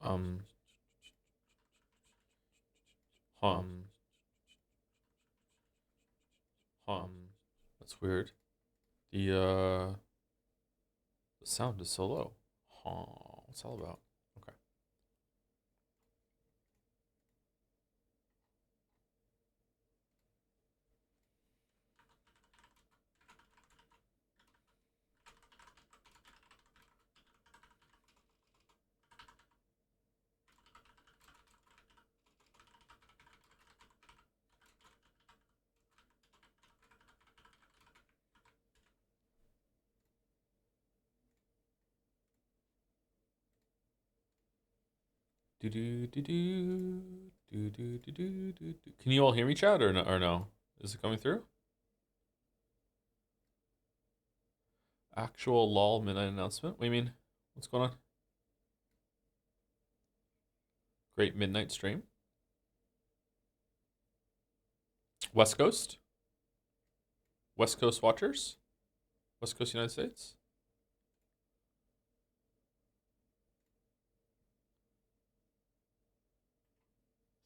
Um, huh. That's weird. The sound is so low. Huh. What's all about? Okay. Do do do do do do do do do. Can you all hear me, chat, or no? Or no? Is it coming through? Actual lol midnight announcement. What do you mean? What's going on? Great midnight stream. West Coast. West Coast watchers. West Coast United States.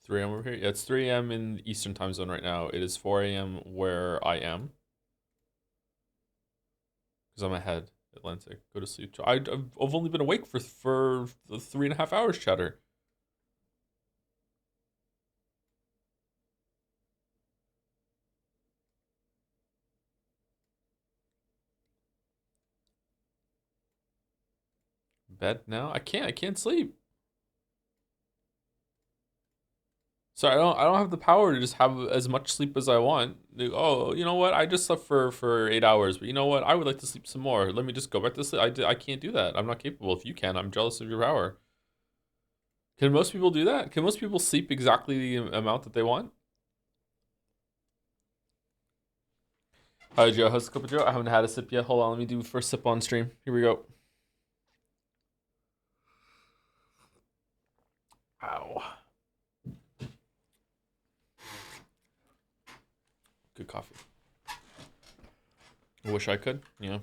3 a.m. over here. Yeah, it's 3 a.m. in the Eastern time zone right now. It is 4 a.m. where I am. Because I'm ahead. Atlantic. Go to sleep. I've only been awake for the 3.5 hours, chatter. Bed now? I can't sleep. So I don't have the power to just have as much sleep as I want. Oh, you know what? I just slept for 8 hours, but you know what? I would like to sleep some more. Let me just go back to sleep. I can't do that. I'm not capable. If you can, I'm jealous of your power. Can most people do that? Can most people sleep exactly the amount that they want? Hi Joe, how's the cup of Joe? I haven't had a sip yet. Hold on, let me do first sip on stream. Here we go. Ow. Good coffee. I wish I could, yeah.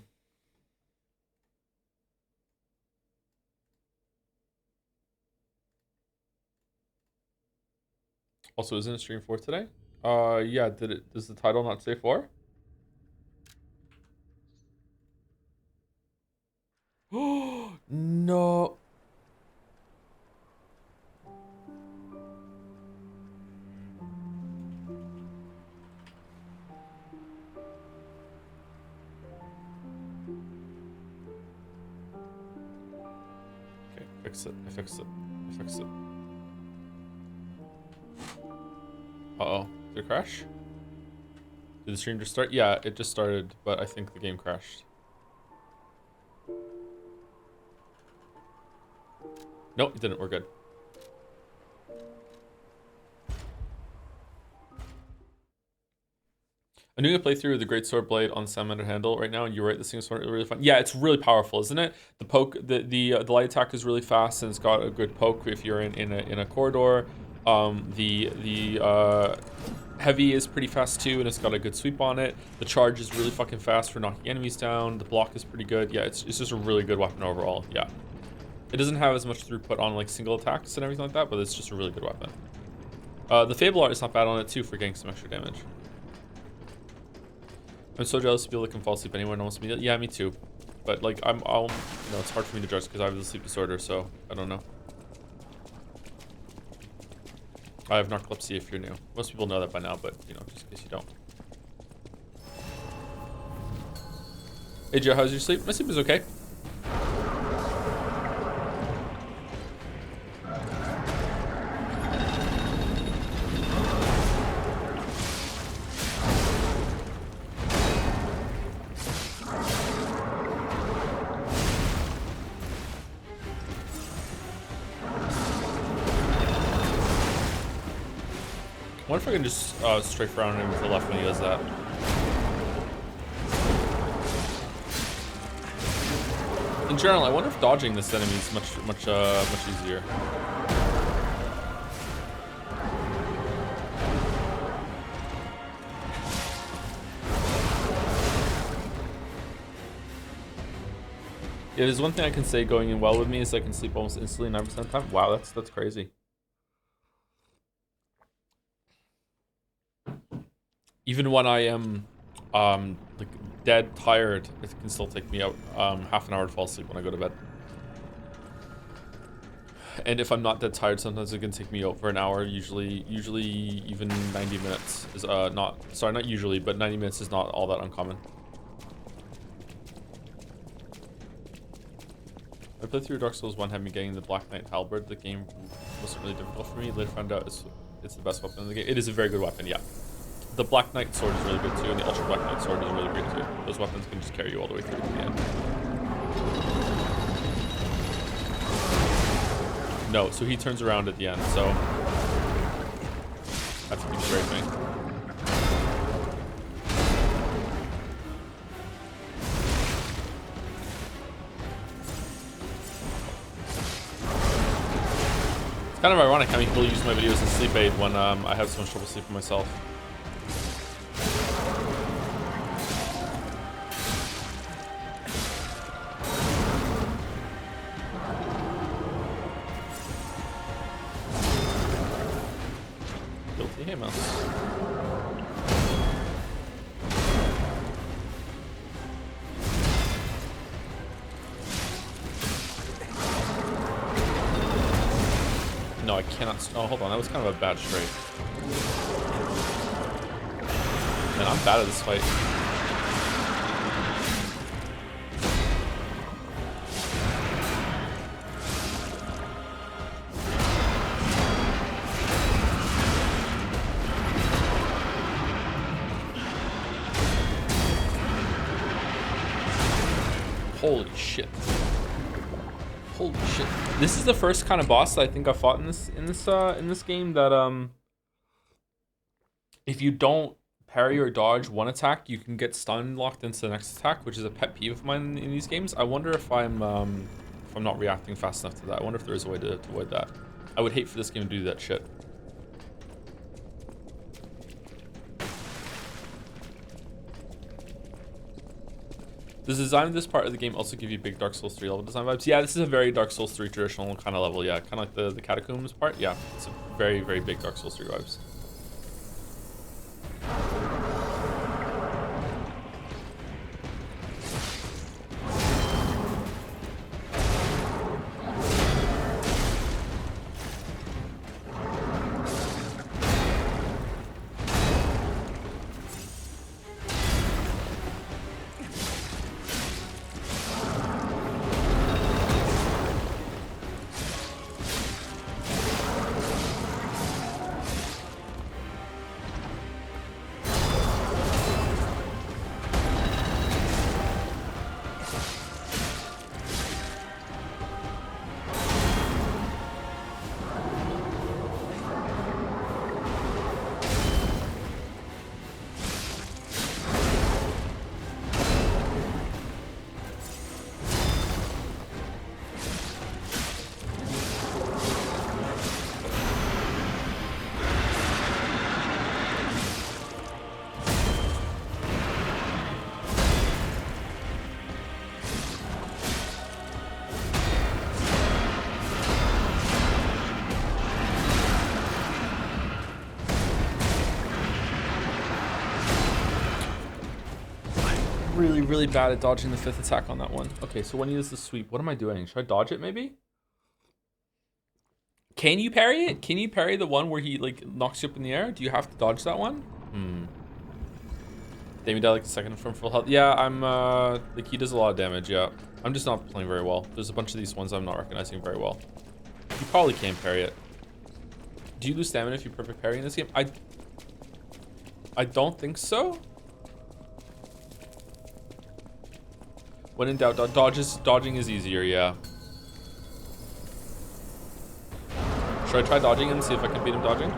Also, isn't it stream 4 today? Yeah, does the title not say 4? Oh, no. Okay, fix it. I fixed it. I fixed it. Uh-oh. Did it crash? Did the stream just start? Yeah, it just started, but I think the game crashed. Nope, it didn't. We're good. I'm doing a playthrough of the Great Sword Blade on Salamander Handle right now, and you're right, this thing's really fun. Yeah, it's really powerful, isn't it? The poke, the light attack is really fast, and it's got a good poke if you're in a corridor. The heavy is pretty fast too, and it's got a good sweep on it. The charge is really fucking fast for knocking enemies down. The block is pretty good. Yeah, it's just a really good weapon overall. Yeah, it doesn't have as much throughput on like single attacks and everything like that, but it's just a really good weapon. The Fable art is not bad on it too for getting some extra damage. I'm so jealous of people that can fall asleep anywhere and almost immediately. Yeah, me too. But like it's hard for me to judge because I have a sleep disorder, so I don't know. I have narcolepsy if you're new. Most people know that by now, but you know, just in case you don't. Hey Joe, how's your sleep? My sleep is okay. wonder if I can just strafe around him with the left when he does that. In general, I wonder if dodging this enemy is much easier. Yeah, there's one thing I can say going in well with me is I can sleep almost instantly 9% of the time. Wow, that's crazy. Even when I am like dead tired, it can still take me out half an hour to fall asleep when I go to bed. And if I'm not dead tired, sometimes it can take me over an hour. Usually even 90 minutes is not usually, but 90 minutes is not all that uncommon. I played through Dark Souls 1, had me getting the Black Knight Halberd. The game wasn't really difficult for me. Later found out it's the best weapon in the game. It is a very good weapon, yeah. The Black Knight sword is really good too, and the Ultra Black Knight sword is really great too. Those weapons can just carry you all the way through to the end. No, so he turns around at the end, so that's a great thing. It's kind of ironic how many people use my videos as sleep aid when I have so much trouble sleeping myself. Guilty, hey mouse. No, I cannot. Oh, hold on. That was kind of a bad straight. Man, I'm bad at this fight. Holy shit. Holy shit. This is the first kind of boss that I think I fought in this game that if you don't parry or dodge one attack, you can get stun locked into the next attack, which is a pet peeve of mine in these games. I wonder if I'm not reacting fast enough to that. I wonder if there is a way to avoid that. I would hate for this game to do that shit. Does the design of this part of the game also give you big Dark Souls 3 level design vibes? Yeah, this is a very Dark Souls 3 traditional kind of level. Yeah, kind of like the catacombs part. Yeah, it's a very, very big Dark Souls 3 vibes. Really bad at dodging the 5th attack on that one. Okay, so when he does the sweep, what am I doing? Should I dodge it maybe? Can you parry it? Can you parry the one where he like knocks you up in the air? Do you have to dodge that one? Damien died like the second from full health. Yeah, I'm like he does a lot of damage, yeah. I'm just not playing very well. There's a bunch of these ones I'm not recognizing very well. You probably can parry it. Do you lose stamina if you perfect parry in this game? I don't think so. When in doubt, dodging is easier, yeah. Should I try dodging him and see if I can beat him dodging?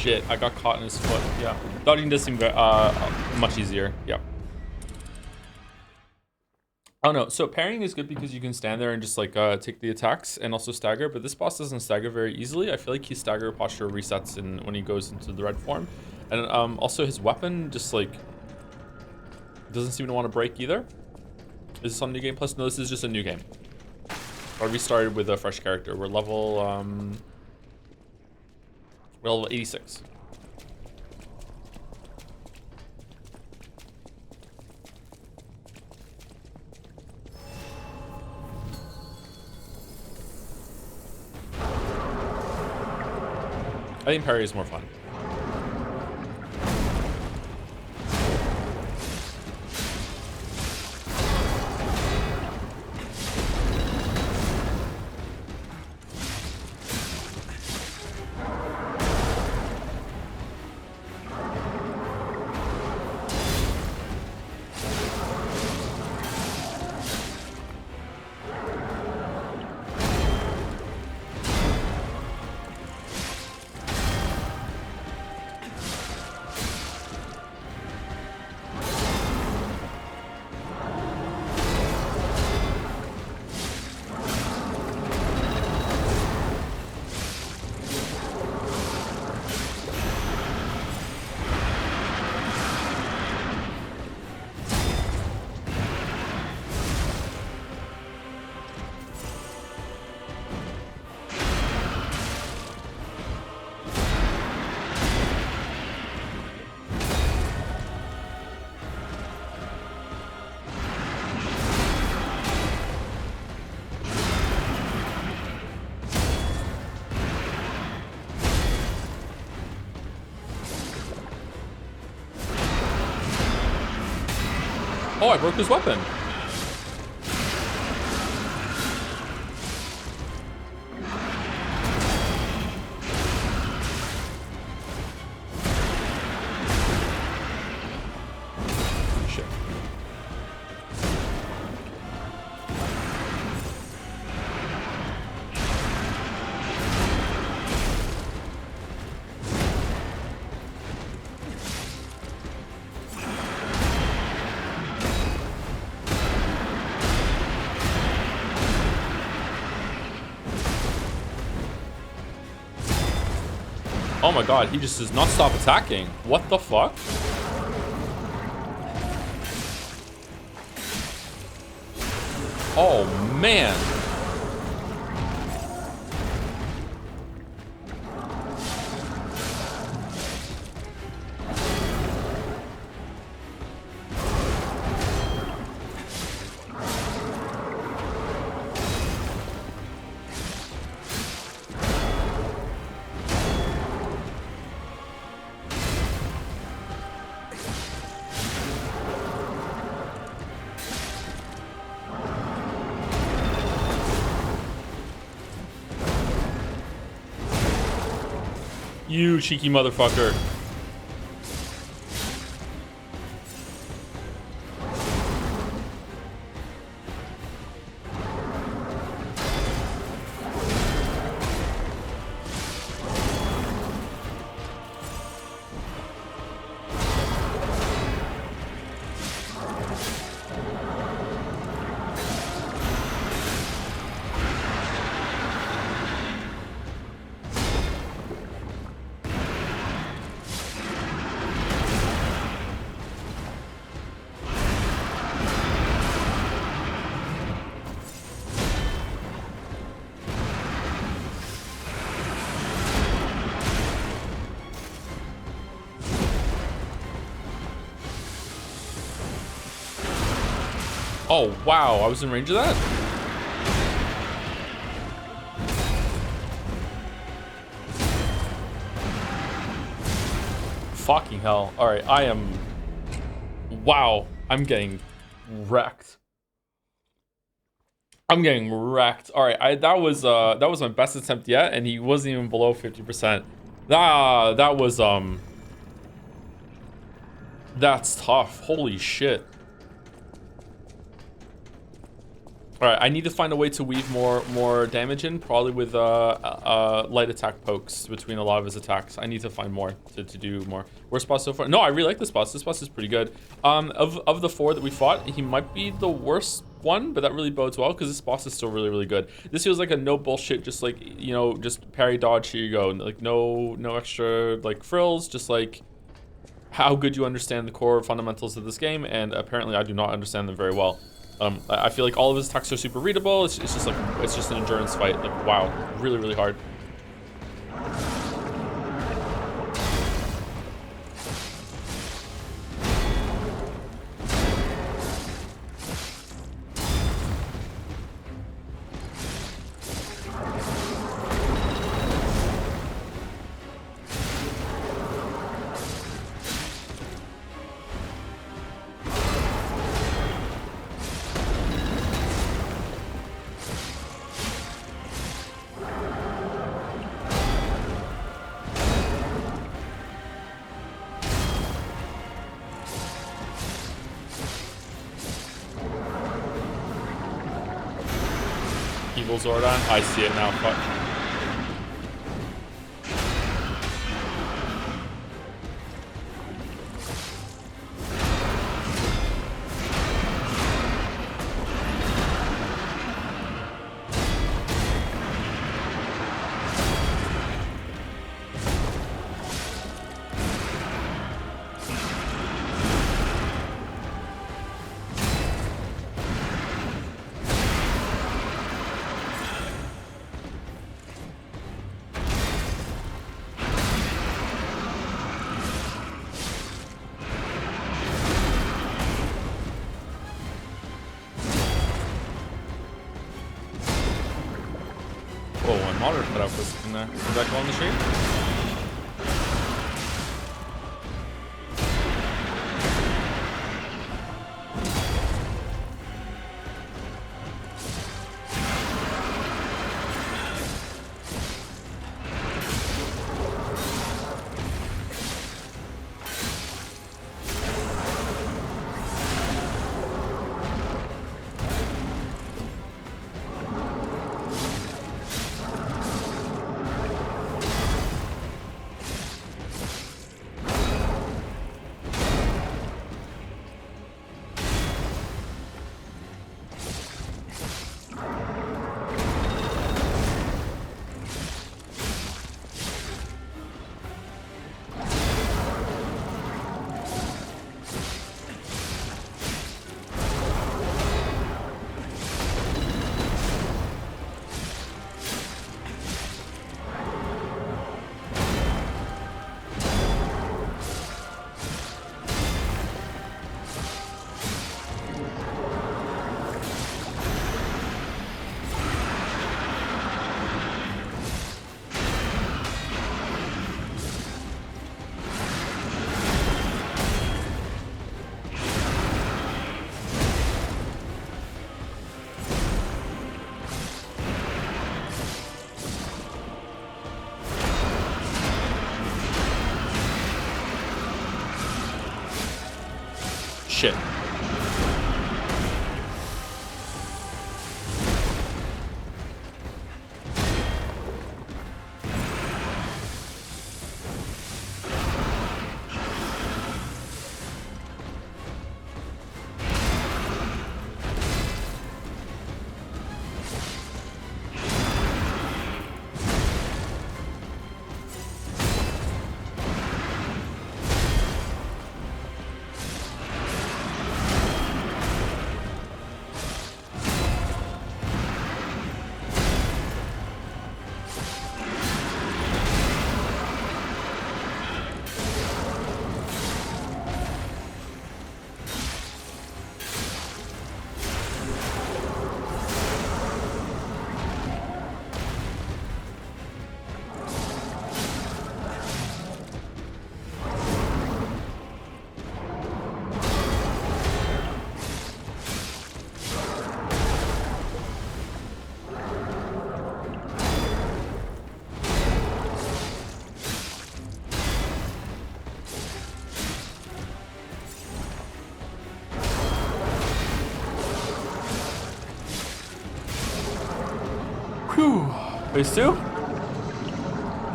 shit. I got caught in his foot. Yeah. Dodging does seem much easier. Yeah. Oh no, so parrying is good because you can stand there and just like take the attacks and also stagger, but this boss doesn't stagger very easily. I feel like his stagger posture resets when he goes into the red form. And also his weapon just like doesn't seem to want to break either. Is this on New Game Plus? No, this is just a new game. I restarted with a fresh character. We're level 86. I think parry is more fun. Oh, I broke his weapon. Shit. Oh my god, he just does not stop attacking. What the fuck? Oh man. You cheeky motherfucker. Oh, wow. I was in range of that? Fucking hell. Alright, I am... Wow. I'm getting wrecked. I'm getting wrecked. Alright, that was my best attempt yet, and he wasn't even below 50%. That was, that's tough. Holy shit. All right, I need to find a way to weave more damage in, probably with light attack pokes between a lot of his attacks. I need to find more to do more. Worst boss so far? No, I really like this boss. This boss is pretty good. Of the 4 that we fought, he might be the worst one, but that really bodes well because this boss is still really good. This feels like a no bullshit, just like, you know, just parry dodge, here you go. Like no extra like frills, just like how good you understand the core fundamentals of this game, and apparently I do not understand them very well. I feel like all of his attacks are super readable. It's just like, it's just an endurance fight. Like, wow, really hard. Evil Zordon. I see it now. Fuck. Oh, one monitor cut out for a second there. Is that go on the stream? Shit. Phase 2? For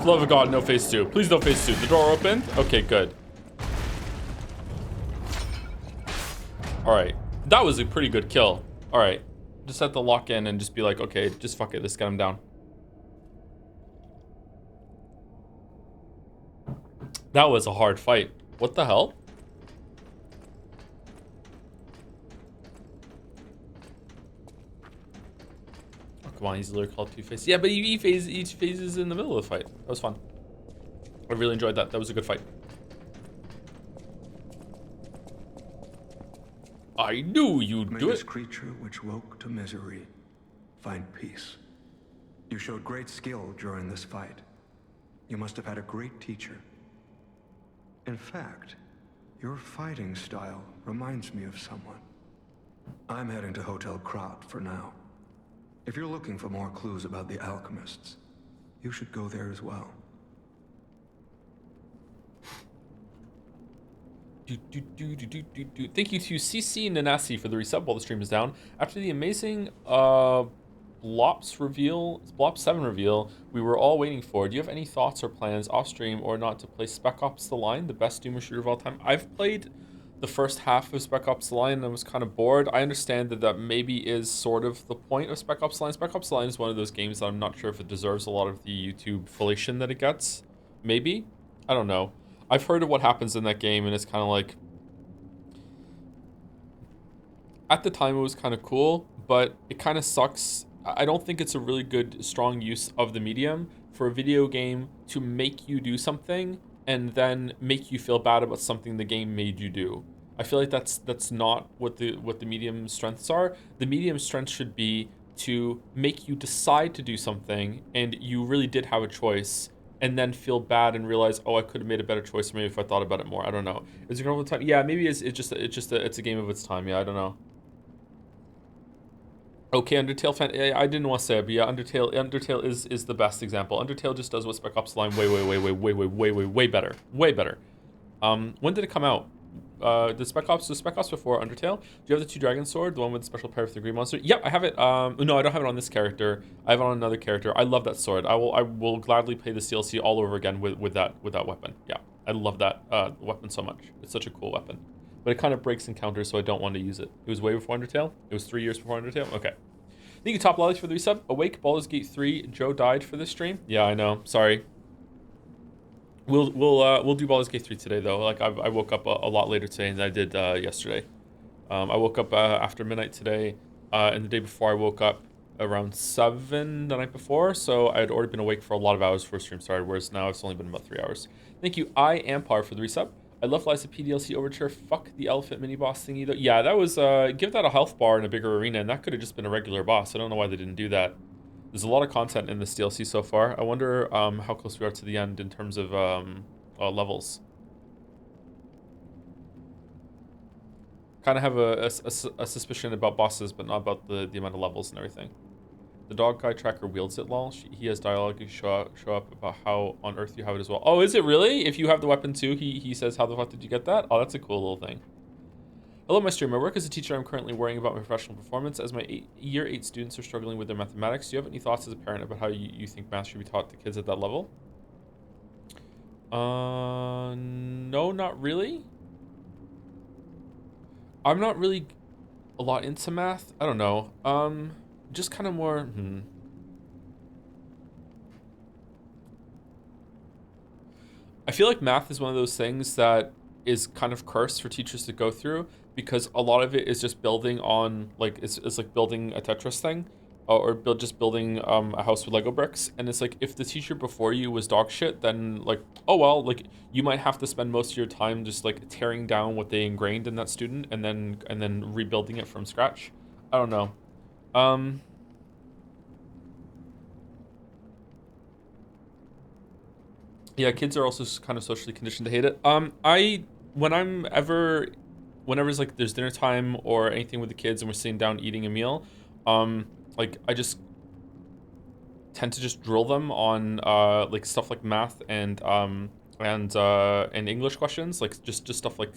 the love of God, no phase 2. Please no phase 2. The door opened? Okay, good. Alright. That was a pretty good kill. Alright. Just have to lock in and just be like, okay, just fuck it. Let's get him down. That was a hard fight. What the hell? Oh, come on. He's literally called Two-Face. Yeah, but each phase is in the middle of the fight. That was fun. I really enjoyed that. That was a good fight. I knew you'd do it. May this creature which woke to misery find peace. You showed great skill during this fight. You must have had a great teacher. In fact, your fighting style reminds me of someone. I'm heading to Hotel Kraut for now. If you're looking for more clues about the alchemists, you should go there as well. Thank you to CC Nanasi for the resub while the stream is down. After the amazing Blops 7 reveal we were all waiting for, do you have any thoughts or plans off stream or not to play Spec Ops The Line, the best Doomer shooter of all time? I've played the first half of Spec Ops The Line and I was kind of bored. I understand that maybe is sort of the point of Spec Ops The Line. Spec Ops The Line is one of those games that I'm not sure if it deserves a lot of the YouTube fellation that it gets. Maybe? I don't know. I've heard of what happens in that game, and it's kind of like... At the time, it was kind of cool, but it kind of sucks. I don't think it's a really good, strong use of the medium for a video game to make you do something and then make you feel bad about something the game made you do. I feel like that's not what the medium's strengths are. The medium's strength should be to make you decide to do something, and you really did have a choice, and then feel bad and realize, oh, I could have made a better choice maybe if I thought about it more. I don't know. Is it over time? Yeah, maybe it's a game of its time. Yeah, I don't know. Okay, Undertale fan. I didn't want to say it, but yeah, Undertale is the best example. Undertale just does what Spec Ops The Line way better. Way better. When did it come out? The Spec Ops before Undertale. Do you have the 2 Dragon Sword, the one with the special pair with the green monster? Yep, I have it. No, I don't have it on this character. I have it on another character. I love that sword. I will gladly play the DLC all over again with that weapon. Yeah, I love that weapon so much. It's such a cool weapon. But it kind of breaks encounters, so I don't want to use it. It was way before Undertale. It was 3 years before Undertale. Okay. Thank you, Top Lollies, for the resub. Awake, Baldur's Gate 3. Joe died for this stream. Yeah, I know. Sorry. We'll do Baldur's Gate 3 today though. Like I woke up a lot later today than I did yesterday. I woke up after midnight today, and the day before I woke up around 7 the night before, so I had already been awake for a lot of hours before stream started, whereas now it's only been about 3 hours. Thank you, Ampar, for the resub. I love Liza P DLC Overture. Fuck the elephant mini boss thingy though. Yeah, that was give that a health bar in a bigger arena, and that could have just been a regular boss. I don't know why they didn't do that. There's a lot of content in this DLC so far. I wonder how close we are to the end in terms of levels. Kind of have a suspicion about bosses, but not about the amount of levels and everything. The dog guy tracker wields it, lol. He has dialogue show up about how on Earth you have it as well. Oh, is it really? If you have the weapon too, he says, how the fuck did you get that? Oh, that's a cool little thing. Hello, my stream. I work as a teacher. I'm currently worrying about my professional performance as my year 8 students are struggling with their mathematics. Do you have any thoughts as a parent about how you think math should be taught to kids at that level? No, not really. I'm not really a lot into math. I don't know. Just kind of more, I feel like math is one of those things that is kind of cursed for teachers to go through, because a lot of it is just building on, like, it's like building a Tetris thing, or just building a house with Lego bricks. And it's like, if the teacher before you was dog shit, then like, oh well, like you might have to spend most of your time just like tearing down what they ingrained in that student and then rebuilding it from scratch. I don't know. Yeah, kids are also kind of socially conditioned to hate it. Whenever it's like there's dinner time or anything with the kids and we're sitting down eating a meal, like I just tend to just drill them on like stuff like math and and English questions, like just stuff like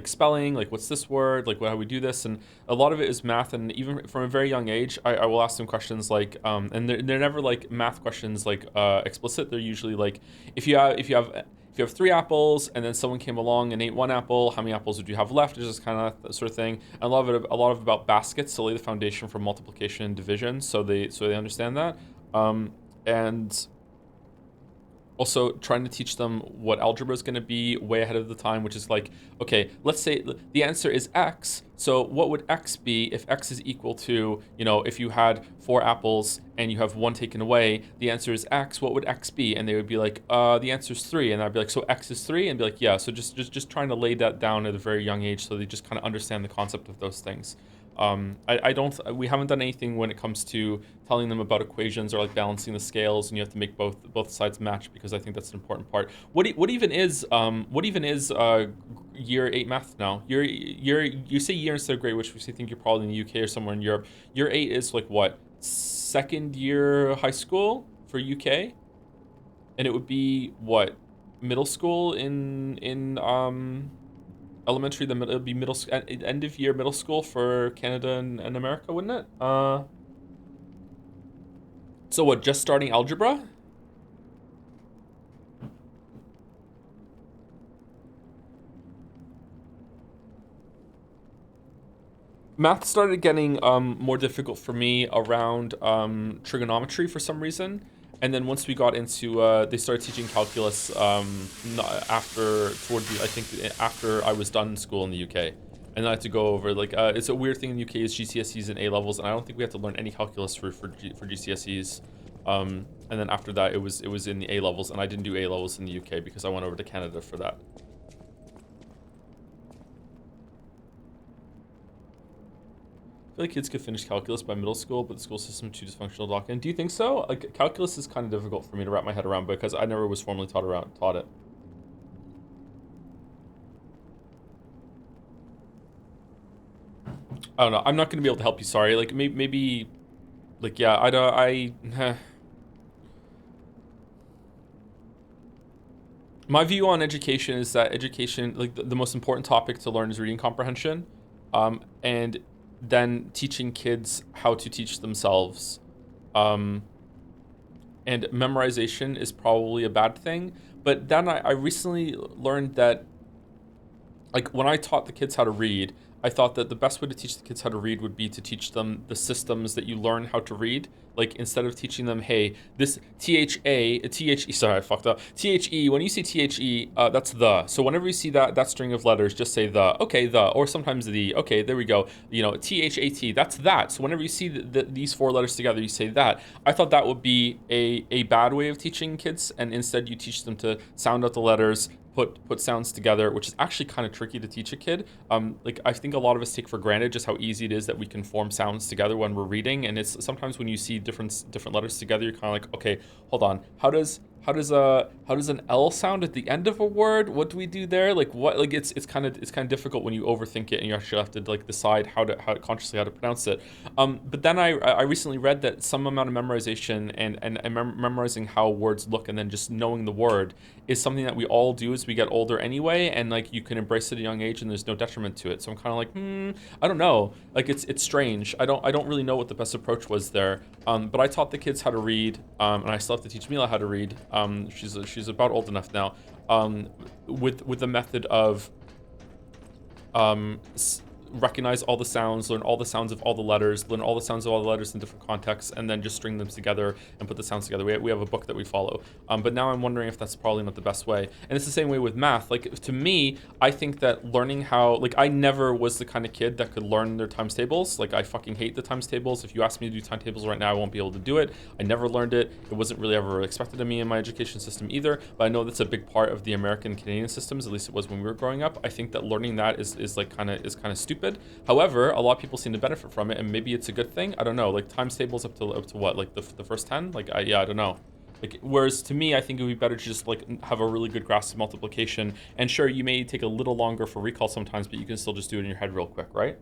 spelling, like what's this word, like how we do this, and a lot of it is math. And even from a very young age, I will ask them questions like, and they're never like math questions like explicit. They're usually like, if you have three apples and then someone came along and ate one apple, how many apples would you have left? It's just kind of that sort of thing. And a lot of about baskets to lay the foundation for multiplication and division, so they understand that. And also trying to teach them what algebra is going to be way ahead of the time, which is like, okay, let's say the answer is x, so what would x be if x is equal to, if you had four apples and you have one taken away, the answer is x, what would x be? And they would be like, the answer is 3. And I'd be like, so x is 3? And be like, yeah. So just trying to lay that down at a very young age, so they just kind of understand the concept of those things. I don't. We haven't done anything when it comes to telling them about equations or like balancing the scales, and you have to make both sides match, because I think that's an important part. What even is year 8 math now? You say year instead of grade, which we think you're probably in the UK or somewhere in Europe. Year 8 is like what, second year high school for UK, and it would be what, middle school in elementary. Then it'd be middle end of year middle school for Canada and America, wouldn't it? So what? Just starting algebra? Math started getting more difficult for me around trigonometry for some reason, and then once we got into they started teaching calculus after toward the I think after I was done school in the UK, and then I had to go over like it's a weird thing in the UK is GCSEs and A levels, and I don't think we had to learn any calculus for GCSEs. And then after that, it was in the A levels, and I didn't do A levels in the UK because I went over to Canada for that. I feel like kids could finish calculus by middle school, but the school system too dysfunctional to lock in. Do you think so? Like calculus is kind of difficult for me to wrap my head around because I never was formally taught it. I don't know. I'm not going to be able to help you. Sorry. Like maybe like yeah. I don't. My view on education is that education, like the most important topic to learn is reading comprehension, and then teaching kids how to teach themselves. Um, and memorization is probably a bad thing. But then I recently learned that, like, when I taught the kids how to read, I thought that the best way to teach the kids how to read would be to teach them the systems that you learn how to read. Like, instead of teaching them, hey, this THE, sorry, I fucked up. THE, when you say THE, that's the. So whenever you see that string of letters, just say the. Okay, the. Or sometimes the. Okay, there we go. THAT, that's that. So whenever you see these four letters together, you say that. I thought that would be a bad way of teaching kids, and instead you teach them to sound out the letters, put sounds together, which is actually kind of tricky to teach a kid. Like I think a lot of us take for granted just how easy it is that we can form sounds together when we're reading, and it's sometimes when you see different letters together, you're kind of like, okay, hold on, how does an L sound at the end of a word? What do we do there? Like what? Like it's kind of difficult when you overthink it and you actually have to like decide how to pronounce it. But then I recently read that some amount of memorization and memorizing how words look and then just knowing the word is something that we all do as we get older anyway, and like you can embrace it at a young age and there's no detriment to it. So I'm kind of like, I don't know. Like it's strange. I don't really know what the best approach was there. But I taught the kids how to read, and I still have to teach Mila how to read. She's about old enough now. With the method of um, recognize all the sounds, learn all the sounds of all the letters, learn all the sounds of all the letters in different contexts, and then just string them together and put the sounds together. We have a book that we follow. But now I'm wondering if that's probably not the best way. And it's the same way with math. Like, to me, I think that learning how, like, I never was the kind of kid that could learn their times tables. Like, I fucking hate the times tables. If you ask me to do timetables right now, I won't be able to do it. I never learned it. It wasn't really ever expected of me in my education system either. But I know that's a big part of the American Canadian systems. At least it was when we were growing up. I think that learning that is like kind of stupid. However, a lot of people seem to benefit from it, and maybe it's a good thing. I don't know. Like times tables up to what? Like the first 10? Like I don't know. Like, whereas to me, I think it would be better to just like have a really good grasp of multiplication. And sure, you may take a little longer for recall sometimes, but you can still just do it in your head real quick, right?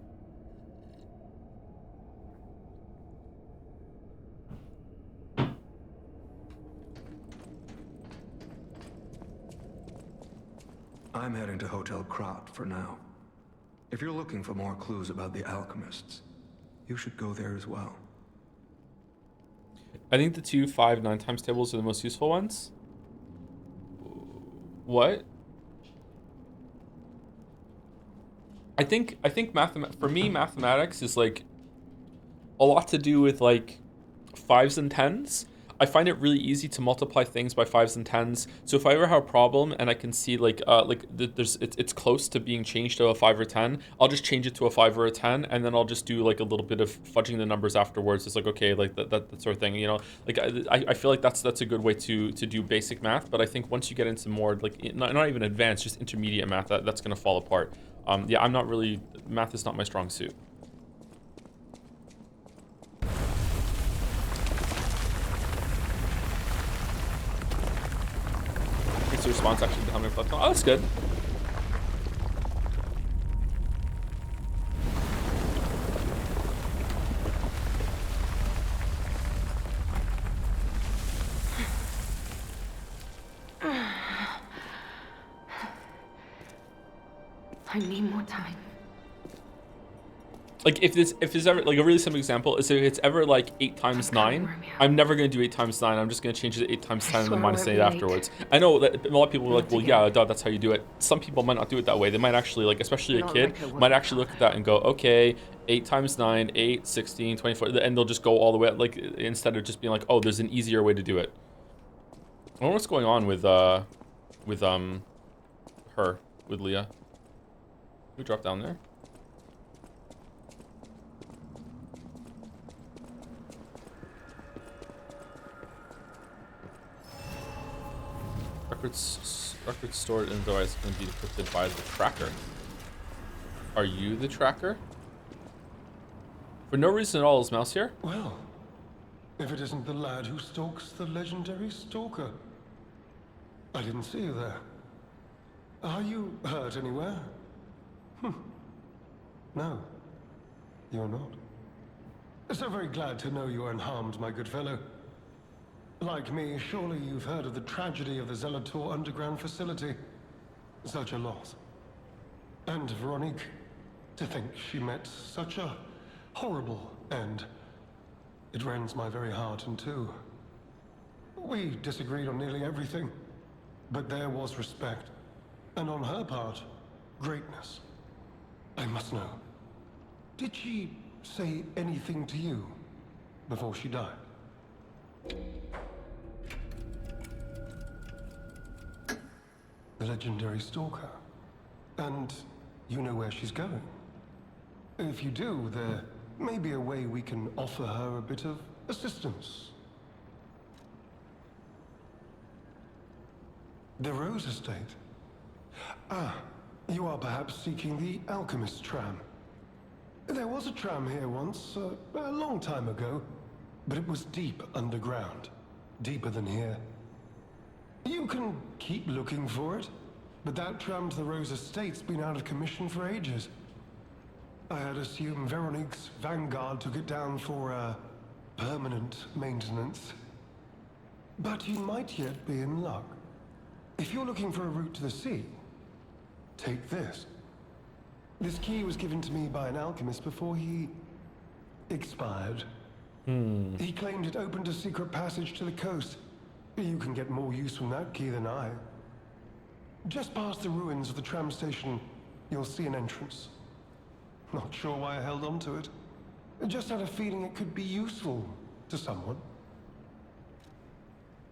I'm heading to Hotel Krat for now. If you're looking for more clues about the alchemists, you should go there as well. I think the 2, 5, 9 times tables are the most useful ones. What? I think for me mathematics is like a lot to do with like fives and tens. I find it really easy to multiply things by fives and tens. So if I ever have a problem and I can see it's close to being changed to a 5 or 10, I'll just change it to a 5 or a 10, and then I'll just do like a little bit of fudging the numbers afterwards. It's like, okay, like that sort of thing. You know, like I feel like that's a good way to do basic math. But I think once you get into more like not even advanced, just intermediate math, that's gonna fall apart. Yeah, I'm not really, math is not my strong suit. It's the response actually to how many reflect on. Oh, that's good. I need more time. Like if there's ever like a really simple example is if it's ever like 8 times 9, I'm never gonna do 8 times 9. I'm just gonna change it to 8 times 10 and then minus 8 afterwards. I know that a lot of people are like, well, yeah, duh, that's how you do it. Some people might not do it that way. They might actually, like, especially a kid, might actually look at that and go, okay, 8 times 9, 8, 16, 24, and they'll just go all the way, like, instead of just being like, oh, there's an easier way to do it. I wonder what's going on with Leah. We drop down there. Records stored in the device can be decrypted by the tracker. Are you the tracker? For no reason at all is Mouse here? Well, if it isn't the lad who stalks the legendary stalker. I didn't see you there. Are you hurt anywhere? No, you're not. So very glad to know you are unharmed, my good fellow. Like me, surely you've heard of the tragedy of the Zelator underground facility. Such a loss. And Veronique, to think she met such a horrible end. It rends my very heart in two. We disagreed on nearly everything, but there was respect. And on her part, greatness. I must know. Did she say anything to you before she died? The legendary stalker. And you know where she's going. If you do, there may be a way we can offer her a bit of assistance. The Rose Estate. Ah, you are perhaps seeking the Alchemist tram. There was a tram here once, a long time ago, but it was deep underground. Deeper than here. You can keep looking for it, but that tram to the Rose Estate's been out of commission for ages. I had assumed Veronique's Vanguard took it down for, permanent maintenance. But you might yet be in luck. If you're looking for a route to the sea, take this. This key was given to me by an alchemist before he expired. He claimed it opened a secret passage to the coast. You can get more use from that key than I. Just past the ruins of the tram station, you'll see an entrance. Not sure why I held on to it. I just had a feeling it could be useful to someone.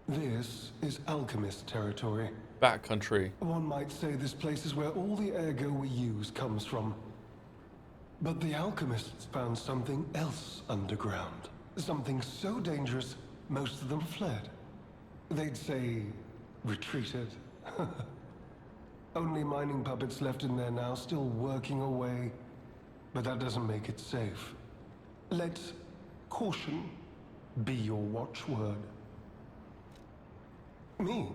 This is alchemist territory. Backcountry. One might say this place is where all the ergo we use comes from. But the alchemists found something else underground. Something so dangerous, most of them fled. They'd say, retreated. Only mining puppets left in there now, still working away. But that doesn't make it safe. Let caution be your watchword. Me?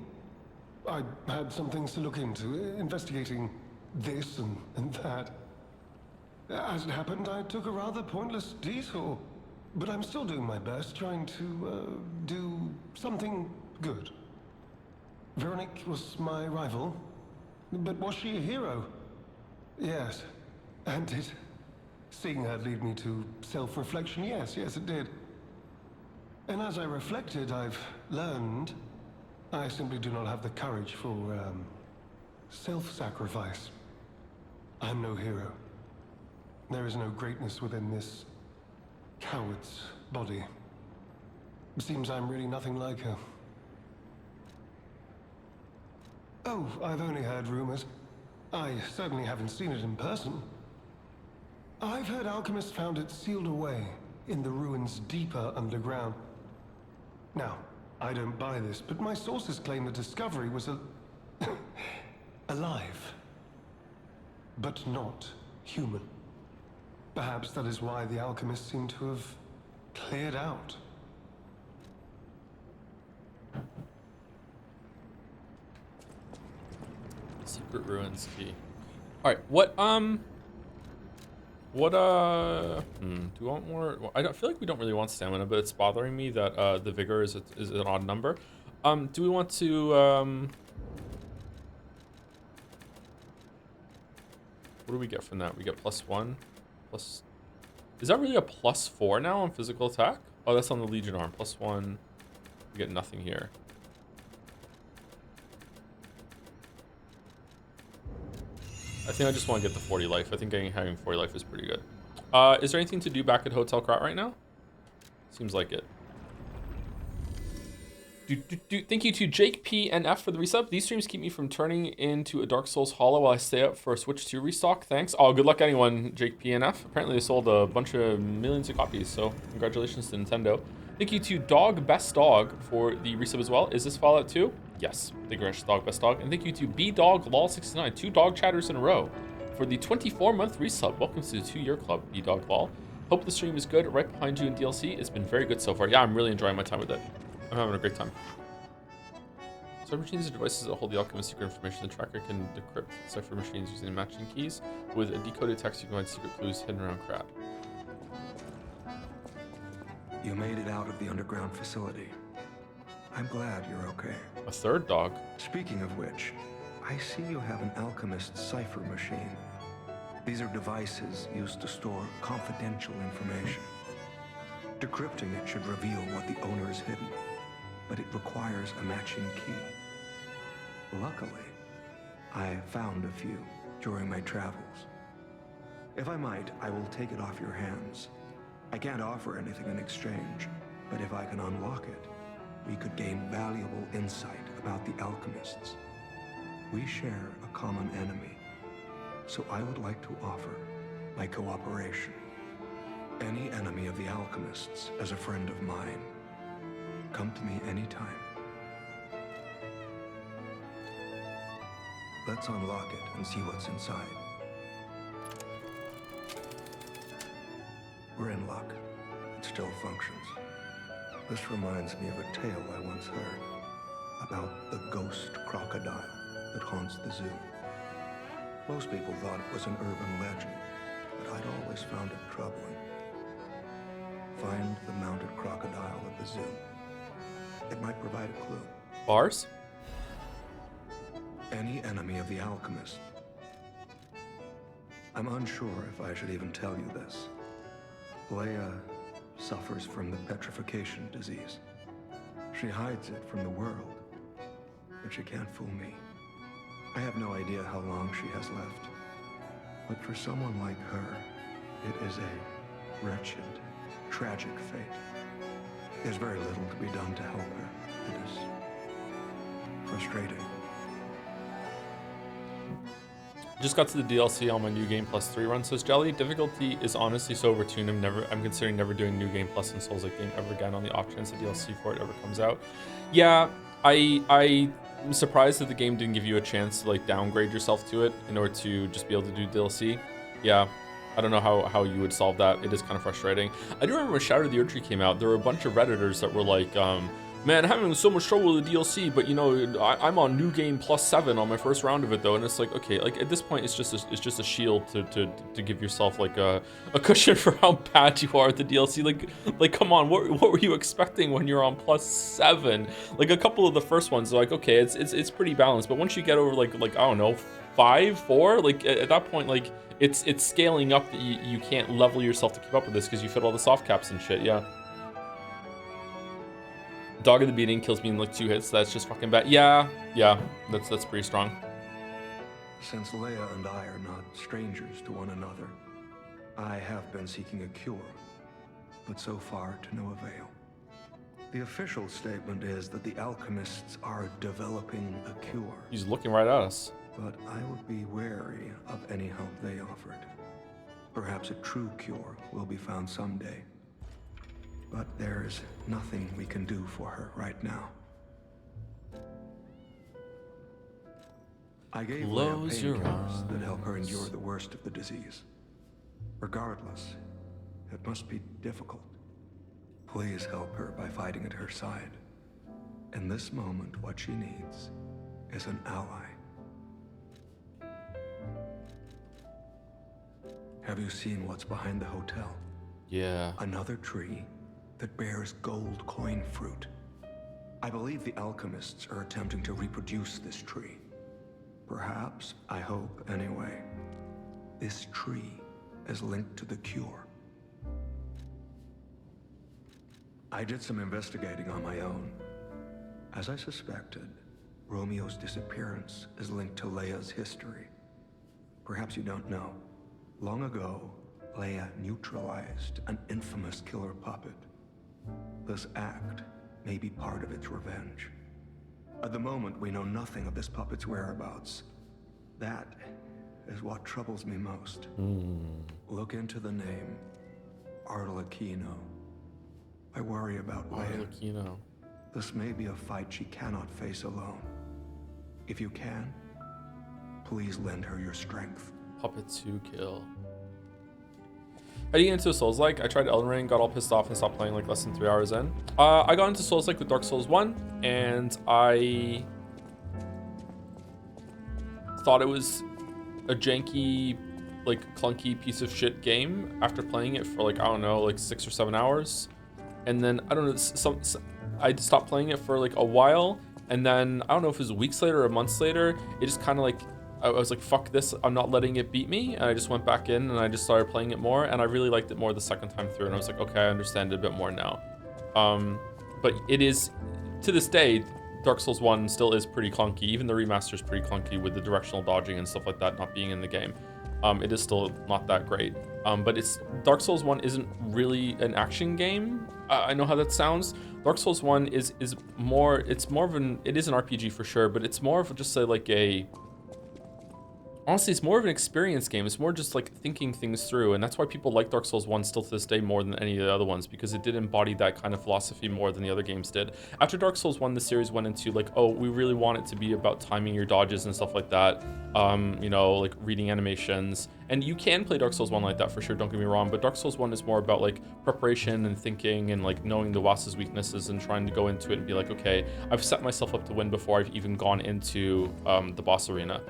I had some things to look into, investigating this and that. As it happened, I took a rather pointless detour. But I'm still doing my best, trying to, do something good. Veronique was my rival. But was she a hero? Yes. And did seeing her lead me to self-reflection? Yes, it did. And as I reflected, I've learned I simply do not have the courage for, self-sacrifice. I'm no hero. There is no greatness within this coward's body. It seems I'm really nothing like her. Oh, I've only heard rumors. I certainly haven't seen it in person. I've heard alchemists found it sealed away in the ruins deeper underground. Now, I don't buy this, but my sources claim the discovery was alive, but not human. Perhaps that is why the alchemists seem to have cleared out. Secret ruins key. All right, do we want more? Well, I don't feel like we don't really want stamina, but it's bothering me that the vigor is an odd number. Do we want to what do we get from that? We get +1, plus. Is that really a +4 now on physical attack? Oh, that's on the Legion arm. +1. We get nothing here. I think I just want to get the 40 life. I think having 40 life is pretty good. Is there anything to do back at Hotel Krat right now? Seems like it. Thank you to Jake P and F for the resub. These streams keep me from turning into a Dark Souls hollow while I stay up for a Switch 2 restock. Thanks. Oh, good luck anyone, Jake P and F. Apparently they sold a bunch of millions of copies, so congratulations to Nintendo. Thank you to Dog Best Dog for the resub as well. Is this Fallout 2? Yes. Thank you, Dog Best Dog. And thank you to B-Dog Lol69, 2 dog chatters in a row for the 24-month resub. Welcome to the 2-year club, B-Dog Lol. Hope the stream is good. Right behind you in DLC. It's been very good so far. Yeah, I'm really enjoying my time with it. I'm having a great time. Cipher machines are devices that hold the alchemist's secret information. The tracker can decrypt cipher machines using matching keys. With a decoded text, you can find secret clues hidden around Krat. You made it out of the underground facility. I'm glad you're okay. A third dog. Speaking of which, I see you have an alchemist's cipher machine. These are devices used to store confidential information. Decrypting it should reveal what the owner has hidden, but it requires a matching key. Luckily, I found a few during my travels. If I might, I will take it off your hands. I can't offer anything in exchange, but if I can unlock it, we could gain valuable insight about the alchemists. We share a common enemy, so I would like to offer my cooperation. Any enemy of the alchemists as a friend of mine. Come to me anytime. Let's unlock it and see what's inside. We're in luck. It still functions. This reminds me of a tale I once heard about the ghost crocodile that haunts the zoo. Most people thought it was an urban legend, but I'd always found it troubling. Find the mounted crocodile at the zoo. It might provide a clue. Bars? Any enemy of the alchemist. I'm unsure if I should even tell you this. Leia suffers from the petrification disease. She hides it from the world, but she can't fool me. I have no idea how long she has left, but for someone like her, it is a wretched, tragic fate. There's very little to be done to help her. It is frustrating. Just got to the DLC on my New Game Plus 3 run, says Jelly. Difficulty is honestly so overtuned. I'm considering never doing New Game Plus in Souls-like game ever again on the off chance the DLC for it ever comes out. Yeah, I'm surprised that the game didn't give you a chance to like downgrade yourself to it in order to just be able to do DLC. Yeah, I don't know how you would solve that. It is kind of frustrating. I do remember when Shadow of the Erdtree came out, there were a bunch of Redditors that were like, man, I'm having so much trouble with the DLC, but you know, I'm on New Game Plus 7 on my first round of it though, and it's like, okay, like at this point, it's just a shield to give yourself like a cushion for how bad you are at the DLC. Like come on, what were you expecting when you're on plus 7? Like a couple of the first ones, like okay, it's pretty balanced, but once you get over like I don't know, 5, 4. Like at that point, like it's scaling up that you can't level yourself to keep up with this because you fit all the soft caps and shit. Yeah. Dog of the Beating kills me in like 2 hits. That's just fucking bad. Yeah, that's pretty strong. Since Leia and I are not strangers to one another, I have been seeking a cure, but so far to no avail. The official statement is that the alchemists are developing a cure. He's looking right at us. But I would be wary of any help they offered. Perhaps a true cure will be found someday. But there's nothing we can do for her right now. I gave Leia painkillers that help her endure the worst of the disease. Regardless, it must be difficult. Please help her by fighting at her side. In this moment, what she needs is an ally. Have you seen what's behind the hotel? Yeah. Another tree that bears gold coin fruit. I believe the alchemists are attempting to reproduce this tree. Perhaps, I hope anyway, this tree is linked to the cure. I did some investigating on my own. As I suspected, Romeo's disappearance is linked to Leia's history. Perhaps you don't know. Long ago, Leia neutralized an infamous killer puppet. This act may be part of its revenge. At the moment, we know nothing of this puppet's whereabouts. That is what troubles me most. Look into the name, Arlecchino. I worry about Leia. Arlecchino. This may be a fight she cannot face alone. If you can, please lend her your strength. Puppet to kill. How do you get into a Souls-like? I tried Elden Ring, got all pissed off and stopped playing like less than 3 hours in. I got into Souls-like with Dark Souls 1, and I thought it was a janky, like clunky piece of shit game after playing it for like, I don't know, like 6 or 7 hours. And then, I don't know, I stopped playing it for like a while, and then, I don't know if it was weeks later or months later, it just kind of like, I was like, fuck this, I'm not letting it beat me. And I just went back in and I just started playing it more. And I really liked it more the second time through. And I was like, okay, I understand it a bit more now. But it is, to this day, Dark Souls 1 still is pretty clunky. Even the remaster is pretty clunky with the directional dodging and stuff like that not being in the game. It is still not that great. But Dark Souls 1 isn't really an action game. I know how that sounds. Dark Souls 1 it is an RPG for sure, but it's more of just honestly, it's more of an experience game. It's more just like thinking things through, and that's why people like Dark Souls 1 still to this day more than any of the other ones, because it did embody that kind of philosophy more than the other games did. After Dark Souls 1, the series went into like, oh, we really want it to be about timing your dodges and stuff like that, you know, like reading animations. And you can play Dark Souls 1 like that for sure, don't get me wrong, but Dark Souls 1 is more about like preparation and thinking and like knowing the boss's weaknesses and trying to go into it and be like, okay, I've set myself up to win before I've even gone into the boss arena.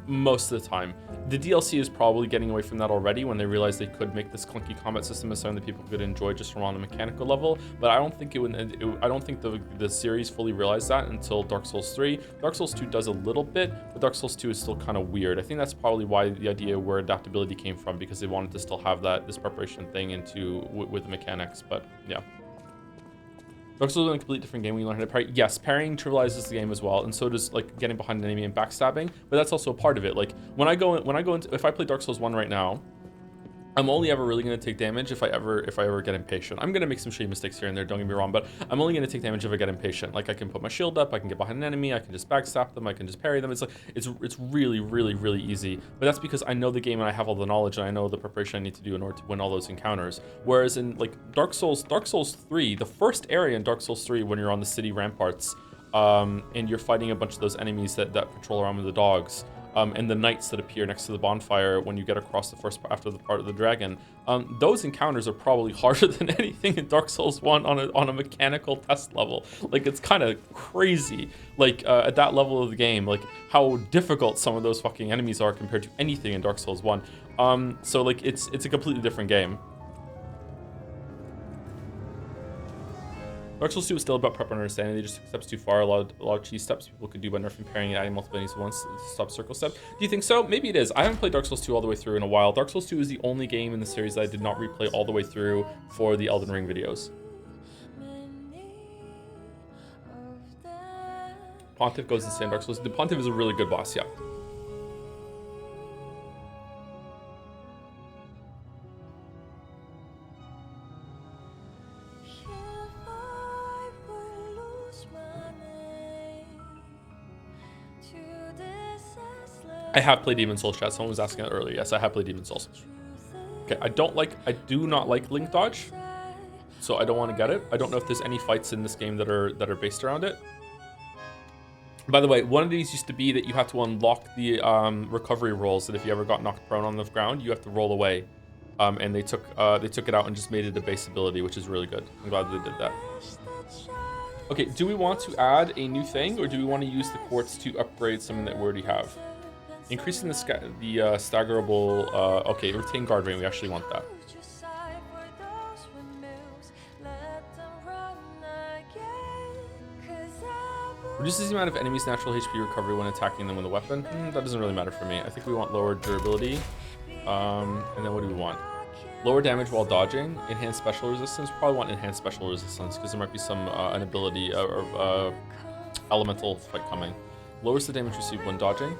Most of the time. The DLC is probably getting away from that already when they realized they could make this clunky combat system as something that people could enjoy just from on a mechanical level, but I don't think I don't think the series fully realized that until Dark Souls 3. Dark Souls 2 does a little bit, but Dark Souls 2 is still kind of weird. I think that's probably why the idea where adaptability came from, because they wanted to still have this preparation thing with the mechanics, but yeah. Dark Souls is a completely different game when you learn how to parry. Yes, parrying trivializes the game as well, and so does like getting behind an enemy and backstabbing, but that's also a part of it. Like when I go into, if I play Dark Souls 1 right now, I'm only ever really going to take damage if I ever get impatient. I'm going to make some shitty mistakes here and there, don't get me wrong, but I'm only going to take damage if I get impatient. Like I can put my shield up, I can get behind an enemy, I can just backstab them, I can just parry them. It's like it's really, really, really easy. But that's because I know the game and I have all the knowledge and I know the preparation I need to do in order to win all those encounters. Whereas in like Dark Souls 3, the first area in Dark Souls 3 when you're on the city ramparts, and you're fighting a bunch of those enemies that patrol around with the dogs, and the knights that appear next to the bonfire when you get across after the part of the dragon. Those encounters are probably harder than anything in Dark Souls 1 on a mechanical test level. Like it's kind of crazy, like at that level of the game, like how difficult some of those fucking enemies are compared to anything in Dark Souls 1. So like it's a completely different game. Dark Souls 2 is still about prep and understanding. They just took steps too far. A lot of cheese steps people could do by nerfing, pairing, and adding multiple enemies at once to stop circle step. Do you think so? Maybe it is. I haven't played Dark Souls 2 all the way through in a while. Dark Souls 2 is the only game in the series that I did not replay all the way through for the Elden Ring videos. Pontiff goes insane Dark Souls. The Pontiff is a really good boss, yeah. I have played Demon Souls, chat. Someone was asking that earlier. Yes, I have played Demon Souls. Okay, I do not like Link Dodge, so I don't want to get it. I don't know if there's any fights in this game that are based around it. By the way, one of these used to be that you had to unlock the recovery rolls, that if you ever got knocked prone on the ground, you have to roll away. And they took it out and just made it a base ability, which is really good. I'm glad they did that. Okay, do we want to add a new thing, or do we want to use the quartz to upgrade something that we already have? Increasing the staggerable, okay, retain guard rate, we actually want that. Reduces the amount of enemies' natural HP recovery when attacking them with a weapon. That doesn't really matter for me. I think we want lower durability. And then what do we want? Lower damage while dodging. Enhanced special resistance. Probably want enhanced special resistance because there might be some an ability or elemental fight coming. Lowers the damage received when dodging.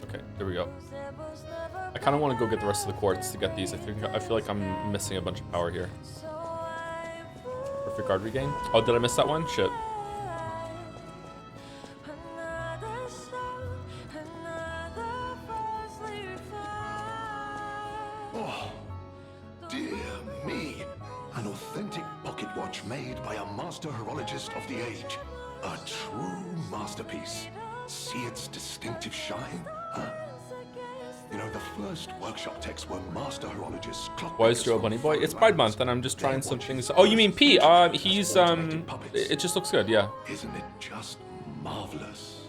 Okay, there we go. I kind of want to go get the rest of the quartz to get these. I feel like I'm missing a bunch of power here. Perfect guard regain. Oh, did I miss that one? Shit. Oh, dear me. An authentic pocket watch made by a master horologist of the age. A true masterpiece. See its distinctive shine? Huh? You know, the first workshop techs were master horologists. Why is Joe a bunny boy? It's Pride Month, and I'm just trying some things. Oh, you mean P? He's It just looks good, yeah. Isn't it just marvelous?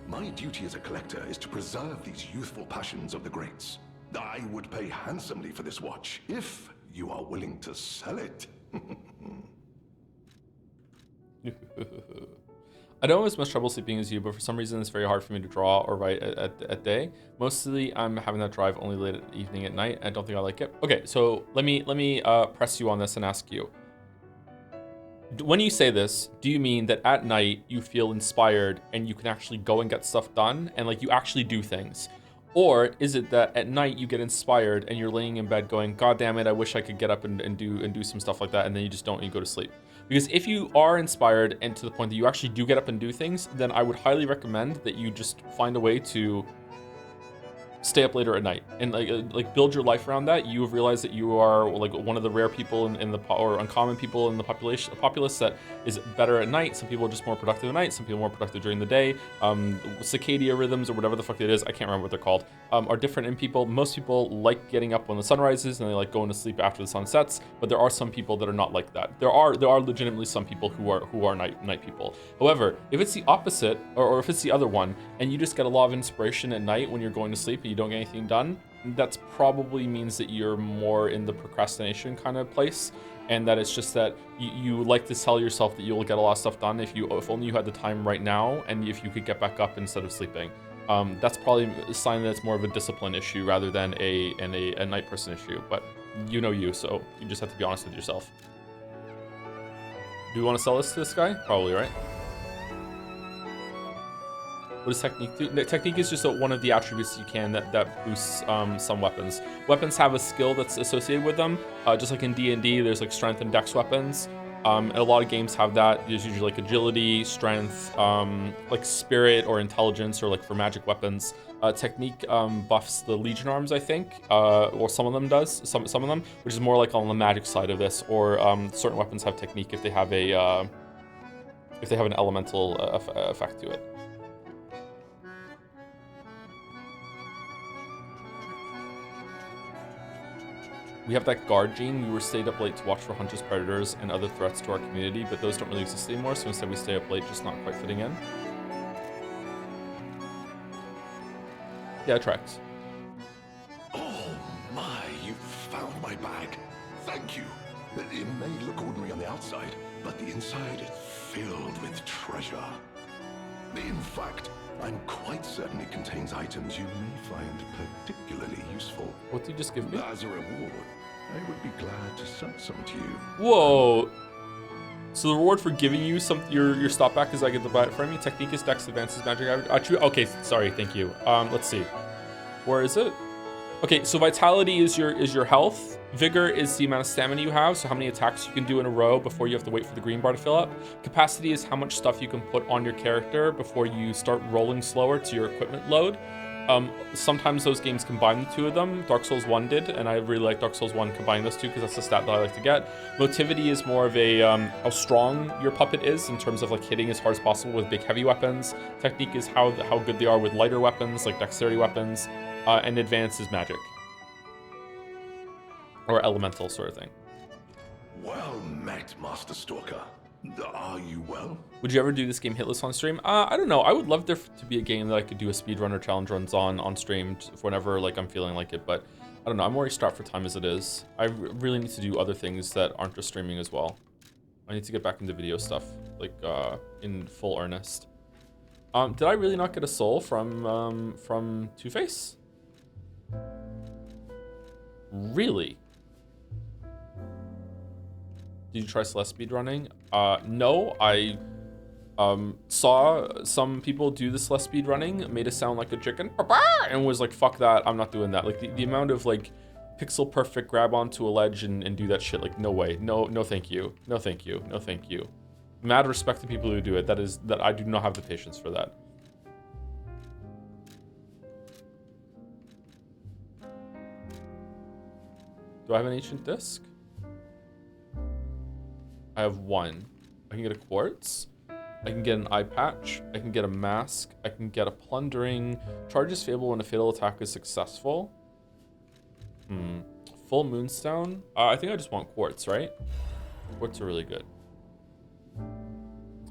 My duty as a collector is to preserve these youthful passions of the greats. I would pay handsomely for this watch if you are willing to sell it. I don't have as much trouble sleeping as you, but for some reason it's very hard for me to draw or write at day. Mostly I'm having that drive only late at evening at night. I don't think I like it. Okay, so let me press you on this and ask you. When you say this, do you mean that at night you feel inspired and you can actually go and get stuff done and like you actually do things? Or is it that at night you get inspired and you're laying in bed going, God damn it, I wish I could get up and do some stuff like that, and then you just don't and you go to sleep? Because if you are inspired and to the point that you actually do get up and do things, then I would highly recommend that you just find a way to stay up later at night and like build your life around that. You have realized that you are like one of the rare people in the or uncommon people in the populace that is better at night. Some people are just more productive at night. Some people are more productive during the day. Circadian rhythms or whatever the fuck it is, I can't remember what they're called, are different in people. Most people like getting up when the sun rises and they like going to sleep after the sun sets, but there are some people that are not like that. There are legitimately some people who are night people. However, if it's the opposite or if it's the other one and you just get a lot of inspiration at night when you're going to sleep and you don't get anything done, that's probably means that you're more in the procrastination kind of place, and that it's just that you like to tell yourself that you'll get a lot of stuff done if only you had the time right now and if you could get back up instead of sleeping. That's probably a sign that it's more of a discipline issue rather than a night person issue, but you know you, so you just have to be honest with yourself. Do we want to sell this to this guy? Probably, right? What does technique do? Technique is just one of the attributes you can that boosts some weapons. Weapons have a skill that's associated with them. Just like in D&D, there's like strength and dex weapons. A lot of games have that. There's usually like agility, strength, like spirit or intelligence, or like for magic weapons. Technique buffs the Legion arms, I think, or some of them does. Some of them, which is more like on the magic side of this. Or certain weapons have technique if they have an elemental effect to it. We have that guard gene. We were stayed up late to watch for hunters, predators, and other threats to our community, but those don't really exist anymore, so instead we stay up late, just not quite fitting in. Yeah, it tracks. Oh my, you found my bag. Thank you. It may look ordinary on the outside, but the inside is filled with treasure. In fact, I'm quite certain it contains items you may find particularly useful. What did you just give me? As a reward, I would be glad to sell some to you. Whoa. So the reward for giving you your stop back is I get to buy it from you. Technique is Dex, advances magic. Okay, sorry, thank you. Let's see. Where is it? Okay, so vitality is your health. Vigor is the amount of stamina you have, so how many attacks you can do in a row before you have to wait for the green bar to fill up. Capacity is how much stuff you can put on your character before you start rolling slower to your equipment load. Sometimes those games combine the two of them. Dark Souls 1 did, and I really like Dark Souls 1 combining those two because that's the stat that I like to get. Motivity is more of a how strong your puppet is in terms of like hitting as hard as possible with big heavy weapons. Technique is how good they are with lighter weapons, like dexterity weapons. And advance is magic. Or elemental sort of thing. Well met, Master Stalker. Are you well? Would you ever do this game hitless on stream? I don't know. I would love there to be a game that I could do a speedrunner challenge runs on stream whenever like I'm feeling like it, but I don't know. I'm already strapped for time as it is. I really need to do other things that aren't just streaming as well. I need to get back into video stuff, like in full earnest. Did I really not get a soul from Two-Face? Really? Did you try Celeste speedrunning? No, I saw some people do the Celeste speedrunning, made it sound like a chicken, and was like, fuck that, I'm not doing that. Like the amount of like pixel perfect grab onto a ledge and do that shit, like no way, no thank you, no thank you, no thank you. Mad respect to people who do it. That I do not have the patience for that. Do I have an ancient disc? I have one. I can get a quartz. I can get an eye patch. I can get a mask. I can get a plundering. Charge is favorable when a fatal attack is successful. Full moonstone. I think I just want quartz, right? Quartz are really good.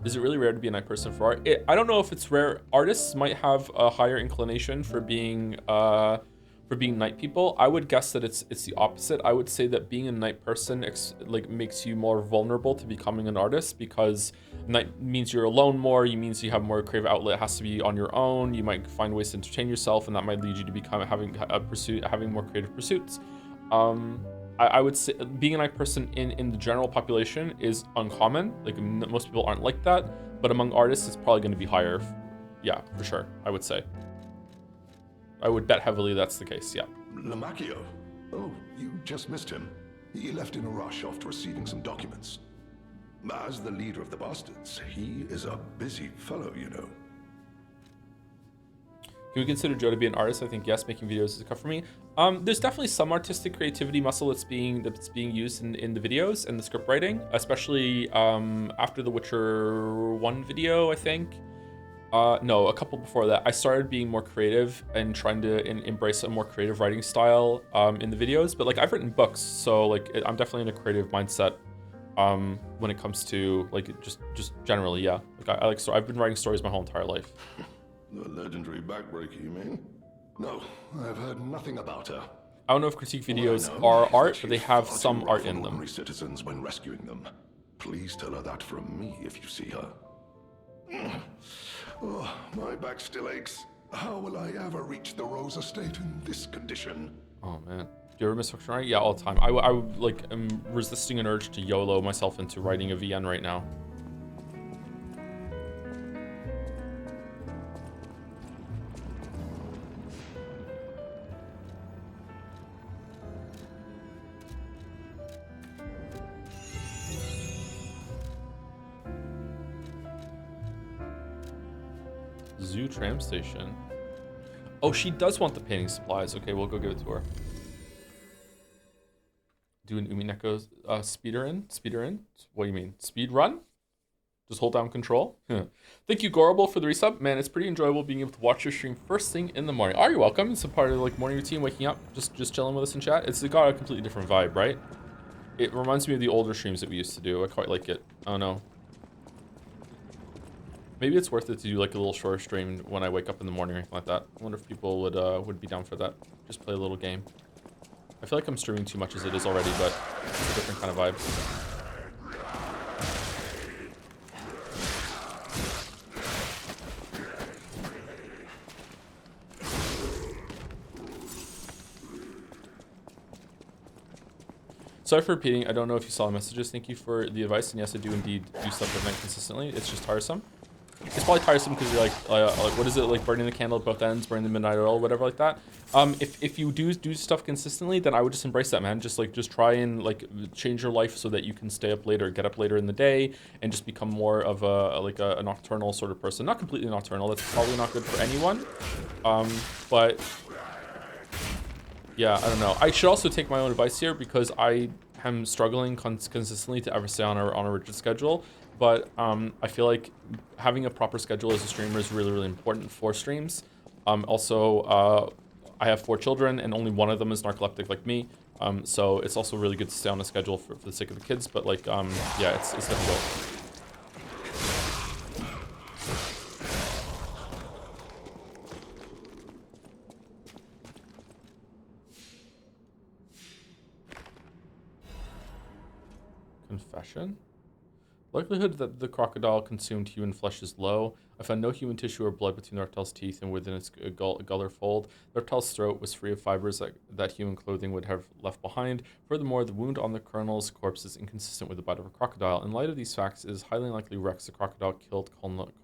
Is it really rare to be a night person for art? I don't know if it's rare. Artists might have a higher inclination for being night people. I would guess that it's the opposite. I would say that being a night person makes you more vulnerable to becoming an artist, because night means you're alone more. It means you have more creative outlet. It has to be on your own. You might find ways to entertain yourself, and that might lead you to having more creative pursuits. I would say being a night person in the general population is uncommon. Like most people aren't like that, but among artists, it's probably going to be higher. Yeah, for sure. I would say. I would bet heavily that's the case, yeah. Lamacchio? Oh, you just missed him. He left in a rush after receiving some documents. As the leader of the bastards, he is a busy fellow, you know. Can we consider Joe to be an artist? I think yes, making videos is a cut for me. There's definitely some artistic creativity muscle that's being used in the videos and the script writing, especially after the Witcher 1 video, I think. No, a couple before that. I started being more creative and trying to embrace a more creative writing style in the videos. But like I've written books, so like I'm definitely in a creative mindset when it comes to like just generally, yeah. Like I like I've been writing stories my whole entire life. The legendary backbreaker, you mean? No, I've heard nothing about her. I don't know if critique videos are art, but they have some art in them. Ordinary citizens when rescuing them. Please tell her that from me if you see her. Oh, my back still aches. How will I ever reach the Rose Estate in this condition? Oh man, do you ever miss fiction writing? Yeah, all the time. I like am resisting an urge to YOLO myself into writing a VN right now. Zoo tram station. Oh, she does want the painting supplies. Okay, we'll go give it to her. Do an Umineko speeder in? What do you mean? Speed run? Just hold down control? Thank you, Gorable, for the resub. Man, it's pretty enjoyable being able to watch your stream first thing in the morning. Oh, you're welcome. It's a part of like morning routine, waking up, just chilling with us in chat. It's got a completely different vibe, right? It reminds me of the older streams that we used to do. I quite like it. Oh no. Maybe it's worth it to do like a little short stream when I wake up in the morning or anything like that. I wonder if people would be down for that. Just play a little game. I feel like I'm streaming too much as it is already, but it's a different kind of vibe. Sorry for repeating. I don't know if you saw the messages. Thank you for the advice. And yes, I do indeed do stuff at night consistently. It's just tiresome. It's probably tiresome because you're like, what is it, like burning the candle at both ends, burning the midnight oil, whatever like that. If you do stuff consistently, then I would just embrace that, man. Just try and like change your life so that you can stay up later, get up later in the day, and just become more of a nocturnal sort of person. Not completely nocturnal. That's probably not good for anyone. But yeah, I don't know. I should also take my own advice here because I am struggling consistently to ever stay on a rigid schedule. But I feel like having a proper schedule as a streamer is really, really important for streams. Also, I have 4 children and only one of them is narcoleptic like me. So it's also really good to stay on a schedule for the sake of the kids. But like, yeah, it's difficult. Confession? Likelihood that the crocodile consumed human flesh is low. I found no human tissue or blood between the reptile's teeth and within its gullar fold. The reptile's throat was free of fibers that human clothing would have left behind. Furthermore, the wound on the colonel's corpse is inconsistent with the bite of a crocodile. In light of these facts, it is highly likely Rex the crocodile killed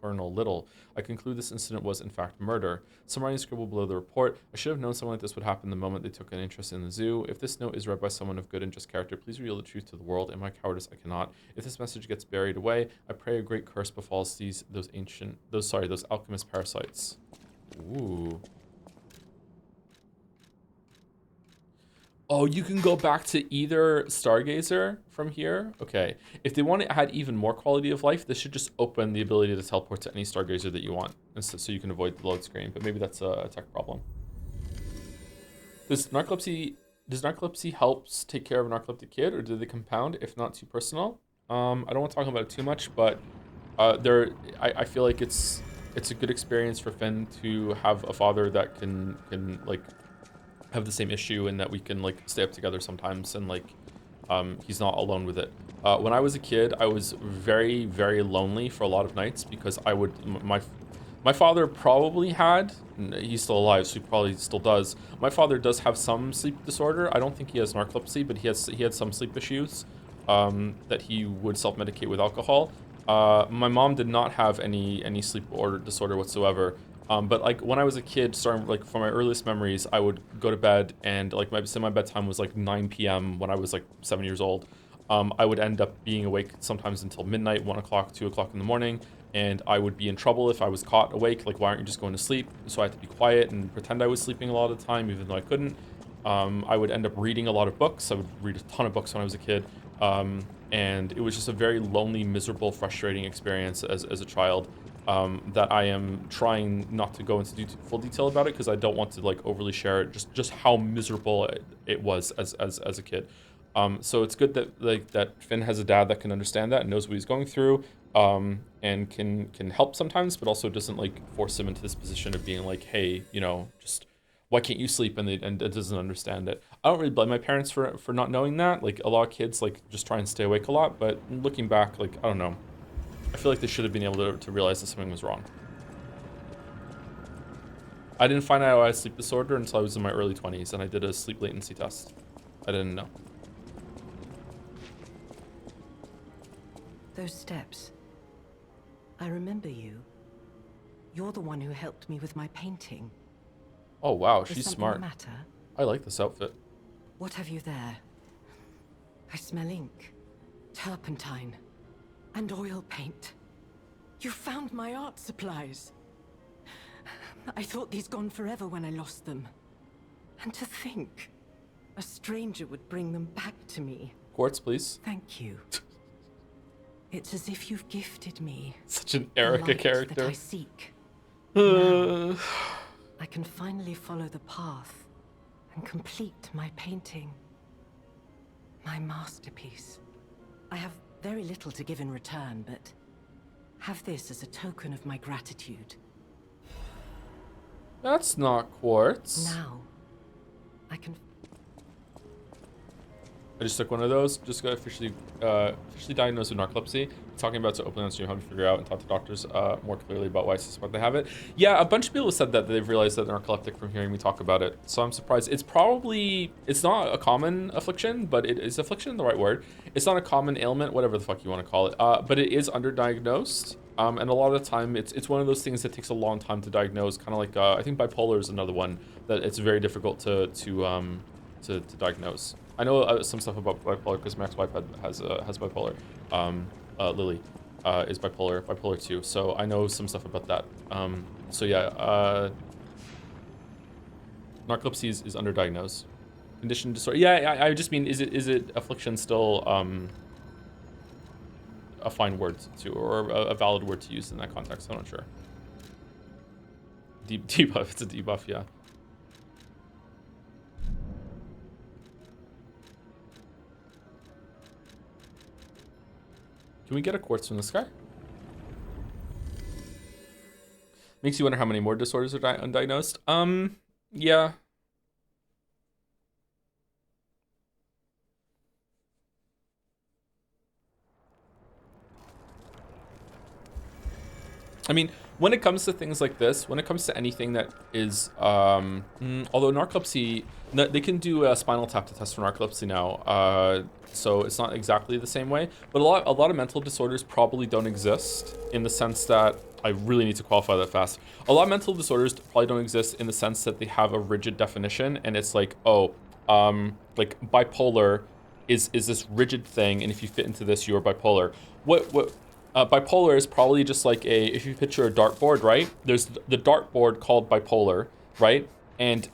Colonel Little. I conclude this incident was in fact murder. Some writing scribbled below the report. I should have known something like this would happen the moment they took an interest in the zoo. If this note is read by someone of good and just character, please reveal the truth to the world. In my cowardice, I cannot. If this message gets buried away, I pray a great curse befalls those alchemist parasites. Ooh. Oh, you can go back to either Stargazer from here? Okay. If they want to add even more quality of life, this should just open the ability to teleport to any Stargazer that you want, so you can avoid the load screen, but maybe that's a tech problem. Does narcolepsy helps take care of a narcoleptic kid, or do they compound if not too personal? I don't want to talk about it too much, but I feel like it's a good experience for Finn to have a father that can like have the same issue and that we can like stay up together sometimes and like he's not alone with it. When I was a kid, I was very, very lonely for a lot of nights because I would my father probably had, he's still alive, so he probably still does. My father does have some sleep disorder. I don't think he has narcolepsy, but he had some sleep issues that he would self-medicate with alcohol. My mom did not have any sleep disorder whatsoever. But like when I was a kid, starting like from my earliest memories, I would go to bed and like my bedtime was like 9 p.m. when I was like 7 years old. I would end up being awake sometimes until midnight, 1 o'clock, 2 o'clock in the morning, and I would be in trouble if I was caught awake. Like, why aren't you just going to sleep? So I had to be quiet and pretend I was sleeping a lot of the time, even though I couldn't. I would end up reading a lot of books. I would read a ton of books when I was a kid. And it was just a very lonely, miserable, frustrating experience as a child. That I am trying not to go into full detail about it because I don't want to like overly share it, just how miserable it was as a kid. So it's good that Finn has a dad that can understand that and knows what he's going through, and can help sometimes, but also doesn't like force him into this position of being like, hey, just why can't you sleep, and it doesn't understand it. I don't really blame my parents for not knowing that. Like a lot of kids like just try and stay awake a lot, but looking back, like I don't know. I feel like they should have been able to realize that something was wrong. I didn't find out I had sleep disorder until I was in my early 20s, and I did a sleep latency test. I didn't know. Those steps. I remember you. You're the one who helped me with my painting. Oh wow, Is she's something smart. the matter? I like this outfit. What have you there? I smell ink, turpentine, and oil paint. You found my art supplies. I thought these gone forever when I lost them. And to think, a stranger would bring them back to me. Quartz, please. Thank you. It's as if you've gifted me Such an the Erica light character. that I seek. Now, I can finally follow the path and complete my painting. My masterpiece. I have very little to give in return, but Have this as a token of my gratitude. That's not quartz. Now, I can... I just took one of those. Just got officially diagnosed with narcolepsy. Talking about to open on stream, help me figure out and talk to doctors more clearly about why I suspect they have it. Yeah, a bunch of people have said that they've realized that they're narcoleptic from hearing me talk about it. So I'm surprised. It's not a common affliction, but is affliction the right word? It's not a common ailment, whatever the fuck you want to call it. But it is underdiagnosed. And a lot of the time, it's one of those things that takes a long time to diagnose. Kind of like I think bipolar is another one that it's very difficult to diagnose. I know some stuff about bipolar because Max wife has bipolar. Lily is bipolar 2. So I know some stuff about that. So yeah, narcolepsy is underdiagnosed. Condition disorder. Yeah, I just mean, is it affliction still a fine word to, or a valid word to use in that context? I'm not sure. Debuff. It's a debuff. Yeah. Can we get a quartz from this guy? Makes you wonder how many more disorders are undiagnosed. Yeah. I mean, when it comes to things like this, when it comes to anything that is, although narcolepsy, they can do a spinal tap to test for narcolepsy now, so it's not exactly the same way. But a lot of mental disorders probably don't exist in the sense that, I really need to qualify that fast. A lot of mental disorders probably don't exist in the sense that they have a rigid definition, and it's like, oh, like bipolar is this rigid thing, and if you fit into this, you're bipolar. Bipolar is probably just like if you picture a dartboard, right? There's the dartboard called bipolar, right? And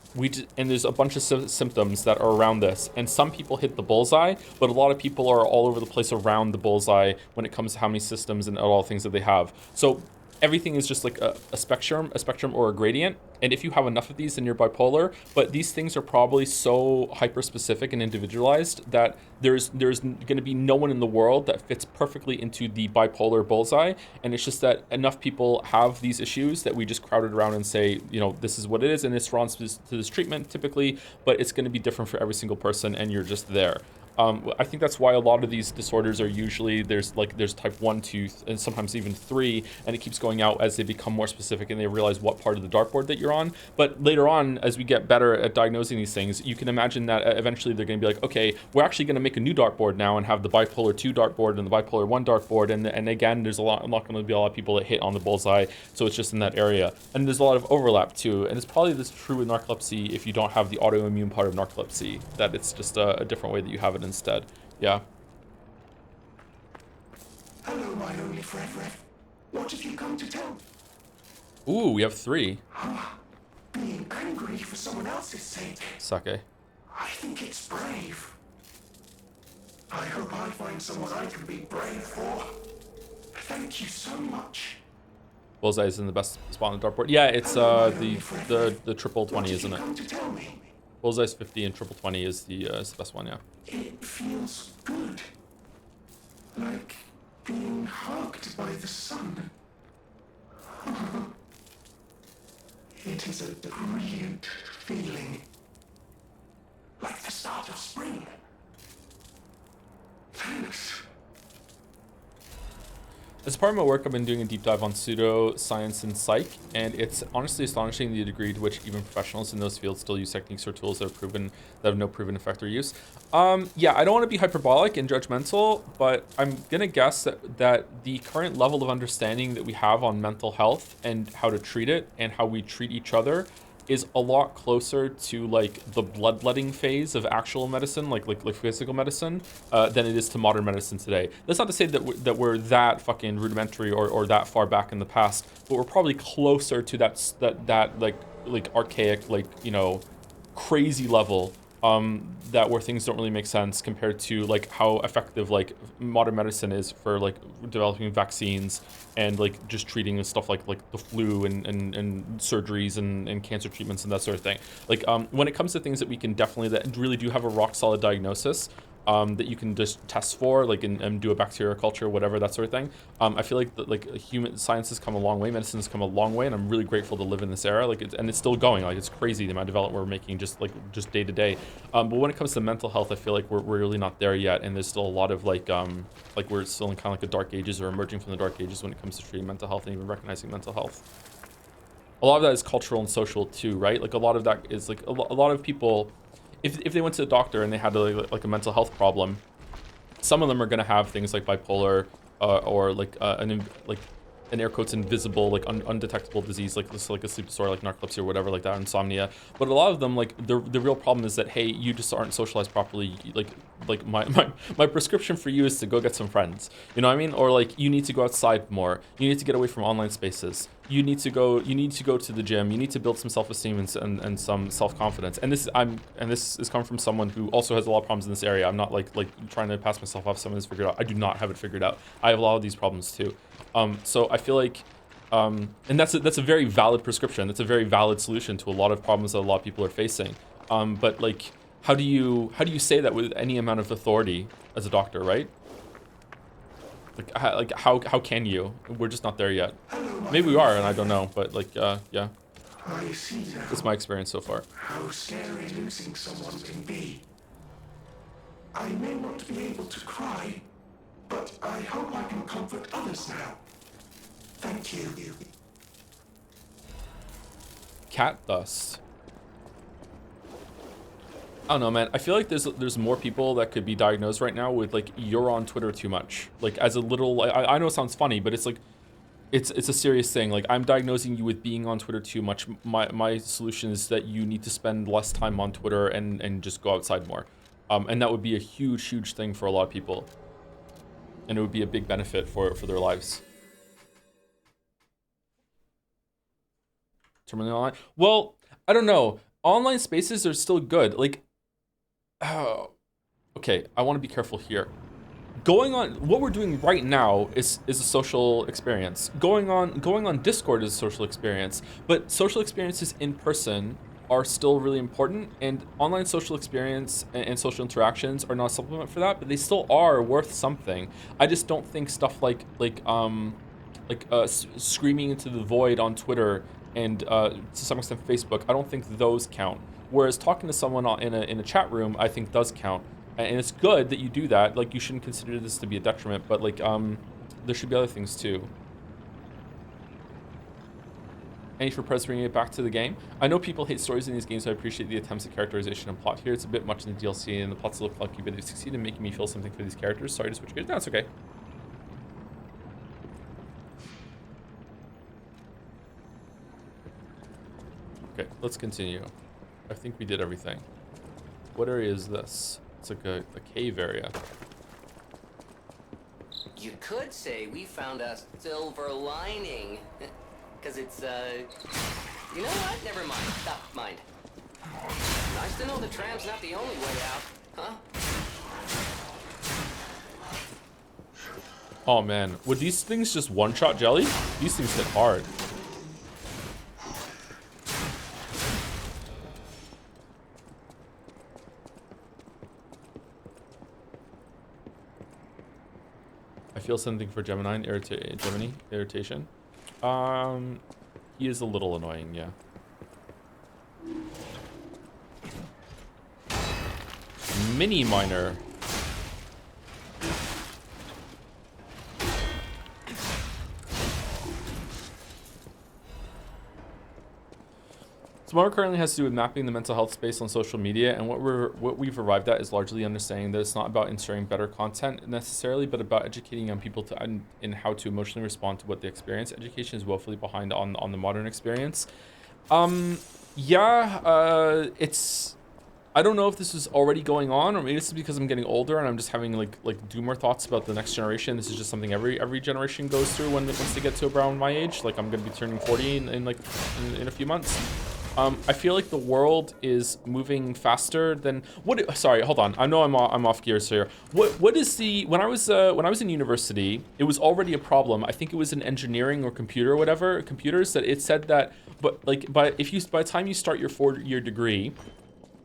there's a bunch of symptoms that are around this. And some people hit the bullseye, but a lot of people are all over the place around the bullseye when it comes to how many systems and all the things that they have. So everything is just like a spectrum or a gradient. And if you have enough of these, then you're bipolar. But these things are probably so hyper-specific and individualized that there's going to be no one in the world that fits perfectly into the bipolar bullseye. And it's just that enough people have these issues that we just crowd it around and say, you know, this is what it is, and it's responds to this treatment typically, but it's going to be different for every single person, and you're just there. I think that's why a lot of these disorders are usually, there's type 1, 2, and sometimes even 3, and it keeps going out as they become more specific and they realize what part of the dartboard that you're on. But later on, as we get better at diagnosing these things, you can imagine that eventually they're going to be like, okay, we're actually going to make a new dartboard now and have the bipolar 2 dartboard and the bipolar 1 dartboard, and again, there's not going to be a lot of people that hit on the bullseye, so it's just in that area. And there's a lot of overlap too, and it's probably this true with narcolepsy if you don't have the autoimmune part of narcolepsy, that it's just a different way that you have it instead. Yeah. Hello, my only friend. What have you come to tell? Ooh, we have 3. Being angry for someone else's sake. Sake. I think it's brave. I hope I find someone I can be brave for. Thank you so much. Bullseye is in the best spot on the dartboard. Yeah, it's the triple 20, isn't it? Come to tell me. Bullseye's 50 and triple 20 is the best one, yeah. It feels good. Like being hugged by the sun. It is a brilliant feeling. Like the start of spring. Thanks. As part of my work, I've been doing a deep dive on pseudoscience and psych, and it's honestly astonishing the degree to which even professionals in those fields still use techniques or tools that have no proven effect or use. Yeah, I don't want to be hyperbolic and judgmental, but I'm gonna guess that the current level of understanding that we have on mental health and how to treat it and how we treat each other is a lot closer to like the bloodletting phase of actual medicine, like physical medicine, than it is to modern medicine today. That's not to say that we're that fucking rudimentary or that far back in the past, but we're probably closer to that like archaic, like, you know, crazy level that where things don't really make sense compared to like how effective like modern medicine is for like developing vaccines and like just treating stuff like the flu and surgeries and cancer treatments and that sort of thing. Like when it comes to things that we can definitely, that really do have a rock solid diagnosis, that you can just test for, like, and do a bacteria culture, whatever, that sort of thing. I feel like human science has come a long way, medicine has come a long way, and I'm really grateful to live in this era. Like, it's still going. Like, it's crazy the amount of development we're making just day to day. But when it comes to mental health, I feel like we're really not there yet, and there's still a lot of like we're still in kind of like the dark ages or emerging from the dark ages when it comes to treating mental health and even recognizing mental health. A lot of that is cultural and social too, right? Like a lot of that is like a lot of people, if they went to a doctor and they had like a mental health problem, some of them are going to have things like bipolar or like an air quotes invisible, like undetectable disease, like this, like a sleep disorder, like narcolepsy or whatever, like that, insomnia. But a lot of them, like the real problem is that, hey, you just aren't socialized properly. Like my prescription for you is to go get some friends. You know what I mean? Or like you need to go outside more. You need to get away from online spaces. You need to go to the gym. You need to build some self-esteem and some self-confidence. And this is coming from someone who also has a lot of problems in this area. I'm not like trying to pass myself off someone who's figured out. I do not have it figured out. I have a lot of these problems too. So I feel like, and that's a very valid prescription. That's a very valid solution to a lot of problems that a lot of people are facing. But like, how do you say that with any amount of authority as a doctor, right? Like how can you? We're just not there yet. Maybe we are, and I don't know. But like, yeah, I see now that's my experience so far. how scary losing someone can be. I may not be able to cry, but I hope I can comfort others now. Thank you. Cat dust. I don't know, man. I feel like there's more people that could be diagnosed right now with like you're on Twitter too much. Like as a little, I know it sounds funny, but it's like it's a serious thing. Like I'm diagnosing you with being on Twitter too much. My solution is that you need to spend less time on Twitter and just go outside more. And that would be a huge thing for a lot of people. And it would be a big benefit for their lives. Terminally online. Well, I don't know. Online spaces are still good. Like, oh, okay. I want to be careful here. What we're doing right now is a social experience. Going on Discord is a social experience, but social experiences in person are still really important, and online social experience and social interactions are not a supplement for that, but they still are worth something. I just don't think stuff like screaming into the void on Twitter and to some extent Facebook, I don't think those count. Whereas talking to someone in a chat room, I think does count. And it's good that you do that. Like, you shouldn't consider this to be a detriment, but like there should be other things too. Any for Prez bringing it back to the game? I know people hate stories in these games, so I appreciate the attempts at characterization and plot here. It's a bit much in the DLC, and the plots look clunky, but they succeed in making me feel something for these characters. Sorry to switch gears. No, it's okay. Okay, let's continue. I think we did everything. What area is this? It's like a cave area. You could say we found a silver lining. Because it's, you know what? Never mind. Stop, mind. Nice to know the tram's not the only way out, huh? Oh man, would these things just one-shot jelly? These things hit hard. I feel something for Gemini irritation. He is a little annoying, yeah. Mini miner. Tomorrow currently has to do with mapping the mental health space on social media, and what we've arrived at is largely understanding that it's not about inserting better content necessarily, but about educating young people in how to emotionally respond to what they experience. Education is woefully behind on the modern experience. It's, I don't know if this is already going on, or maybe it's because I'm getting older and I'm just having like doomer thoughts about the next generation. This is just something every generation goes through once they get to around my age. Like, I'm gonna be turning 40 in a few months. I feel like the world is moving faster than what. Sorry, hold on. I know I'm off gears here. What is the when I was in university, it was already a problem. I think it was in engineering or computer or whatever, computers, that it said that. But like, by the time you start your 4-year degree,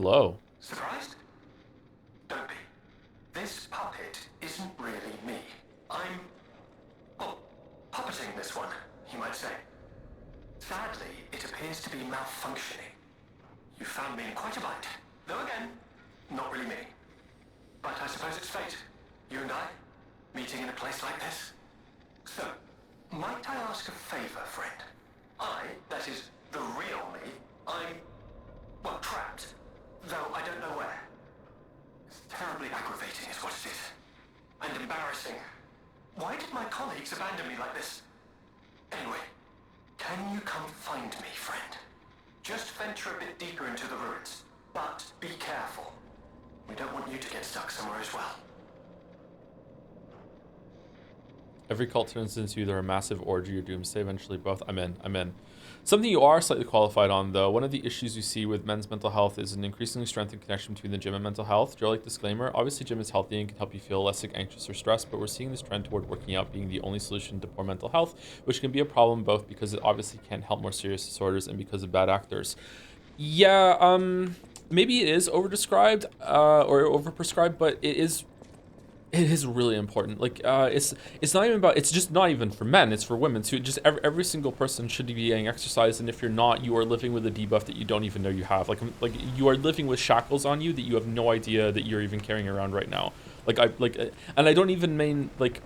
Hello. Surprised? Don't be. This puppet isn't really me. I'm, well, puppeting this one, you might say. Sadly, it appears to be malfunctioning. You found me in quite a bind. Though again, not really me. But I suppose it's fate. You and I, meeting in a place like this. So, might I ask a favor, friend? That is, the real me, I'm, well, trapped. Though I don't know where. It's terribly aggravating is what it is. And embarrassing. Why did my colleagues abandon me like this? Anyway, can you come find me, friend? Just venture a bit deeper into the ruins. But be careful. We don't want you to get stuck somewhere as well. Every cult turns into either a massive orgy or doomsday. Eventually both. I'm in. Something you are slightly qualified on, though. One of the issues you see with men's mental health is an increasingly strengthened connection between the gym and mental health. Joe-like disclaimer. Obviously, gym is healthy and can help you feel less anxious or stressed, but we're seeing this trend toward working out being the only solution to poor mental health, which can be a problem both because it obviously can help more serious disorders and because of bad actors. Yeah, maybe it is overdescribed or overprescribed, but it is really important. Like it's not even about, it's just not even for men, it's for women too. Just every single person should be getting exercise, and if you're not, you are living with a debuff that you don't even know you have. Like you are living with shackles on you that you have no idea that you're even carrying around right now. And I don't even mean like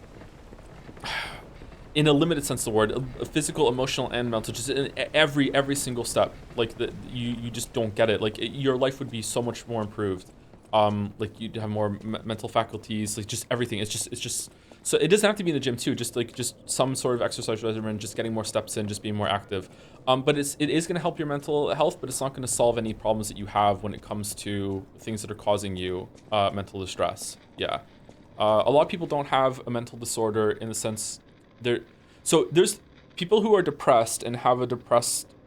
in a limited sense of the word, physical, emotional, and mental, just in every single step. Like you just don't get it. Like your life would be so much more improved. Like you'd have more mental faculties, like just everything. It's just so it doesn't have to be in the gym too. Just some sort of exercise regimen, just getting more steps in, just being more active. But it is going to help your mental health, but it's not going to solve any problems that you have when it comes to things that are causing you mental distress. Yeah, a lot of people don't have a mental disorder in the sense there's people who are depressed and have a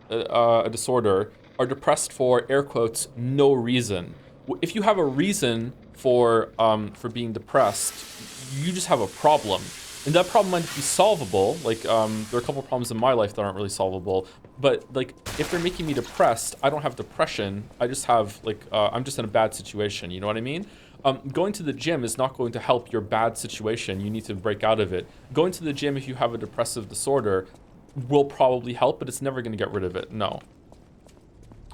a disorder are depressed for air quotes no reason. If you have a reason for being depressed, you just have a problem, and that problem might be solvable. Like there are a couple of problems in my life that aren't really solvable, but like if they're making me depressed, I don't have depression. I just have I'm just in a bad situation. You know what I mean? Going to the gym is not going to help your bad situation. You need to break out of it. Going to the gym if you have a depressive disorder will probably help, but it's never going to get rid of it. No.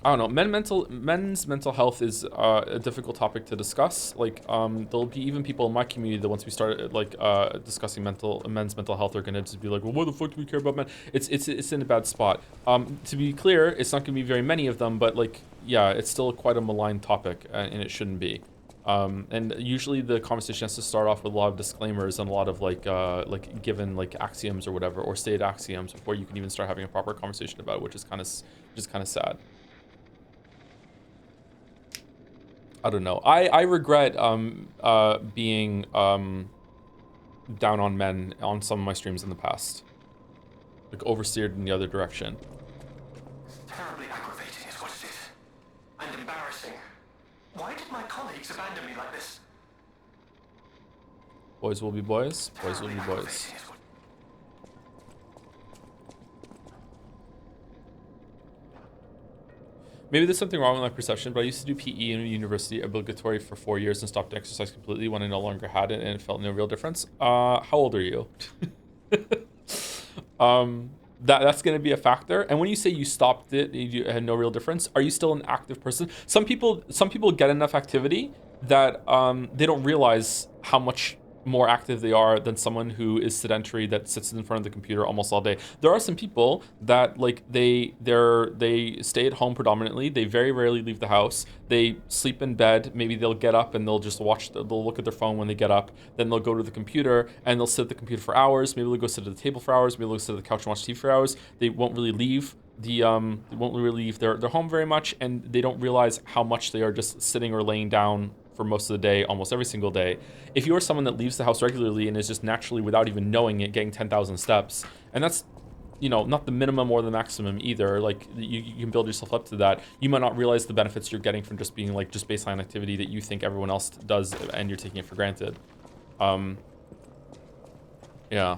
I don't know. Men's mental health is a difficult topic to discuss. Like, there'll be even people in my community that once we start discussing men's mental health are gonna just be like, well, why the fuck do we care about men? It's in a bad spot. To be clear, it's not gonna be very many of them, but like, yeah, it's still quite a maligned topic, and it shouldn't be. And usually the conversation has to start off with a lot of disclaimers and a lot of like given like axioms or whatever, or stated axioms before you can even start having a proper conversation about it, which is kind of sad. I don't know. I regret being down on men on some of my streams in the past. Like oversteered in the other direction. Terribly aggravating is what it is. And embarrassing. Why did my colleagues abandon me like this? Boys will be boys. Boys will be Terribly boys. aggravating is what- Maybe there's something wrong with my perception, but I used to do PE in university, obligatory for 4 years, and stopped exercise completely when I no longer had it, and it felt no real difference. How old are you? That's going to be a factor. And when you say you stopped it, you had no real difference, are you still an active person? Some people get enough activity that they don't realize how much more active they are than someone who is sedentary that sits in front of the computer almost all day. There are some people that like they stay at home predominantly. They very rarely leave the house. They sleep in bed. Maybe they'll get up and they'll just they'll look at their phone when they get up. Then they'll go to the computer and they'll sit at the computer for hours. Maybe they'll go sit at the table for hours. Maybe they'll sit at the couch and watch TV for hours. They won't really leave their home very much, and they don't realize how much they are just sitting or laying down for most of the day, almost every single day. If you're someone that leaves the house regularly and is just naturally, without even knowing it, getting 10,000 steps, and that's, you know, not the minimum or the maximum either, like you can build yourself up to that, you might not realize the benefits you're getting from just being like just baseline activity that you think everyone else does and you're taking it for granted. Yeah.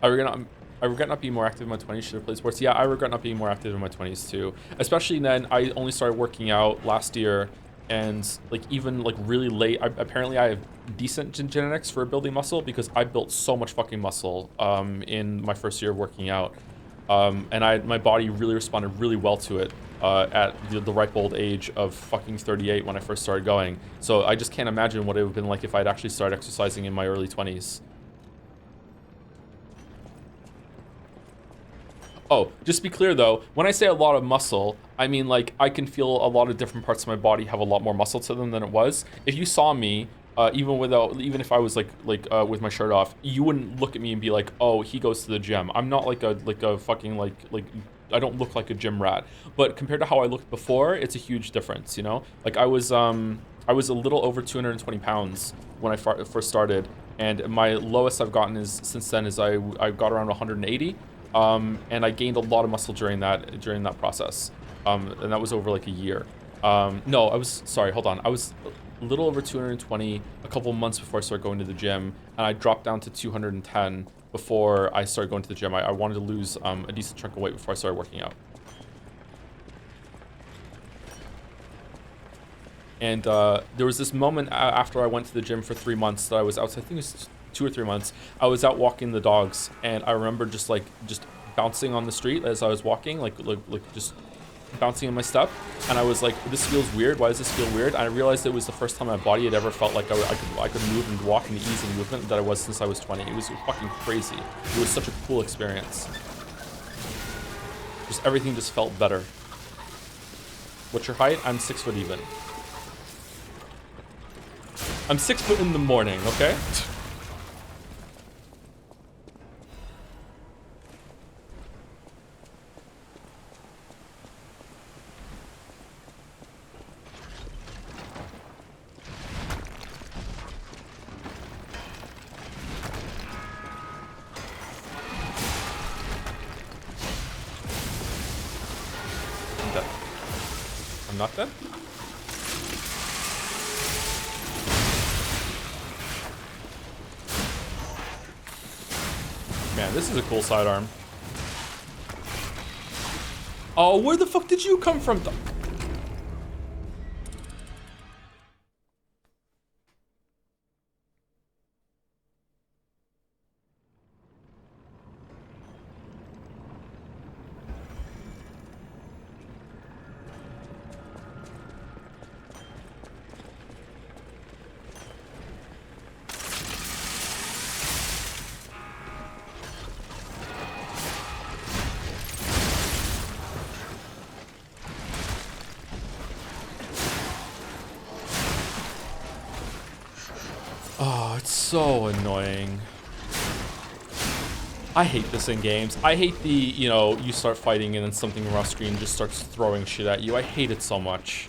I regret not, I regret not being more active in my 20s. Should have played sports. Yeah, I regret not being more active in my 20s too. Especially then, I only started working out last year, and like even like really late. Apparently, I have decent genetics for building muscle because I built so much fucking muscle in my first year of working out, and my body really responded really well to it at the ripe old age of fucking 38 when I first started going. So I just can't imagine what it would have been like if I'd actually started exercising in my early 20s. Oh, just to be clear though, when I say a lot of muscle, I mean like I can feel a lot of different parts of my body have a lot more muscle to them than it was. If you saw me, even if I was with my shirt off, you wouldn't look at me and be like, oh, he goes to the gym. I'm not like a fucking like I don't look like a gym rat. But compared to how I looked before, it's a huge difference, you know? Like I was a little over 220 pounds when I first started, and my lowest I've gotten is since then is I got around 180. And I gained a lot of muscle during that process, and that was over like a year. No, I was sorry. Hold on. I was a little over 220 a couple months before I started going to the gym, and I dropped down to 210 before I started going to the gym. I wanted to lose a decent chunk of weight before I started working out. And there was this moment after I went to the gym for 3 months that I was out. I think it was 2 or 3 months. I was out walking the dogs, and I remember just bouncing on the street as I was walking, like just bouncing in my step. And I was like, this feels weird. Why does this feel weird? And I realized it was the first time my body had ever felt like I could move and walk in the ease of movement that I was since I was 20. It was fucking crazy. It was such a cool experience. Just everything just felt better. What's your height? I'm 6 foot even. I'm 6 foot in the morning, okay? I'm dead. I'm not dead? Man, this is a cool sidearm. Oh, where the fuck did you come from? Oh, it's so annoying. I hate this in games. I hate the, you start fighting and then something off screen just starts throwing shit at you. I hate it so much.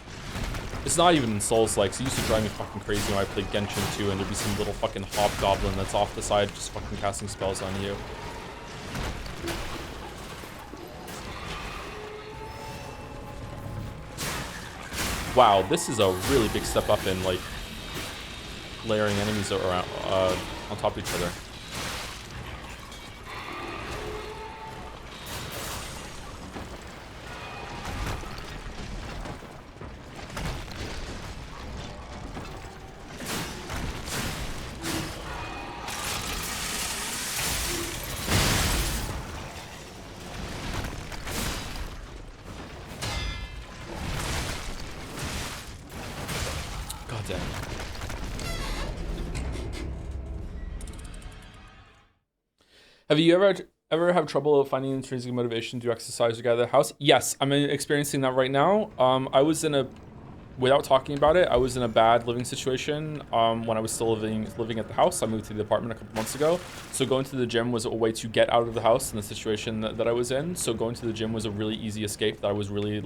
It's not even in Souls-like. It used to drive me fucking crazy when I played Genshin 2 and there'd be some little fucking hobgoblin that's off the side just fucking casting spells on you. Wow, this is a really big step up in, like, layering enemies around on top of each other. God damn. Have you ever have trouble finding intrinsic motivation to exercise or get out of the house? Yes, I'm experiencing that right now. Without talking about it, I was in a bad living situation when I was still living at the house. I moved to the apartment a couple months ago. So going to the gym was a way to get out of the house in the situation that I was in. So going to the gym was a really easy escape that I was really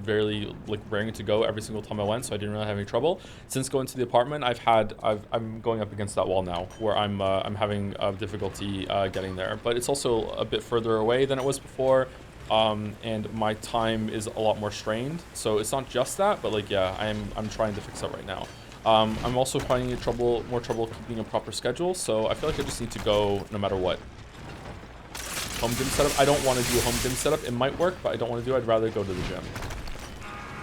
very raring to go every single time I went. So I didn't really have any trouble. Since going to the apartment, I'm going up against that wall now where I'm having difficulty getting there. But it's also a bit further away than it was before. And my time is a lot more strained, so it's not just that, but yeah, I'm trying to fix that right now. I'm also finding more trouble keeping a proper schedule, so I feel like I just need to go no matter what. home gym setup. I don't want to do a home gym setup. It might work, but I don't want to do it. I'd rather go to the gym.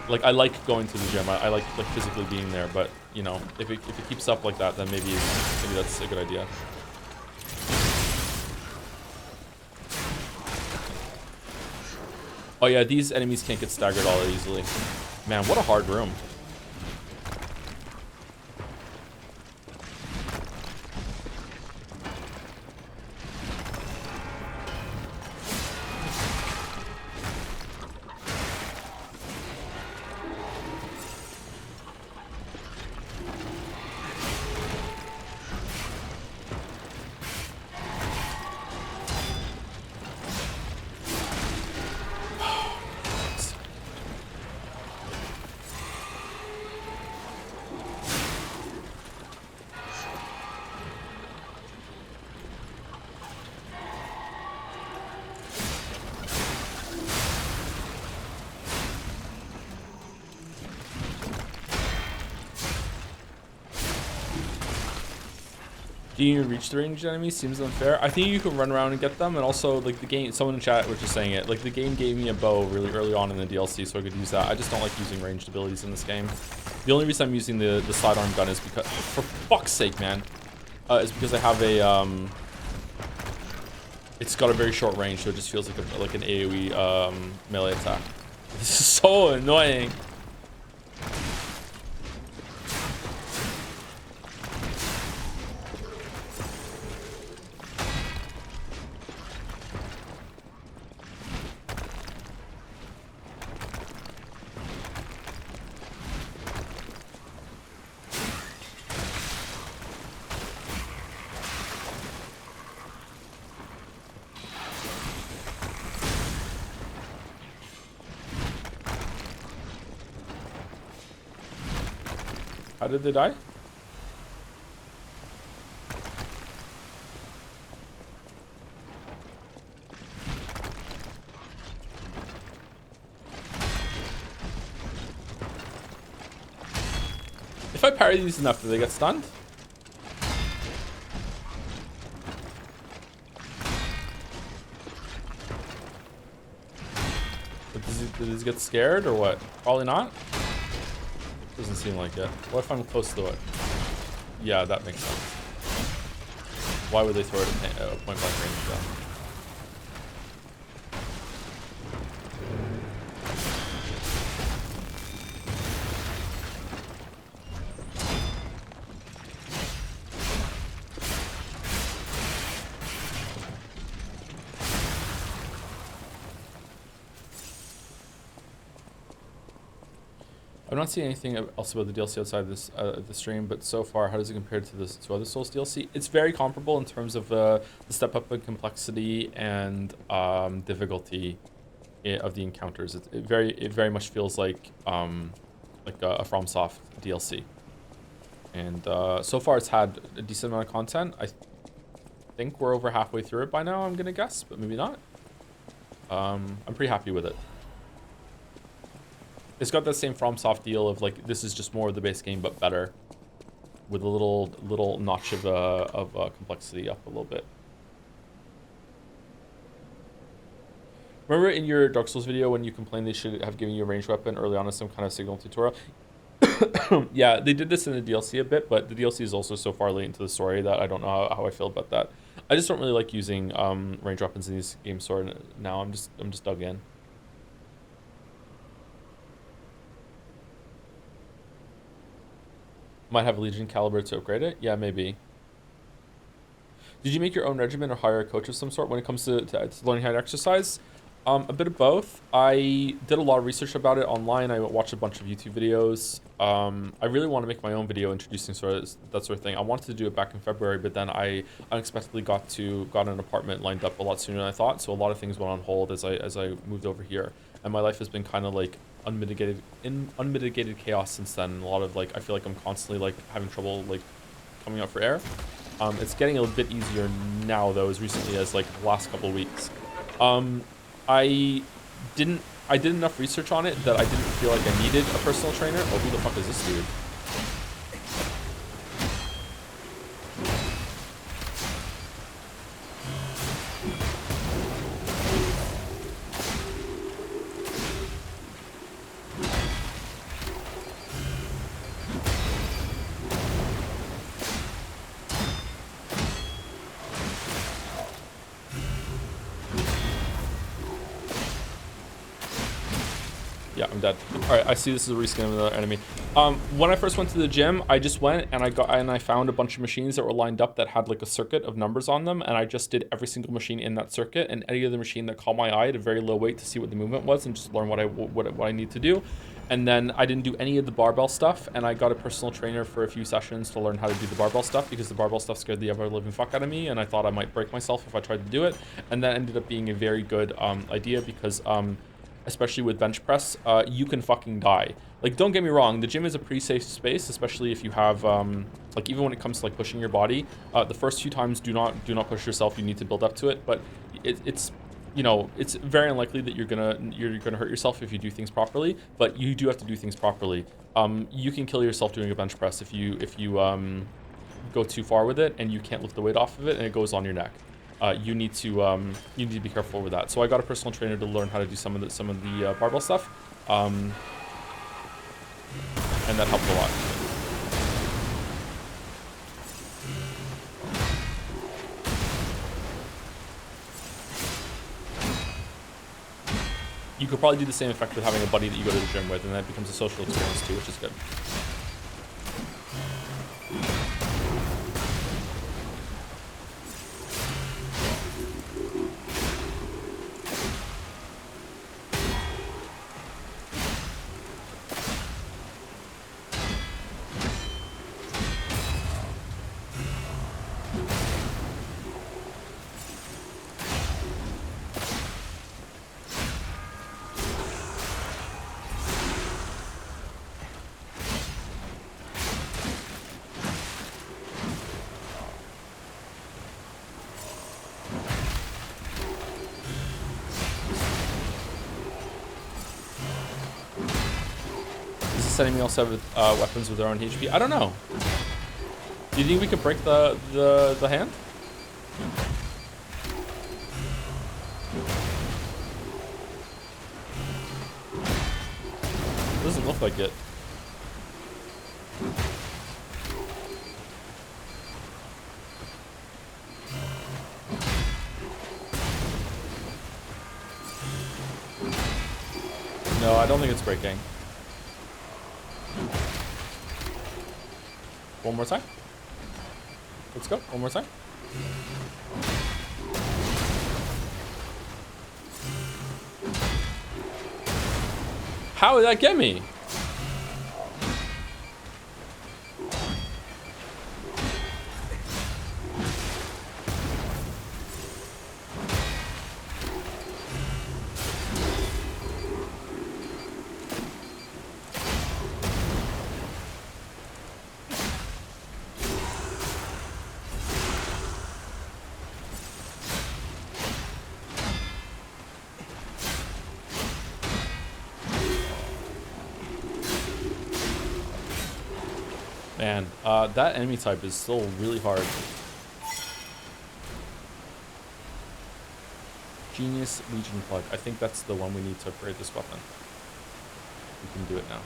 Like, I like going to the gym. I like physically being there, but, you know, if it keeps up like that, then maybe that's a good idea. Oh yeah, these enemies can't get staggered all that easily. Man, what a hard room. Do you reach the ranged enemies? Seems unfair. I think you can run around and get them, and also like the game. Someone in chat was just saying it. Like the game gave me a bow really early on in the DLC, so I could use that. I just don't like using ranged abilities in this game. The only reason I'm using the sidearm gun is because, for fuck's sake, man, is because I have a It's got a very short range, so it just feels like an AOE melee attack. This is so annoying. How did they die? If I parry these enough, do they get stunned? Does he get scared or what? Probably not. Doesn't seem like it. What if I'm close to it? Yeah, that makes sense. Why would they throw it at point blank range though? I'm not seeing anything else about the DLC outside this the stream, but so far, how does it compare to other Souls DLC? It's very comparable in terms of the step up in complexity and difficulty of the encounters. It very much feels like a FromSoft DLC, and so far it's had a decent amount of content. I think we're over halfway through it by now. I'm gonna guess, but maybe not. I'm pretty happy with it. It's got that same FromSoft deal of like this is just more of the base game but better, with a little notch of complexity up a little bit. Remember in your Dark Souls video when you complained they should have given you a ranged weapon early on as some kind of signal tutorial? Yeah, they did this in the DLC a bit, but the DLC is also so far late into the story that I don't know how I feel about that. I just don't really like using ranged weapons in these games. So now I'm just dug in. Might have a Legion caliber to upgrade it. Yeah, maybe. Did you make your own regimen or hire a coach of some sort when it comes to learning how to exercise? A bit of both. I did a lot of research about it online. I watched a bunch of YouTube videos. I really want to make my own video introducing that sort of thing. I wanted to do it back in February, but then I unexpectedly got an apartment lined up a lot sooner than I thought. So a lot of things went on hold as I moved over here, and my life has been kind of like unmitigated chaos since then. A lot of like I feel like I'm constantly like having trouble like coming out for air. It's getting a bit easier now though, as recently as like the last couple of weeks. I did enough research on it that I didn't feel like I needed a personal trainer. Oh, who the fuck is this dude? I'm dead. All right, I see this is a reskin of another enemy. When I first went to the gym, I just went and I found a bunch of machines that were lined up that had like a circuit of numbers on them, and I just did every single machine in that circuit and any other machine that caught my eye at a very low weight to see what the movement was and just learn what I need to do. And then I didn't do any of the barbell stuff, and I got a personal trainer for a few sessions to learn how to do the barbell stuff because the barbell stuff scared the ever-living fuck out of me, and I thought I might break myself if I tried to do it. And that ended up being a very good idea because especially with bench press, you can fucking die. Like, don't get me wrong, the gym is a pretty safe space, especially if you have like, even when it comes to like pushing your body, the first few times do not push yourself. You need to build up to it, but it's you know, it's very unlikely that you're gonna hurt yourself if you do things properly, but you do have to do things properly. You can kill yourself doing a bench press if you go too far with it and you can't lift the weight off of it and it goes on your neck. You need to be careful with that. So I got a personal trainer to learn how to do some of the barbell stuff, and that helped a lot. You could probably do the same effect with having a buddy that you go to the gym with, and that becomes a social experience too, which is good. Enemy also have weapons with their own HP. I don't know. Do you think we could break the hand? Doesn't look like it. No, I don't think it's breaking. One more time. Let's go. One more time. How did that get me? Man, that enemy type is still really hard. Genius Legion plug. I think that's the one we need to upgrade this weapon. We can do it now.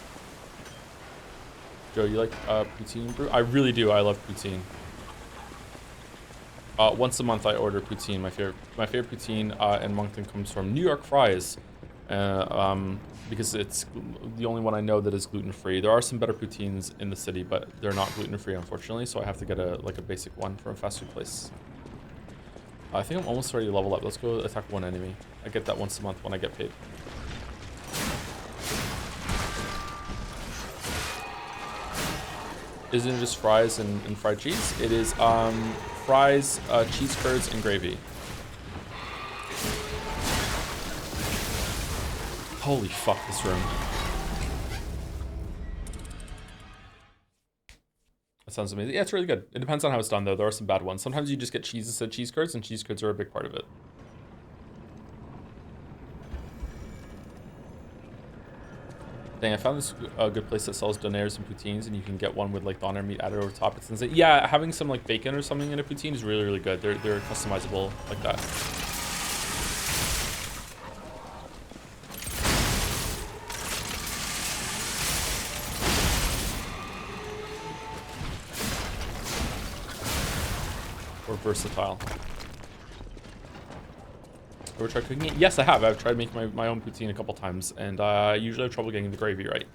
Joe, you like poutine brew? I really do. I love poutine. Once a month I order poutine. My favorite poutine in Moncton comes from New York Fries. Because it's the only one I know that is gluten-free. There are some better poutines in the city, but they're not gluten-free, unfortunately, so I have to get a basic one from a fast food place. I think I'm almost ready to level up. Let's go attack one enemy. I get that once a month when I get paid. Isn't it just fries and fried cheese? It is fries, cheese curds, and gravy. Holy fuck, this room. That sounds amazing. Yeah, it's really good. It depends on how it's done, though. There are some bad ones. Sometimes you just get cheese instead of cheese curds, and cheese curds are a big part of it. Dang, I found this good place that sells donaires and poutines, and you can get one with like doner meat added over top. It's insane. Yeah, having some like bacon or something in a poutine is really, really good. They're customizable like that. Or versatile. Ever tried cooking it? Yes, I have. I've tried making my own poutine a couple times, and I usually have trouble getting the gravy right.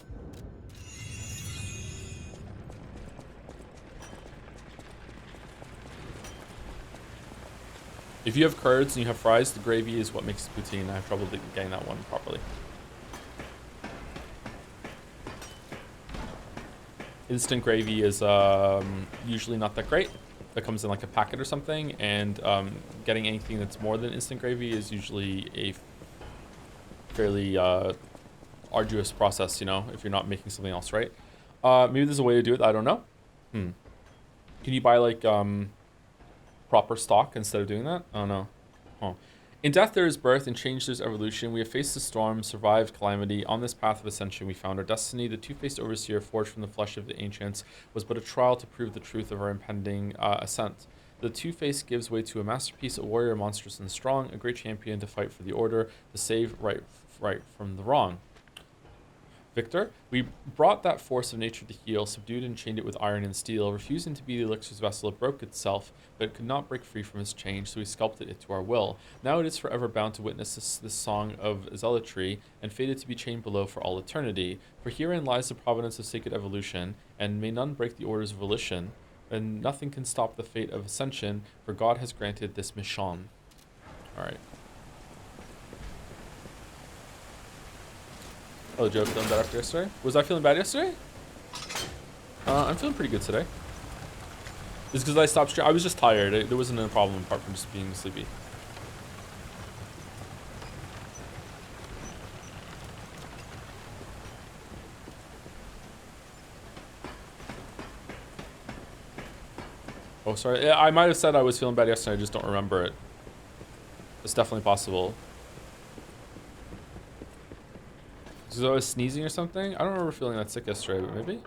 If you have curds and you have fries, the gravy is what makes poutine. I have trouble getting that one properly. Instant gravy is usually not that great. That comes in like a packet or something, and getting anything that's more than instant gravy is usually a fairly arduous process, you know, if you're not making something else right. Maybe there's a way to do it. I don't know. Can you buy like proper stock instead of doing that? I don't know. Huh. In death there is birth, in change there's evolution. We have faced the storm, survived calamity. On this path of ascension we found our destiny. The two-faced overseer, forged from the flesh of the ancients, was but a trial to prove the truth of our impending ascent. The two-faced gives way to a masterpiece, a warrior monstrous and strong, a great champion to fight for the order, to save right from the wrong. Victor, we brought that force of nature to heal, subdued and chained it with iron and steel. Refusing to be the elixir's vessel, it broke itself, but it could not break free from its chain, so we sculpted it to our will. Now it is forever bound to witness this song of zealotry, and fated to be chained below for all eternity. For herein lies the providence of sacred evolution, and may none break the order's volition, and nothing can stop the fate of ascension, for God has granted this mission. Alright. Oh, Joe, feeling bad after yesterday? Was I feeling bad yesterday? I'm feeling pretty good today. It's because I stopped streaming. I was just tired. There wasn't a problem apart from just being sleepy. Oh, sorry. Yeah, I might have said I was feeling bad yesterday. I just don't remember it. It's definitely possible. Because I was sneezing or something? I don't remember feeling that sick yesterday, but maybe?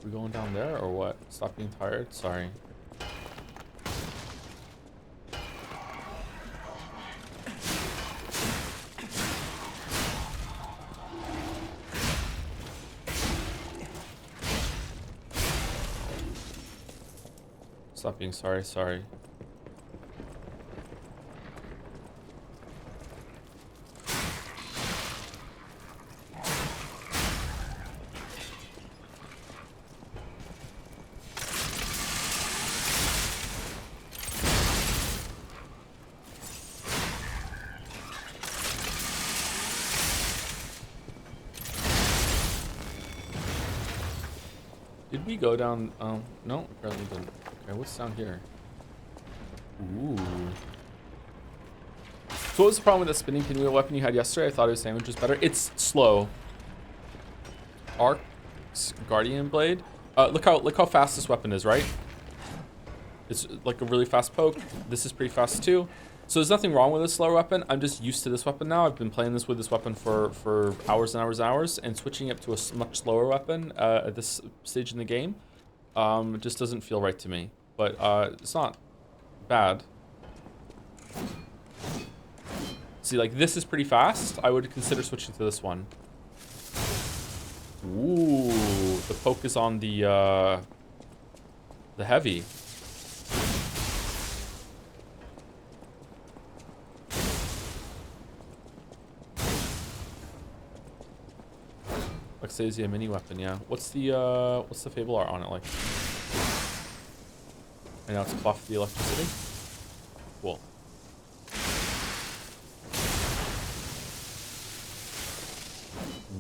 We going down there or what? Stop being tired? Sorry. Stop being sorry. Did we go down? No, apparently didn't. Okay, what's down here? Ooh. So what was the problem with that spinning pinwheel weapon you had yesterday? I thought his sandwich was better. It's slow. Ark's Guardian Blade. Look how fast this weapon is, right? It's like a really fast poke. This is pretty fast too. So there's nothing wrong with a slower weapon. I'm just used to this weapon now. I've been playing this with this weapon for hours and hours, and switching it to a much slower weapon at this stage in the game just doesn't feel right to me. But it's not bad. See, like this is pretty fast. I would consider switching to this one. Ooh, the poke is on the heavy. Luxasia mini weapon, yeah. What's the Fable art on it like? And now it's buff the electricity. Cool.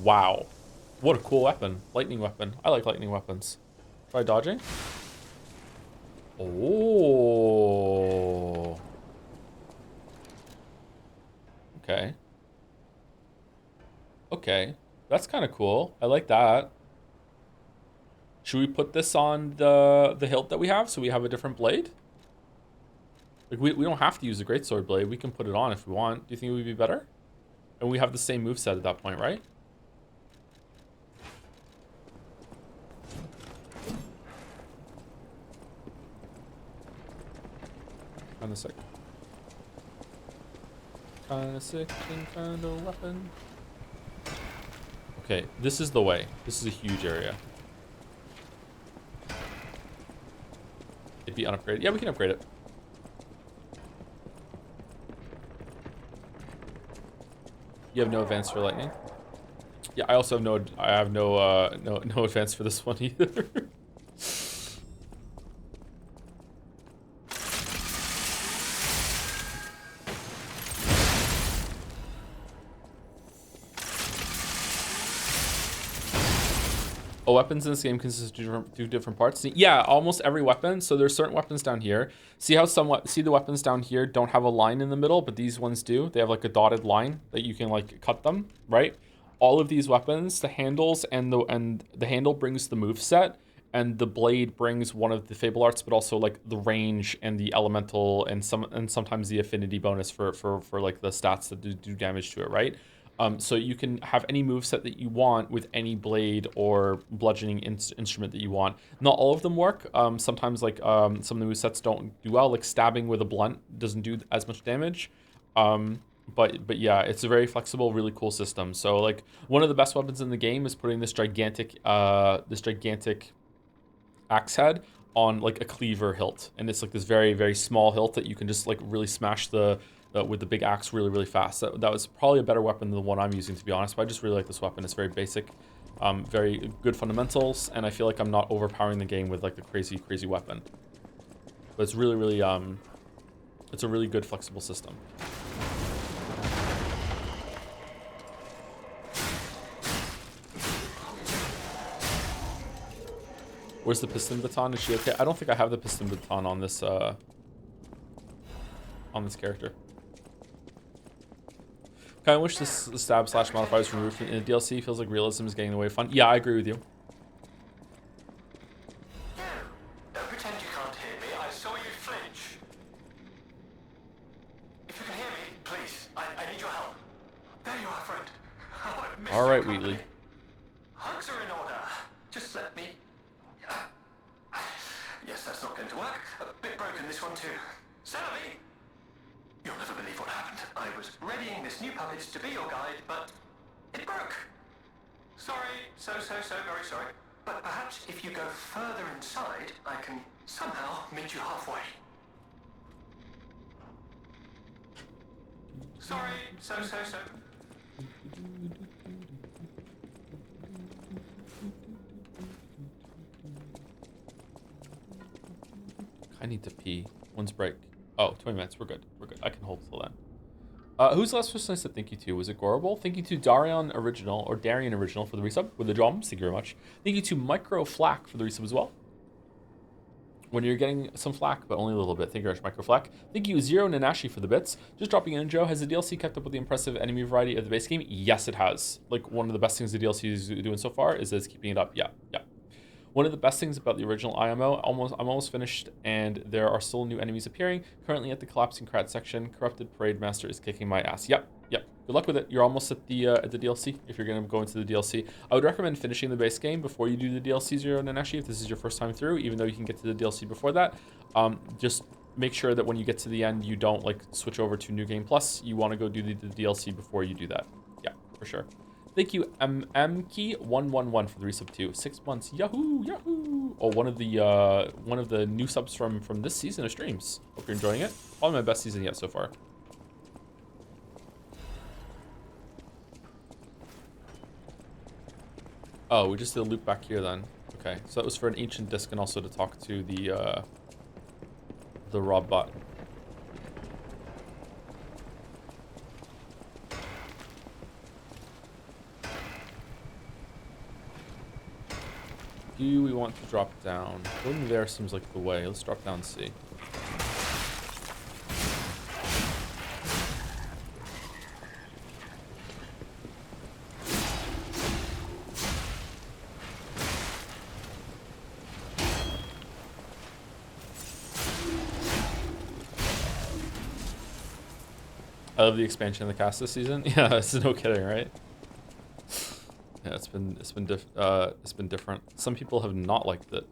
Wow. What a cool weapon. Lightning weapon. I like lightning weapons. Try dodging. Oh. Okay. Okay. That's kind of cool. I like that. Should we put this on the hilt that we have so we have a different blade? Like we don't have to use the greatsword blade. We can put it on if we want. Do you think it would be better? And we have the same moveset at that point, right? Kinda sick. Kinda sick and kinda weapon. Okay, this is the way. This is a huge area. It'd be unupgraded. Yeah, we can upgrade it. You have no advance for lightning. Yeah, I also have no. I have no advance for this one either. Oh, weapons in this game consist of two different parts. Yeah, almost every weapon. So there's certain weapons down here. See how see the weapons down here don't have a line in the middle, but these ones do. They have like a dotted line that you can like cut them, right? All of these weapons, the handles and the handle brings the move set, and the blade brings one of the Fable arts, but also like the range and the elemental and sometimes the affinity bonus for like the stats that do damage to it, right? So you can have any moveset that you want with any blade or bludgeoning instrument that you want. Not all of them work. Sometimes like some of the movesets don't do well. Like stabbing with a blunt doesn't do as much damage. But yeah, it's a very flexible, really cool system. So like one of the best weapons in the game is putting this gigantic axe head on like a cleaver hilt, and it's like this very very small hilt that you can just like really smash the with the big axe really really fast. That was probably a better weapon than the one I'm using, to be honest, but I just really like this weapon. It's very basic, very good fundamentals, and I feel like I'm not overpowering the game with like the crazy weapon, but it's really really it's a really good flexible system. Where's the piston baton? Is she okay? I don't think I have the piston baton on this character. Kind of wish this stab slash modifier was removed in the DLC. Feels like realism is getting in the way of fun. Yeah, I agree with you. Don't pretend you can't hear me. I saw you flinch. If you can hear me, please, I need your help. There you are, friend. Oh, I missed All right, you Wheatley. Hugs are in order. Just let me. Yes, that's not going to work. A bit broken, this one too. Sally! You'll never believe what happened. I was readying this new puppet to be your guide, but it broke. Sorry, so very sorry. But perhaps if you go further inside, I can somehow meet you halfway. Sorry, so. I need to pee. When's break? Oh, 20 minutes. We're good. I can hold till then. Who's the last person I said thank you to? Was it Gorable? Thank you to Darian Original for the resub with the drums. Thank you very much. Thank you to Micro Flack for the resub as well. When you're getting some flack, but only a little bit. Thank you very much, Micro Flack. Thank you, Zero Nanashi, for the bits. Just dropping in, Joe. Has the DLC kept up with the impressive enemy variety of the base game? Yes, it has. Like, one of the best things the DLC is doing so far is that it's keeping it up. Yeah. One of the best things about the original IMO, I'm almost finished, and there are still new enemies appearing. Currently at the Collapsing Krat section, Corrupted Parade Master is kicking my ass. Yep. Good luck with it. You're almost at the DLC, if you're going to go into the DLC. I would recommend finishing the base game before you do the DLC, Zero Nanashi, if this is your first time through, even though you can get to the DLC before that. Just make sure that when you get to the end, you don't, like, switch over to New Game Plus. You want to go do the DLC before you do that. Yeah, for sure. Thank you, MMKey111 for the resub too. 6 months. Yahoo! Oh, one of the new subs from this season of streams. Hope you're enjoying it. Probably my best season yet so far. Oh, we just did a loop back here then. Okay, so that was for an ancient disc and also to talk to the Rob bot. Do we want to drop down? Going there seems like the way. Let's drop down and see. I love the expansion of the cast this season. Yeah, it's no kidding, right? Yeah, it's been different. Some people have not liked it.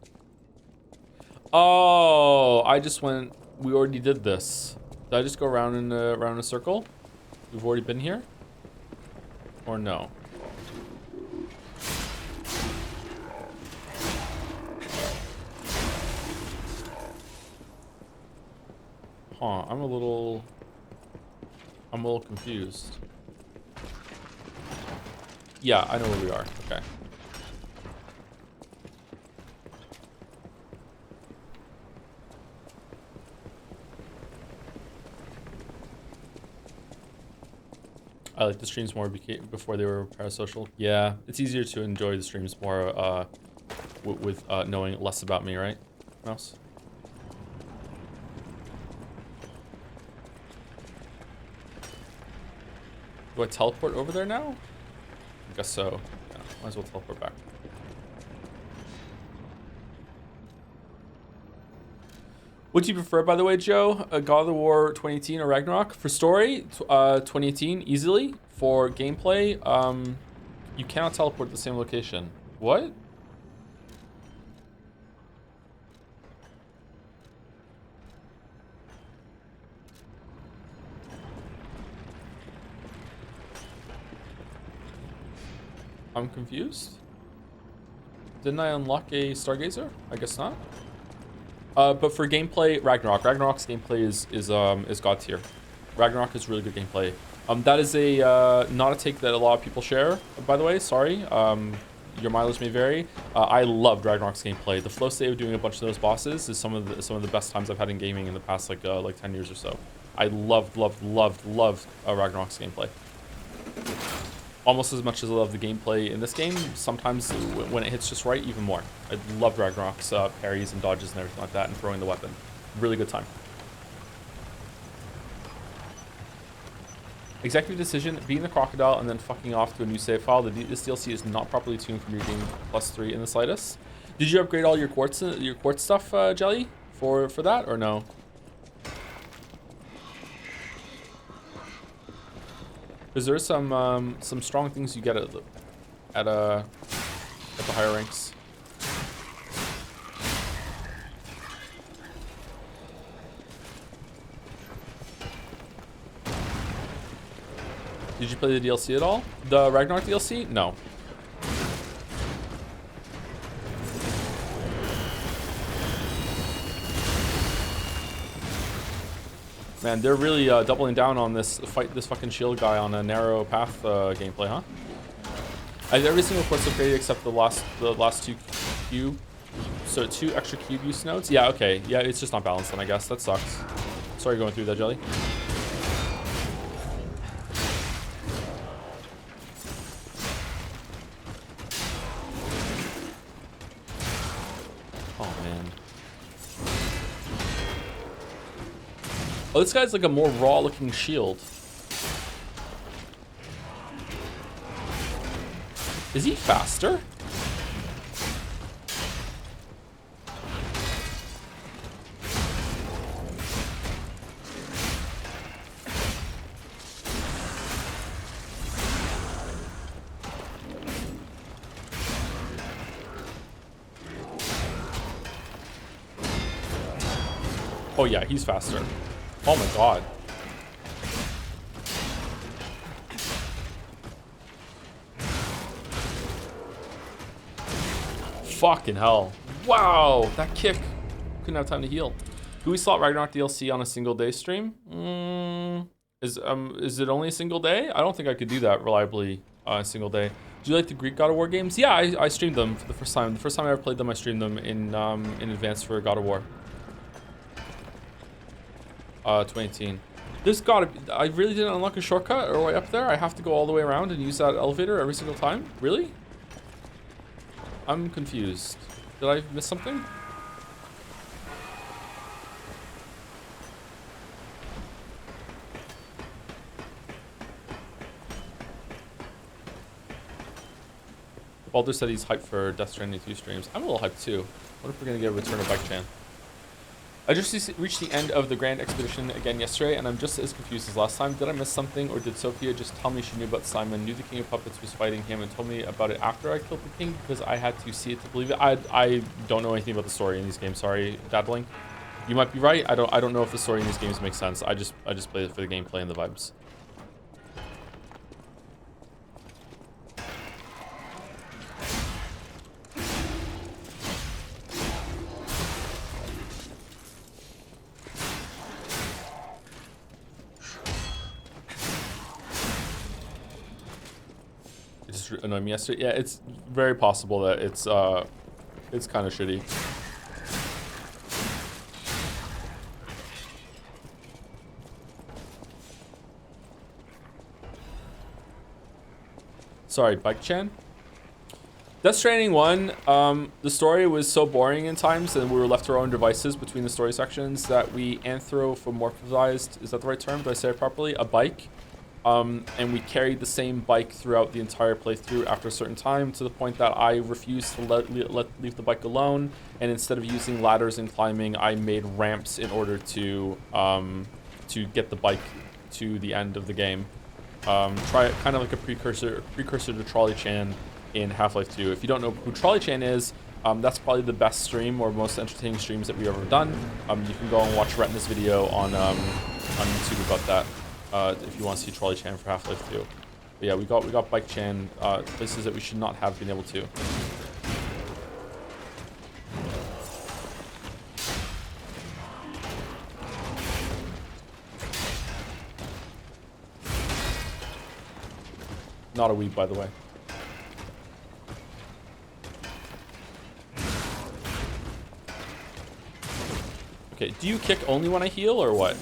Oh, I just went. We already did this. Did I just go around in a circle? We've already been here, or no? Huh? I'm a little confused. Yeah, I know where we are. Okay. I like the streams more before they were parasocial. Yeah, it's easier to enjoy the streams more with knowing less about me, right, Mouse? Do I teleport over there now? I guess so. Yeah, might as well teleport back. What do you prefer, by the way, Joe? God of War 2018 or Ragnarok? For story, 2018 easily. For gameplay, you cannot teleport to the same location. What? I'm confused. Didn't I unlock a Stargazer? I guess not. But for gameplay, Ragnarok. Ragnarok's gameplay is god tier. Ragnarok is really good gameplay. That is a not a take that a lot of people share, by the way. Sorry. Your mileage may vary. I loved Ragnarok's gameplay. The flow state of doing a bunch of those bosses is some of the best times I've had in gaming in the past like 10 years or so. I loved Ragnarok's gameplay. Almost as much as I love the gameplay in this game. Sometimes when it hits just right, even more. I love Ragnarok's parries and dodges and everything like that, and throwing the weapon. Really good time. Executive decision: being the crocodile and then fucking off to a new save file. This DLC is not properly tuned for reading +3 in the slightest. Did you upgrade all your quartz stuff, Jelly, for that or no? Because there's some strong things you get at the higher ranks. Did you play the DLC at all? The Ragnarok DLC? No. Man, they're really doubling down on this this fucking shield guy on a narrow path gameplay, huh? I did every single quest upgraded except the last two cube, so 2 extra cube use nodes. Yeah, okay, yeah, it's just not balanced then, I guess. That sucks. Sorry going through that, Jelly. Oh man. Oh, this guy's like a more raw looking shield. Is he faster? Oh yeah, he's faster. Oh my god. Fucking hell. Wow, that kick. Couldn't have time to heal. Do we slot Ragnarok DLC on a single day stream? Is it only a single day? I don't think I could do that reliably on a single day. Do you like the Greek God of War games? Yeah, I streamed them for the first time. The first time I ever played them, I streamed them in advance for God of War. 2018. There's gotta be, I really didn't unlock a shortcut or way up there. I have to go all the way around and use that elevator every single time? Really? I'm confused. Did I miss something? Baldur said he's hyped for Death Stranding 2 streams. I'm a little hyped too. What if we're gonna get a Return of Bike Chan? I just reached the end of the Grand Expedition again yesterday, and I'm just as confused as last time. Did I miss something, or did Sophia just tell me she knew about Simon, knew the King of Puppets was fighting him, and told me about it after I killed the king because I had to see it to believe it? I don't know anything about the story in these games. Sorry, Dadling. You might be right. I don't know if the story in these games makes sense. I just play it for the gameplay and the vibes. just annoyed me yesterday. Yeah, it's very possible that it's kind of shitty. Sorry, Bike Chan. Death Stranding 1, the story was so boring in times and we were left to our own devices between the story sections that we anthropomorphized, is that the right term? Did I say it properly? A bike. And we carried the same bike throughout the entire playthrough after a certain time, to the point that I refused to leave the bike alone. And instead of using ladders and climbing, I made ramps in order to get the bike to the end of the game. Try it kind of like a precursor to Trolley Chan in Half-Life 2. If you don't know who Trolley Chan is, that's probably the best stream or most entertaining streams that we've ever done. You can go and watch Retina's video on YouTube about that if you want to see Trolley Chan for Half-Life 2. But yeah, we got Bike Chan places that we should not have been able to. Not a weeb, by the way. Okay, do you kick only when I heal, or what?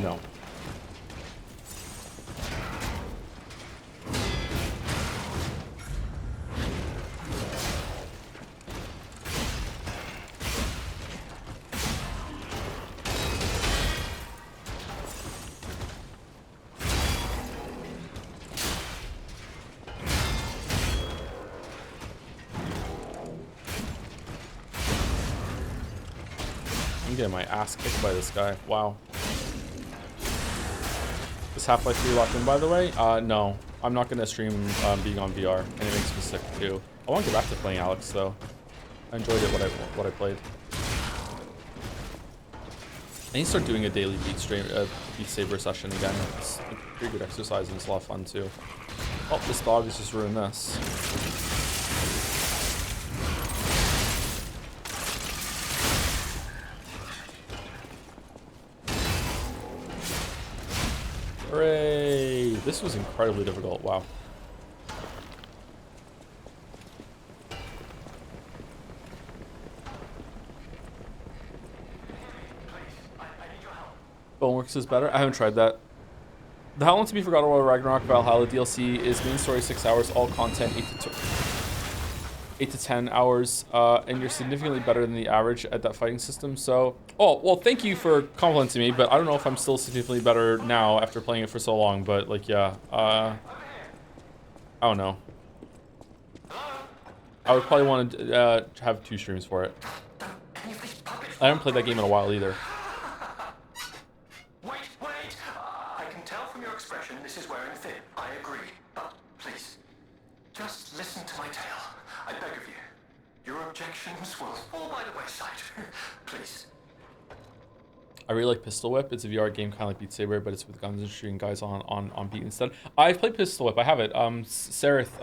No. I'm getting my ass kicked by this guy. Wow. Is Half-Life 3 locked in, by the way? No. I'm not going to stream being on VR, and it makes me sick, too. I want to get back to playing Alex, though. I enjoyed it, what I played. I need to start doing a daily Beat Saber session again. It's a pretty good exercise, and it's a lot of fun, too. Oh, this dog has just ruined this. Hooray! This was incredibly difficult. Wow. Boneworks is better. I haven't tried that. The How Long to Be Forgotten World Ragnarok Valhalla DLC is main story 6 hours, all content 8 to 10 hours, and you're significantly better than the average at that fighting system. So, oh, well, thank you for complimenting me, but I don't know if I'm still significantly better now after playing it for so long, but, like, yeah, I don't know. I would probably want to have 2 streams for it. I haven't played that game in a while either. Wait! I can tell from your expression this is wearing thin. I agree. But please, just listen to my tale. I beg of you. Your objections will fall by the wayside. Please. I really like Pistol Whip. It's a VR game kind of like Beat Saber, but it's with guns and shooting guys on beat instead. I've played Pistol Whip. I have it. Sarith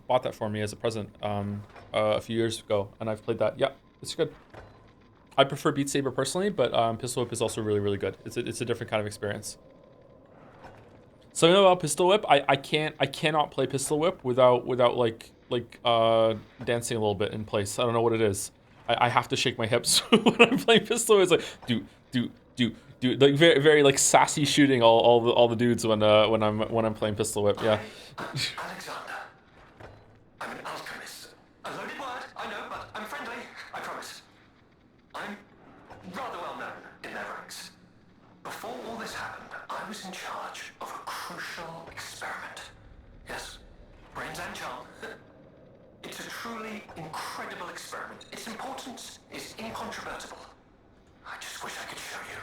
bought that for me as a present a few years ago, and I've played that. Yeah, it's good. I prefer Beat Saber personally, but Pistol Whip is also really, really good. It's a different kind of experience. Something about Pistol Whip, I cannot play Pistol Whip without like dancing a little bit in place. I don't know what it is. I have to shake my hips when I'm playing Pistol Whip. It's like do like very, very like sassy shooting all the dudes when I'm playing Pistol Whip. Yeah. Alexander, I'm an alchemist. A loaded word, I know, but I'm friendly. I promise. I'm rather well known in their ranks. Before all this happened, I was in charge of a crucial experiment. Yes, brains and charm. It's a truly incredible experiment. Its importance is incontrovertible. I just wish I could show you.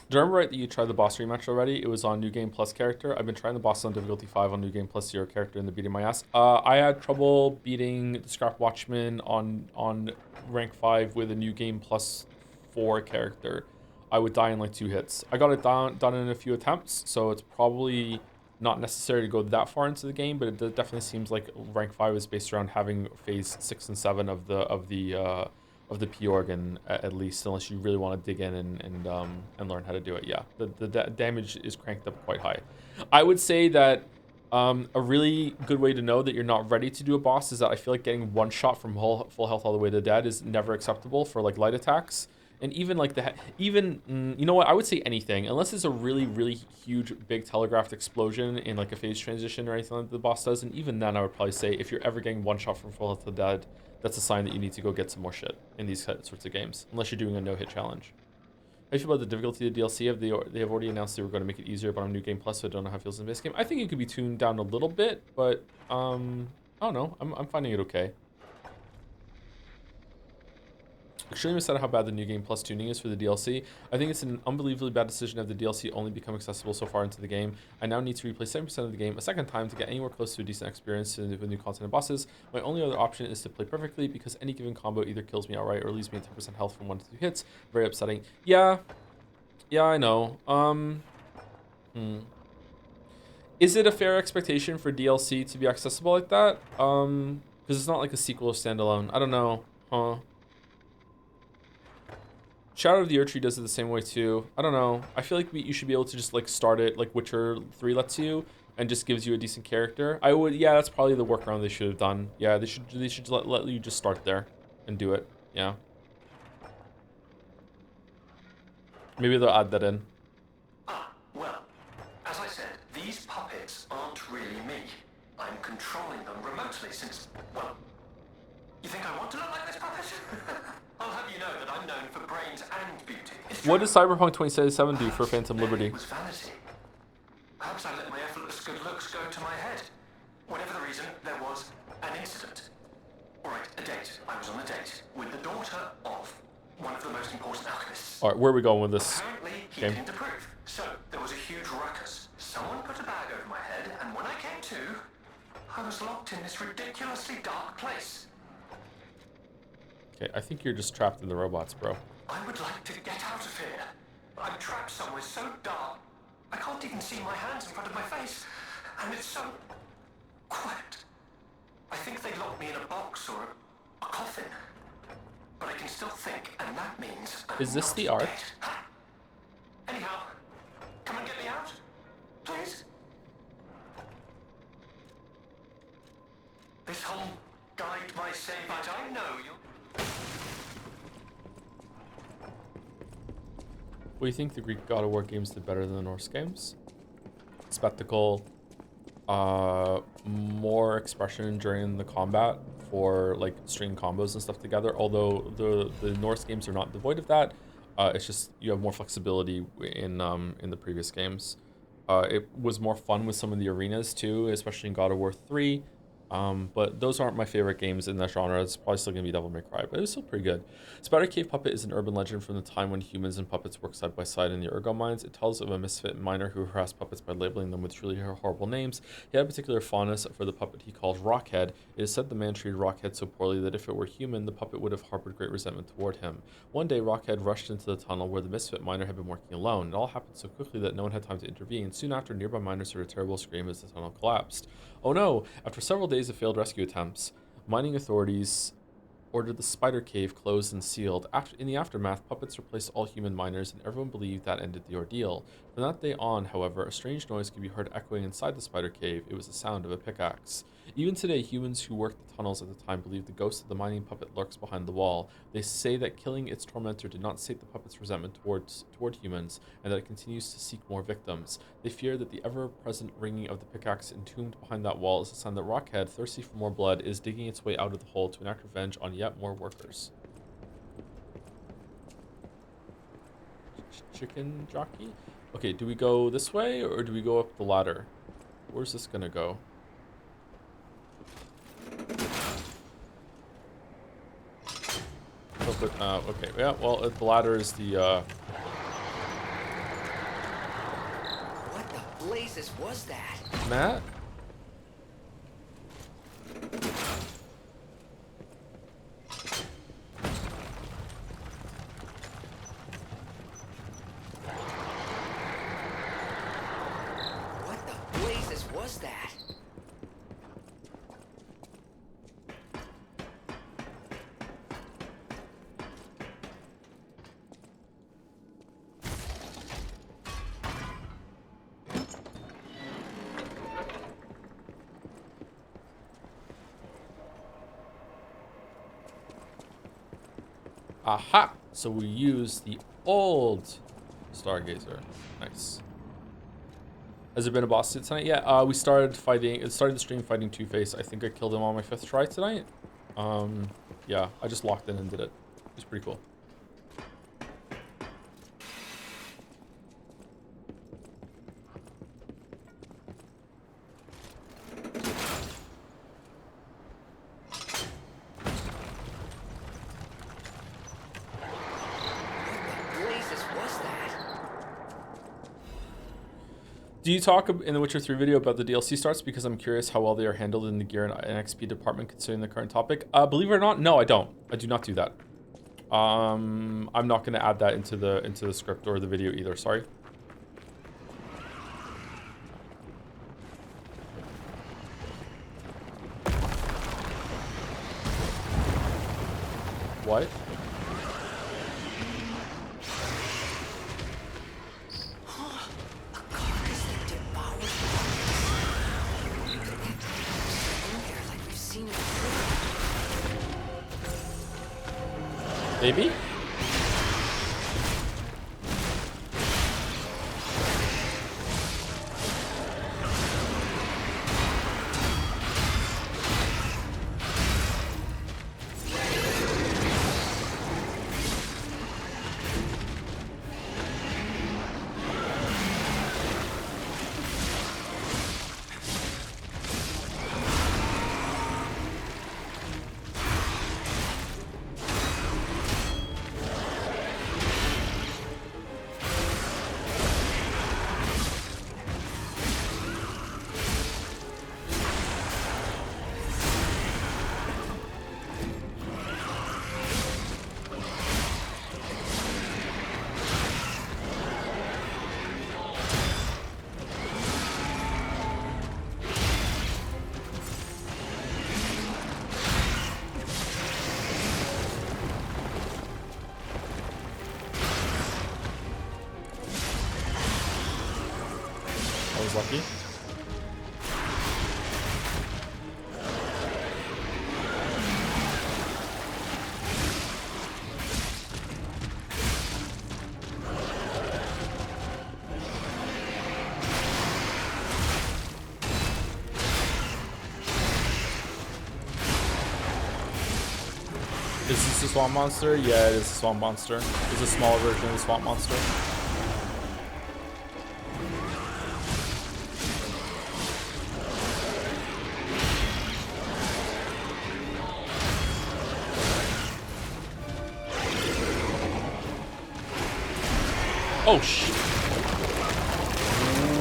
Do you remember right that you tried the boss rematch already? It was on New Game Plus character. I've been trying the boss on difficulty 5 on New Game Plus 0 character and they're beating my ass. I had trouble beating the Scrap Watchman on rank 5 with a New Game Plus 4 character. I would die in like 2 hits. I got it done in a few attempts, so it's probably not necessary to go that far into the game, but it definitely seems like rank 5 is based around having phase 6 and 7 of the P organ at least, unless you really want to dig in and learn how to do it. Yeah, the damage is cranked up quite high. I would say that a really good way to know that you're not ready to do a boss is that I feel like getting one shot from full health all the way to dead is never acceptable for like light attacks. And even like you know what, I would say anything, unless it's a really huge big telegraphed explosion in like a phase transition or anything like the boss does. And even then I would probably say if you're ever getting one shot from full health to dead, that's a sign that you need to go get some more shit in these sorts of games, unless you're doing a no-hit challenge. How do you feel about the difficulty of the DLC? They have already announced they were going to make it easier, but on New Game Plus, so I don't know how it feels in the base game. I think it could be tuned down a little bit, but I don't know. I'm finding it okay. Extremely sad how bad the New Game Plus tuning is for the DLC. I think it's an unbelievably bad decision to have the DLC only become accessible so far into the game. I now need to replay 70% of the game a second time to get anywhere close to a decent experience with new content and bosses. My only other option is to play perfectly because any given combo either kills me outright or leaves me at 10% health from 1 to 2 hits. Very upsetting. Yeah, I know. Is it a fair expectation for DLC to be accessible like that? Because it's not like a sequel or standalone. I don't know. Huh. Shadow of the Erdtree does it the same way too. I don't know. I feel like you should be able to just like start it like Witcher 3 lets you and just gives you a decent character. Yeah, that's probably the workaround they should have done. Yeah, they should let you just start there and do it. Yeah. Maybe they'll add that in. Well, as I said, these puppets aren't really me. I'm controlling them remotely since, well, you think I want to look like this puppet? I'll have you know that I'm known for brains and beauty. What does Cyberpunk 2077 do for Phantom Liberty? It was vanity. Perhaps I let my effortless good looks go to my head. Whatever the reason, there was an incident. All right, a date. I was on a date with the daughter of one of the most important alchemists. All right, where are we going with this Apparently, he game? didn't approve. So, there was a huge ruckus. Someone put a bag over my head, and when I came to, I was locked in this ridiculously dark place. Okay, I think you're just trapped in the robots, bro. I would like to get out of here. I'm trapped somewhere so dark, I can't even see my hands in front of my face. And it's so quiet. I think they locked me in a box or a coffin. But I can still think, and that means I'm Is this not the art? dead. Anyhow, come and get me out, please. This whole guide by say, but I know you. What do you think the Greek God of War games did better than the Norse games? Spectacle, more expression during the combat for like string combos and stuff together. Although the Norse games are not devoid of that, it's just you have more flexibility in the previous games. It was more fun with some of the arenas too, especially in God of War 3. But those aren't my favorite games in that genre. It's probably still gonna be Devil May Cry, but it was still pretty good. Spider Cave Puppet is an urban legend from the time when humans and puppets worked side by side in the Urgo mines. It tells of a misfit miner who harassed puppets by labeling them with truly horrible names. He had a particular fondness for the puppet he calls Rockhead. It is said the man treated Rockhead so poorly that if it were human, the puppet would have harbored great resentment toward him. One day, Rockhead rushed into the tunnel where the misfit miner had been working alone. It all happened so quickly that no one had time to intervene. Soon after, nearby miners heard a terrible scream as the tunnel collapsed. Oh no! After several days of failed rescue attempts, mining authorities ordered the spider cave closed and sealed. In the aftermath, puppets replaced all human miners, and everyone believed that ended the ordeal. From that day on, however, a strange noise could be heard echoing inside the spider cave. It was the sound of a pickaxe. Even today, humans who worked the tunnels at the time believe the ghost of the mining puppet lurks behind the wall. They say that killing its tormentor did not sate the puppet's resentment toward humans, and that it continues to seek more victims. They fear that the ever-present ringing of the pickaxe entombed behind that wall is a sign that Rockhead, thirsty for more blood, is digging its way out of the hole to enact revenge on yet more workers. Chicken jockey? Okay, do we go this way, or do we go up the ladder? Where's this gonna go? Okay, yeah, well, the ladder is the, What the blazes was that? Matt? What the blazes Aha! So we use the old Stargazer. Nice. Has there been a boss tonight? Yeah, we started fighting. It started the stream fighting Two-Face. I think I killed him on my 5th try tonight. Yeah, I just locked in and did it. It was pretty cool. Do you talk in the Witcher 3 video about the DLC starts? Because I'm curious how well they are handled in the gear and XP department considering the current topic. Believe it or not, no, I don't. I do not do that. I'm not going to add that into the script or the video either. Sorry. What? Maybe? I was lucky. Is this a swamp monster? Yeah, it is a swamp monster. It's a smaller version of the swamp monster. Oh shit.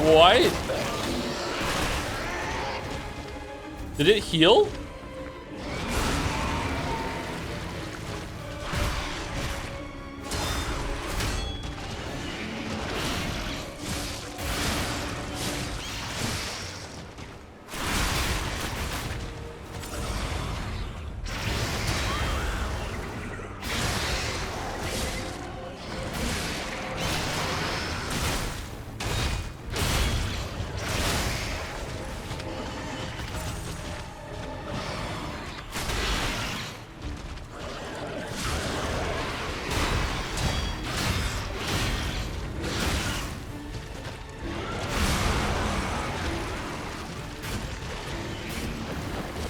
What? Did it heal?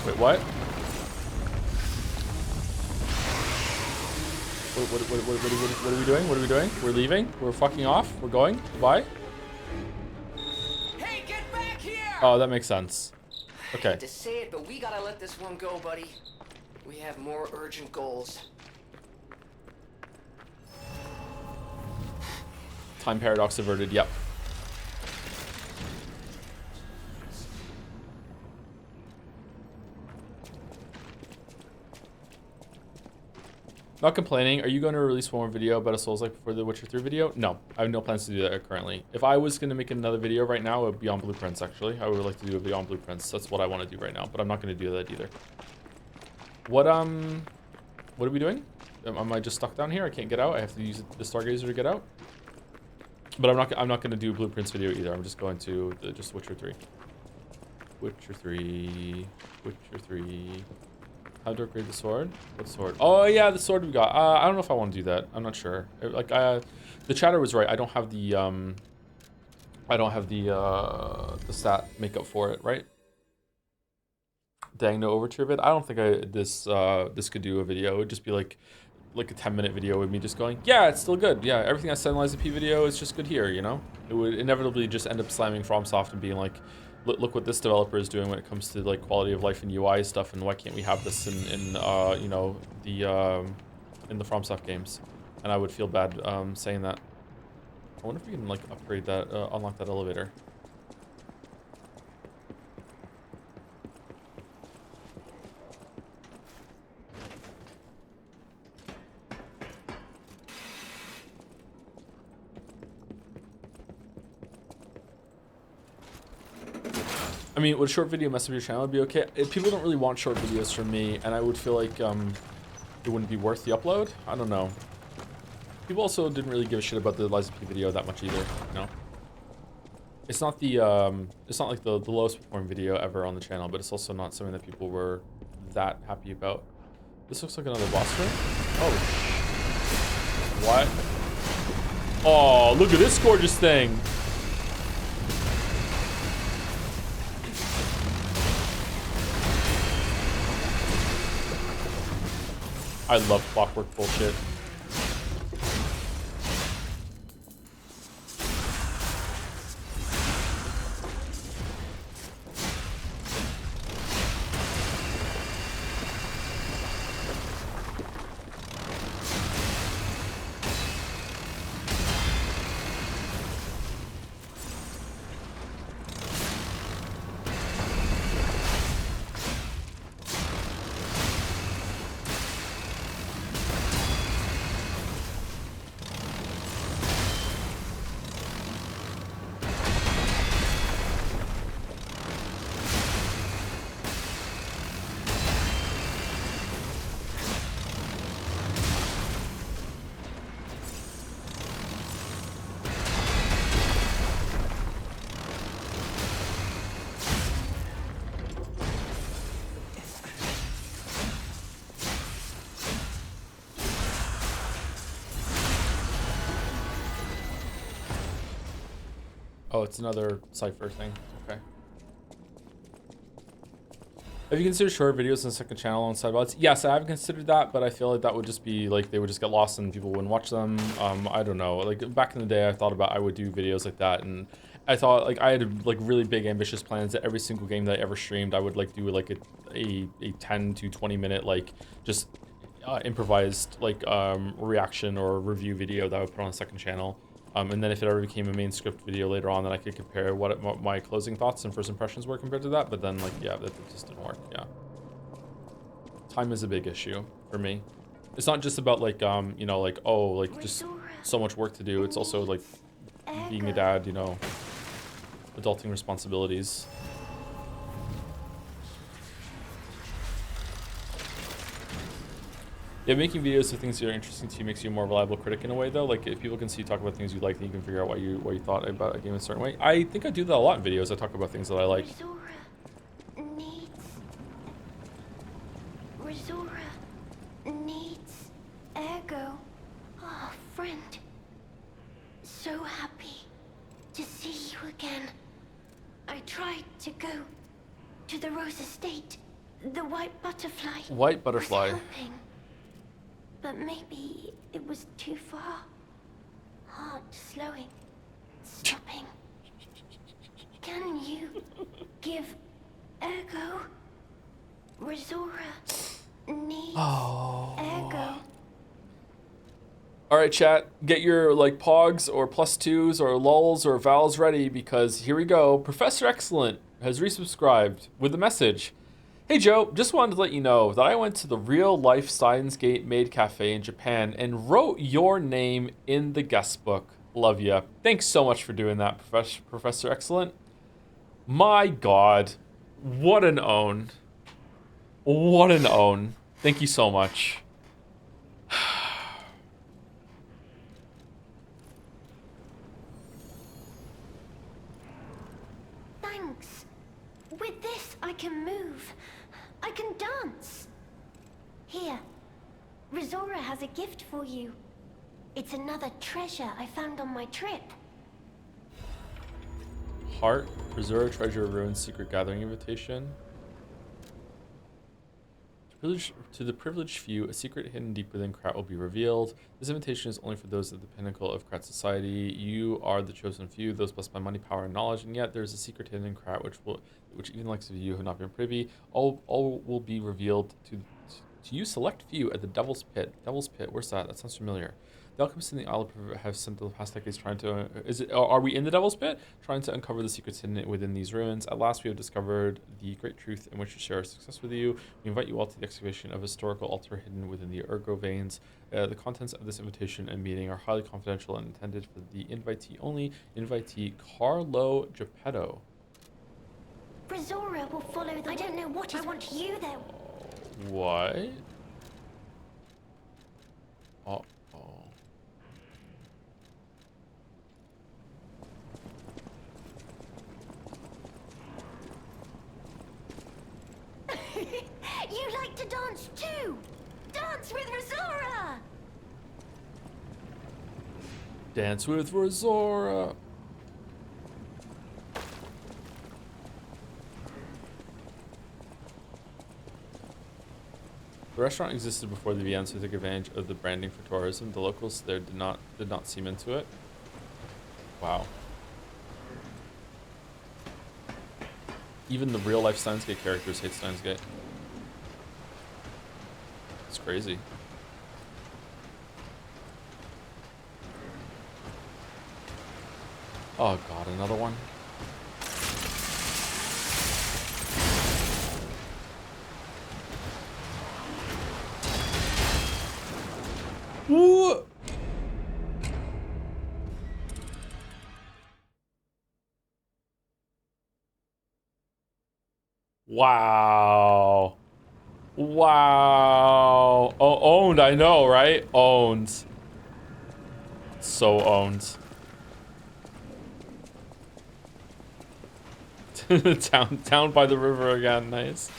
Wait, what? What are we doing? What are we doing? We're leaving? We're fucking off? We're going? Goodbye? Hey, get back here! Oh, that makes sense. Okay. To say it, but we gotta let this one go, buddy. We have more urgent goals. Time paradox averted, yep. Not complaining. Are you going to release one more video about a Souls-like before the Witcher 3 video? No, I have no plans to do that currently. If I was going to make another video right now, it would be on Blueprints, actually. I would like to do a video on Blueprints. That's what I want to do right now, but I'm not going to do that either. What are we doing? Am I just stuck down here? I can't get out. I have to use the Stargazer to get out. But I'm not going to do Blueprints video either. I'm just going to just Witcher 3. Witcher 3. Witcher 3. How to upgrade the sword? What sword? Oh yeah, the sword we got. I don't know if I want to do that. I'm not sure. Like, the chatter was right. I don't have the the stat makeup for it, right? Dang, no Overture vid. I don't think this could do a video. It would just be like a 10-minute video with me just going, yeah, it's still good. Yeah, everything I said in Liza P video is just good here, you know? It would inevitably just end up slamming FromSoft and being like, look what this developer is doing when it comes to like quality of life and UI stuff, and why can't we have this in you know, in the FromSoft games? And I would feel bad saying that. I wonder if we can like upgrade that, unlock that elevator. I mean, would a short video mess up your channel? Would be okay. People don't really want short videos from me, and I would feel like it wouldn't be worth the upload. I don't know. People also didn't really give a shit about the Liza P video that much either. You know, it's not like the lowest performing video ever on the channel, but it's also not something that people were that happy about. This looks like another boss room. Oh, what? Oh, look at this gorgeous thing. I love clockwork bullshit. Oh, it's another cipher thing. Okay. Have you considered short videos on the second channel on sidebots? Yes, I have considered that, but I feel like that would just be like, they would just get lost and people wouldn't watch them. I don't know. Like back in the day, I thought about I would do videos like that, and I thought like I had like really big ambitious plans that every single game that I ever streamed, I would like do like a 10 to 20 minute like just improvised like reaction or review video that I would put on the second channel. And then if it ever became a main script video later on, then I could compare what my closing thoughts and first impressions were compared to that. But then, like, yeah, that just didn't work. Yeah. Time is a big issue for me. It's not just about, like, you know, like, oh, like, just so much work to do. It's also, like, being a dad, you know, adulting responsibilities. Yeah, making videos of things that are interesting to you makes you a more reliable critic in a way, though. Like, if people can see you talk about things you like, then you can figure out what you thought about a game in a certain way. I think I do that a lot in videos. I talk about things that I like. Rizora needs Ergo. Oh, friend. So happy to see you again. I tried to go to the Rose Estate. The white butterfly. White butterfly. Was helping. But maybe it was too far. Heart slowing, stopping. Can you give Ergo? Rizora needs Ergo. All right, chat, get your like pogs or +2s or lulls or vowels ready, because here we go. Professor Excellent has resubscribed with a message. Hey Joe, just wanted to let you know that I went to the Real Life Steins Gate Maid Cafe in Japan and wrote your name in the guest book. Love ya. Thanks so much for doing that, Professor Excellent. My God, what an own. What an own. Thank you so much. Thanks. With this, I can move. I can dance. has a gift for you. It's another treasure I found on my trip. Heart, preserve treasure, ruins, secret gathering invitation. To the privileged few, a secret hidden deep within Krat will be revealed. This invitation is only for those at the pinnacle of Krat society. You are the chosen few, those blessed by money, power, and knowledge, and yet there is a secret hidden in Krat which even the likes of you have not been privy. All will be revealed to you select few at the Devil's Pit. Devil's Pit, where's that? That sounds familiar. The alchemists in the Isle have spent the past decades trying to... Are we in the Devil's Pit? Trying to uncover the secrets hidden within these ruins. At last, we have discovered the great truth in which to share our success with you. We invite you all to the excavation of a historical altar hidden within the Ergo veins. The contents of this invitation and meeting are highly confidential and intended for the invitee only. Invitee Carlo Geppetto. Brazora will follow the... I don't know what I want you there. What? Oh. You like to dance too! Dance with Brazora! Dance with Brazora. The restaurant existed before the Vians took advantage of the branding for tourism. The locals there did not seem into it. Wow. Even the real life Steins Gate characters hate Steins Gate. It's crazy. Oh god, another one. Ooh. Wow. Wow. Oh, owned, I know, right? Owned. So owned. Town by the river again, nice.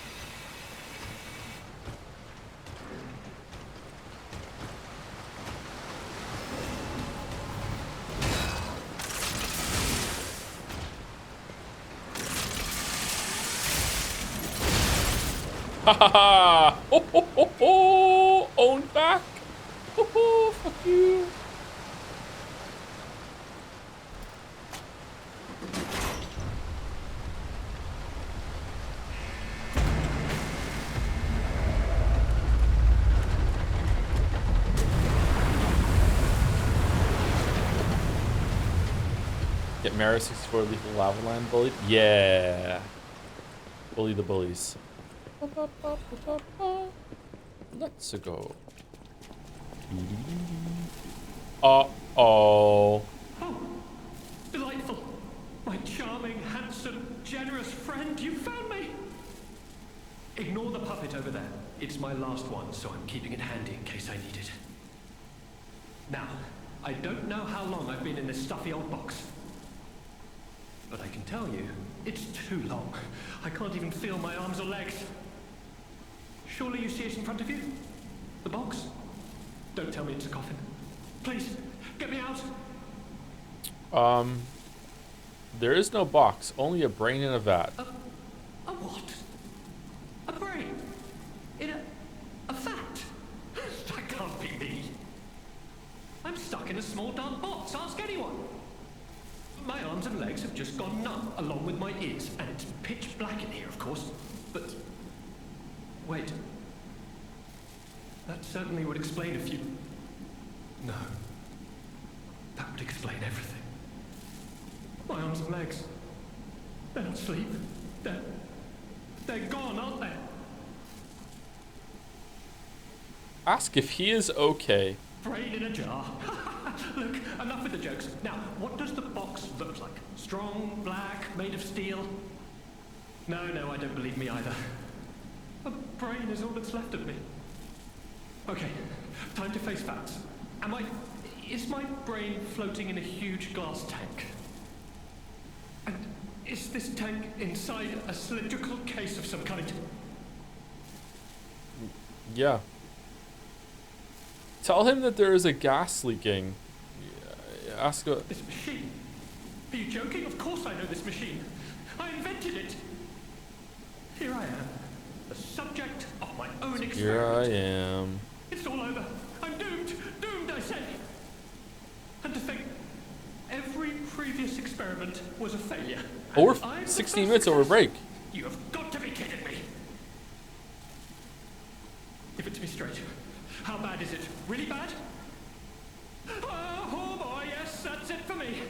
Ha ha ha! Oh, ho, ho, ho! Owned back! Ho, ho, fuck you! Get Mara 64 lethal lava land bullied? Yeah! Bully the bullies. Let's go. Uh-oh. Oh, delightful. My charming, handsome, generous friend, you found me. Ignore the puppet over there. It's my last one, so I'm keeping it handy in case I need it. Now, I don't know how long I've been in this stuffy old box. But I can tell you, it's too long. I can't even feel my arms or legs. Surely you see it in front of you? The box? Don't tell me it's a coffin. Please, get me out. There is no box, only a brain in a vat. A what? A brain? In a vat? That can't be me. I'm stuck in a small dark box, ask anyone. My arms and legs have just gone numb, along with my ears, and it's pitch black in here, of course. But wait. That certainly would explain a few... No. That would explain everything. My arms and legs. They're not asleep. They're gone, aren't they? Ask if he is okay. Brain in a jar. Look, enough with the jokes. Now, what does the box look like? Strong, black, made of steel? No, I don't believe me either. A brain is all that's left of me. Okay, time to face facts. Is my brain floating in a huge glass tank? And is this tank inside a cylindrical case of some kind? Yeah. Tell him that there is a gas leaking. Ask a... This machine? Are you joking? Of course I know this machine. I invented it. Here I am, the subject of my own experiment. Here I am. It's all over. I'm doomed. Doomed, I say. And to think, every previous experiment was a failure. Oh, we're I'm the 16 first minutes over success. break. You have got to be kidding me. Give it to me straight. How bad is it? Really bad? Oh boy, yes, that's it for me.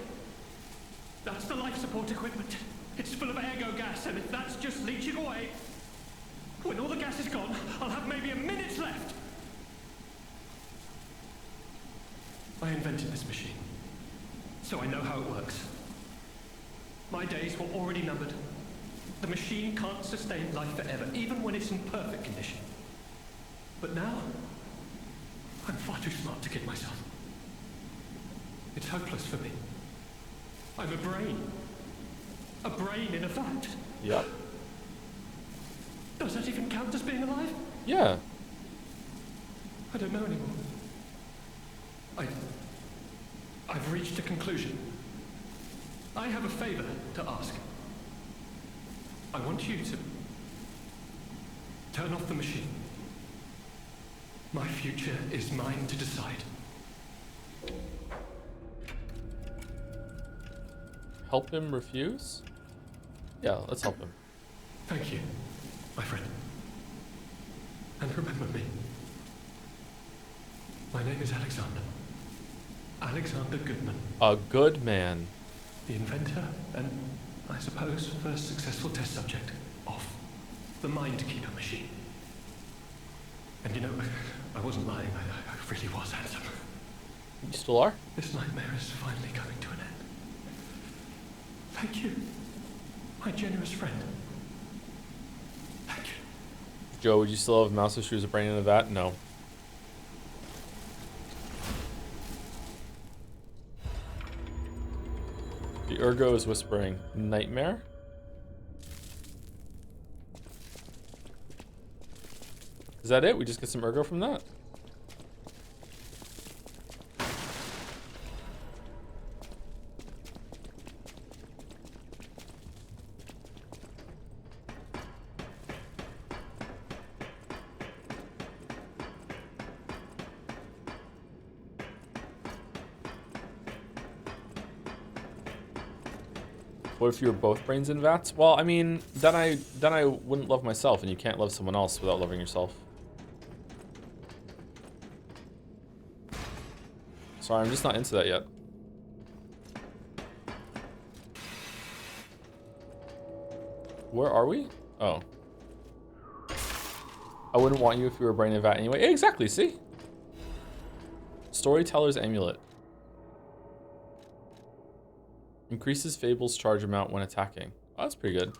That's the life support equipment. It's full of ergo gas, and if that's just leaching away, when all the gas is gone, I'll have maybe a minute left. I invented this machine, so I know how it works. My days were already numbered. The machine can't sustain life forever, even when it's in perfect condition. But now, I'm far too smart to kid myself. It's hopeless for me. I'm a brain. A brain in a vat. Yep. Does that even count as being alive? Yeah. I don't know anymore. I've reached a conclusion. I have a favor to ask. I want you to turn off the machine. My future is mine to decide. Help him refuse? Yeah, let's help him. Thank you, my friend. And remember me. My name is Alexander. Alexander Goodman. A good man. The inventor and, I suppose, first successful test subject of the Mindkeeper machine. And you know, I wasn't lying. I really was handsome. You still are? This nightmare is finally coming to an end. Thank you, my generous friend. Thank you. Joe, would you still have mouse issues of brain in a vat? No. The ergo is whispering. Nightmare? Is that it? We just get some ergo from that? What if you were both brains in vats? Well, I mean, then I wouldn't love myself, and you can't love someone else without loving yourself. Sorry, I'm just not into that yet. Where are we? Oh. I wouldn't want you if you were a brain in a vat anyway. Yeah, exactly, see? Storyteller's Amulet. Increases Fable's charge amount when attacking. Oh, that's pretty good.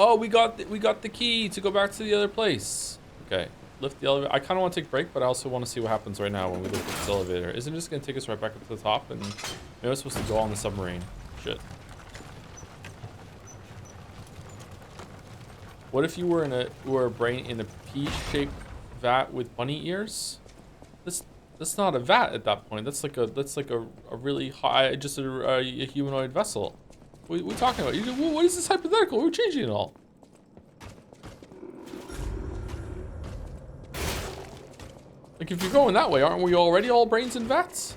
Oh, we got the key to go back to the other place. Okay, lift the elevator. I kind of want to take a break, but I also want to see what happens right now when we lift this elevator. Isn't it just going to take us right back up to the top? And maybe I'm supposed to go on the submarine. Shit. What if you were a brain in a pea-shaped vat with bunny ears? That's not a vat at that point. That's like a really high, just a humanoid vessel. What are we talking about? What is this hypothetical? We're changing it all. Like, if you're going that way, aren't we already all brains in vats?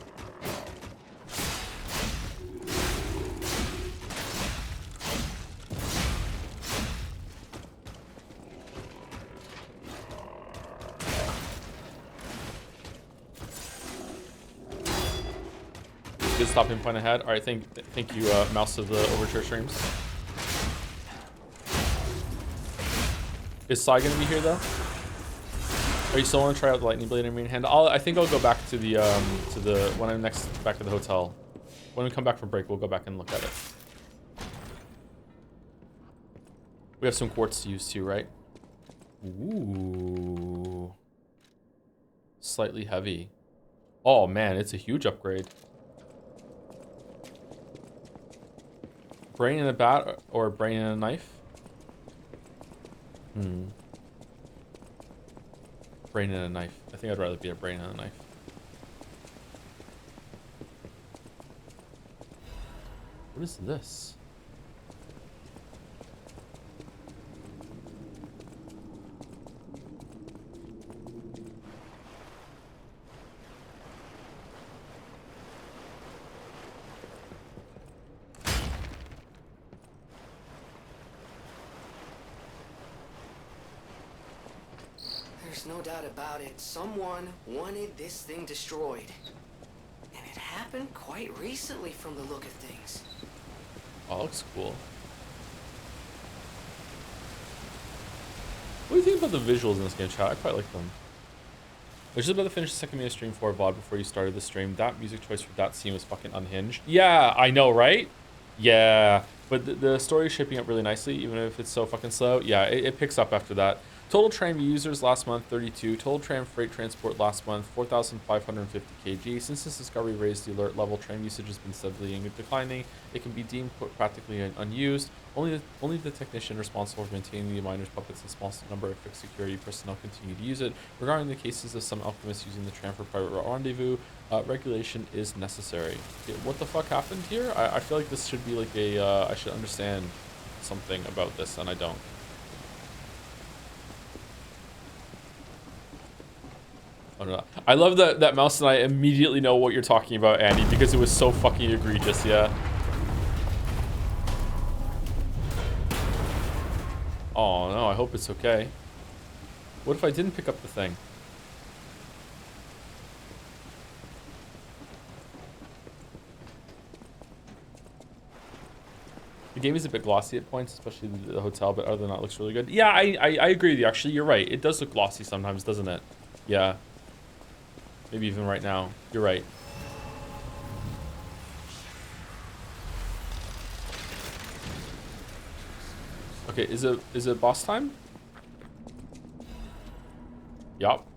Good stop him point ahead. All right, thank you, Mouse of the Overture streams. Is Sai gonna be here though? Are you still want to try out the lightning blade in main hand? I think I'll go back to the when I'm next back to the hotel. When we come back from break, we'll go back and look at it. We have some quartz to use too, right? Ooh. Slightly heavy. Oh man, it's a huge upgrade. Brain in a bat or brain in a knife? Brain in a knife. I think I'd rather be a brain in a knife. What is this? There's no doubt about it. Someone wanted this thing destroyed. And it happened quite recently from the look of things. Oh, looks cool. What do you think about the visuals in this game, chat? I quite like them. I was just about to finish the second minute stream for VOD before you started the stream. That music choice for that scene was fucking unhinged. Yeah, I know, right? Yeah, but the story is shaping up really nicely, even if it's so fucking slow. Yeah, it picks up after that. Total tram users last month, 32. Total tram freight transport last month, 4,550 kg. Since this discovery raised the alert level, tram usage has been steadily declining. It can be deemed practically unused. Only the technician responsible for maintaining the miners' puppets and small number of fixed security personnel continue to use it. Regarding the cases of some alchemists using the tram for private rendezvous, regulation is necessary. Okay, what the fuck happened here? I feel like this should be like a, I should understand something about this, and I don't. Oh, no. I love that Mouse and I immediately know what you're talking about, Andy, because it was so fucking egregious, yeah. Oh no, I hope it's okay. What if I didn't pick up the thing? The game is a bit glossy at points, especially the hotel, but other than that, it looks really good. Yeah, I agree with you. Actually, you're right. It does look glossy sometimes, doesn't it? Yeah. Maybe even right now. You're right. Okay, is it boss time? Yup.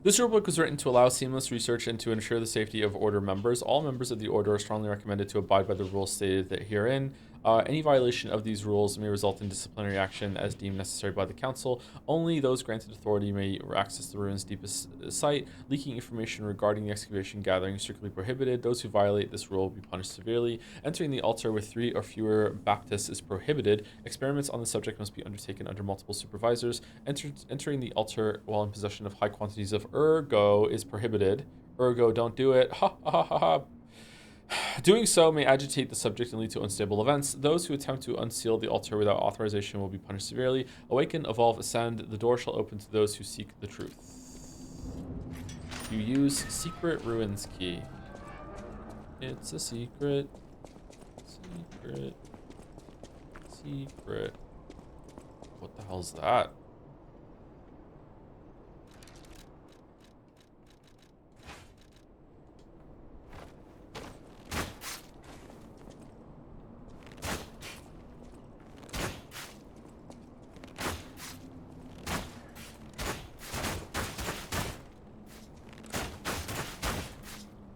This rulebook was written to allow seamless research and to ensure the safety of Order members. All members of the Order are strongly recommended to abide by the rules stated herein. Any violation of these rules may result in disciplinary action as deemed necessary by the Council. Only those granted authority may access the ruins' deepest site. Leaking information regarding the excavation gathering is strictly prohibited. Those who violate this rule will be punished severely. Entering the altar with 3 or fewer Baptists is prohibited. Experiments on the subject must be undertaken under multiple supervisors. Entering the altar while in possession of high quantities of ergo is prohibited. Ergo, don't do it. Ha ha ha ha. Doing so may agitate the subject and lead to unstable events. Those who attempt to unseal the altar without authorization will be punished severely. Awaken, evolve, ascend. The door shall open to those who seek the truth. You use secret ruins key. It's a secret. Secret. Secret. What the hell's that?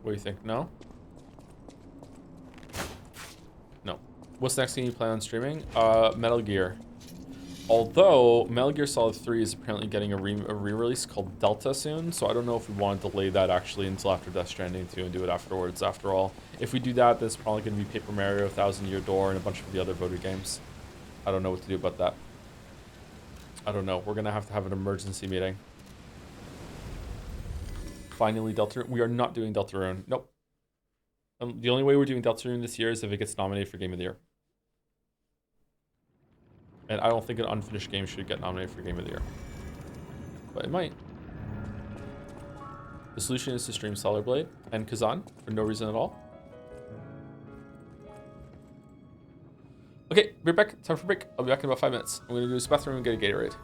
What do you think? No? No. What's the next thing you plan on streaming? Metal Gear. Although, Metal Gear Solid 3 is apparently getting a re-release called Delta soon, so I don't know if we want to delay that actually until after Death Stranding 2 and do it afterwards. After all, if we do that, there's probably going to be Paper Mario, 1000 Year Door, and a bunch of the other voted games. I don't know what to do about that. I don't know. We're going to have an emergency meeting. Finally, Deltarune. We are not doing Deltarune. Nope. The only way we're doing Deltarune this year is if it gets nominated for Game of the Year. And I don't think an unfinished game should get nominated for Game of the Year. But it might. The solution is to stream Stellar Blade and Kazan for no reason at all. Okay, we're back. Time for a break. I'll be back in about 5 minutes. I'm going to do this bathroom and get a Gatorade.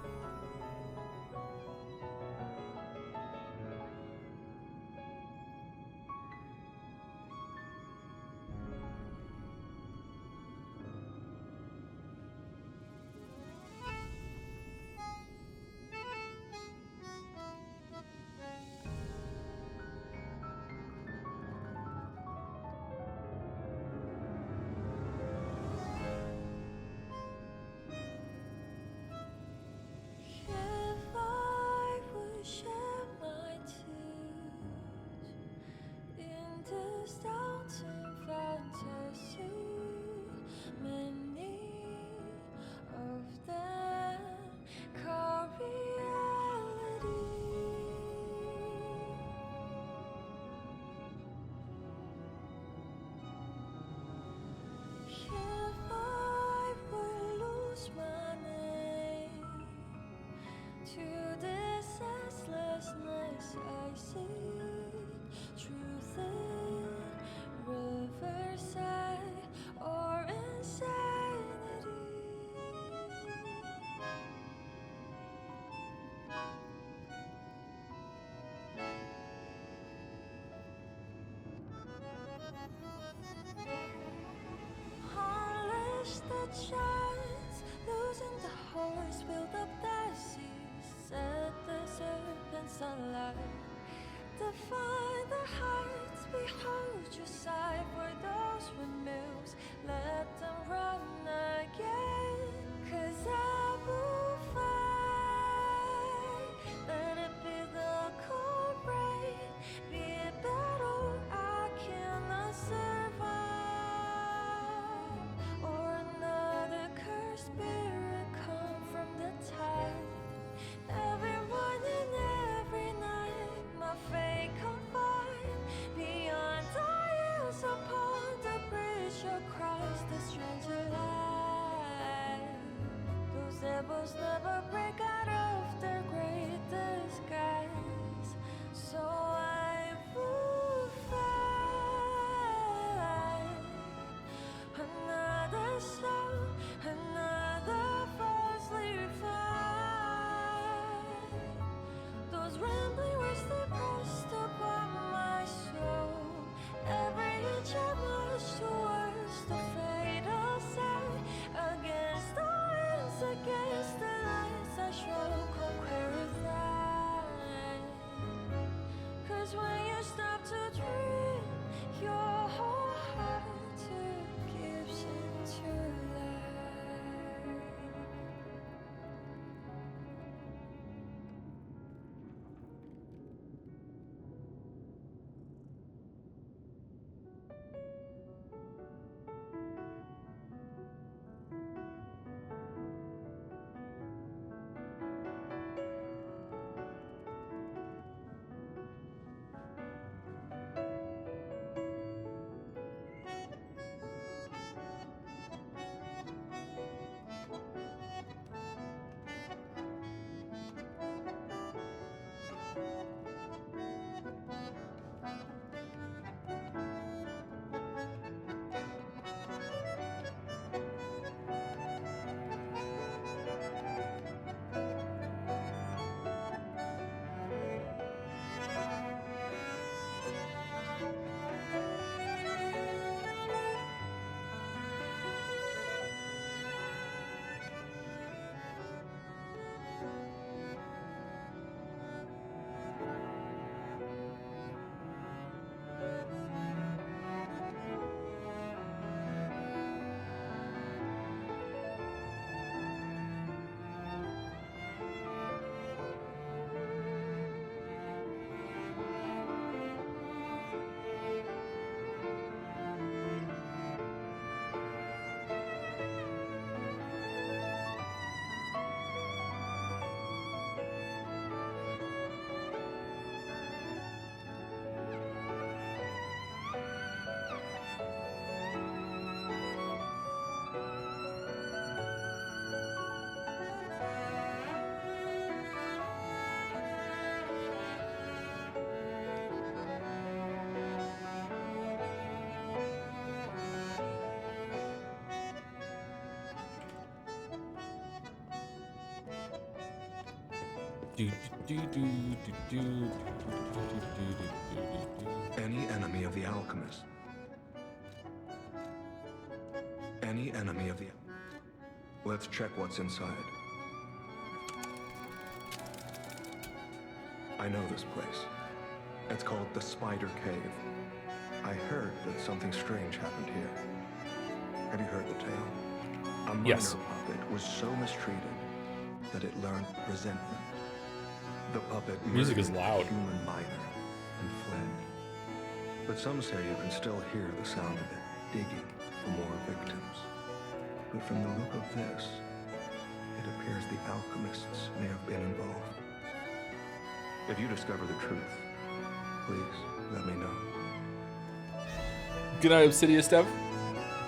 Do, do, do, do, do, do, do, do, do, do, do. Any enemy of the alchemist. Any enemy of the... Let's check what's inside. I know this place. It's called the Spider Cave. I heard that something strange happened here. Have you heard the tale? A minor Yes. puppet was so mistreated that it learned resentment. The puppet Music is murdered a loud. human miner and fled. But some say you can still hear the sound of it digging for more victims. But from the look of this, it appears the alchemists may have been involved. If you discover the truth, please let me know. Good night, Obsidious Dev.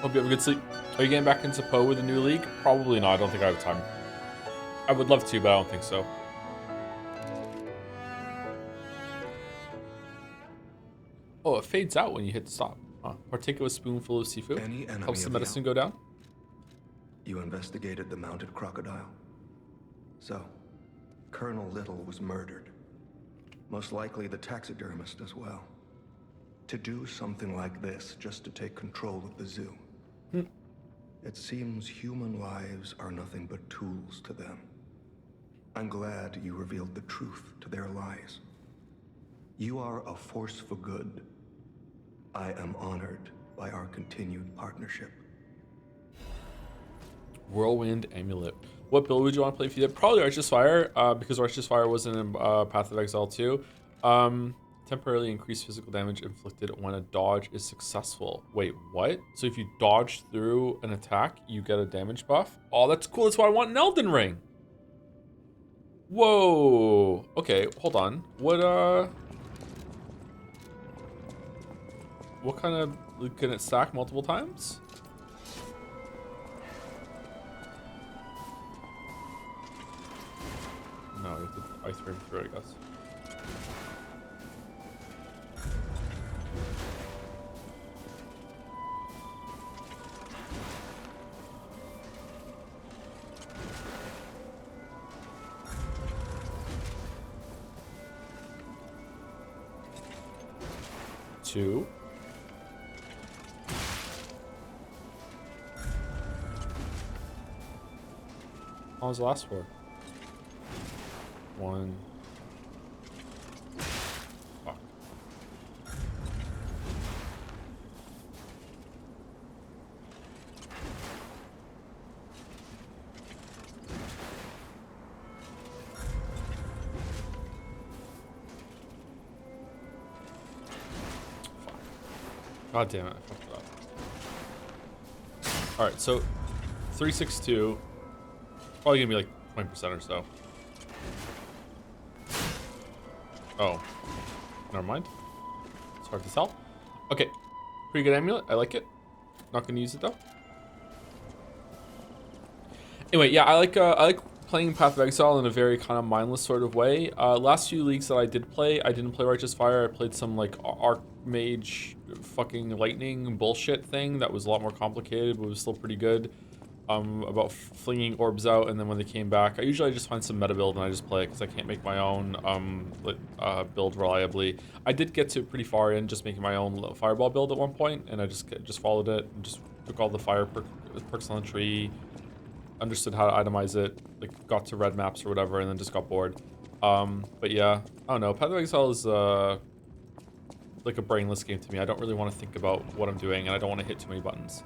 Hope you have a good sleep. Are you getting back into Poe with a new league? Probably not. I don't think I have time. I would love to, but I don't think so. Oh, it fades out when you hit stop. Huh. Partake of a spoonful of seafood. Helps the medicine go down. You investigated the mounted crocodile. So, Colonel Little was murdered. Most likely the taxidermist as well. To do something like this just to take control of the zoo. It seems human lives are nothing but tools to them. I'm glad you revealed the truth to their lies. You are a force for good. I am honored by our continued partnership. Whirlwind Amulet. What build would you want to play if you did? Probably Righteous Fire, because Righteous Fire wasn't in Path of Exile 2. Temporarily increase physical damage inflicted when a dodge is successful. Wait, what? So if you dodge through an attack, you get a damage buff? Oh, that's cool. That's why I want an Elden Ring. Whoa. Okay, hold on. What kind of... Can it stack multiple times? No, you have to ice break through it, I guess. Two. How long was the last for? One. Fuck. God damn it, I fucked it up. Alright, so 362. Probably gonna be like 20% or so. Oh. Never mind. It's hard to tell. Okay. Pretty good amulet. I like it. Not gonna use it though. Anyway, yeah, I like playing Path of Exile in a very kind of mindless sort of way. Last few leagues that I did play, I didn't play Righteous Fire. I played some like Archmage fucking lightning bullshit thing that was a lot more complicated, but was still pretty good. About flinging orbs out, and then when they came back, I usually just find some meta build and I just play it because I can't make my own build reliably. I did get to pretty far in just making my own fireball build at one point, and I just followed it and just took all the fire perks on the tree, understood how to itemize it, like got to red maps or whatever, and then just got bored. But yeah, I don't know. Path of Exile is like a brainless game to me. I don't really want to think about what I'm doing, and I don't want to hit too many buttons.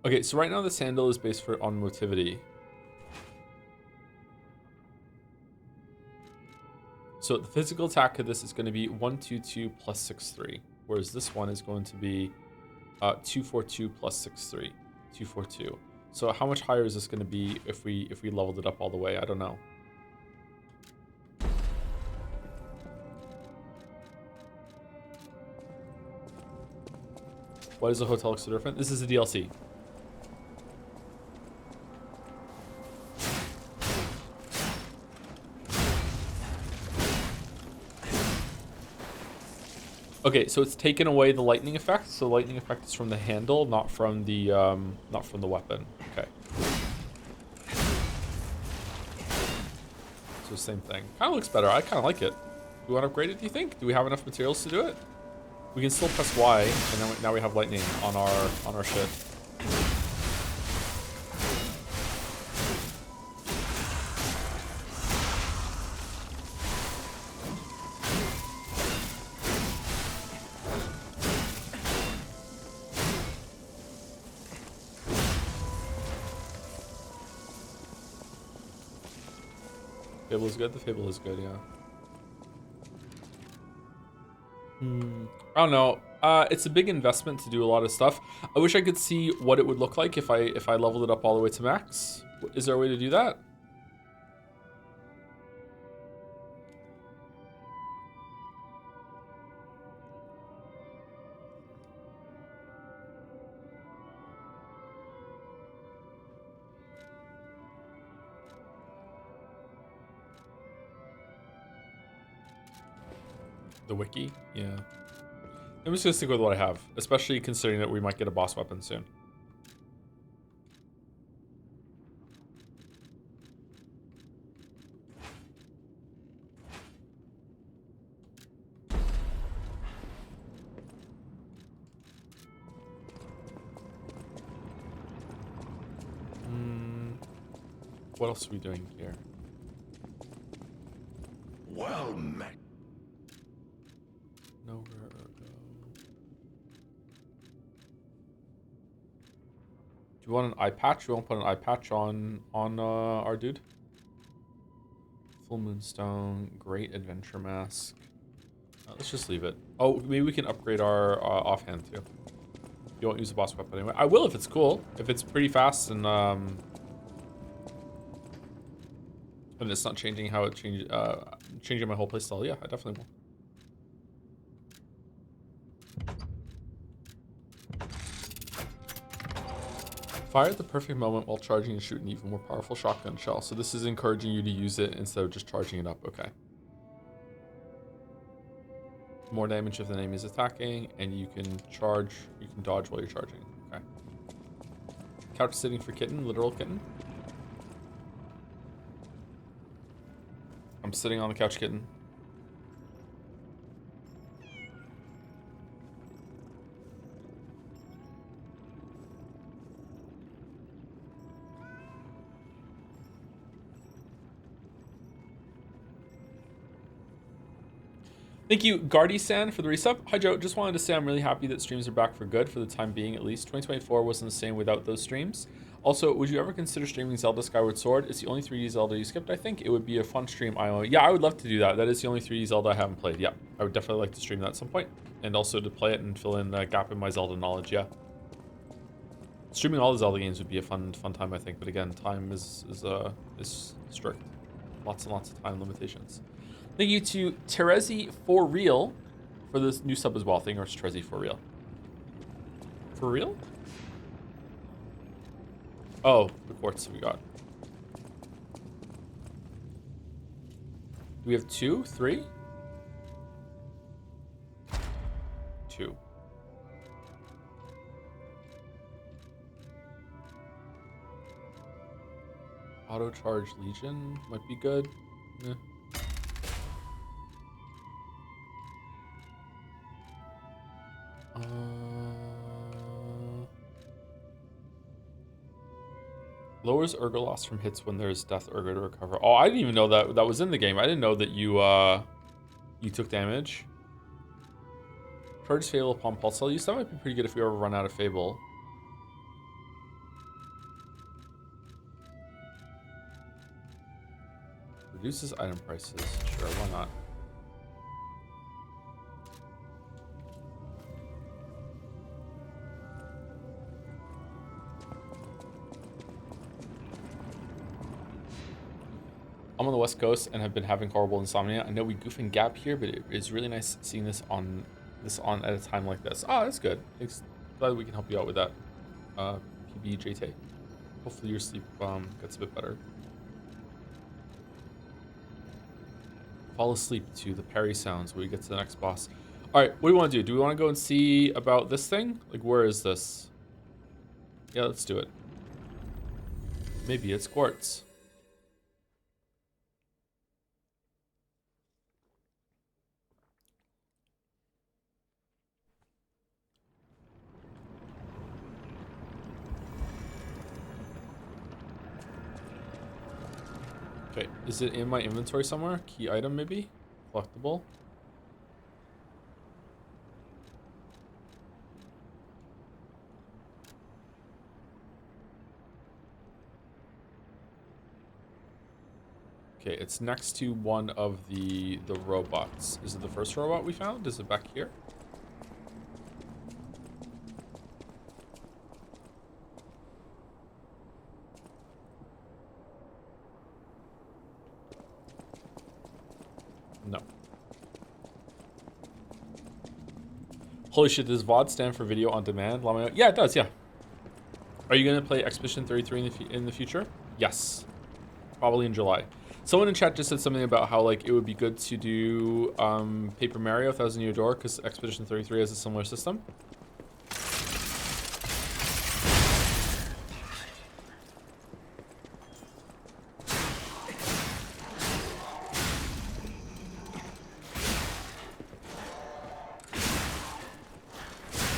Okay, so right now the sandal is based on motivity. So the physical attack of this is going to be 122 plus 63, whereas this one is going to be 242 plus 63, 242. So how much higher is this going to be if we leveled it up all the way? I don't know. Why does the hotel look so different? This is a DLC. Okay, so it's taken away the lightning effect. So the lightning effect is from the handle, not from the weapon. Okay. So same thing. Kind of looks better. I kind of like it. Do we want to upgrade it? Do you think? Do we have enough materials to do it? We can still press Y, and then now we have lightning on our shit. Fable is good. The Fable is good, yeah. I don't know. It's a big investment to do a lot of stuff. I wish I could see what it would look like if I leveled it up all the way to max. Is there a way to do that? The wiki? Yeah. I'm just gonna stick with what I have, especially considering that we might get a boss weapon soon. What else are we doing here? Well met. Nowhere go. Do you want an eye patch? We won't put an eye patch on our dude. Full Moonstone, Great Adventure Mask. Let's just leave it. Oh, maybe we can upgrade our offhand too. You won't use the boss weapon anyway. I will if it's cool. If it's pretty fast and it's not changing how it changes, changing my whole playstyle. Yeah, I definitely will. Fire at the perfect moment while charging and shoot an even more powerful shotgun shell. So this is encouraging you to use it instead of just charging it up. Okay. More damage if the enemy is attacking, and you can dodge while you're charging. Okay. Couch sitting for kitten, literal kitten. I'm sitting on the couch, kitten. Thank you, Gardy-san, for the resub. Hi, Joe. Just wanted to say I'm really happy that streams are back for good, for the time being at least. 2024 wasn't the same without those streams. Also, would you ever consider streaming Zelda Skyward Sword? It's the only 3D Zelda you skipped, I think. It would be a fun stream. Yeah, I would love to do that. That is the only 3D Zelda I haven't played. Yeah, I would definitely like to stream that at some point. And also to play it and fill in a gap in my Zelda knowledge, yeah. Streaming all the Zelda games would be a fun time, I think. But again, time is strict. Lots and lots of time limitations. Thank you to Terezi for real for this new sub as well. Thank you, Terezi for real. For real? Oh, the quartz we got. Do we have 2, 3? 2. Auto charge Legion might be good. Yeah. Lowers Ergo loss from hits when there's death Ergo to recover. Oh, I didn't even know that was in the game. I didn't know that you took damage. Charges Fable upon pulse cell use. That might be pretty good if we ever run out of Fable. Reduces item prices. Sure, why not? I'm on the West Coast and have been having horrible insomnia. I know we goof and gap here, but it is really nice seeing this on at a time like this. Oh, that's good. Thanks. Glad we can help you out with that. PBJT. Hopefully your sleep gets a bit better. Fall asleep to the parry sounds when we get to the next boss. All right, what do we want to do? Do we want to go and see about this thing? Like, where is this? Yeah, let's do it. Maybe it's quartz. Okay, is it in my inventory somewhere? Key item, maybe? Collectible? Okay, it's next to one of the robots. Is it the first robot we found? Is it back here? No. Holy shit, does VOD stand for video on demand? Yeah, it does, yeah. Are you going to play Expedition 33 in the future? Yes. Probably in July. Someone in chat just said something about how like it would be good to do Paper Mario Thousand Year Door because Expedition 33 has a similar system.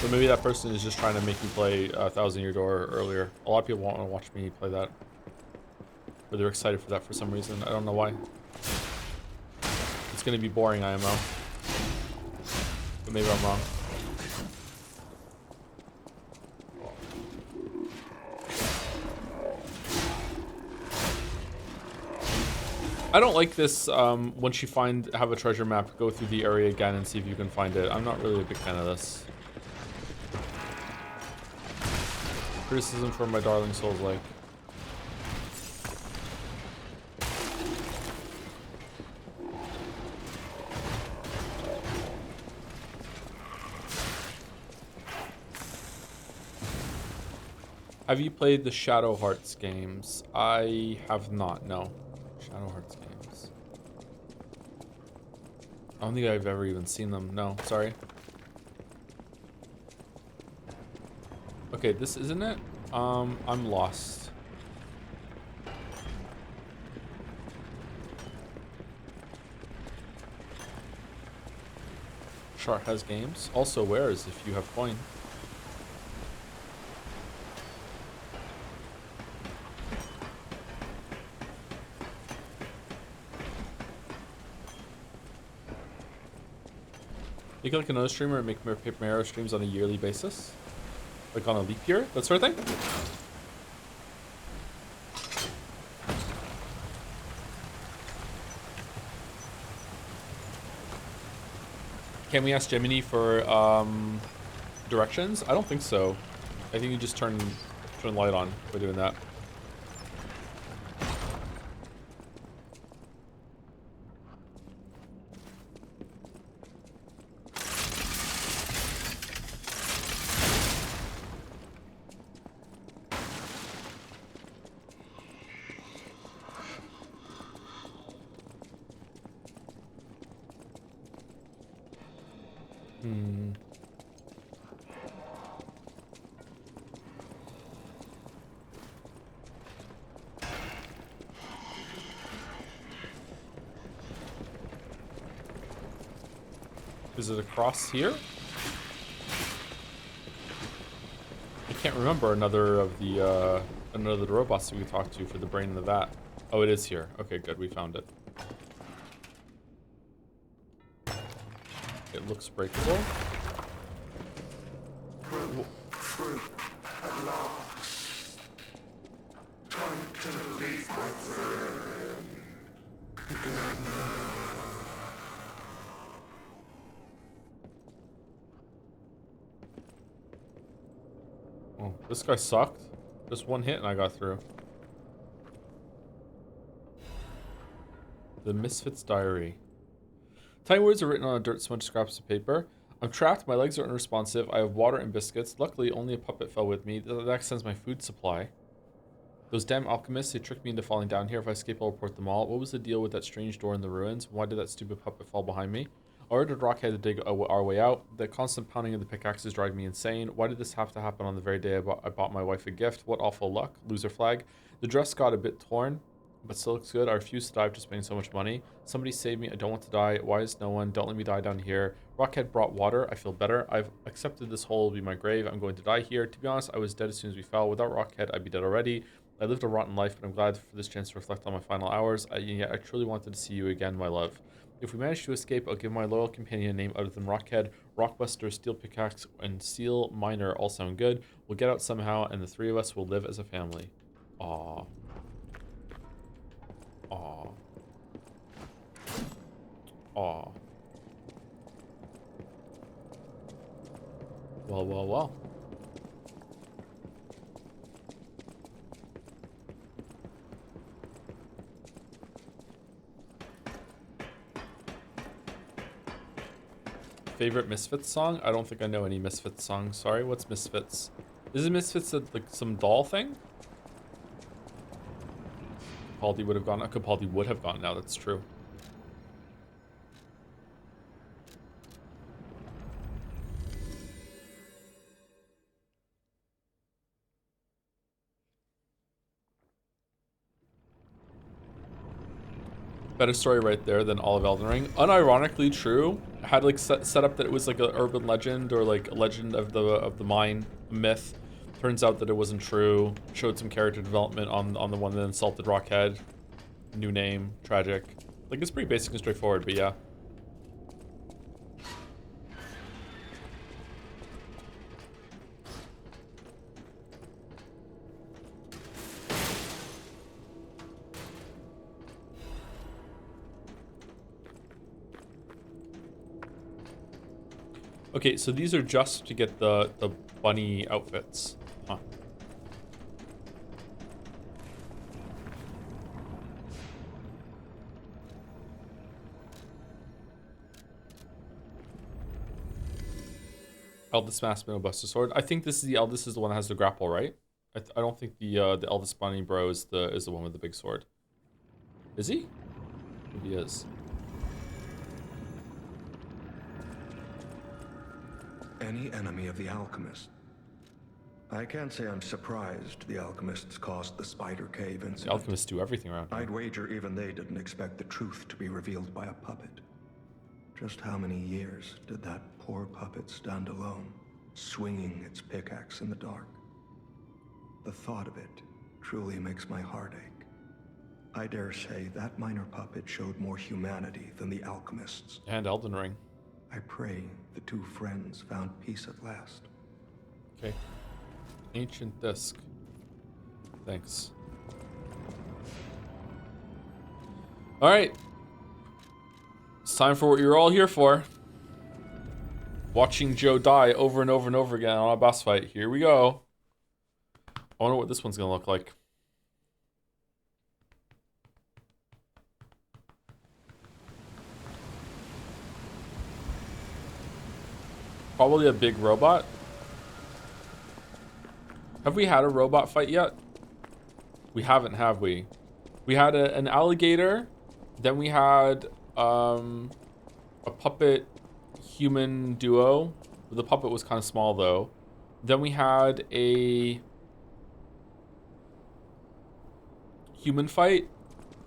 So maybe that person is just trying to make me play Thousand Year Door earlier. A lot of people want to watch me play that. Or they're excited for that for some reason. I don't know why. It's going to be boring, IMO. But maybe I'm wrong. I don't like this, once you have a treasure map, go through the area again and see if you can find it. I'm not really a big fan of this. Criticism for my darling Souls-like. Have you played the Shadow Hearts games? I have not, no. Shadow Hearts games. I don't think I've ever even seen them. No, sorry. Okay, this isn't it? I'm lost. Chart has games. Also wears if you have coin. You can like another streamer and make more Paper Mario streams on a yearly basis? Like on a leap year? That sort of thing? Can we ask Gemini for directions? I don't think so. I think you just turn light on by doing that. Is it across here? I can't remember another of the robots that we talked to for the brain in the vat. Oh, it is here. Okay, good. We found it. It looks breakable. Oh, this guy sucked. Just one hit and I got through. The Misfit's Diary. Tiny words are written on a dirt smudged scraps of paper. I'm trapped, my legs are unresponsive, I have water and biscuits. Luckily, only a puppet fell with me. That extends my food supply. Those damn alchemists, they tricked me into falling down here. If I escape, I'll report them all. What was the deal with that strange door in the ruins? Why did that stupid puppet fall behind me? I ordered Rockhead to dig our way out. The constant pounding of the pickaxes driving me insane. Why did this have to happen on the very day I bought my wife a gift? What awful luck. Loser flag. The dress got a bit torn, but still looks good. I refuse to die after spending so much money. Somebody save me. I don't want to die. Why is no one? Don't let me die down here. Rockhead brought water. I feel better. I've accepted this hole will be my grave. I'm going to die here. To be honest, I was dead as soon as we fell. Without Rockhead, I'd be dead already. I lived a rotten life, but I'm glad for this chance to reflect on my final hours. Yet I truly wanted to see you again, my love. If we manage to escape, I'll give my loyal companion a name other than Rockhead. Rockbuster, Steel Pickaxe, and Steel Miner all sound good. We'll get out somehow, and the three of us will live as a family. Aww. Aww. Aw. Well, well, well. Favorite Misfits song? I don't think I know any Misfits songs. Sorry, what's Misfits? Is it Misfits like some doll thing? Capaldi would have gone. Capaldi would have gone now. That's true. Better story right there than all of Elden Ring. Unironically true. I had like set up that it was like an urban legend or like a legend of the mine myth. Turns out that it wasn't true. Showed some character development on the one that insulted Rockhead. New name, tragic. Like it's pretty basic and straightforward, but yeah. Okay, so these are just to get the bunny outfits. Huh. Eldest Mask no Buster Sword. I think this is the eldest is the one that has the grapple, right? I don't think the eldest bunny bro is the one with the big sword. Is he? Maybe he is. Any enemy of the alchemist. I can't say I'm surprised the alchemists caused the Spider Cave incident. The alchemists do everything around here. I'd wager even they didn't expect the truth to be revealed by a puppet. Just how many years did that poor puppet stand alone, swinging its pickaxe in the dark? The thought of it truly makes my heart ache. I dare say that minor puppet showed more humanity than the alchemists. And Elden Ring. I pray the two friends found peace at last. Okay. Ancient disc. Thanks. All right. It's time for what you're all here for. Watching Joe die over and over and over again on a boss fight. Here we go. I wonder what this one's gonna look like. Probably a big robot. Have we had a robot fight yet? We haven't, have we? We had an alligator. Then we had a puppet human duo. The puppet was kind of small though. Then we had a human fight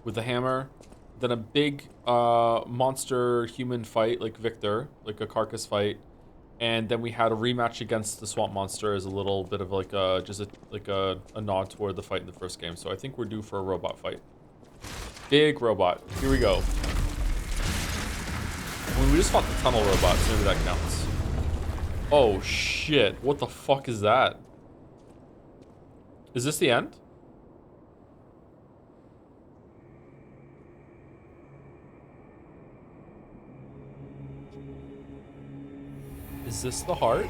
with a hammer. Then a big monster human fight like Victor, like a carcass fight. And then we had a rematch against the swamp monster as a little bit of like a nod toward the fight in the first game. So I think we're due for a robot fight. Big robot. Here we go. I mean, we just fought the tunnel robot, so maybe that counts. Oh shit! What the fuck is that? Is this the end? Is this the heart?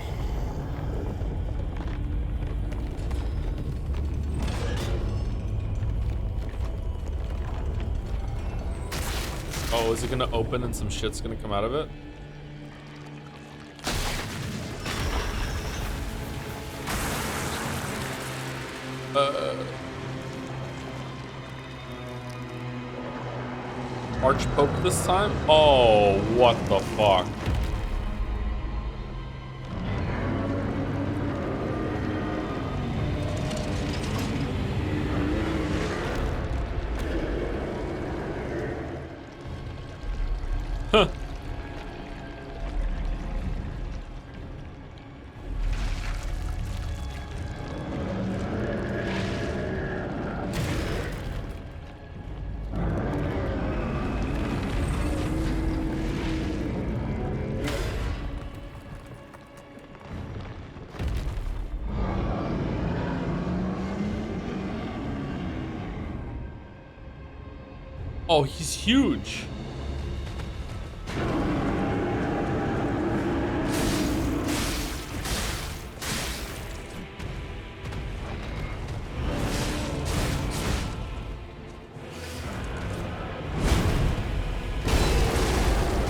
Oh, is it gonna open and some shit's gonna come out of it? Archpoke this time? Oh, what the fuck? Huh. Oh, he's huge.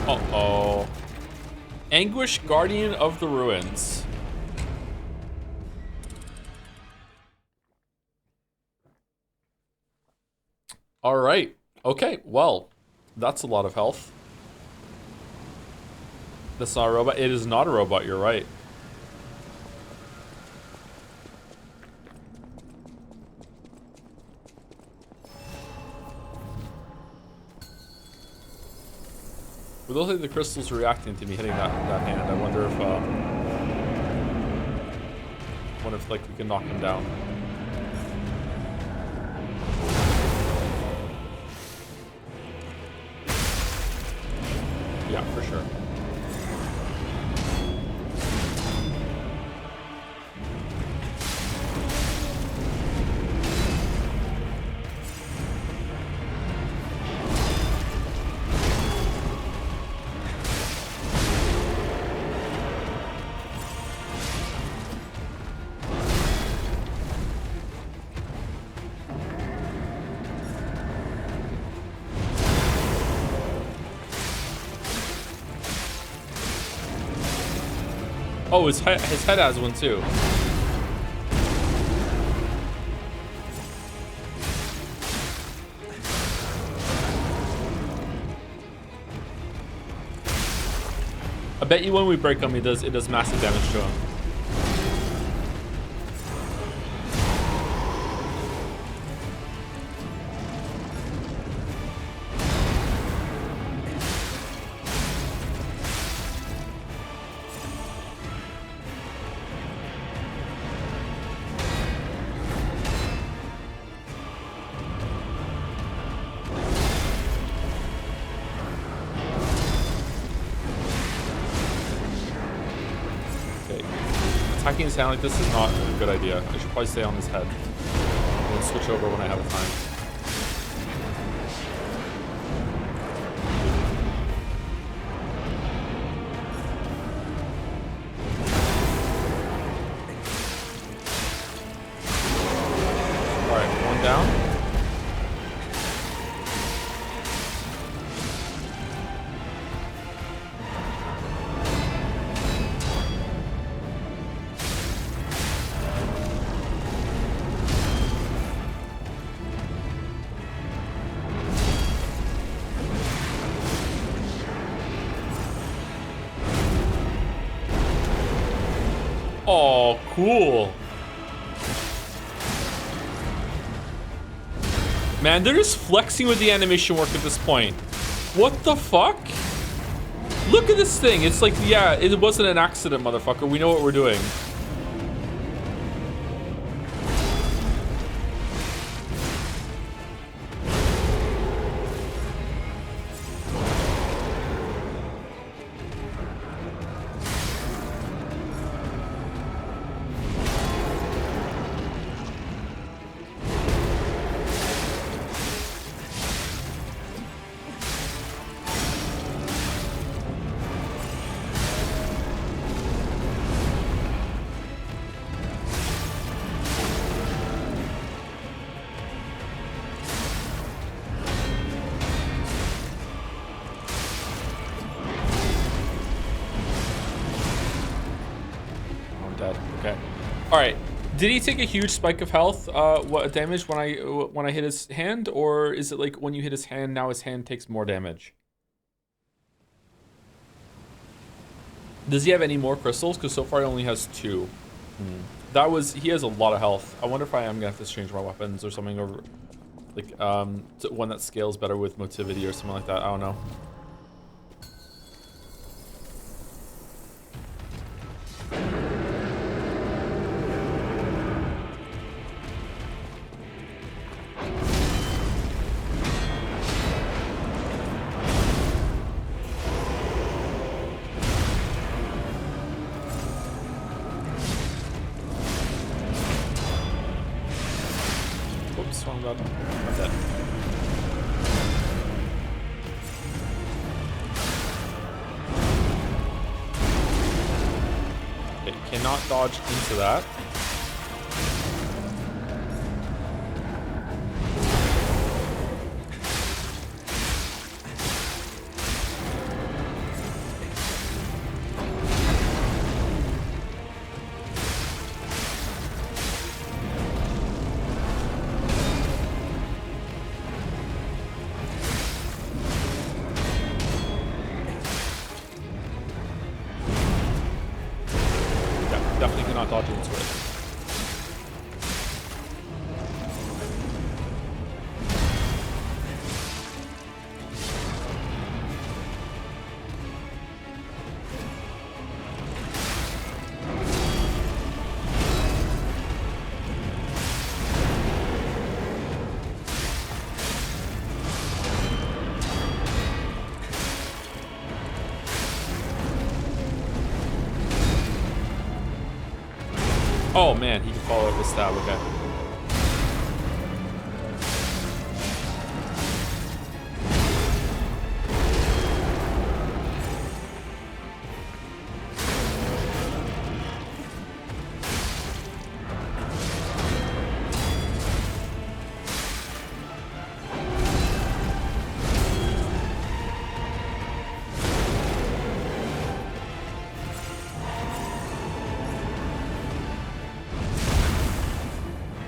Uh-oh. Anguish, Guardian of the Ruins. All right. Okay, well, that's a lot of health. That's not a robot. It is not a robot, you're right. It looks like the crystals are reacting to me hitting that hand. I wonder if like we can knock him down. Yeah, for sure. Oh, his head has one too. I bet you when we break him, it does massive damage to him. Attacking his hand like this is not a good idea. I should probably stay on his head. And then switch over when I have time. Alright, one down. Oh, cool. Man, they're just flexing with the animation work at this point. What the fuck? Look at this thing. It's like, yeah, it wasn't an accident, motherfucker. We know what we're doing. Alright, did he take a huge spike of health, what damage when I hit his hand? Or is it like when you hit his hand, now his hand takes more damage? Does he have any more crystals? Because so far he only has 2. He has a lot of health. I wonder if I am gonna have to change my weapons or something, or like, to one that scales better with motivity or something like that. I don't know. Cannot dodge into that. Oh man, he can follow up with stab. Okay.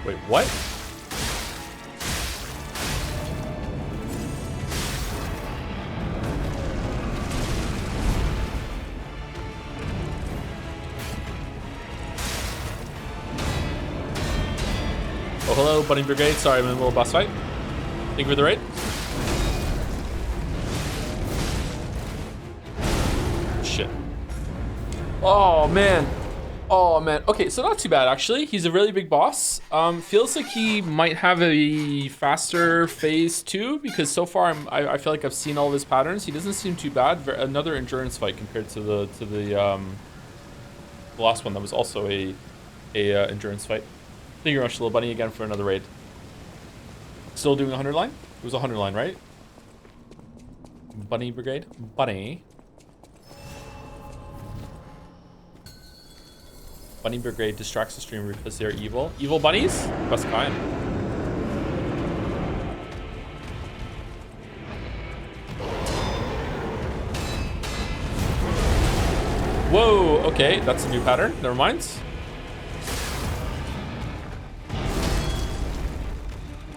Wait, what? Oh, hello, Bunny Brigade. Sorry, I'm in a little boss fight. Thank you for the raid. Shit. Oh, man. Oh, man. Okay, so not too bad, actually. He's a really big boss. Feels like he might have a faster phase 2, because so far I feel like I've seen all of his patterns. He doesn't seem too bad. Another endurance fight compared to the last one that was also a endurance fight. Thank you very much, Little Bunny, again for another raid. Still doing 100 line? It was 100 line, right? Bunny Brigade? Bunny. Bunny Brigade distracts the streamer because they're evil. Evil bunnies? Best kind. Whoa, okay, that's a new pattern. Never mind.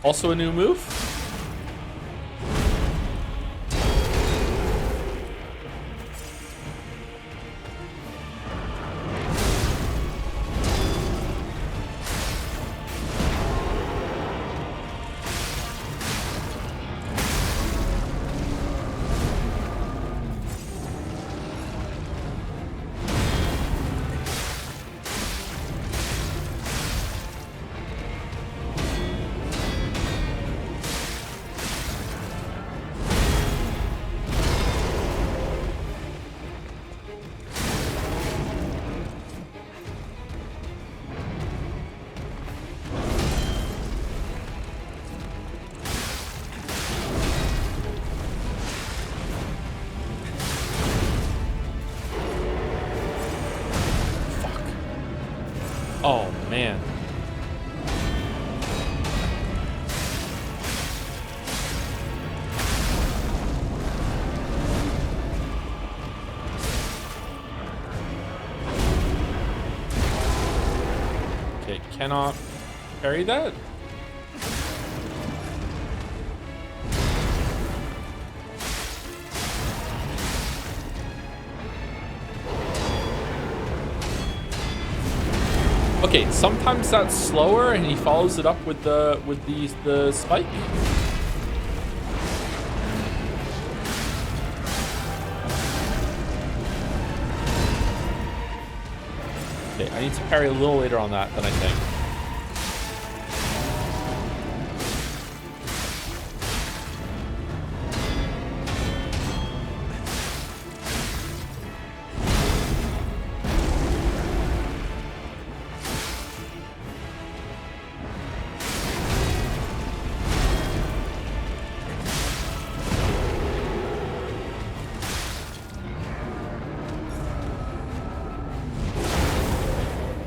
Also a new move. Oh, man. Okay, cannot parry that. Okay, sometimes that's slower and he follows it up with the spike. Okay, I need to parry a little later on that than I think.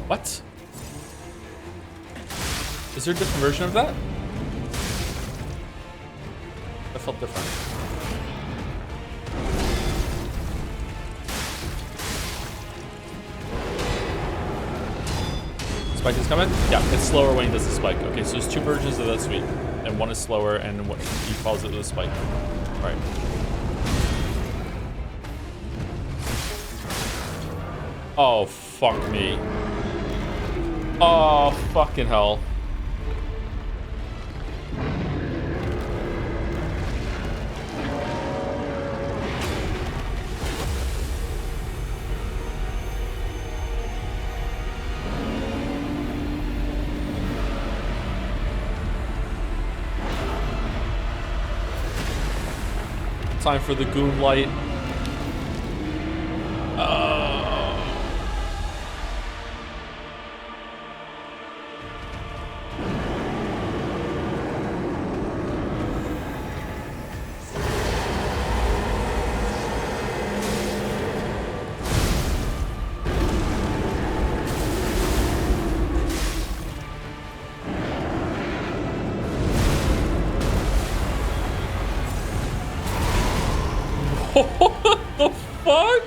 What? Is there a different version of that? That felt different. Spike is coming? Yeah, it's slower when he does the spike. Okay, so there's two versions of that suite. And one is slower and what he calls it with a spike. Alright. Oh, fuck me. Oh, fucking hell. Time for the goon light. What the fuck?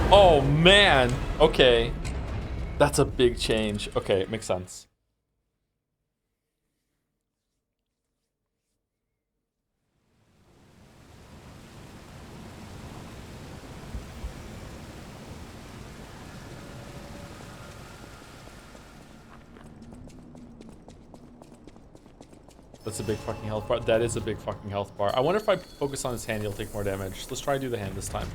Oh man. Okay. That's a big change. Okay, it makes sense. That's a big fucking health bar. That is a big fucking health bar. I wonder if I focus on his hand, he'll take more damage. Let's try to do the hand this time.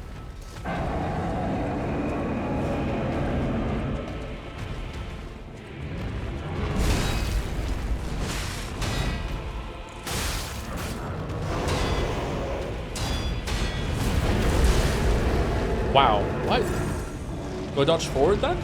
Wow, what? Do I dodge forward then?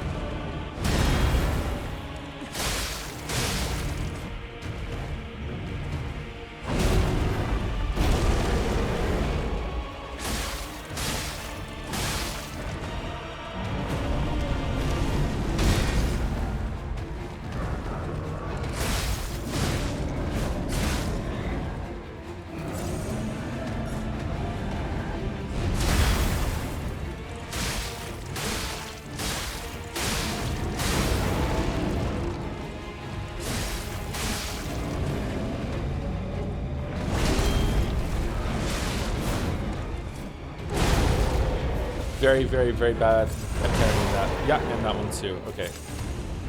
Very, very, very bad at carrying that. Yeah, and that one too. Okay.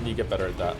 Need to get better at that.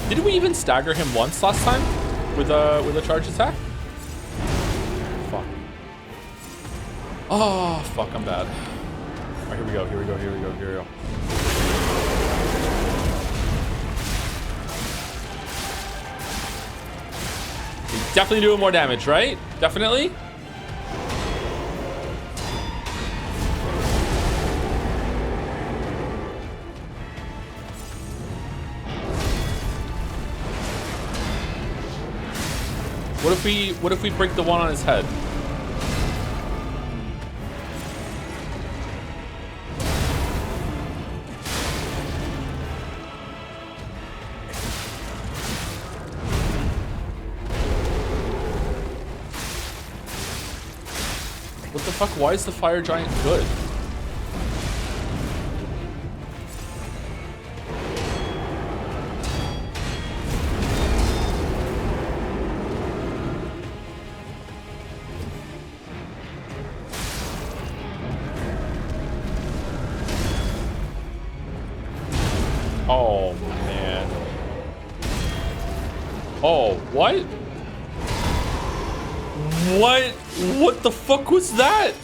Did we even stagger him once last time with a charge attack? Fuck. Oh fuck, I'm bad. Alright, here we go, here we go, here we go, here we go. He's definitely doing more damage, right? Definitely? What if we break the one on his head? What the fuck? Why is the fire giant good? Oh, man. Oh, what? What? What the fuck was that?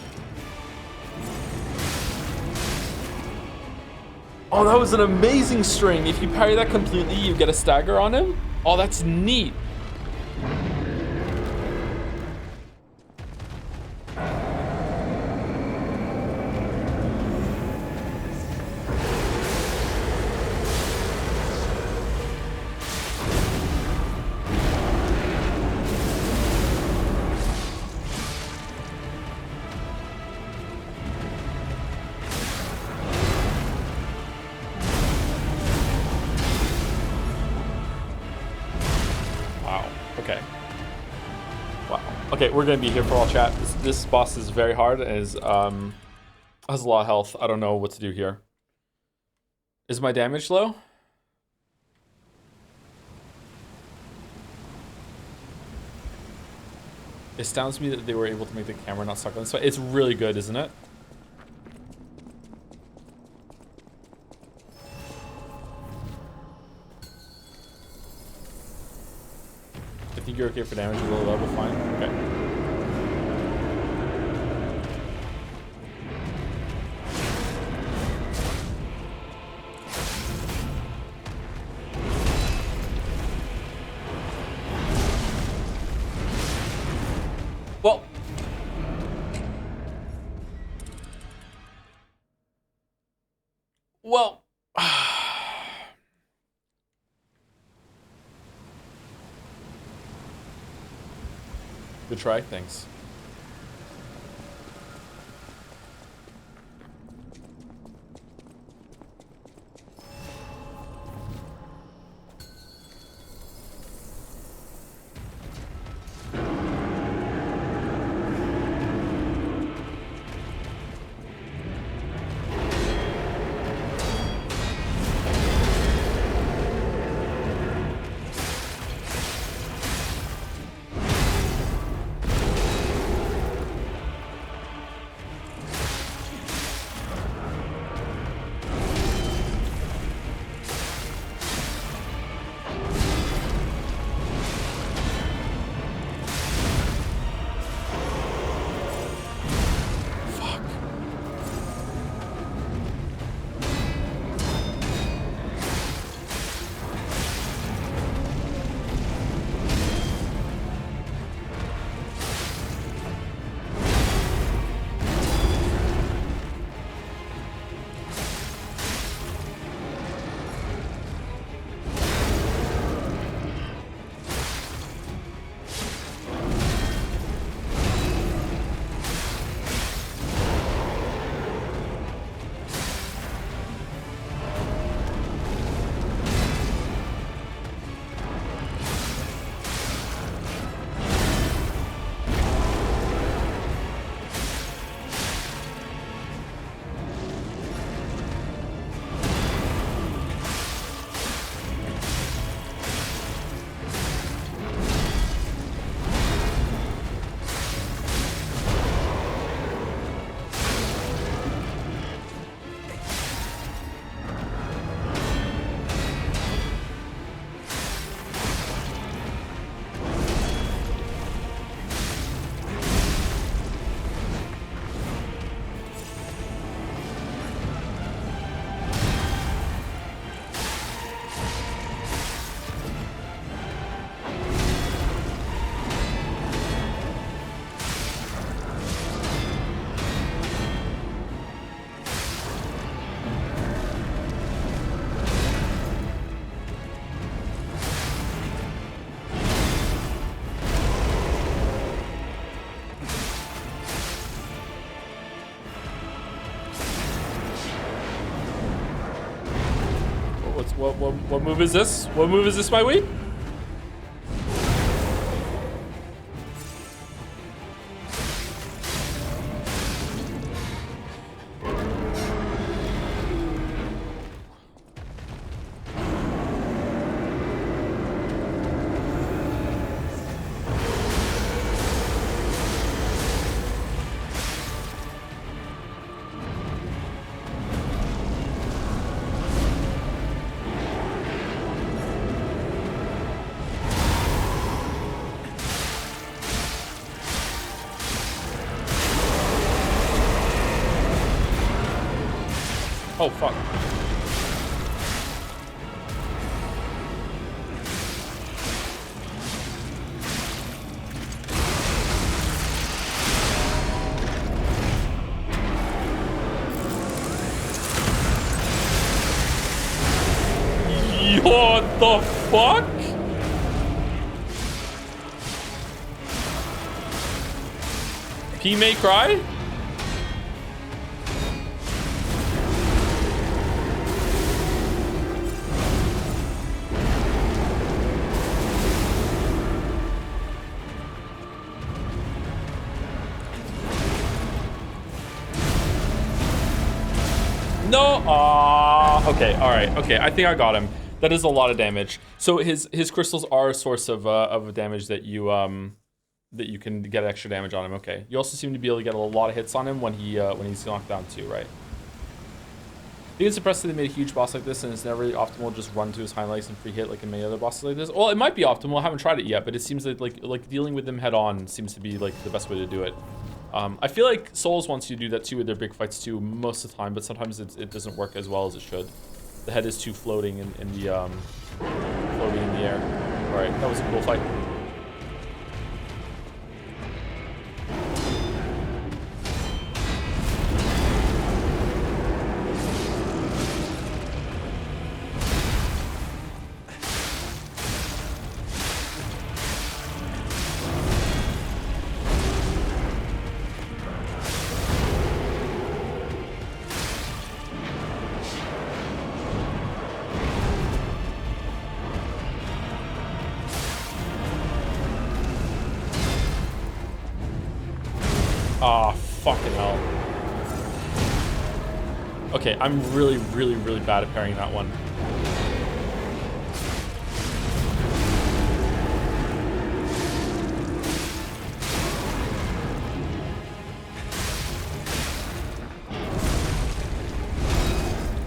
Oh, that was an amazing string. If you parry that completely, you get a stagger on him. Oh, that's neat. Okay, we're gonna be here for all chat. This boss is very hard and has a lot of health. I don't know what to do here. Is my damage low? It astounds me that they were able to make the camera not suck on this fight. It's really good, isn't it? I think you're okay for damage, a little level, fine. Okay. Well, well. Good try, thanks. What move is this? What move is this, my week? Oh, fuck. What the fuck? P may cry? No. Okay. All right. Okay. I think I got him. That is a lot of damage. So his crystals are a source of damage that you can get extra damage on him. Okay. You also seem to be able to get a lot of hits on him when he's knocked down too, right? I think it's impressive they made a huge boss like this, and it's never really optimal to just run to his hind legs and free hit like in many other bosses like this. Well, it might be optimal. I haven't tried it yet, but it seems like dealing with them head on seems to be like the best way to do it. I feel like Souls wants you to do that too with their big fights too most of the time, but sometimes it doesn't work as well as it should. The head is too floating in the air. All right, that was a cool fight. Ah, fucking hell. Okay, I'm really, really, really bad at parrying that one.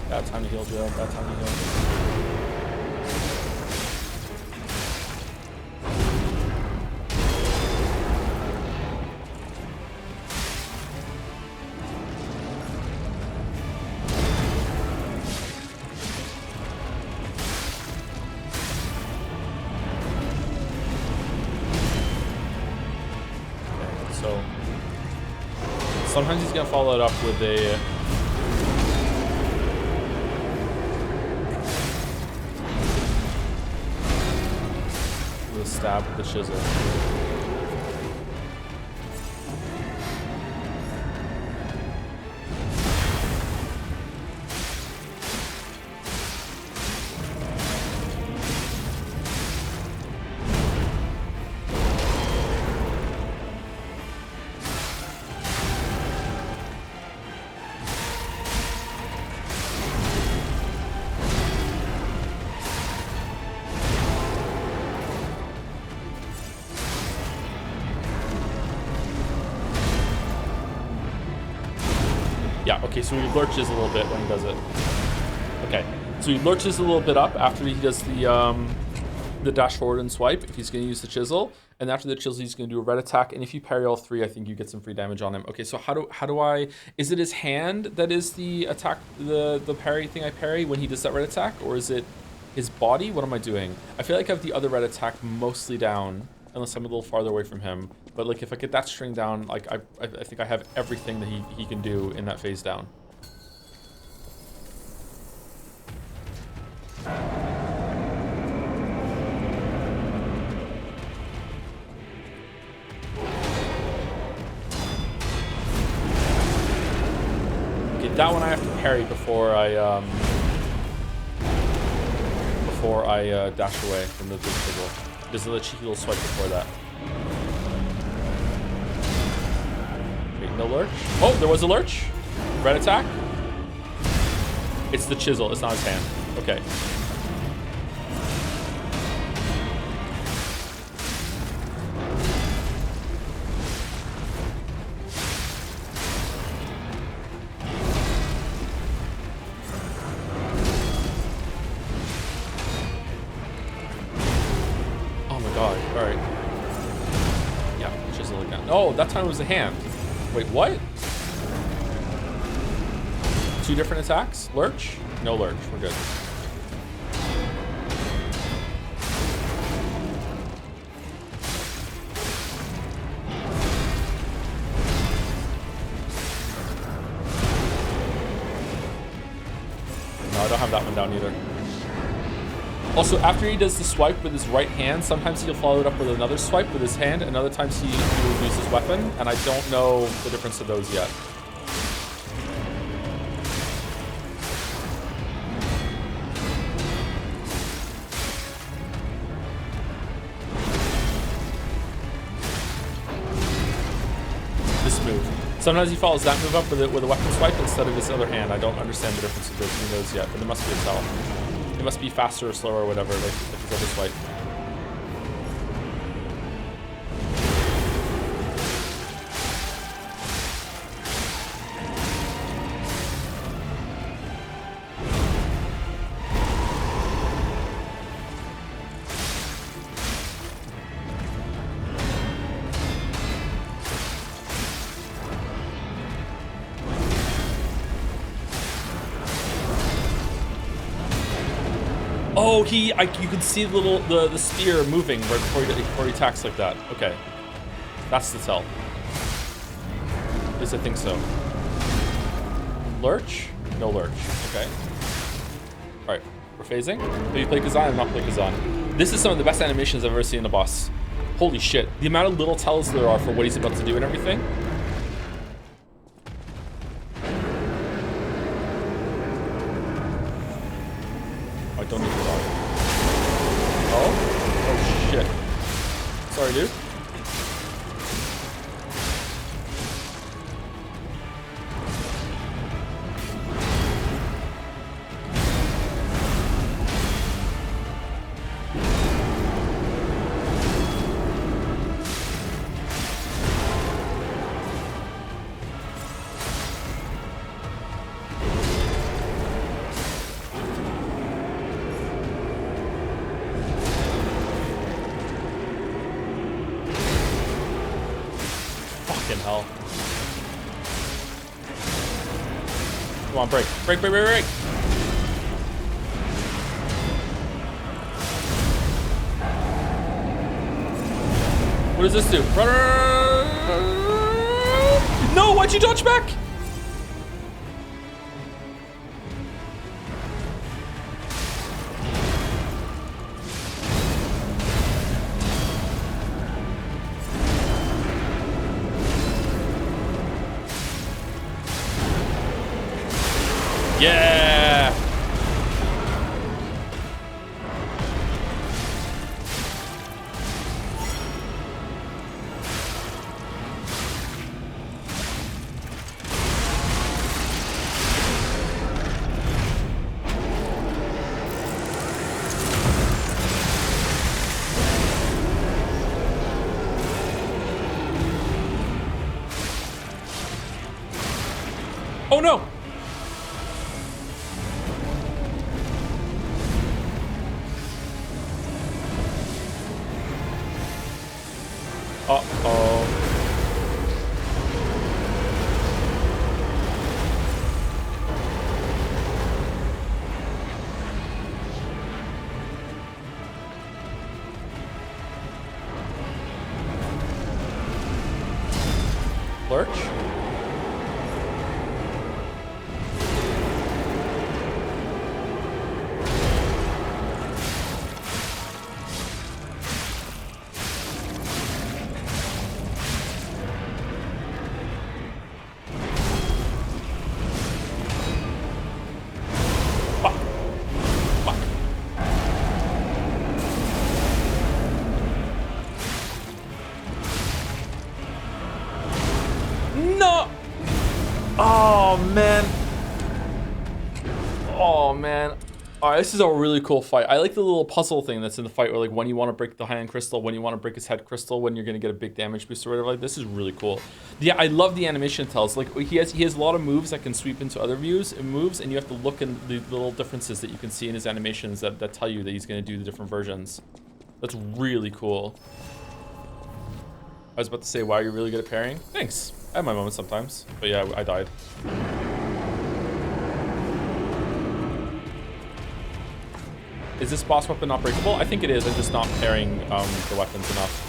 Bad time to heal, Joe. Bad time to heal. So sometimes he's gonna follow it up with a stab with the chisel. Yeah, okay, so he lurches a little bit when he does it. Okay, so he lurches a little bit up after he does the dash forward and swipe, if he's going to use the chisel. And after the chisel, he's going to do a red attack. And if you parry all three, I think you get some free damage on him. Okay, so how do I... Is it his hand that is the attack, the parry thing I parry when he does that red attack? Or is it his body? What am I doing? I feel like I have the other red attack mostly down, unless I'm a little farther away from him. But like if I get that string down, like I think I have everything that he can do in that phase down. Okay, that one I have to parry before I dash away from the big chisel. There's a cheeky little swipe before that. Wait, no lurch? Oh, there was a lurch. Red attack. It's the chisel, it's not his hand. Okay. Oh my god, alright. Yeah, chisel again. Oh, that time it was a hand. Wait, what? Two different attacks? Lurch? No lurch, we're good. No, I don't have that one down either. Also, after he does the swipe with his right hand, sometimes he'll follow it up with another swipe with his hand, and other times he will use his weapon, and I don't know the difference of those yet. This move. Sometimes he follows that move up with a weapon swipe instead of his other hand. I don't understand the difference between those yet, but there must be a tell. It must be faster or slower or whatever, like his other swipe. Oh, you can see the spear moving right before he attacks like that. Okay, that's the tell. At least I think so. Lurch? No lurch. Okay. All right, we're phasing. Have you played Kazan? I've not played Kazan. This is some of the best animations I've ever seen in a boss. Holy shit! The amount of little tells there are for what he's about to do and everything. I don't need to die. Oh? Oh shit. Sorry, dude. Fucking hell. Come on, break. Break, break, break, break. What does this do? Run, run, run. No, why'd you dodge back? Yeah. Oh no. Uh-oh. Lurch? Fuck. Fuck. No! Oh, man. Oh, man. All right, this is a really cool fight. I like the little puzzle thing that's in the fight where, like, when you want to break the hand crystal, when you want to break his head crystal, when you're going to get a big damage boost or whatever. Like, this is really cool. Yeah, I love the animation tells. Like, he has a lot of moves that can sweep into other moves, and you have to look in the little differences that you can see in his animations that tell you that he's going to do the different versions. That's really cool. I was about to say, wow, you're really good at parrying. Thanks. I have my moments sometimes. But yeah, I died. Is this boss weapon not breakable? I think it is. I'm just not parrying the weapons enough.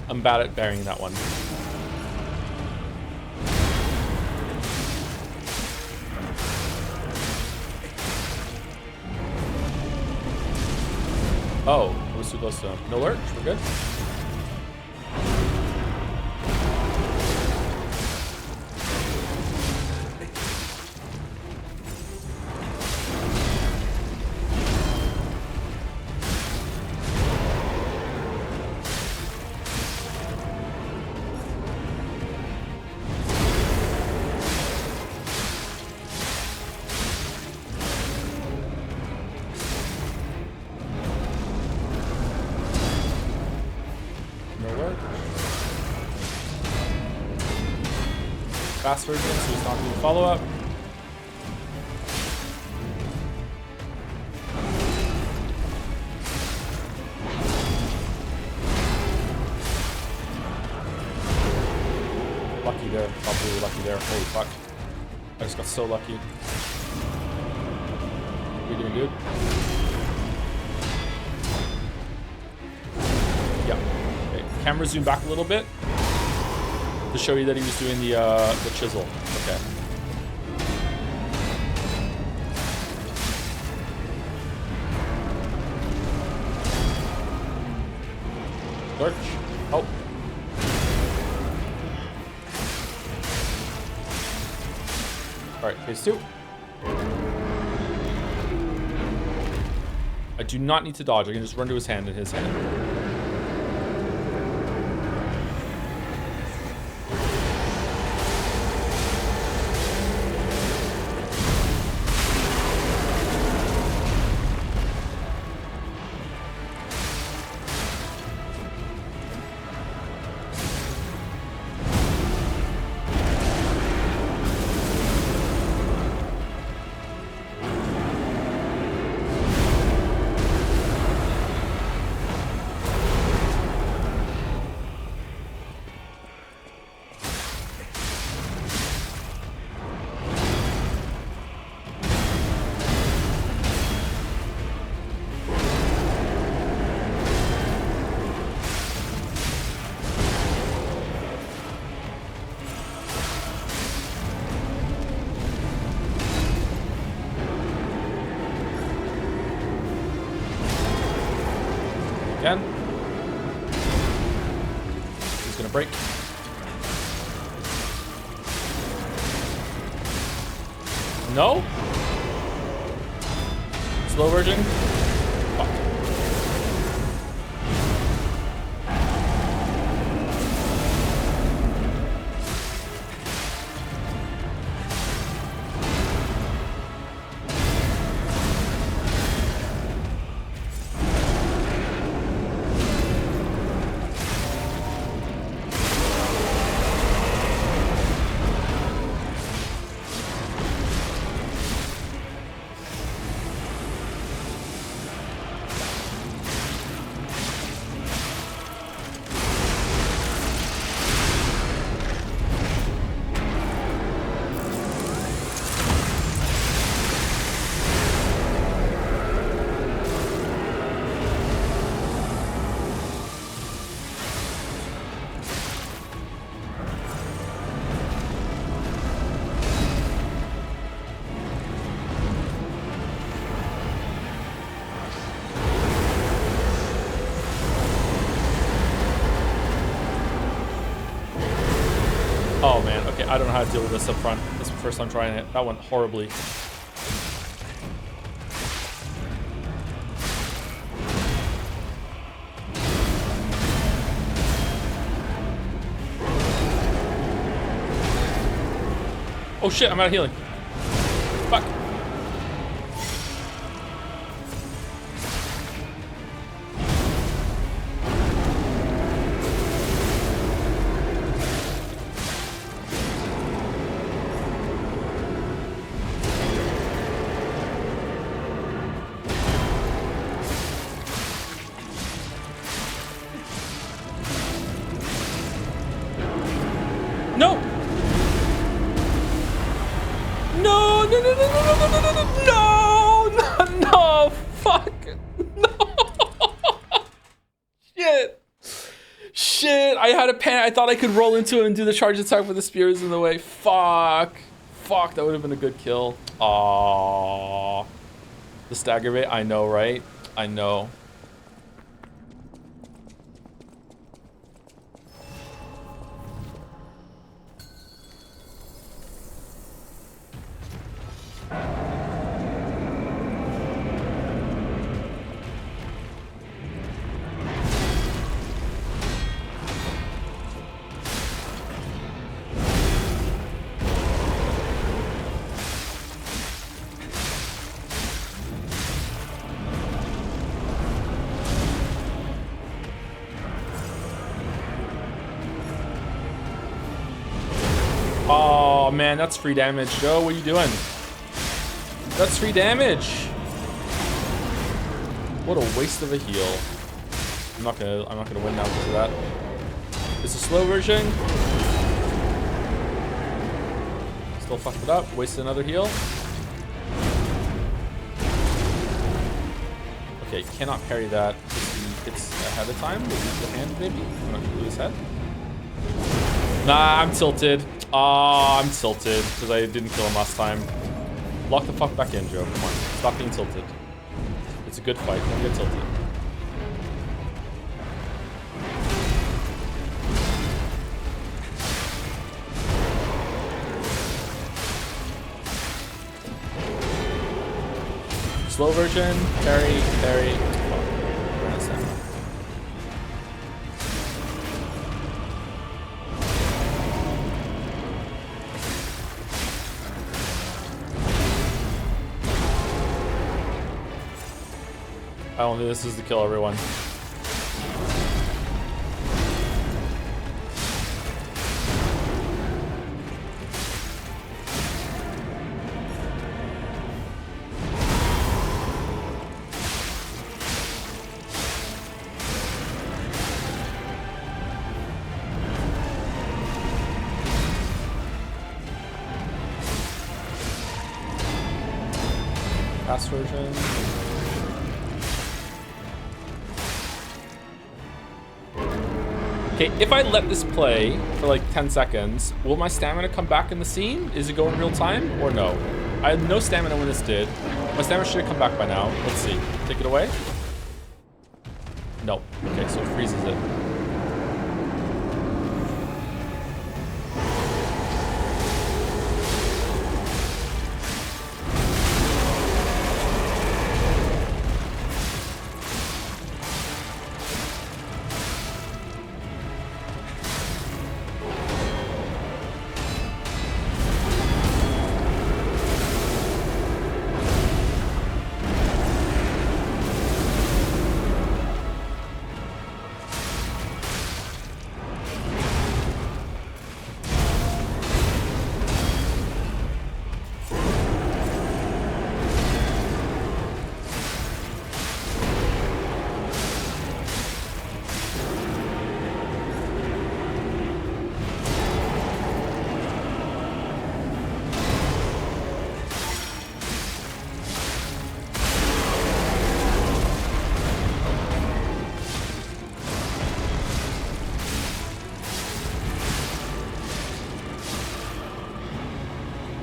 I'm bad at parrying that one. Oh, I was too close to him. No lurch, we're good. Fast version, so he's not doing follow-up. Lucky there, probably lucky there. Holy fuck. I just got so lucky. What are you doing, dude? Yeah. Okay, camera zoom back a little bit to show you that he was doing the chisel. Okay. Lurch. Oh. All right, phase 2. I do not need to dodge. I can just run to his hand in his hand. again. He's gonna break. No? Slow version? Fuck. Oh man, okay, I don't know how to deal with this up front. This is the first time trying it. That went horribly. Oh shit, I'm out of healing. Fuck. No! No, no, no, no, no, no, no, no, no, no, no, no, fuck, no, shit, shit, I had a panic, I thought I could roll into it and do the charge attack with the spears in the way, fuck, that would have been a good kill. Aww, the stagger bait, I know, right, I know. Oh man, that's free damage. Joe, what are you doing? That's free damage. What a waste of a heal. I'm not gonna win now because of that. It's a slow version. Still fucked it up. Wasted another heal. Okay, cannot parry that. It's ahead of time. The hand maybe. I'm not gonna do his head. Nah, I'm tilted. I'm tilted because I didn't kill him last time. Lock the fuck back in, Joe. Come on. Stop being tilted. It's a good fight. Don't get tilted. Slow version. Parry. I don't think this is to kill everyone. Fast version. Okay, if I let this play for like 10 seconds, will my stamina come back in the scene? Is it going real time or no? I had no stamina when this did. My stamina should have come back by now. Let's see. Take it away. No. Okay, so it freezes it.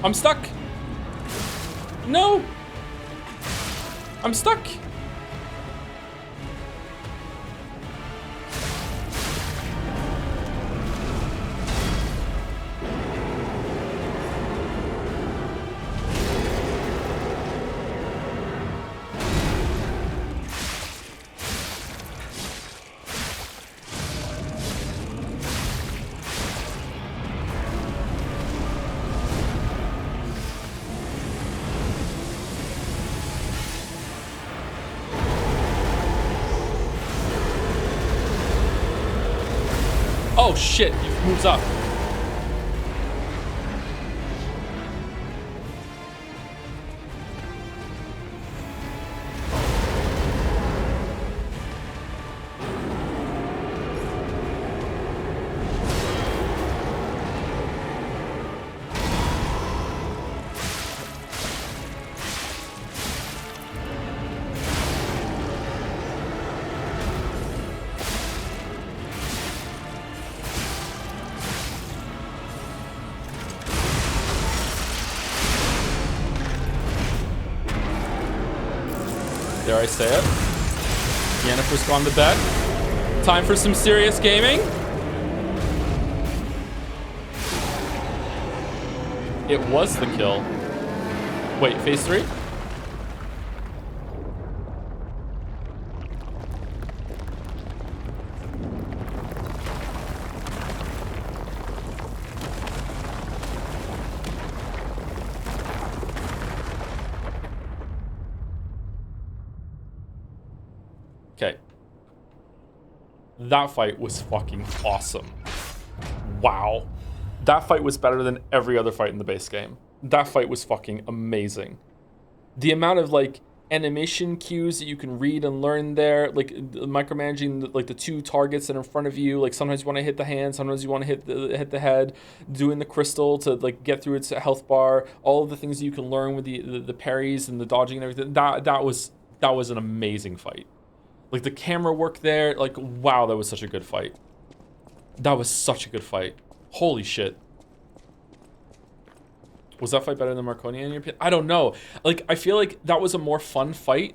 I'm stuck. No. I'm stuck. Oh shit, he moves up. Dare I say it? Yennefer's gone to bed. Time for some serious gaming. It was the kill. Wait, phase 3? Okay. That fight was fucking awesome. Wow. That fight was better than every other fight in the base game. That fight was fucking amazing. The amount of like animation cues that you can read and learn there, like micromanaging like the two targets that are in front of you. Like sometimes you want to hit the hand, sometimes you want to hit the head. Doing the crystal to like get through its health bar. All of the things that you can learn with the parries and the dodging and everything. That was an amazing fight. Like the camera work there, like wow, that was such a good fight. That was such a good fight. Holy shit. Was that fight better than Marconia in your opinion? I don't know. Like I feel like that was a more fun fight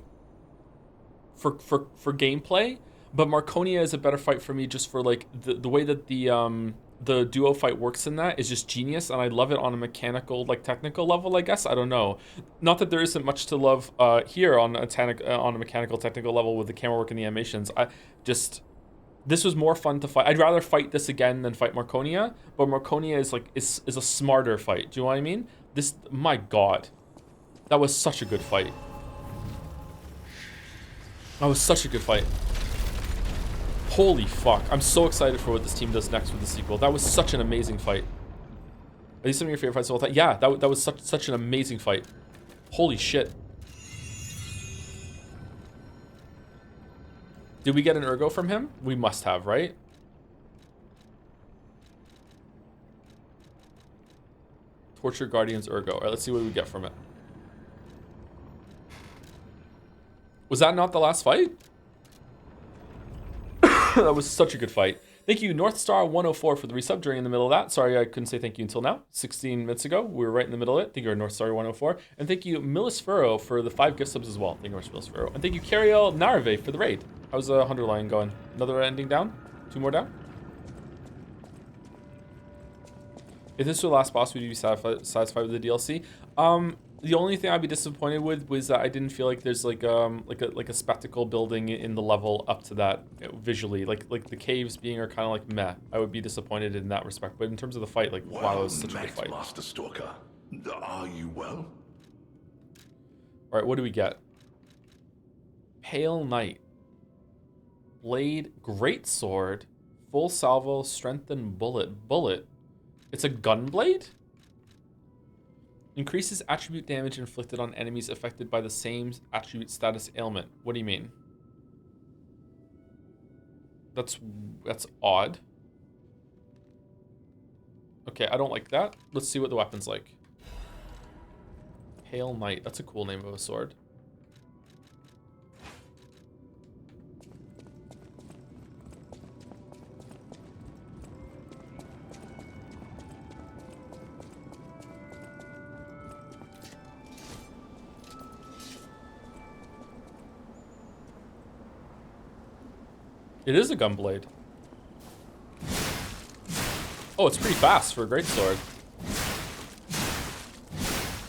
for gameplay, but Marconia is a better fight for me just for like the way that the duo fight works in that is just genius, and I love it on a mechanical, like technical level, I guess. I don't know. Not that there isn't much to love here on a mechanical technical level with the camera work and the animations. This was more fun to fight. I'd rather fight this again than fight Marconia, but Marconia is like is a smarter fight. Do you know what I mean? This, my god, that was such a good fight. That was such a good fight. Holy fuck. I'm so excited for what this team does next with the sequel. That was such an amazing fight. Are these some of your favorite fights of all time? Yeah, that was such an amazing fight. Holy shit. Did we get an Ergo from him? We must have, right? Torture Guardian's Ergo. All right, let's see what we get from it. Was that not the last fight? That was such a good fight. Thank you, North Star 104 for the resub during in the middle of that. Sorry, I couldn't say thank you until now. 16 minutes ago, we were right in the middle of it. Thank you, North Star 104. And thank you, Millisfero, for the 5 gift subs as well. Thank you very much, Millisfero. And thank you, Cariel Narve, for the raid. How's the 100 line going? Another ending down? 2 more down? If this were the last boss, would you be satisfied with the DLC? The only thing I'd be disappointed with was that I didn't feel like there's like a spectacle building in the level up to that visually. Like the caves being are kind of like meh. I would be disappointed in that respect. But in terms of the fight, like wow, it was such a good fight. Master Stalker, are you well? All right, what do we get? Pale Knight, Blade, Great Sword, Full Salvo, Strengthened Bullet. It's a gun blade? Increases attribute damage inflicted on enemies affected by the same attribute status ailment. What do you mean? That's odd. Okay, I don't like that. Let's see what the weapon's like. Pale Knight. That's a cool name of a sword. It is a gunblade. Oh, it's pretty fast for a greatsword.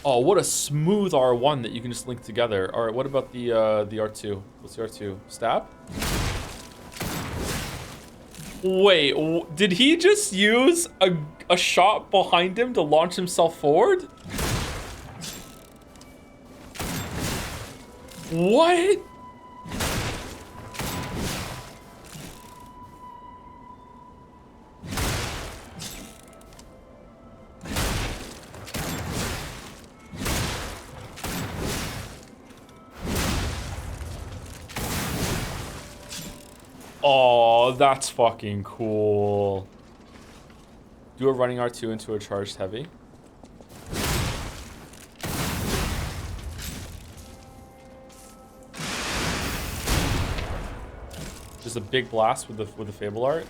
Oh, what a smooth R1 that you can just link together. All right, what about the R2? What's the R2? Stab? Wait, did he just use a shot behind him to launch himself forward? What? Oh, that's fucking cool. Do a running R2 into a charged heavy. Just a big blast with the Fable art.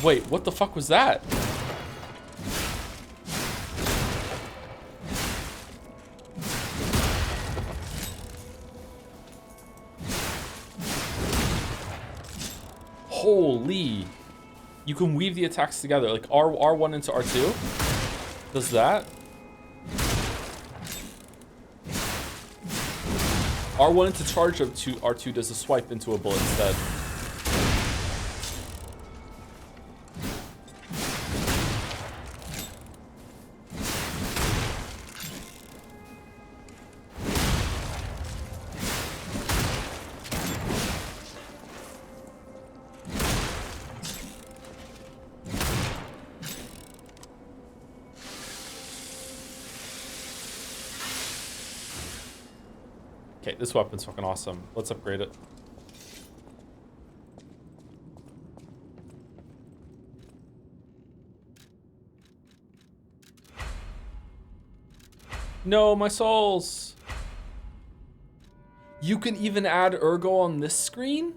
Wait, what the fuck was that? Holy. You can weave the attacks together. Like R1 into R2 does that. R1 into charge of R2 does a swipe into a bullet instead. Okay, this weapon's fucking awesome. Let's upgrade it. No, my souls. You can even add Ergo on this screen?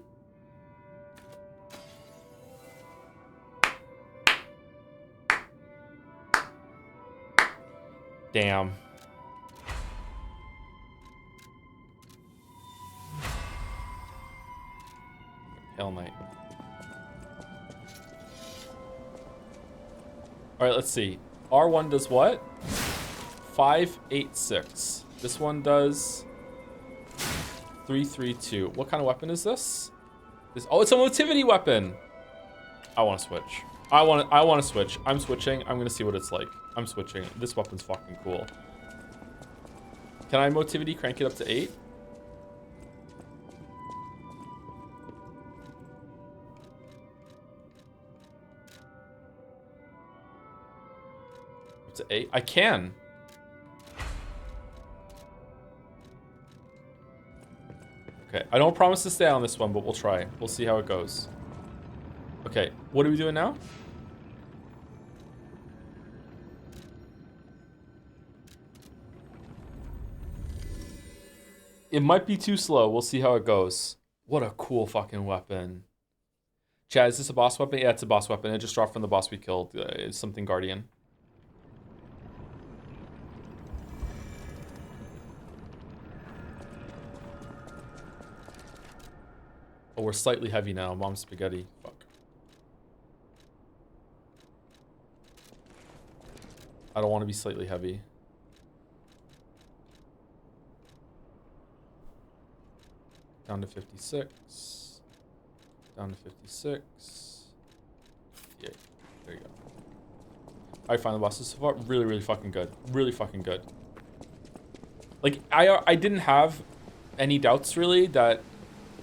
Damn. Hell Knight. All right, let's see. R1 does what? 586. This one does 332. What kind of weapon is this? Oh, it's a motivity weapon. I want to switch. I want to switch. I'm switching. I'm gonna see what it's like. I'm switching. This weapon's fucking cool. Can I motivity crank it up to 8? Up to 8? I can. Okay, I don't promise to stay on this one, but we'll try. We'll see how it goes. Okay, what are we doing now? It might be too slow. We'll see how it goes. What a cool fucking weapon. Chad, is this a boss weapon? Yeah, it's a boss weapon. It just dropped from the boss we killed. It's something Guardian. Oh, we're slightly heavy now. Mom's spaghetti. Fuck. I don't want to be slightly heavy. Down to 56. Down to 56. Yeah, there you go. I find the bosses so far really, really fucking good. Really fucking good. Like, I didn't have any doubts really that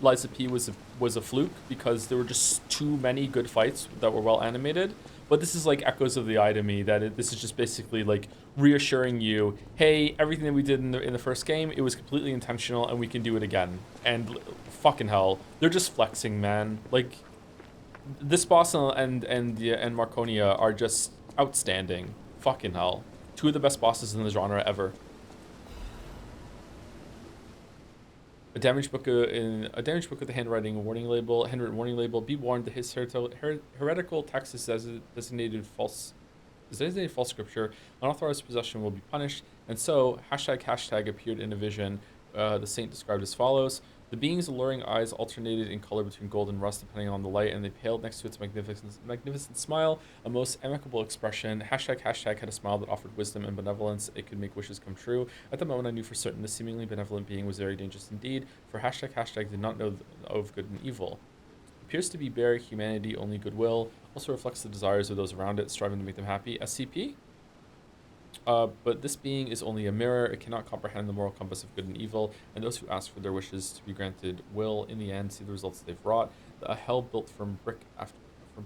Liza P was a fluke because there were just too many good fights that were well animated. But this is like echoes of the eye to me that this is just basically like reassuring you, hey, everything that we did in the first game, it was completely intentional and we can do it again. And fucking hell, they're just flexing, man. Like this boss and Marconia are just outstanding. Fucking hell, two of the best bosses in the genre ever. A damaged book with a handwriting warning label, handwritten warning label. Be warned that his heretical text is designated false scripture. Unauthorized possession will be punished. And so, hashtag appeared in a vision. The saint described as follows: the being's alluring eyes alternated in color between gold and rust depending on the light, and they paled next to its magnificent smile, a most amicable expression. Hashtag had a smile that offered wisdom and benevolence. It could make wishes come true. At the moment, I knew for certain this seemingly benevolent being was very dangerous indeed, for hashtag did not know of good and evil. Appears to be bare humanity, only goodwill. Also reflects the desires of those around it, striving to make them happy. SCP? But this being is only a mirror. It cannot comprehend the moral compass of good and evil, and those who ask for their wishes to be granted will, in the end, see the results they've wrought. A hell built from brick after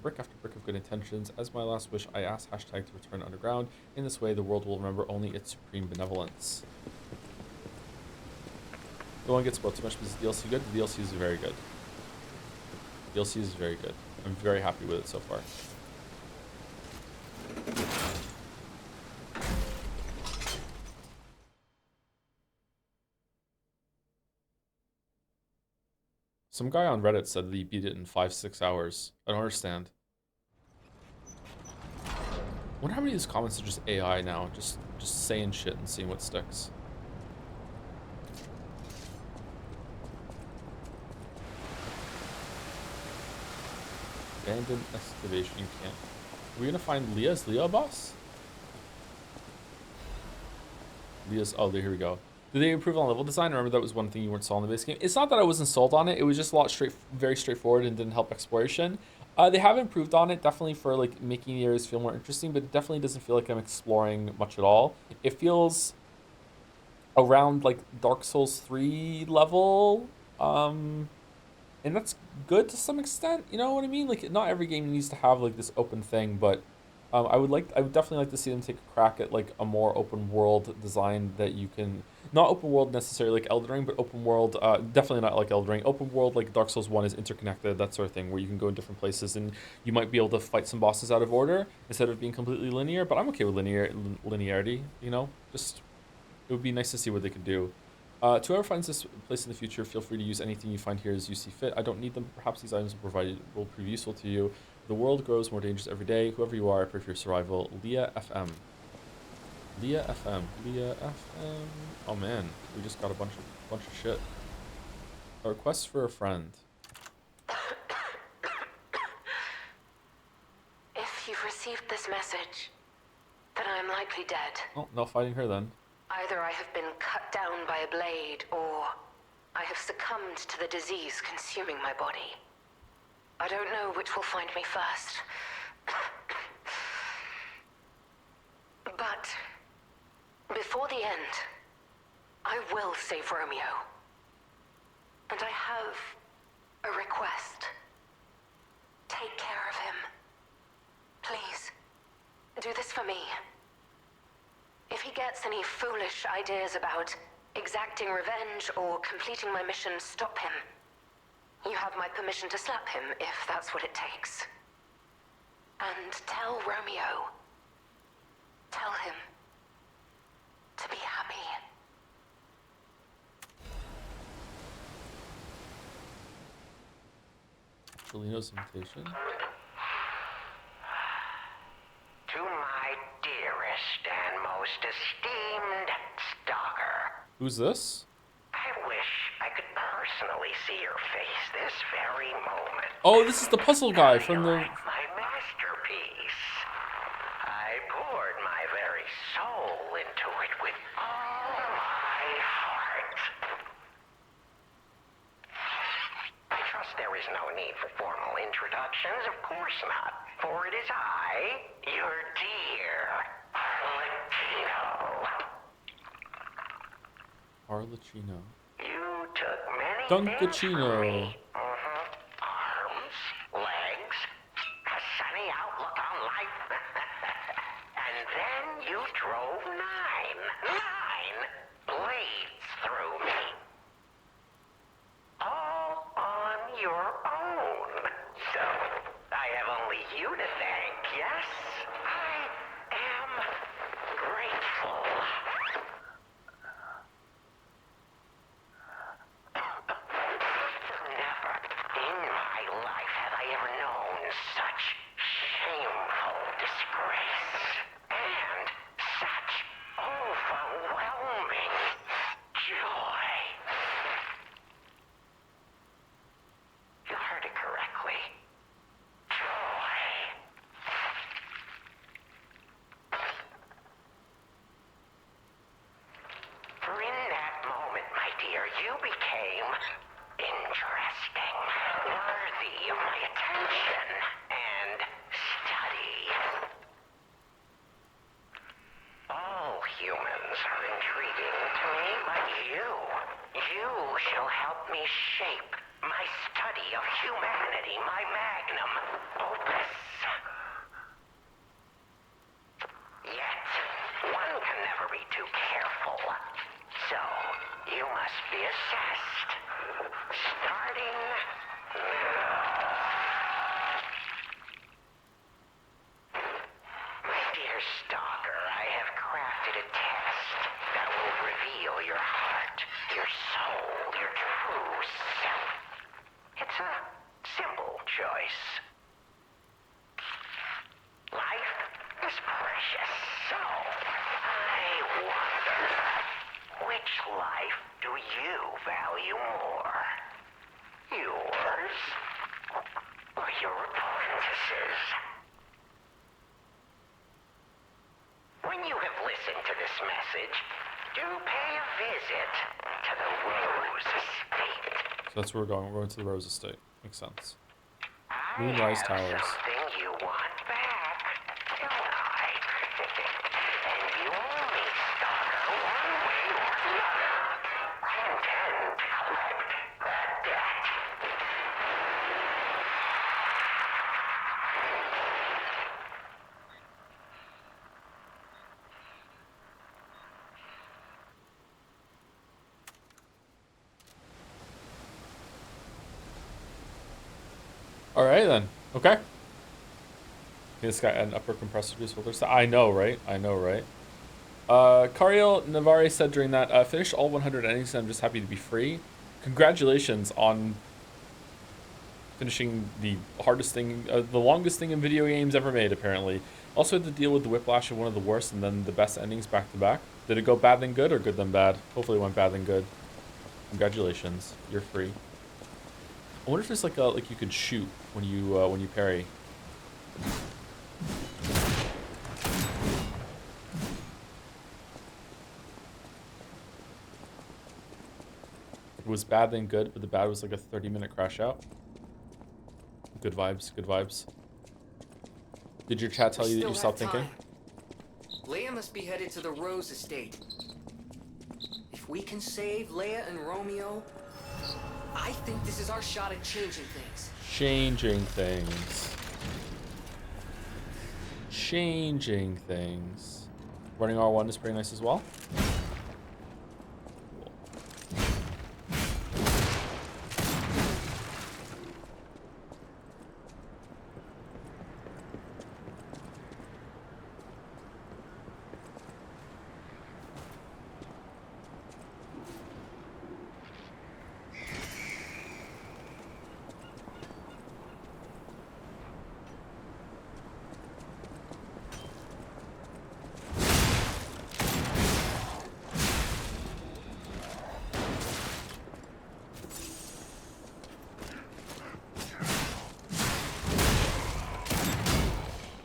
brick of good intentions. As my last wish, I ask hashtag to return underground. In this way, the world will remember only its supreme benevolence. No one gets spoiled too much because the DLC good. The DLC is very good. The DLC is very good. I'm very happy with it so far. Some guy on Reddit said that he beat it in 5-6 hours. I don't understand. I wonder how many of these comments are just AI now, just saying shit and seeing what sticks. Abandoned excavation camp. Are we gonna find Leah? Is Leah a boss? Leah's. Oh, here we go. Did they improve on level design? Remember that was one thing you weren't sold on the base game. It's not that I wasn't sold on it. It was just a lot very straightforward and didn't help exploration. They have improved on it, definitely for like making the areas feel more interesting, but it definitely doesn't feel like I'm exploring much at all. It feels around like Dark Souls 3 level, and that's good to some extent. You know what I mean? Like not every game needs to have like this open thing, but I would definitely like to see them take a crack at like a more open world design that you can, not open world necessarily like Elden Ring, but open world, definitely not like Elden Ring. Open world like Dark Souls 1 is interconnected, that sort of thing, where you can go in different places and you might be able to fight some bosses out of order instead of being completely linear. But I'm okay with linearity. You know, just it would be nice to see what they could do. To whoever finds this place in the future, feel free to use anything you find here as you see fit. I don't need them. Perhaps these items will prove useful to you. The world grows more dangerous every day. Whoever you are, I pray for your survival. Leah FM. Leah FM. Leah FM. Oh man, we just got a bunch of shit. A request for a friend. If you've received this message, then I am likely dead. Oh, no fighting her then. Either I have been cut down by a blade, or I have succumbed to the disease consuming my body. I don't know which will find me first. But before the end, I will save Romeo. And I have a request. Take care of him. Please, do this for me. If he gets any foolish ideas about exacting revenge or completing my mission, stop him. You have my permission to slap him if that's what it takes. And tell Romeo. Tell him to be happy. Marcelino's invitation. To my dearest and most esteemed stalker. Who's this? I wish I could personally see your face this very moment. Oh, this is the puzzle guy from the... My masterpiece. I poured my very soul into it with all my heart. I trust there is no need for formal introductions. Of course not. For it is I, your dear Latino. Arlecchino. You took many Dunkachino. things from me. Arms, legs, a sunny outlook on life. And then you drove nine blades through me. All on your own. So, I have only you to thank, yes? I am grateful. Never in my life have I ever known such shameful disgrace and such overwhelming joy. You heard it correctly. Joy. For in that moment, my dear, you became interesting, worthy of my attention and study. All humans are intriguing to me, but you shall help me shape my study of humanity, my magnum opus. Yet, one can never be too careful. So, you must be assessed. Starting now. My dear stalker, I have crafted a test that will reveal your heart, your soul, your true self. It's a simple choice. Life is precious, so I wonder, which life do you value more? Yours or your apprentice's? When you have listened to this message, do pay a visit to the Rose Estate. So that's where we're going. We're going to the Rose Estate. Makes sense. I Moonrise have Towers. something you want back, don't I? And you owe me, stalker, one way or another. I intend to collect that debt. All right, then. Okay. This guy had an upper compressor juice filter. So I know, right? I know, right? Cariel Navarre said during that, finished all 100 endings and I'm just happy to be free. Congratulations on finishing the hardest thing, the longest thing in video games ever made, apparently. Also had to deal with the whiplash of one of the worst and then the best endings back to back. Did it go bad then good or good then bad? Hopefully it went bad then good. Congratulations. You're free. I wonder if there's like you could shoot when you parry. It was bad then good, but the bad was like a 30-minute crash out. Good vibes, good vibes. Did your chat tell you that you stopped thinking? Leia must be headed to the Rose Estate. If we can save Leia and Romeo, I think this is our shot at changing things. Changing things. Changing things. Running R1 is pretty nice as well.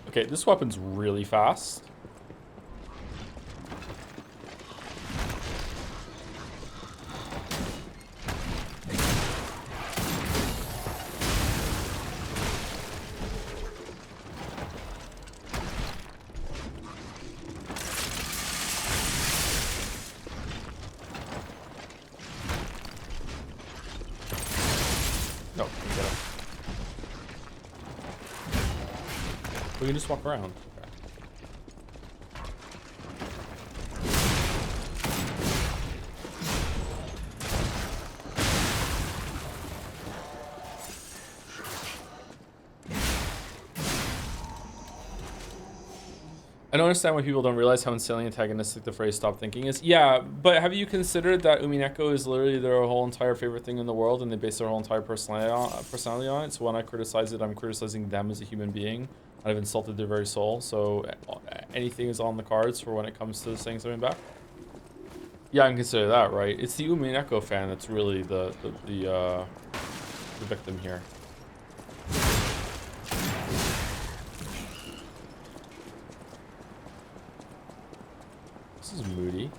Okay, this weapon's really fast. No, get him. We can just walk around. Okay. I don't understand why people don't realize how insanely antagonistic the phrase "stop thinking" is. Yeah, but have you considered that Umineko is literally their whole entire favorite thing in the world, and they base their whole entire personality on it? So when I criticize it, I'm criticizing them as a human being. I've insulted their very soul. So anything is on the cards for when it comes to saying something back. Yeah, I can consider that, right? It's the Umineko fan that's really the victim here. This is moody.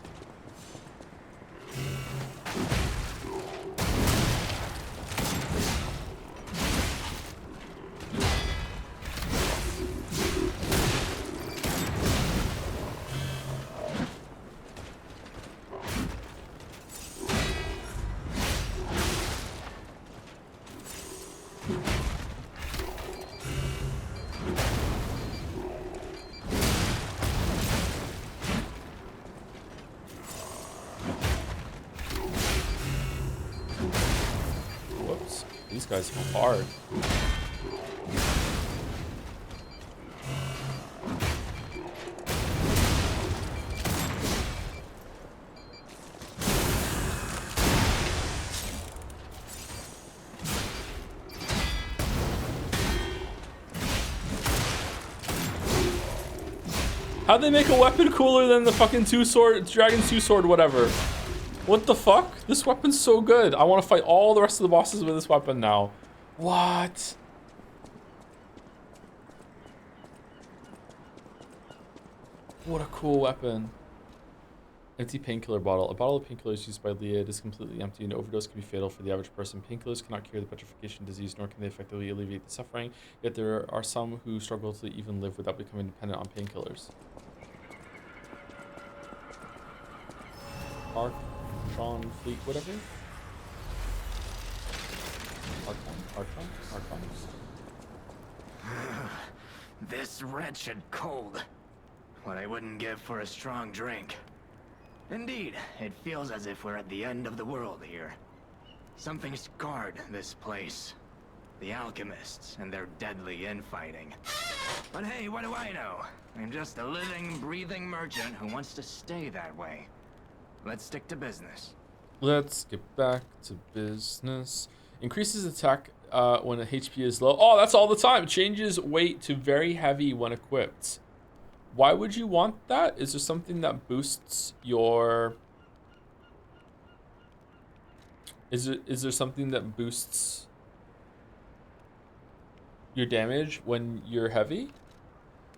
Whoops. These guys go hard. How'd they make a weapon cooler than the fucking Dragon 2 sword, whatever? What the fuck? This weapon's so good. I want to fight all the rest of the bosses with this weapon now. What? What a cool weapon. Empty painkiller bottle. A bottle of painkillers used by Leah is completely empty. An overdose can be fatal for the average person. Painkillers cannot cure the petrification disease, nor can they effectively alleviate the suffering. Yet there are some who struggle to even live without becoming dependent on painkillers. Archon Fleet, whatever. Archon. This wretched cold. What I wouldn't give for a strong drink. Indeed, it feels as if we're at the end of the world here. Something scarred this place. The alchemists and their deadly infighting. But hey, what do I know? I'm just a living, breathing merchant who wants to stay that way. Let's stick to business. Let's get back to business. Increases attack when the HP is low. Oh, that's all the time. Changes weight to very heavy when equipped. Why would you want that? Is there something that boosts your... Is there something that boosts your damage when you're heavy?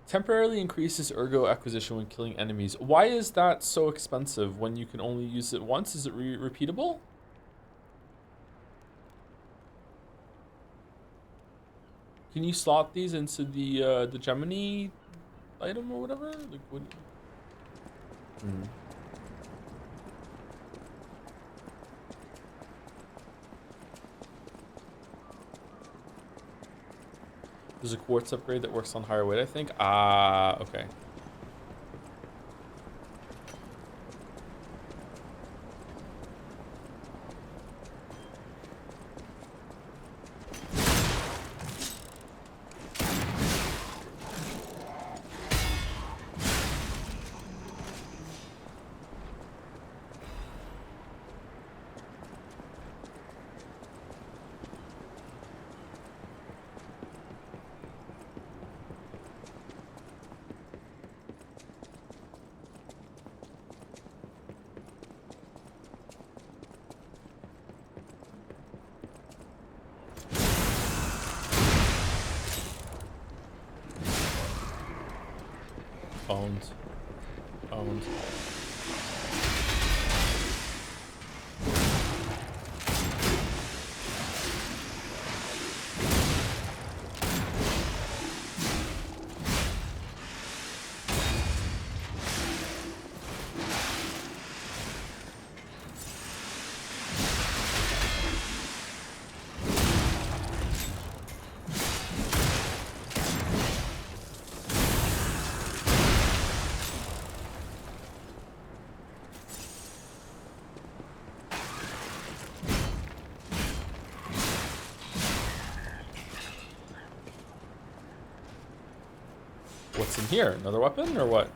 Temporarily increases ergo acquisition when killing enemies. Why is that so expensive when you can only use it once? Is it repeatable? Can you slot these into the Gemini item or whatever? Like what? There's a quartz upgrade that works on higher weight, I think. Ah, okay. Owned. Owned. What's in here? Another weapon or what?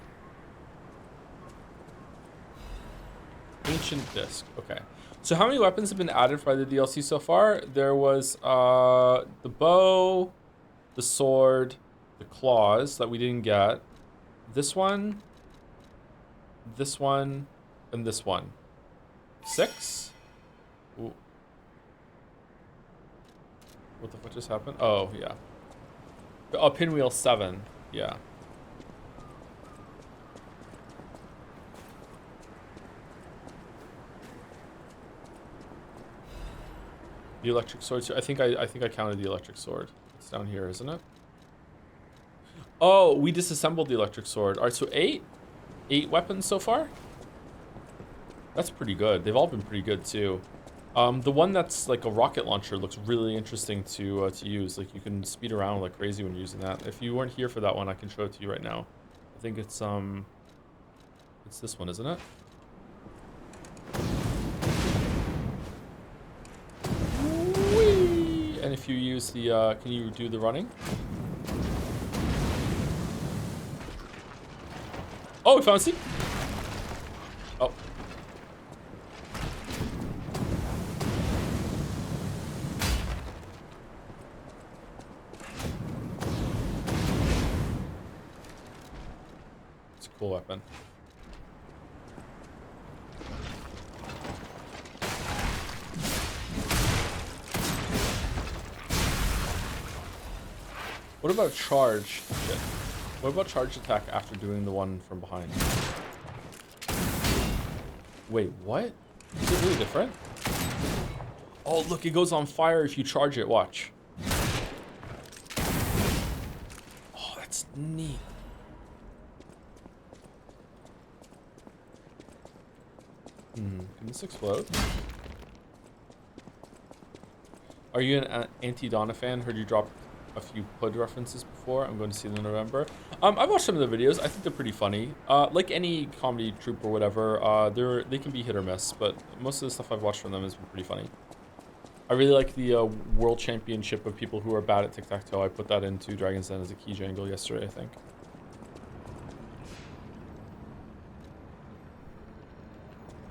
Ancient disc. Okay. So how many weapons have been added by the DLC so far? There was the bow, the sword, the claws that we didn't get. This one, and this one. 6? Ooh. What the fuck just happened? Oh, yeah. Oh, pinwheel 7. Yeah. The electric sword. I think I counted the electric sword. It's down here, isn't it? Oh, we disassembled the electric sword. All right, so 8 weapons so far. That's pretty good. They've all been pretty good too. The one that's like a rocket launcher looks really interesting to use. Like you can speed around like crazy when you're using that. If you weren't here for that one, I can show it to you right now. I think it's this one, isn't it? Whee! And if you use the, can you do the running? Oh, we found a seat. Oh. It's a cool weapon. What about charge? Shit. What about charge attack after doing the one from behind? Wait, what? Is it really different? Oh, look, it goes on fire if you charge it. Watch. Oh, that's neat. Can this explode? Are you an Anti-Donna fan? Heard you drop a few Pud references before. I'm going to see them in November. I've watched some of the videos. I think they're pretty funny. Like any comedy troupe or whatever, they can be hit or miss, but most of the stuff I've watched from them has been pretty funny. I really like the World Championship of people who are bad at tic-tac-toe. I put that into Dragon's Den as a key jangle yesterday, I think.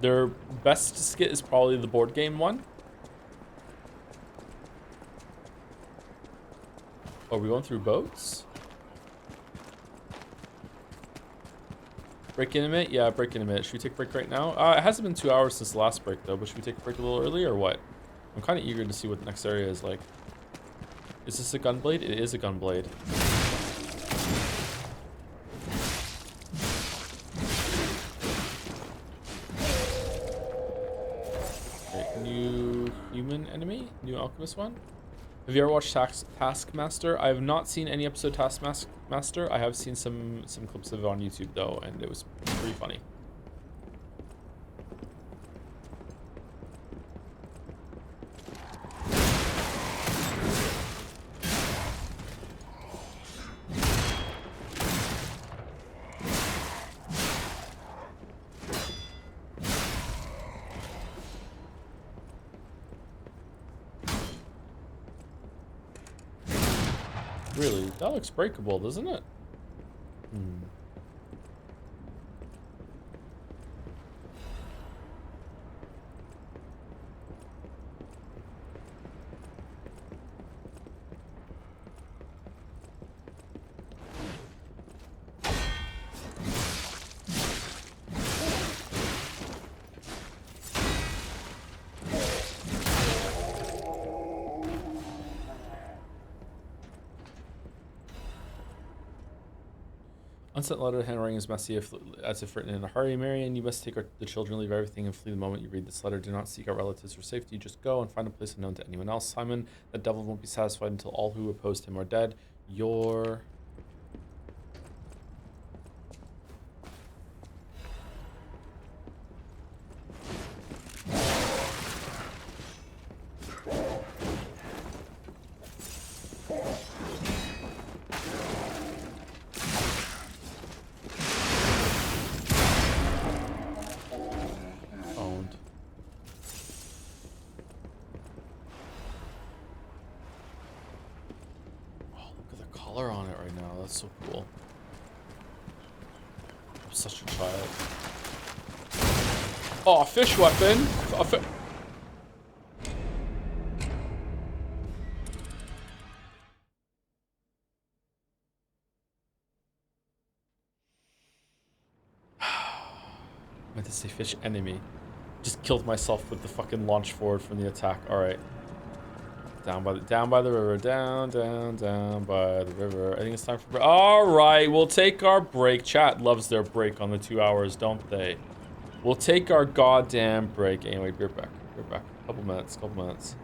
Their best skit is probably the board game one. Oh, are we going through boats? Break in a minute? Yeah, break in a minute. Should we take a break right now? It hasn't been 2 hours since the last break, though, but should we take a break a little early or what? I'm kind of eager to see what the next area is like. Is this a gunblade? It is a gunblade. Okay, new human enemy? New alchemist one? Have you ever watched Taskmaster? I have not seen any episode of Taskmaster. I have seen some clips of it on YouTube though, and it was pretty funny. Really? That looks breakable, doesn't it? Unsent letter handwriting is messy as if written in a hurry. Marion, you must take the children, leave everything, and flee the moment you read this letter. Do not seek out relatives for safety. Just go and find a place unknown to anyone else. Simon, the devil won't be satisfied until all who opposed him are dead. Your... Owned. Oh, look at the color on it right now. That's so cool. I'm such a child. Oh, a fish weapon. I meant to say fish enemy. Just killed myself with the fucking launch forward from the attack. All right. Down by the river. Down by the river. I think it's time for break. All right, we'll take our break. Chat loves their break on the 2 hours, don't they? We'll take our goddamn break. Anyway, be right back. Be right back. Couple minutes.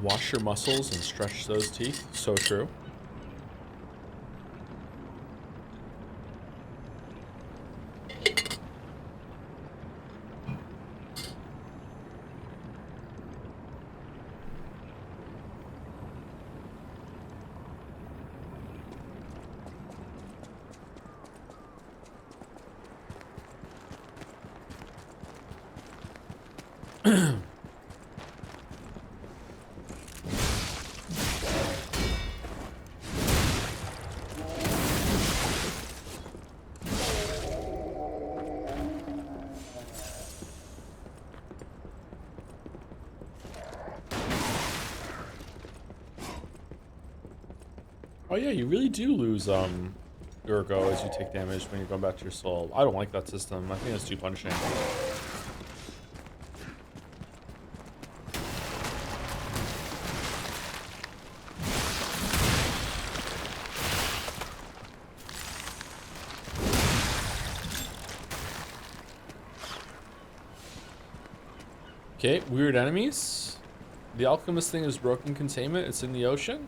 Wash your muscles and stretch those teeth. So true. Oh yeah, you really do lose your go as you take damage when you're going back to your soul. I don't like that system. I think it's too punishing. Okay, weird enemies. The alchemist thing is broken containment. It's in the ocean.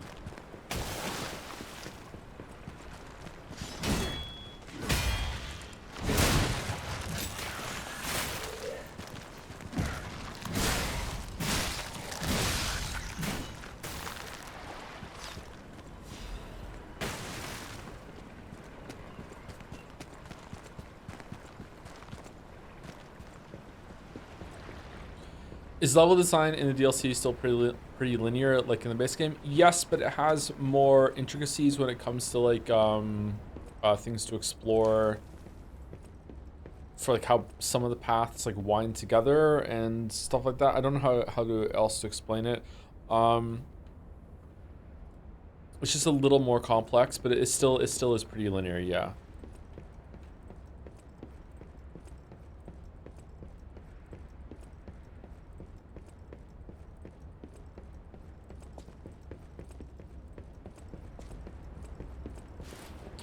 Is level design in the DLC still pretty linear like in the base game? Yes, but it has more intricacies when it comes to like things to explore, for like how some of the paths like wind together and stuff like that. I don't know how to else to explain it. It's just a little more complex, but it still is pretty linear, yeah.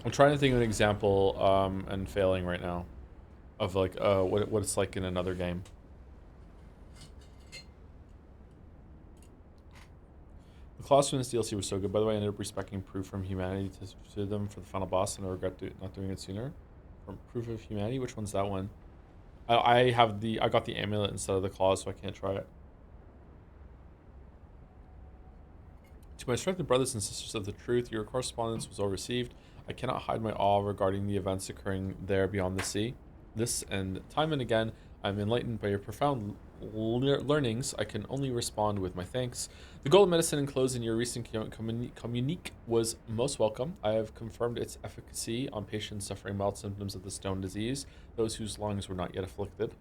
I'm trying to think of an example, and failing right now, of like what it's like in another game. The class in this DLC was so good. By the way, I ended up respecting Proof from Humanity to them for the final boss, and I regret not doing it sooner. From Proof of Humanity, which one's that one? I got the amulet instead of the claws, so I can't try it. To my respected brothers and sisters of the truth, your correspondence was well received. I cannot hide my awe regarding the events occurring there beyond the sea. This, and time and again, I'm enlightened by your profound learnings. I can only respond with my thanks. The golden medicine enclosed in your recent communique was most welcome. I have confirmed its efficacy on patients suffering mild symptoms of the stone disease, those whose lungs were not yet afflicted.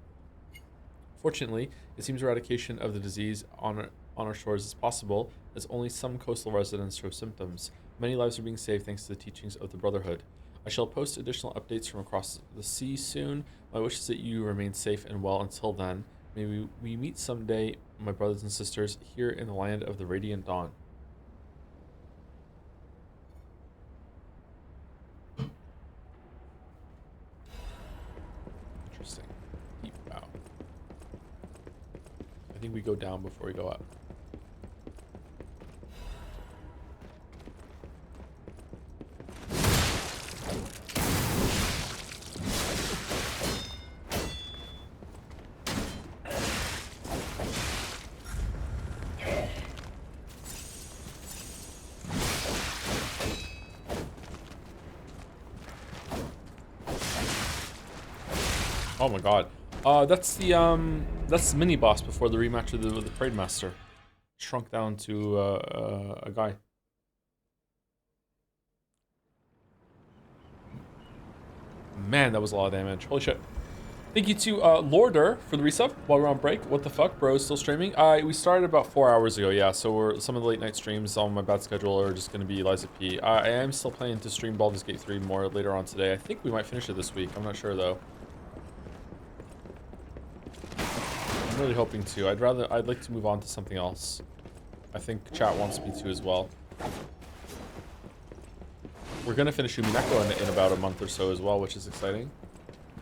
Fortunately, it seems eradication of the disease on our shores is possible, as only some coastal residents show symptoms. Many lives are being saved thanks to the teachings of the Brotherhood. I shall post additional updates from across the sea soon. My wish is that you remain safe and well until then. May we meet someday, my brothers and sisters, here in the land of the Radiant Dawn. Interesting. Deep bow. I think we go down before we go up. Oh my god. That's the mini boss before the rematch of the Parade Master. Shrunk down to a guy. Man, that was a lot of damage. Holy shit. Thank you to Lorder for the resub while we're on break. What the fuck, bro? Is still streaming? We started about 4 hours ago, yeah. So some of the late night streams on my bad schedule are just going to be Liza P. I am still planning to stream Baldur's Gate 3 more later on today. I think we might finish it this week. I'm not sure though. I'm really hoping to. I'd like to move on to something else. I think chat wants me to as well. We're gonna finish Umineko in about a month or so as well, which is exciting.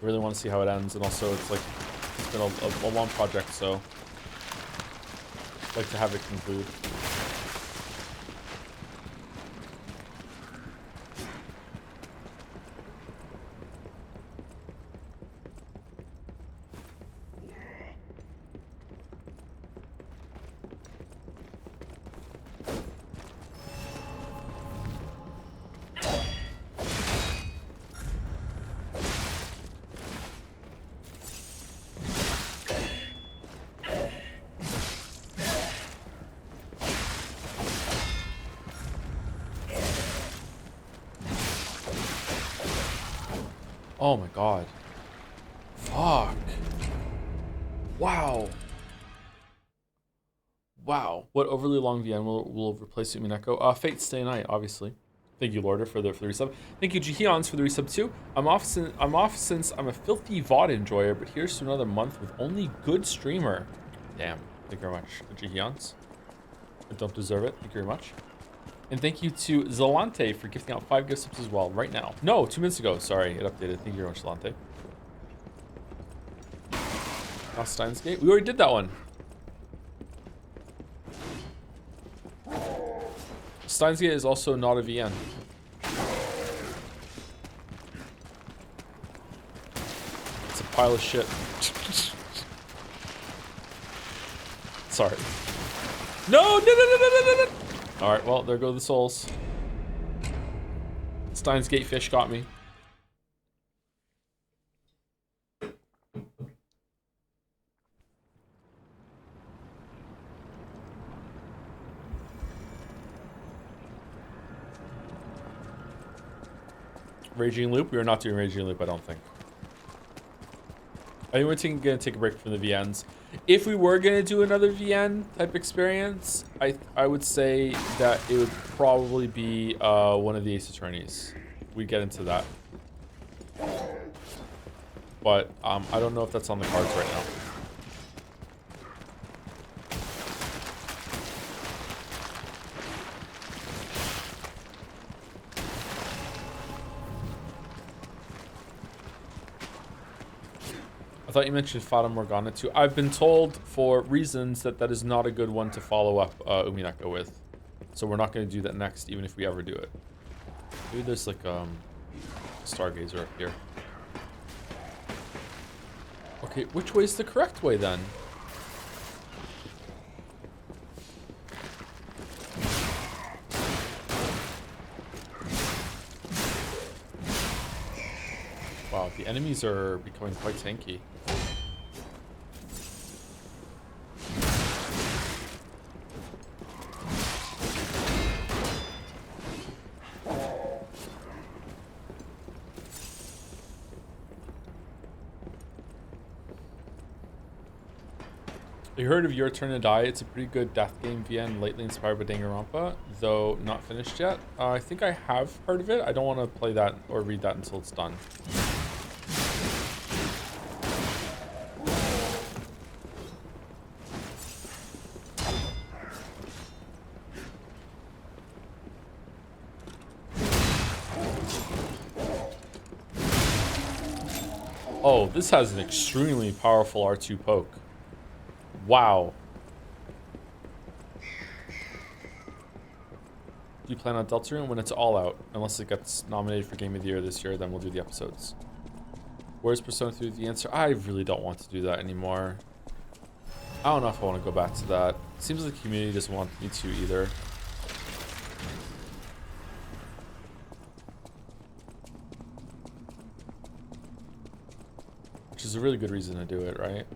I really want to see how it ends, and also it's like it's been a long project, so I'd like to have it conclude. Oh my god. Fuck. Wow. Wow. What overly long VN will replace Umineko? Fate Stay Night, obviously. Thank you, Lorder, for the resub. Thank you, Jihyons, for the resub too. I'm off since I'm a filthy VOD enjoyer, but here's to another month with only good streamer. Damn. Thank you very much, Jihyons. I don't deserve it. Thank you very much. And thank you to Zalante for gifting out 5 gift subs as well, right now. No, 2 minutes ago. Sorry, it updated. Thank you very much, Zalante. Steins Gate. We already did that one. Steins Gate is also not a VN. It's a pile of shit. Sorry. No. All right, well, there go the souls. Steins Gate fish got me. Raging Loop? We are not doing Raging Loop, I don't think. I think we're gonna take a break from the VNs. If we were gonna do another VN type experience, I would say that it would probably be one of the Ace Attorneys. We'd get into that. But I don't know if that's on the cards right now. I thought you mentioned Fata Morgana too. I've been told for reasons that that is not a good one to follow up Umineko with. So we're not going to do that next, even if we ever do it. Maybe there's like Stargazer up here. Okay, which way's the correct way then? Wow, the enemies are becoming quite tanky. You heard of Your Turn to Die? It's a pretty good death game VN, lately inspired by Danganronpa, though not finished yet. I think I have heard of it. I don't want to play that or read that until it's done. Oh, this has an extremely powerful R2 poke. Wow. Do you plan on Deltarune when it's all out? Unless it gets nominated for Game of the Year this year, then we'll do the episodes. Where's Persona 3? The answer? I really don't want to do that anymore. I don't know if I want to go back to that. Seems like the community doesn't want me to either. Which is a really good reason to do it, right?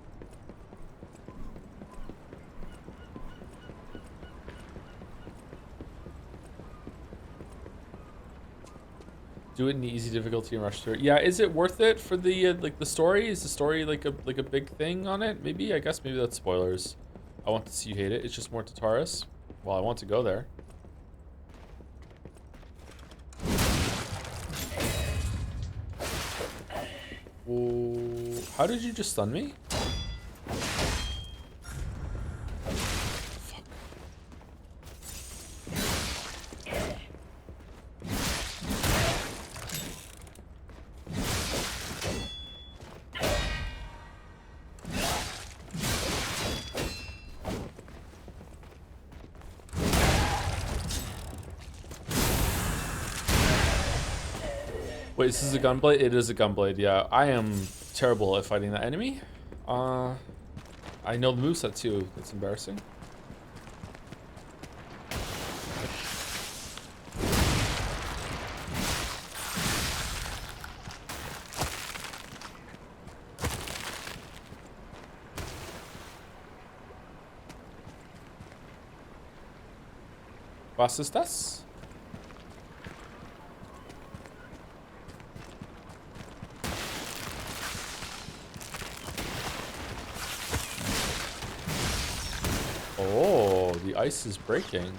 Do it in the easy difficulty and rush through it. Yeah, is it worth it for the like the story? Is the story like a big thing on it? Maybe, I guess maybe that's spoilers. I want to see you hate it. It's just more Tataris. Well, I want to go there. Ooh, how did you just stun me? Wait, this is a gunblade? It is a gunblade, yeah. I am terrible at fighting that enemy. I know the moveset too. That's embarrassing. Was ist das? Oh, the ice is breaking.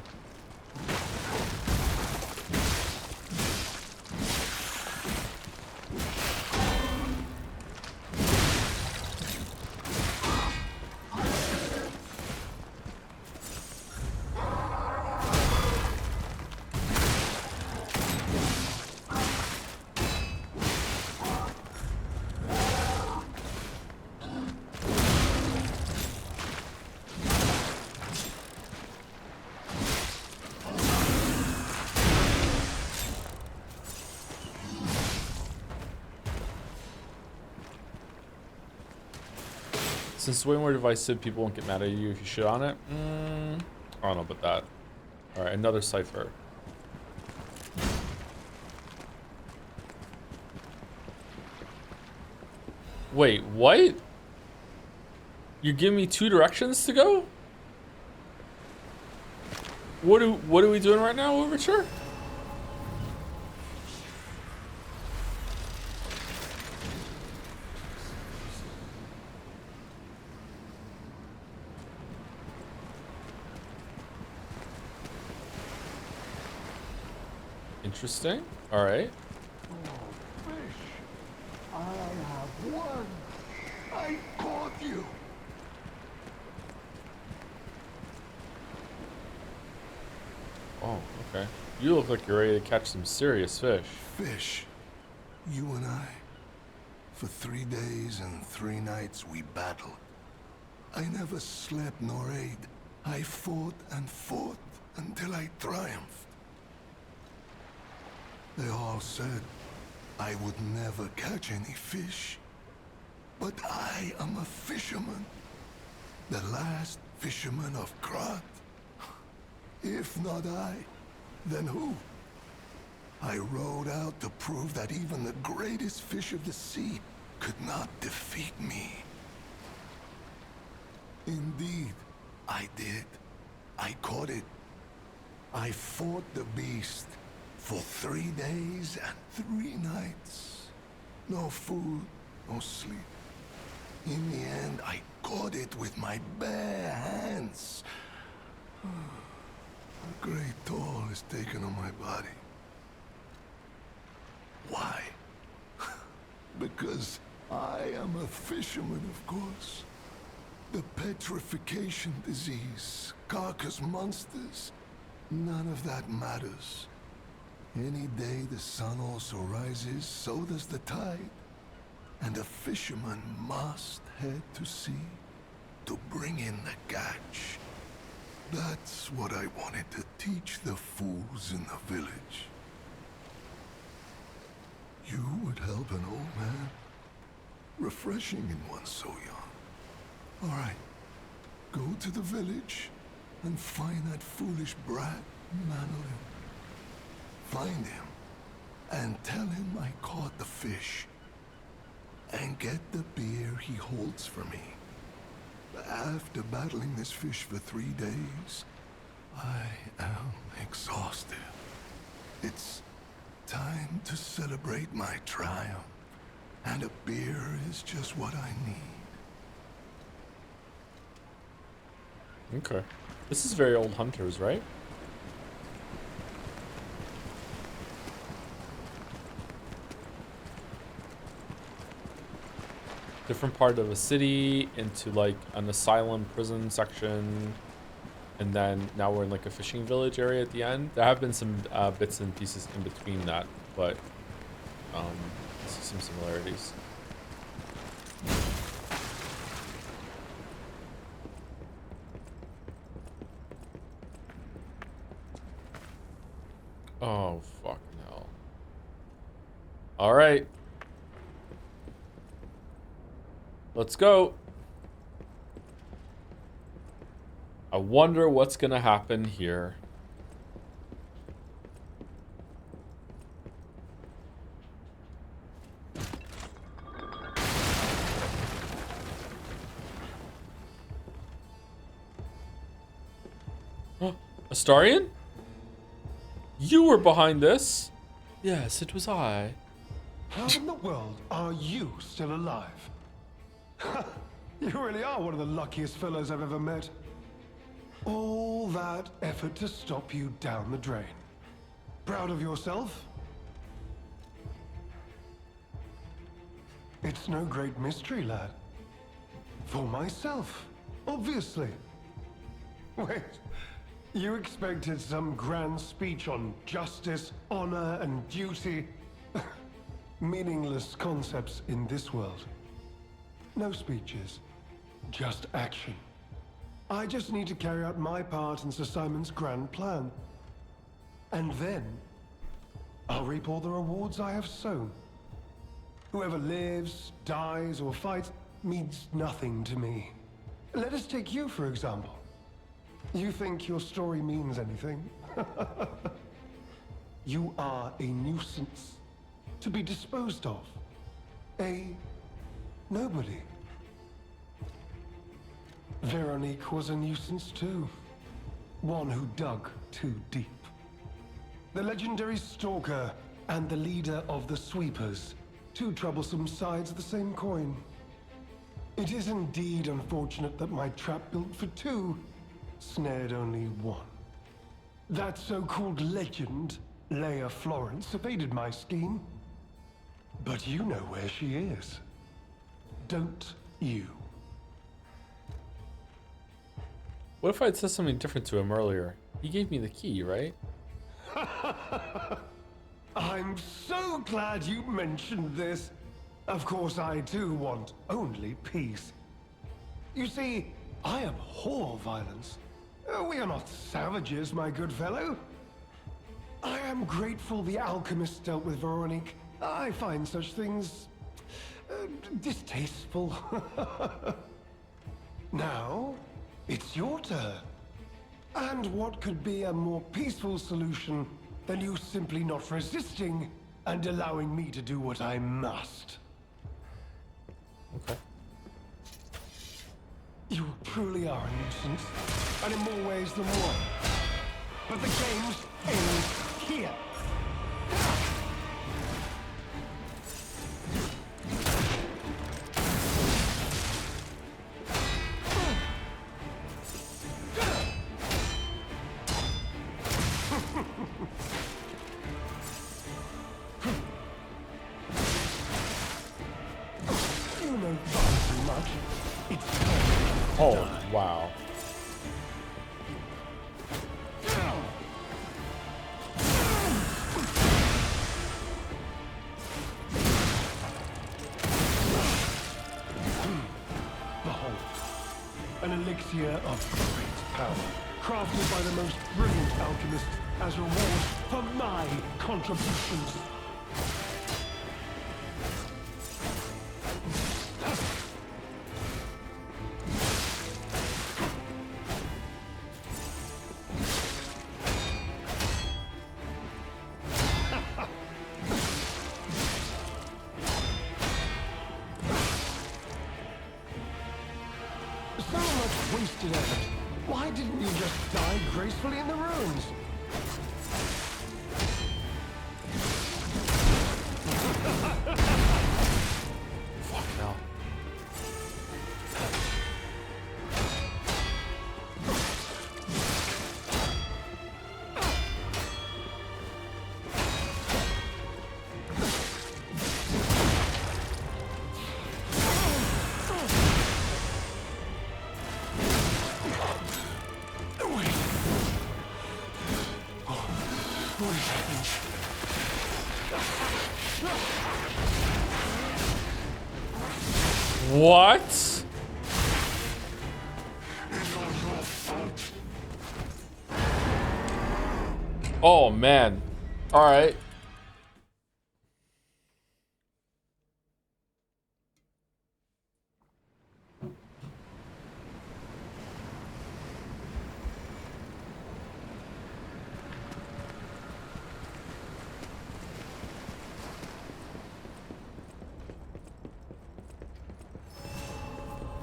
Since it's way more divisive, people won't get mad at you if you shit on it. I don't know about that. All right, another cipher. Wait, what? You give me 2 directions to go? What are we doing right now, Overture? Interesting. All right. Fish, I have won. I caught you. Oh, okay. You look like you're ready to catch some serious fish. Fish, you and I. For 3 days and 3 nights we battled. I never slept nor ate. I fought and fought until I triumphed. They all said I would never catch any fish. But I am a fisherman. The last fisherman of Krat. If not I, then who? I rode out to prove that even the greatest fish of the sea could not defeat me. Indeed, I did. I caught it. I fought the beast for 3 days and 3 nights. No food, no sleep. In the end, I caught it with my bare hands. A great toll is taken on my body. Why? Because I am a fisherman, of course. The petrification disease, carcass monsters, none of that matters. Any day the sun also rises, so does the tide. And a fisherman must head to sea to bring in the catch. That's what I wanted to teach the fools in the village. You would help an old man. Refreshing in one so young. All right, go to the village and find that foolish brat, Manolin. Find him and tell him I caught the fish. And get the beer he holds for me. After battling this fish for 3 days, I am exhausted. It's time to celebrate my triumph, and a beer is just what I need. Okay. This is very old Hunters, right? Different part of a city into like an asylum prison section, and then now we're in like a fishing village area at the end. There have been some bits and pieces in between that, but I see some similarities. Oh fucking hell! All right. Let's go. I wonder what's gonna happen here. Astarion? You were behind this. Yes, it was I. How in the world are you still alive? You really are one of the luckiest fellows I've ever met. All that effort to stop you down the drain. Proud of yourself? It's no great mystery, lad. For myself, obviously. Wait, you expected some grand speech on justice, honor, and duty? Meaningless concepts in this world. No speeches, just action. I just need to carry out my part in Sir Simon's grand plan. And then, I'll reap all the rewards I have sown. Whoever lives, dies, or fights means nothing to me. Let us take you, for example. You think your story means anything? You are a nuisance, to be disposed of. A nobody. Veronique was a nuisance too. One who dug too deep. The legendary stalker and the leader of the sweepers. Two troublesome sides of the same coin. It is indeed unfortunate that my trap built for two snared only one. That so-called legend, Leia Florence, evaded my scheme. But you know where she is. Don't you? What if I'd said something different to him earlier? He gave me the key, right? I'm so glad you mentioned this. Of course, I too want only peace. You see, I abhor violence. We are not savages, my good fellow. I am grateful the alchemist dealt with Veronique. I find such things distasteful. Now, it's your turn. And what could be a more peaceful solution than you simply not resisting and allowing me to do what I must? Okay. You truly are a nuisance, and in more ways than one. But the games end here. You know far too much. It's time. Oh, wow. Behold, an elixir of great power, crafted by the most brilliant alchemists as reward for my contributions. So much wasted effort. Why didn't you just die gracefully in the ruins? Fuck no. What is happening? What? Oh man. All right.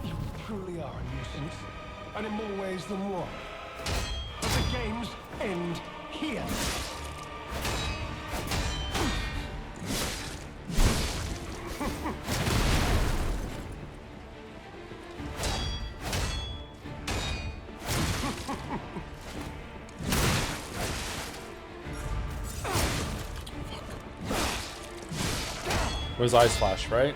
You truly are a nuisance, and in more ways than one. But the games end here. Where his eyes flash, right?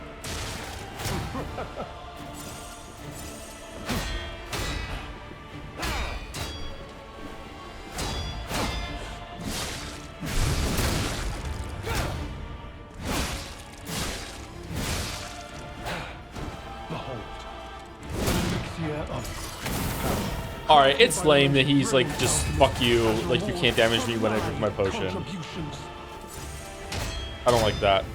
Alright, it's lame that he's like, just fuck you, like you can't damage me when I drink my potion. I don't like that.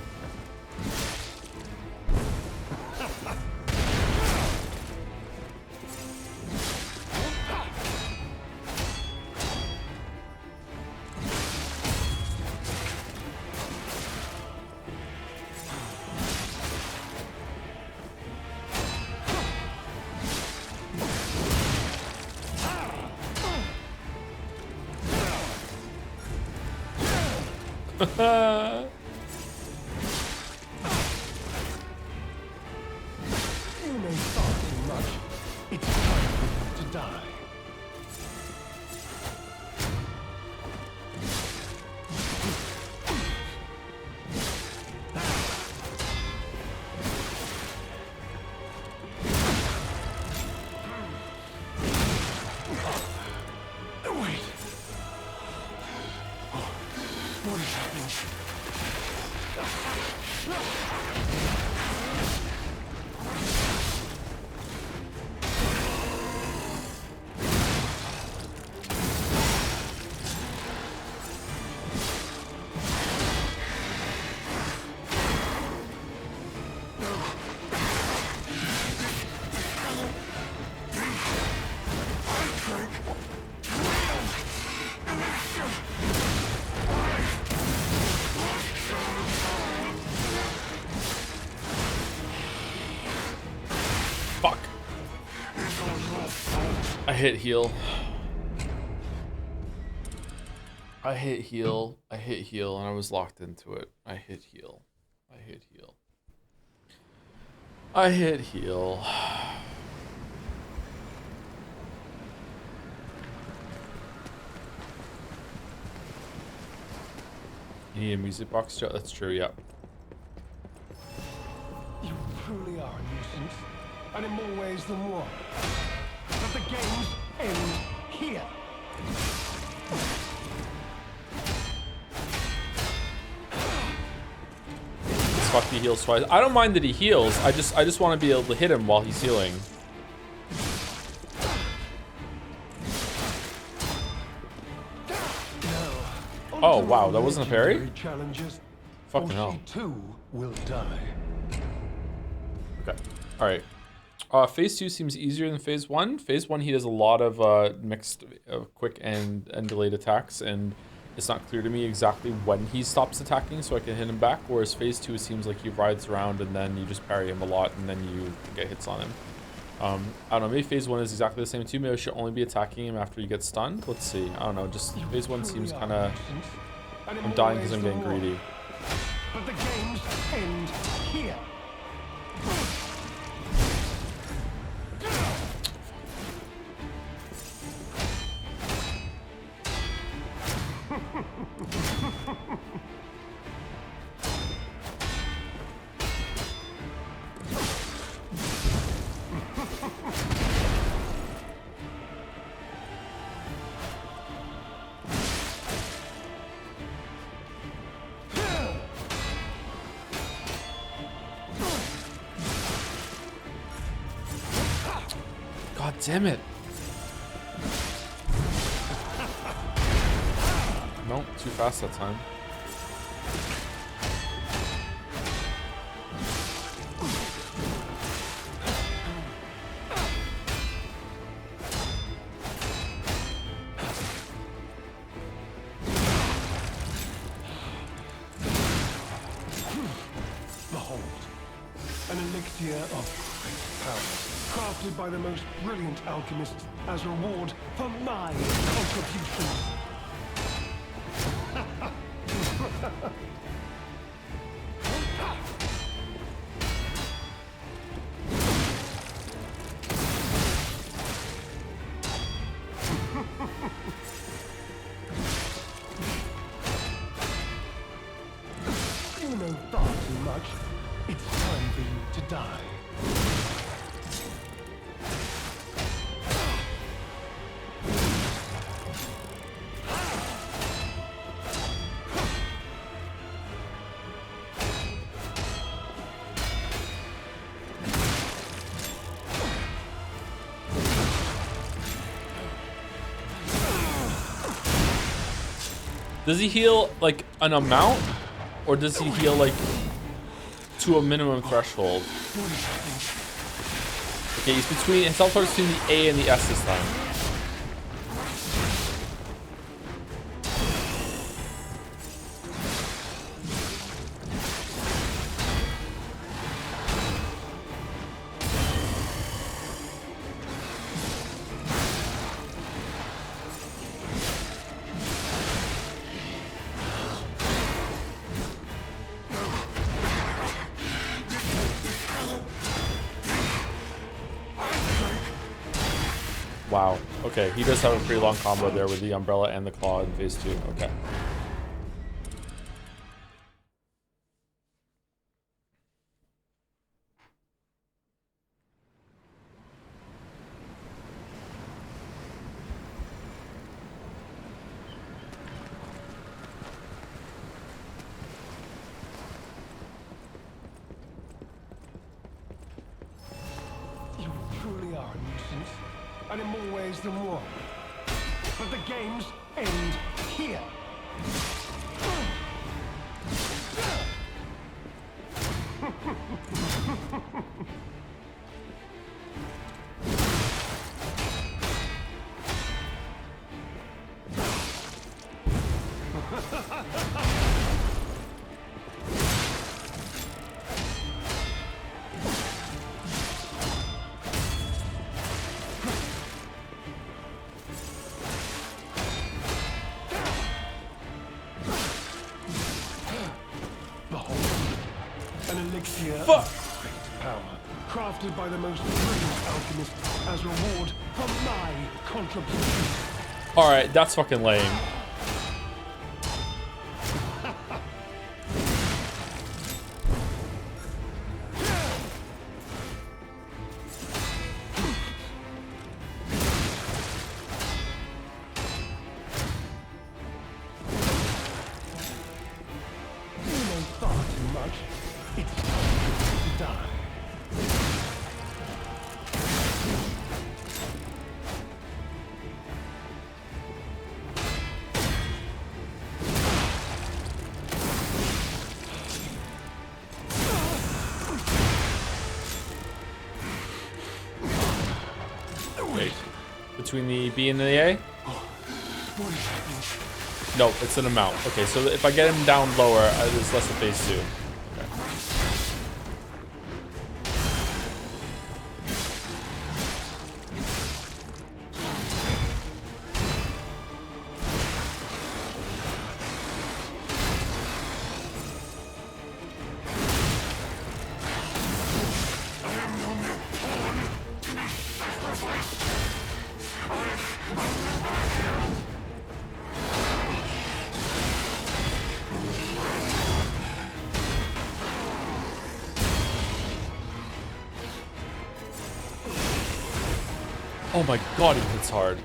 You may far too much. It's time for you to die. Wait. What is happening? Fuck. I hit heal. I hit heal. I hit heal, and I was locked into it. I hit heal. I hit heal. I hit heal. You need a music box, Joe? That's true, yeah. You truly are a nuisance, and in more ways than one. But the games end here. This fuck, he heals twice. I don't mind that he heals. I just want to be able to hit him while he's healing. Oh wow, that wasn't a parry? Fucking hell. She too will die. Okay. Alright. Phase 2 seems easier than Phase 1. Phase 1, he does a lot of mixed quick and delayed attacks, and it's not clear to me exactly when he stops attacking so I can hit him back, whereas Phase 2 it seems like he rides around and then you just parry him a lot and then you get hits on him. I don't know, maybe Phase 1 is exactly the same too. Maybe I should only be attacking him after you get stunned. Let's see. I don't know, just Phase 1 seems kind of... I'm dying because I'm getting greedy. But the games end here. God damn it. Nope, too fast that time. Behold, an elixir of power, crafted by the most brilliant alchemists as reward for my contributions. You know far too much. die. Does he heal like an amount, or does he heal like to a minimum threshold? Okay, he's between, his health bar is between the A and the S this time. Wow. Okay, he does have a pretty long combo there with the umbrella and the claw in phase 2. Okay. You truly are a nuisance, and in more ways than one. But the games end here. Fuck! Great power, crafted by the most brilliant alchemist as reward for my contribution. Alright, that's fucking lame. You know far too much. It's time to die. Wait. Between the B and the A? No, it's an amount. Okay, so if I get him down lower, there's less than phase 2. Okay. Oh my god, he hits hard.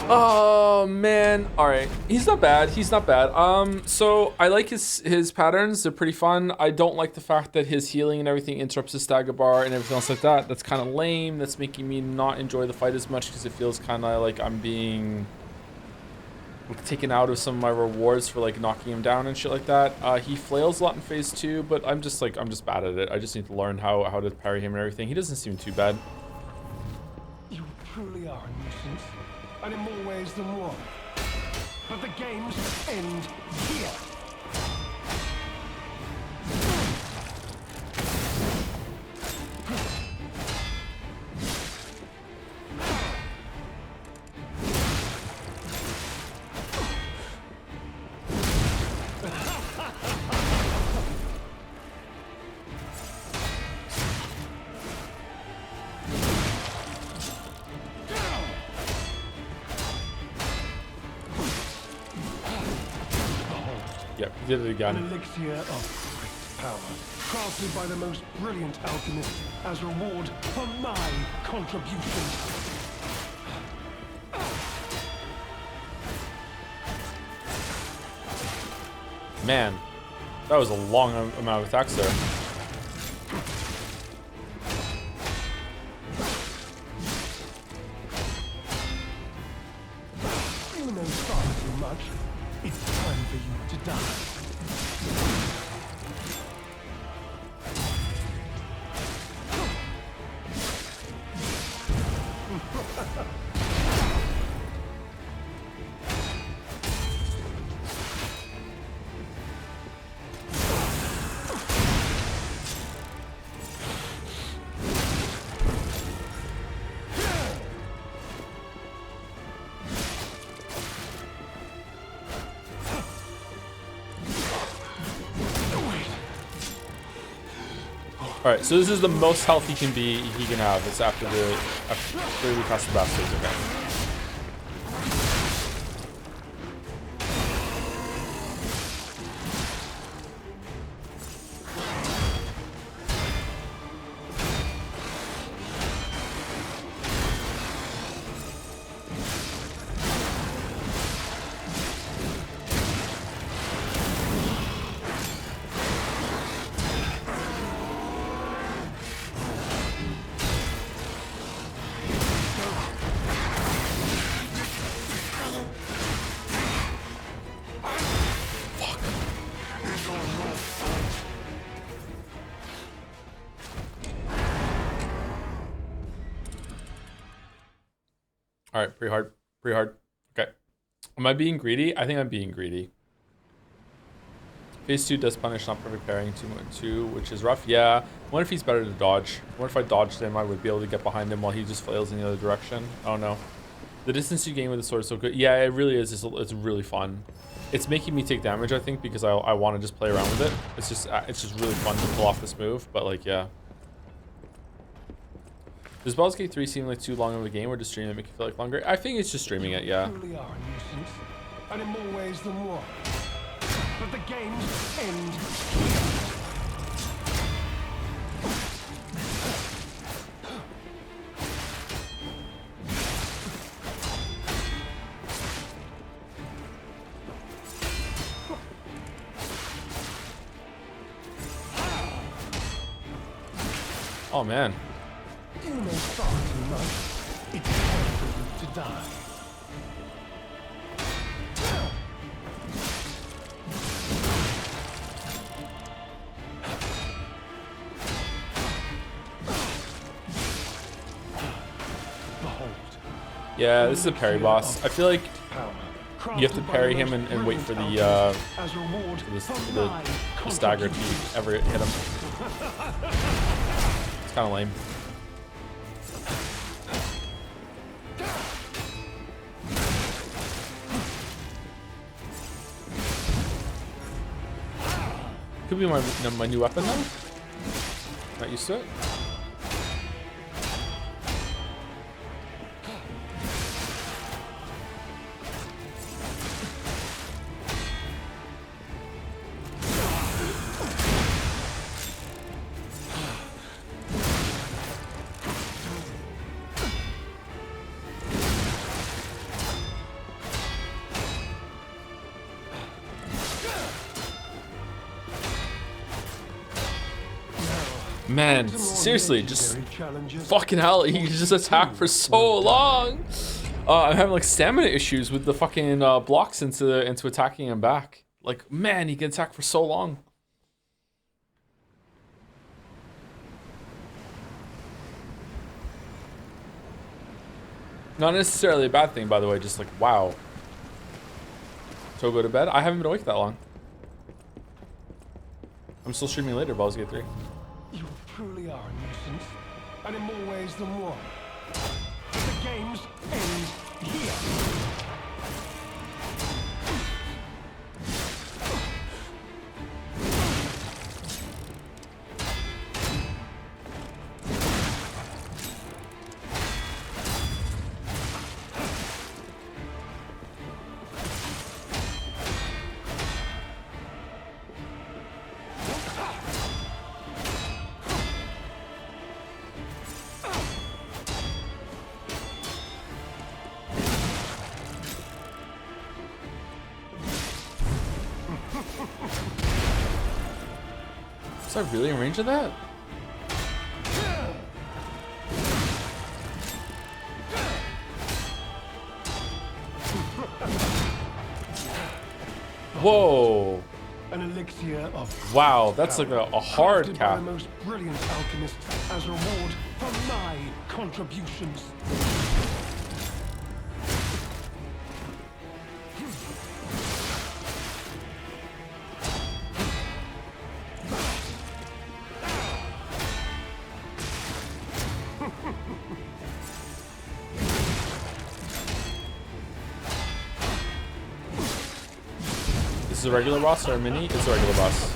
Oh man, all right. He's not bad. He's not bad. So I like his patterns. They're pretty fun. I don't like the fact that his healing and everything interrupts his stagger bar and everything else like that. That's kind of lame. That's making me not enjoy the fight as much because it feels kind of like I'm being taken out of some of my rewards for like knocking him down and shit like that. He flails a lot in phase 2, but I'm just bad at it. I just need to learn how to parry him and everything. He doesn't seem too bad. You truly are a nuisance, and in more ways than one. But the games end here. Yep, he did it again. An elixir of great power, crafted by the most brilliant alchemist as reward for my contribution. Man, that was a long amount of attacks there. You know far too much. It's time for you to die. Alright, so this is the most health he can have. It's after we pass the bastards, okay. All right, pretty hard, pretty hard. Okay, am I being greedy? I think I'm being greedy. Phase 2 does punish not perfect parrying 2-2, which is rough. Yeah, what if he's better to dodge? What if I dodged him, I would be able to get behind him while he just flails in the other direction? I don't know. The distance you gain with the sword is so good. Yeah, it really is. It's really fun. It's making me take damage, I think, because I want to just play around with it. It's just really fun to pull off this move, but like, yeah. Does Baldur's Gate 3 seem like too long of a game, or does streaming make you feel like longer? I think it's just streaming it, yeah. You truly are a nuisance, and in more ways than one. But the games end here. Oh man. You know far too much. It's time for you to die. Yeah, this is a parry boss. I feel like you have to parry him and wait for the stagger to ever hit him. It's kind of lame. Could be my new weapon though. Not used to it. Man, seriously, just fucking hell, he just attacked for so long. I'm having like stamina issues with the fucking blocks into attacking him back. Like, man, he can attack for so long. Not necessarily a bad thing, by the way. Just like, wow. So go to bed. I haven't been awake that long. I'm still streaming later, Baldur's Gate 3. You truly are a nuisance, and in more ways than one. But the games end here. Was I really in range of that? Whoa. An elixir of wow, that's like a hard crafted by cap. the most brilliant alchemist as reward for my contributions. Is this a regular boss or a mini? It's a regular boss.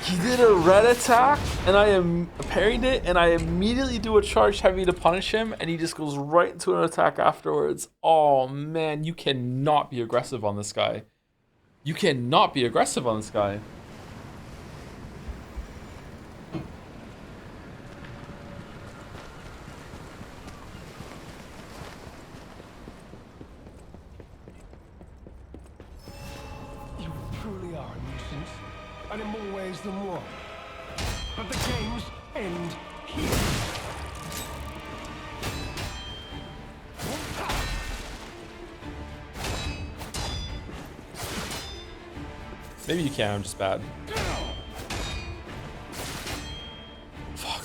He did a red attack, and I parried it, and I immediately do a charge heavy to punish him, and he just goes right into an attack afterwards. Oh man, you cannot be aggressive on this guy. You cannot be aggressive on this guy. You truly are a nuisance, and in more ways than one. But the games end here. Maybe you can, I'm just bad. Fuck.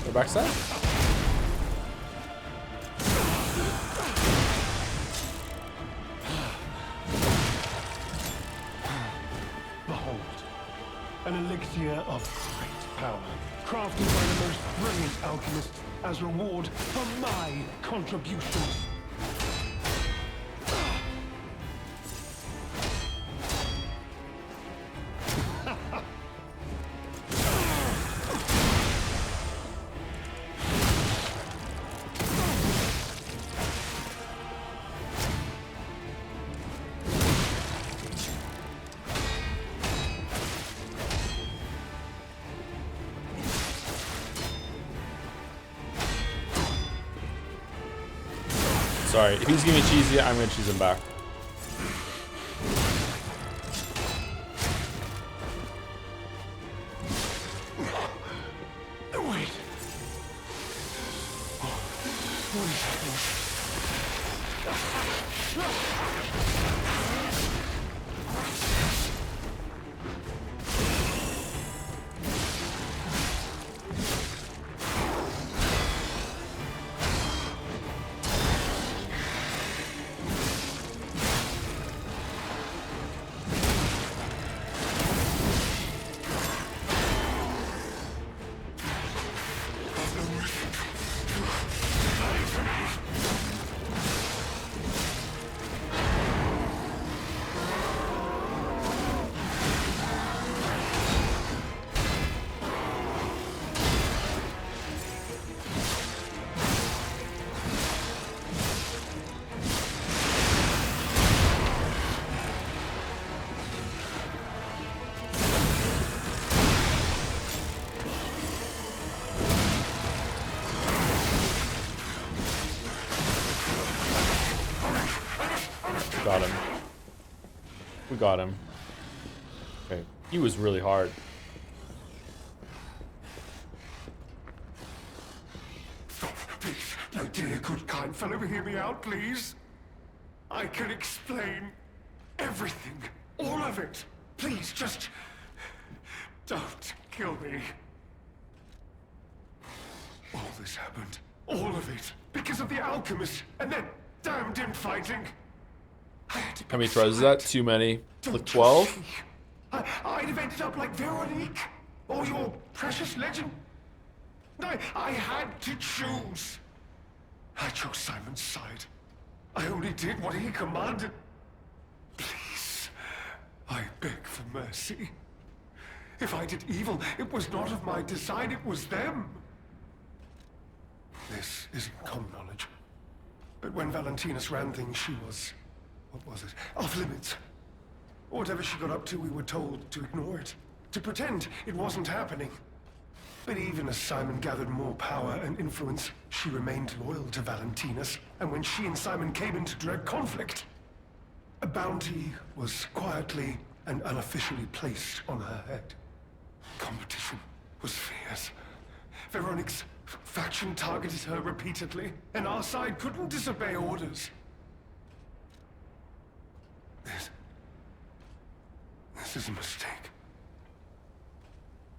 Go backside. Behold, an elixir of great power, crafted by the most brilliant alchemist as reward for my contributions. Sorry, if he's giving me cheesy, I'm gonna choose him back. Wait. What is happening? Got him. We got him. Okay. He was really hard. Please, my dear, good, kind fellow, hear me out, please. I can explain everything. All of it. Please, just... don't kill me. All this happened. All of it. Because of the alchemist and that damned infighting. I had to How many tries is that? Too many. Like 12? I'd have ended up like Veronique. Or your precious legend. I had to choose. I chose Simon's side. I only did what he commanded. Please, I beg for mercy. If I did evil, it was not of my design, it was them. This isn't common knowledge. But when Valentinus ran things, she was... what was it? Off limits. Whatever she got up to, we were told to ignore it. To pretend it wasn't happening. But even as Simon gathered more power and influence, she remained loyal to Valentinus. And when she and Simon came into direct conflict, a bounty was quietly and unofficially placed on her head. Competition was fierce. Veronique's faction targeted her repeatedly, and our side couldn't disobey orders. This is a mistake.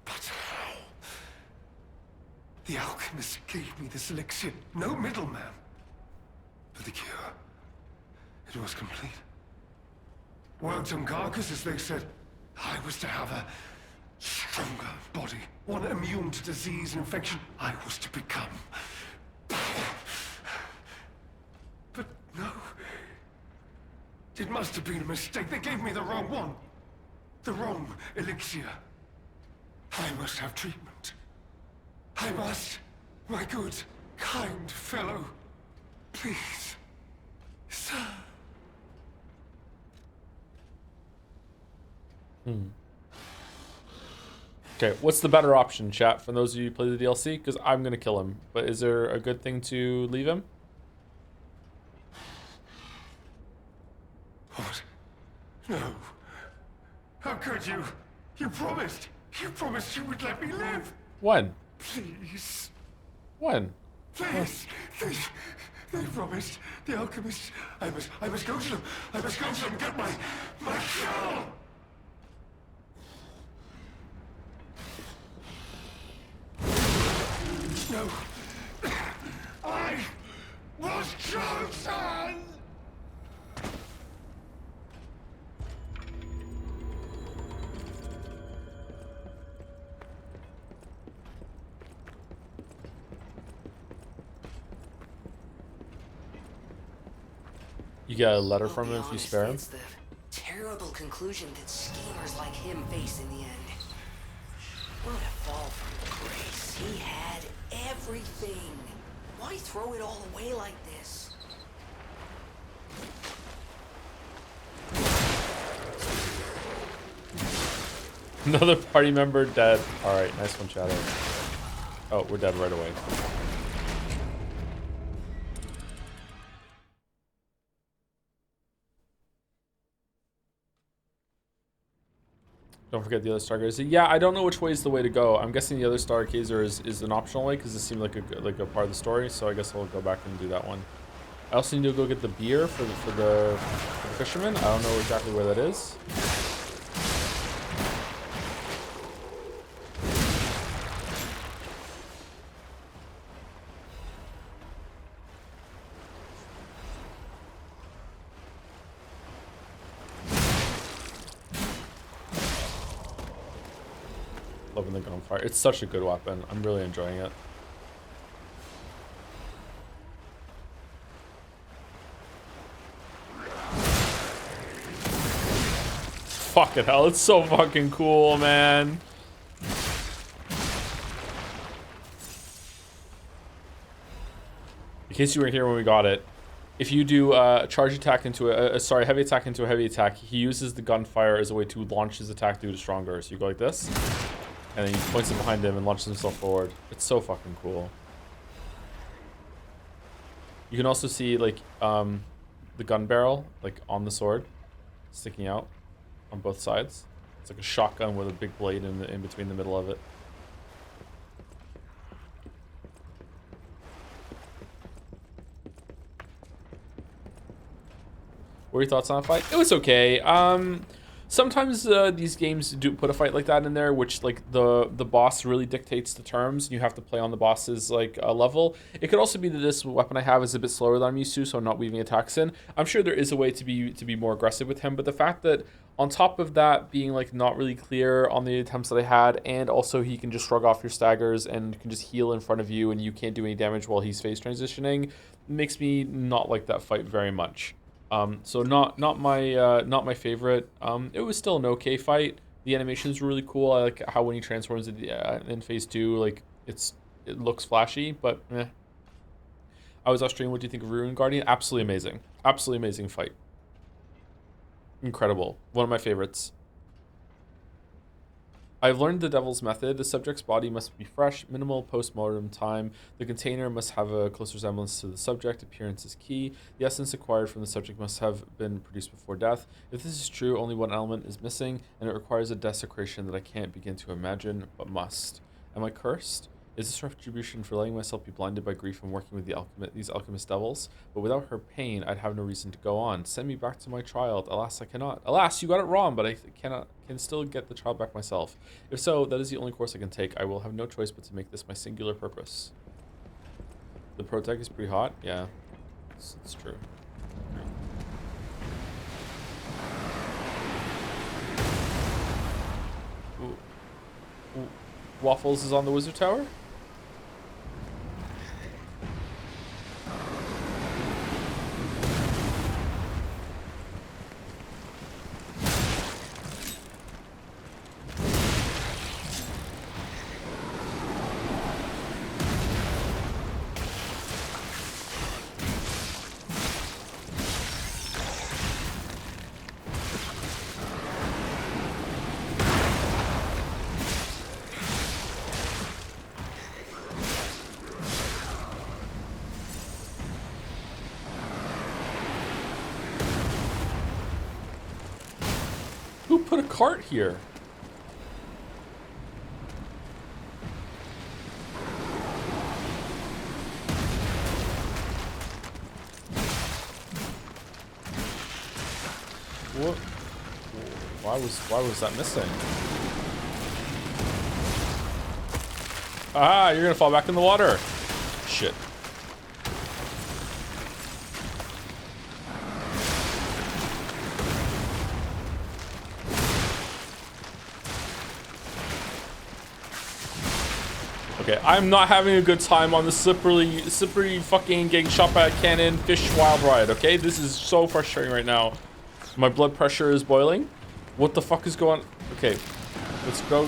But how? The alchemist gave me this elixir, no middleman. For the cure, it was complete. Worked on carcasses, they said. I was to have a stronger body, one immune to disease and infection. I was to become power. But no. It must have been a mistake. They gave me the wrong one. The wrong elixir. I must have treatment. I must. My good, kind fellow. Please. Sir. Okay, what's the better option, chat, for those of you who play the DLC? Because I'm going to kill him. But is there a good thing to leave him? What? No. How could you? You promised. You promised you would let me live. When? Please. When? Please. They promised. The alchemist. I must go to them. I must go to them and get my cure. No. I was chosen! You get a letter from him if you spare him? It's the terrible conclusion that schemers like him face in the end. What a fall from grace. He had everything. Why throw it all away like this? Another party member dead. Alright, nice one, Shadow. Oh, we're dead right away. Don't forget the other Stargazer. Yeah, I don't know which way is the way to go. I'm guessing the other Stargazer is an optional way because it seemed like a part of the story. So I guess I'll go back and do that one. I also need to go get the beer for the fisherman. I don't know exactly where that is. Loving the gunfire. It's such a good weapon. I'm really enjoying it. Fucking hell, it's so fucking cool, man. In case you weren't here when we got it, if you do a charge attack into heavy attack into a heavy attack, he uses the gunfire as a way to launch his attack due to stronger. So you go like this, and then he points it behind him and launches himself forward. It's so fucking cool. You can also see like the gun barrel like on the sword, sticking out on both sides. It's like a shotgun with a big blade in between the middle of it. What are your thoughts on a fight? It was okay. Sometimes these games do put a fight like that in there, which like the boss really dictates the terms, and you have to play on the boss's like level. It could also be that this weapon I have is a bit slower than I'm used to, so I'm not weaving attacks in. I'm sure there is a way to be more aggressive with him, but the fact that on top of that being like not really clear on the attempts that I had, and also he can just shrug off your staggers and can just heal in front of you, and you can't do any damage while he's phase transitioning, makes me not like that fight very much. So not my favorite. It was still an okay fight. The animations were really cool. I like how when he transforms in phase 2, like it looks flashy, but eh. I was off stream. What do you think of Ruin Guardian? Absolutely amazing. Absolutely amazing fight. Incredible. One of my favorites. I've learned the devil's method. The subject's body must be fresh, minimal post-mortem time. The container must have a close resemblance to the subject. Appearance is key. The essence acquired from the subject must have been produced before death. If this is true, only one element is missing, and it requires a desecration that I can't begin to imagine, but must. Am I cursed? Is this retribution for letting myself be blinded by grief and working with these alchemist devils? But without her pain, I'd have no reason to go on. Send me back to my child. Alas, I cannot. Alas, you got it wrong, but I can still get the child back myself. If so, that is the only course I can take. I will have no choice but to make this my singular purpose. The protag is pretty hot. Yeah, it's true. Ooh. Waffles is on the wizard tower. Who put a cart here? What? Why was that missing? Ah, you're gonna fall back in the water. Shit. Okay, I'm not having a good time on the slippery fucking getting shot by a cannon fish wild ride, okay? This is so frustrating right now. My blood pressure is boiling. What the fuck is going on? Okay, let's go.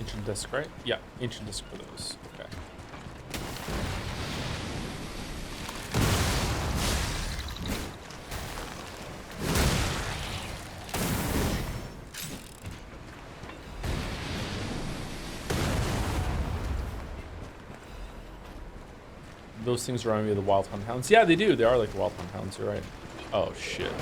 Ancient disc, right? Yeah, ancient disc for those. Okay. Those things remind me of the Wild Hunt Hounds. Yeah, they do. They are like the Wild Hunt Hounds. You're right. Oh shit.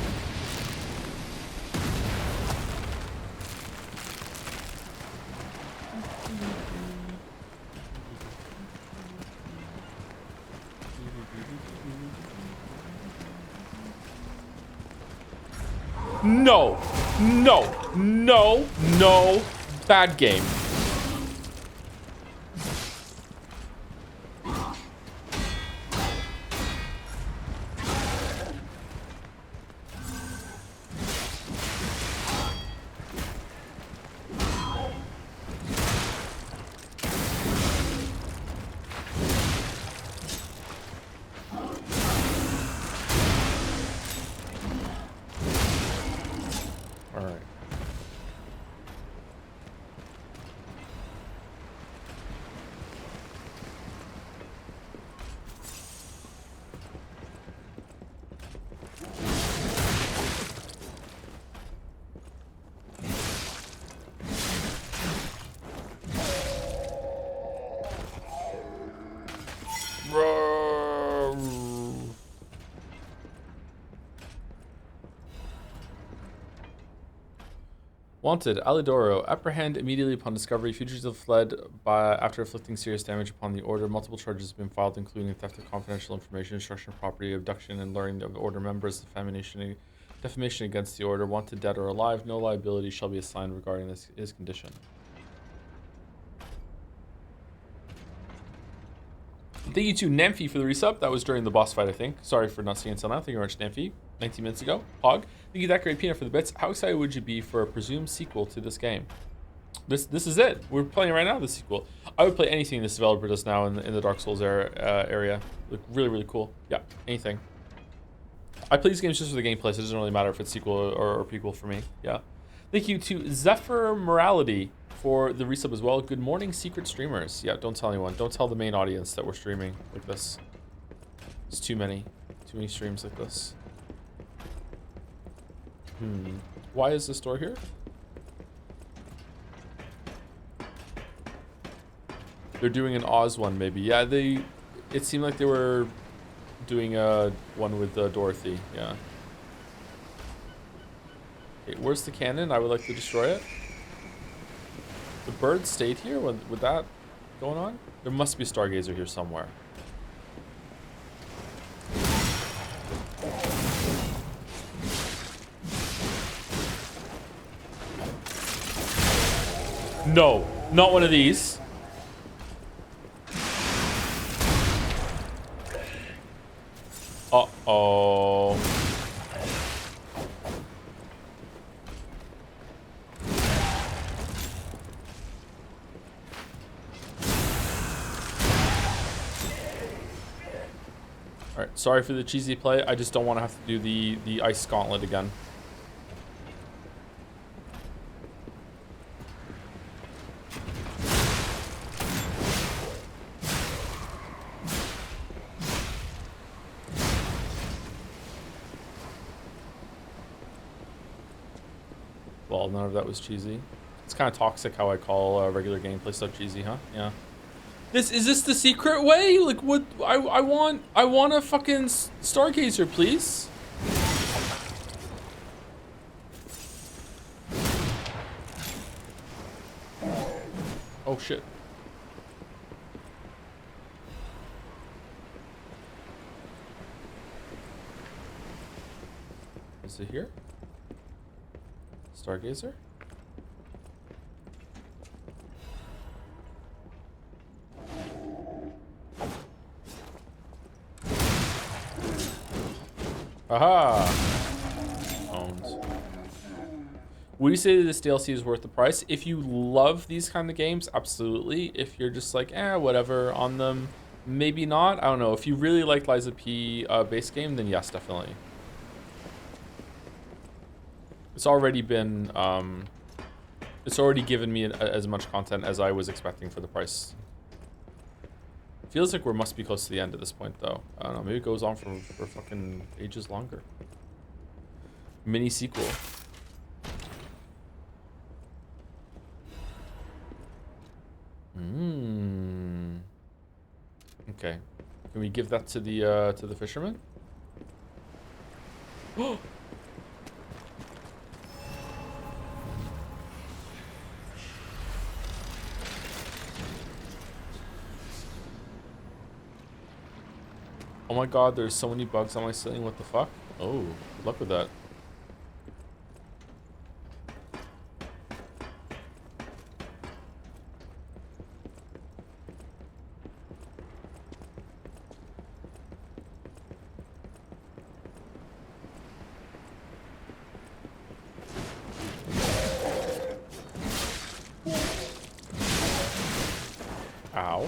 No, no, no, no. Bad game. All right. Wanted, Alidoro. Apprehend immediately upon discovery. Fugitives have fled after inflicting serious damage upon the Order. Multiple charges have been filed, including theft of confidential information, destruction of property, abduction, and luring of Order members, defamation against the Order. Wanted, dead or alive. No liability shall be assigned regarding his condition. Thank you to Namphy for the resub. That was during the boss fight, I think. Sorry for not seeing it until now. Thank you very much, Namphy. 19 minutes ago. Hog. Thank you, that great peanut, for the bits. How excited would you be for a presumed sequel to this game? This is it. We're playing right now, the sequel. I would play anything this developer does now in the Dark Souls area. Look really, really cool. Yeah, anything. I play these games just for the gameplay, so it doesn't really matter if it's sequel or prequel for me. Yeah. Thank you to Zephyr Morality for the resub as well. Good morning, secret streamers. Yeah, don't tell anyone. Don't tell the main audience that we're streaming like this. It's too many streams like this. Why is this door here? They're doing an Oz one, maybe. Yeah, it seemed like they were doing a one with Dorothy. Yeah. Okay, where's the cannon? I would like to destroy it. The bird stayed here with that going on? There must be a Stargazer here somewhere. No, not one of these. Uh-oh. Alright, sorry for the cheesy play. I just don't want to have to do the ice gauntlet again. Well, none of that was cheesy. It's kind of toxic how I call regular gameplay stuff cheesy, huh? Yeah. Is this the secret way? Like, what? I want a fucking Stargazer, please. Oh shit. Is it here? Stargazer? Aha! Owned. Would you say that this DLC is worth the price? If you love these kind of games, absolutely. If you're just like, whatever on them, maybe not. I don't know. If you really like Liza P base game, then yes, definitely. It's already been It's already given me as much content as I was expecting for the price. Feels like we must be close to the end at this point, though. I don't know. Maybe it goes on for fucking ages longer. Mini sequel. Okay. Can we give that to the fisherman? Oh. Oh my god, there's so many bugs on my ceiling. What the fuck? Oh, good luck with that. Ow.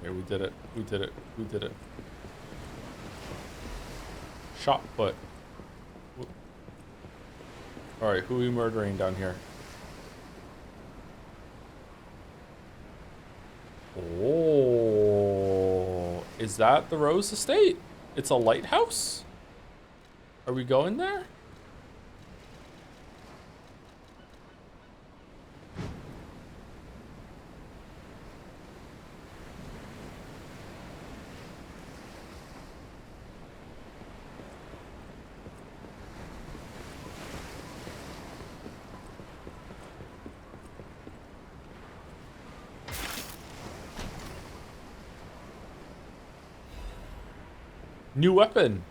We did it. We did it. We did it. Shot put. Alright, who are we murdering down here? Oh, is that the Rose Estate? It's a lighthouse? Are we going there? New weapon.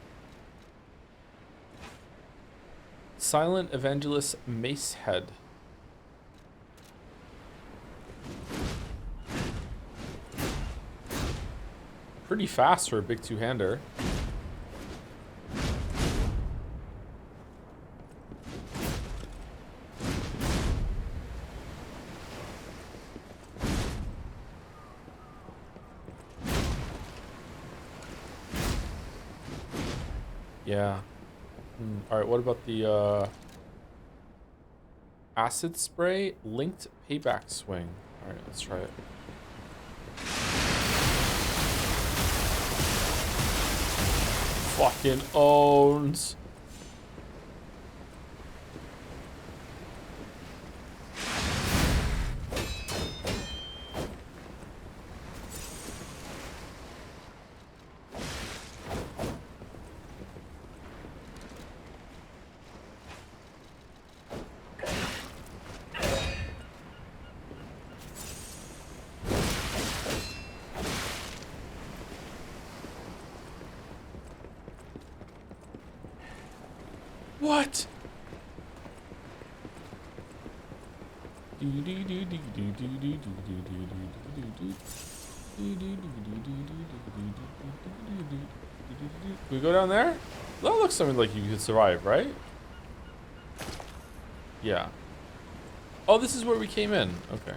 Silent Evangelist Mace Head. Pretty fast for a big two-hander. Yeah. Alright, what about the acid spray linked payback swing? Alright, let's try it. Fucking owns. What? We go down there? That looks something like you could survive, right? Yeah. Oh, this is where we came in. Okay.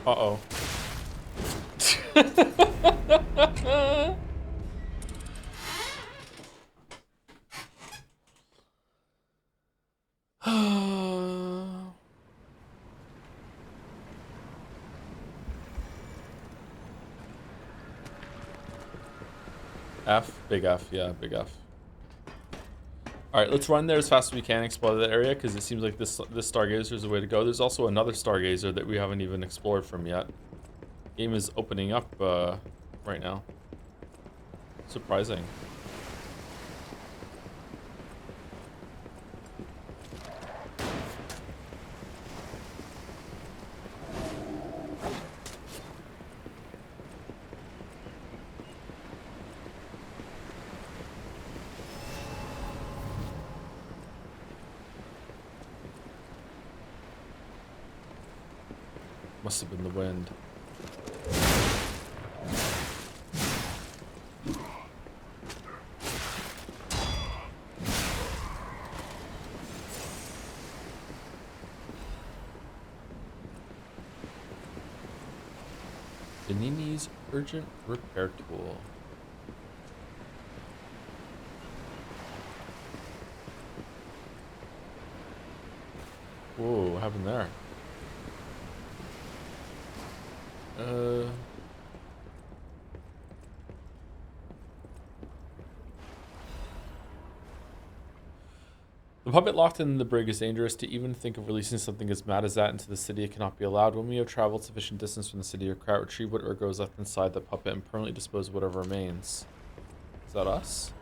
Uh-oh. F, big F, yeah, big F. All right, let's run there as fast as we can, explore that area, because it seems like this stargazer is the way to go. There's also another stargazer that we haven't even explored from yet. Game is opening up right now. Surprising. Must have been the wind. Benini's urgent repair tool. Whoa, what happened there? The puppet locked in the brig is dangerous. To even think of releasing something as mad as that into the city, it cannot be allowed. When we have traveled sufficient distance from the city or crowd, retrieve whatever goes left inside the puppet and permanently dispose of whatever remains. Is that us?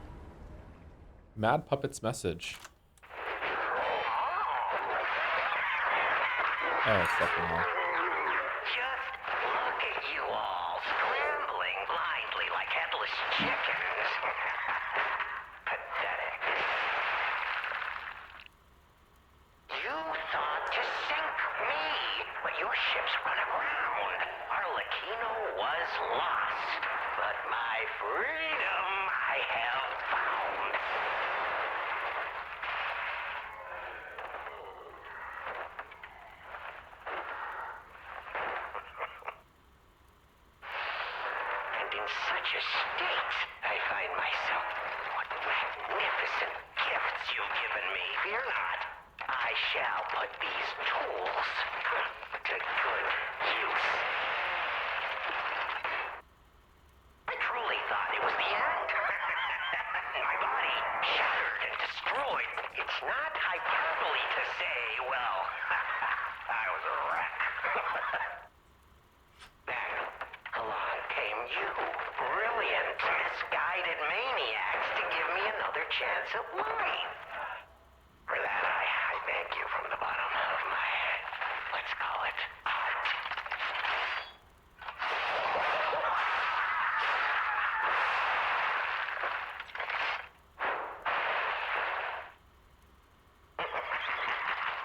Mad Puppet's message. Oh, fucking hell. Just look at you all, scrambling blindly like headless chickens. Pathetic. You thought to sink me, but your ships run aground. Arlecchino was lost, but my freedom I have found. And in such a state, I find myself. What magnificent gifts you've given me. Fear not. I shall put these tools to good use. I truly thought it was the end. My body shattered and destroyed. It's not hyperbole to say, well, I was a wreck. Then along came you, brilliant, misguided maniacs, to give me another chance at life. For that, I thank you from the bottom of my, let's call it, heart.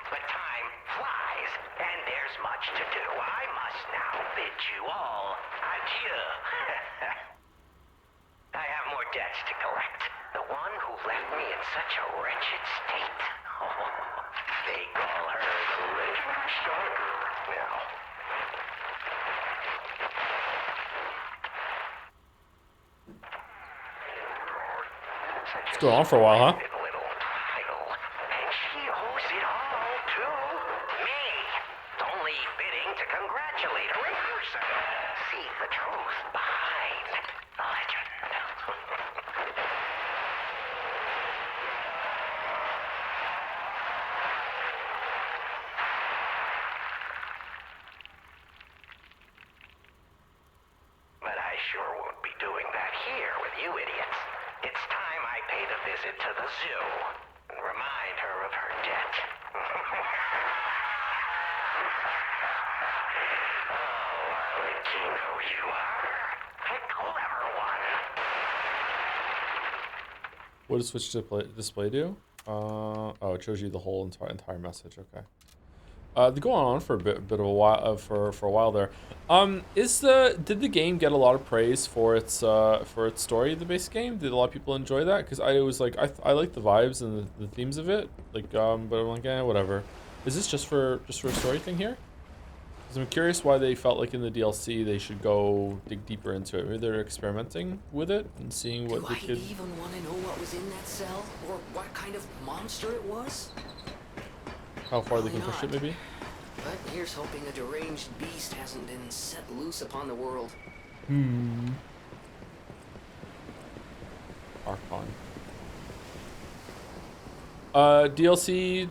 But time flies, and there's much to do. I must now bid you all adieu. I have more debts to collect. The one who left me in such a wretched state. Oh, they call her the Legend Stalker now. It's going on for a while, huh? Little title, and she owes it all to me. It's only fitting to congratulate her in person. See the truth behind the legend. But I sure won't be doing that here with you idiots. It's time I paid a visit to the zoo and remind her of her debt. Oh, Arlecchino, you are a clever one. What does switch display do? Oh, it shows you the whole entire message. Okay. They're going on for a bit of a while, for a while there. Did the game get a lot of praise for its story? The base game, did a lot of people enjoy that? Because I was like, I like the vibes and the themes of it. Like, but I'm like, whatever. Is this just for a story thing here? Because I'm curious why they felt like in the DLC they should go dig deeper into it. Maybe they're experimenting with it and seeing what Do they I could. even want to know what was in that cell? Or what kind of monster it was? How far they Probably can push not. it, maybe. But here's hoping a deranged beast hasn't been set loose upon the world. Archon. DLC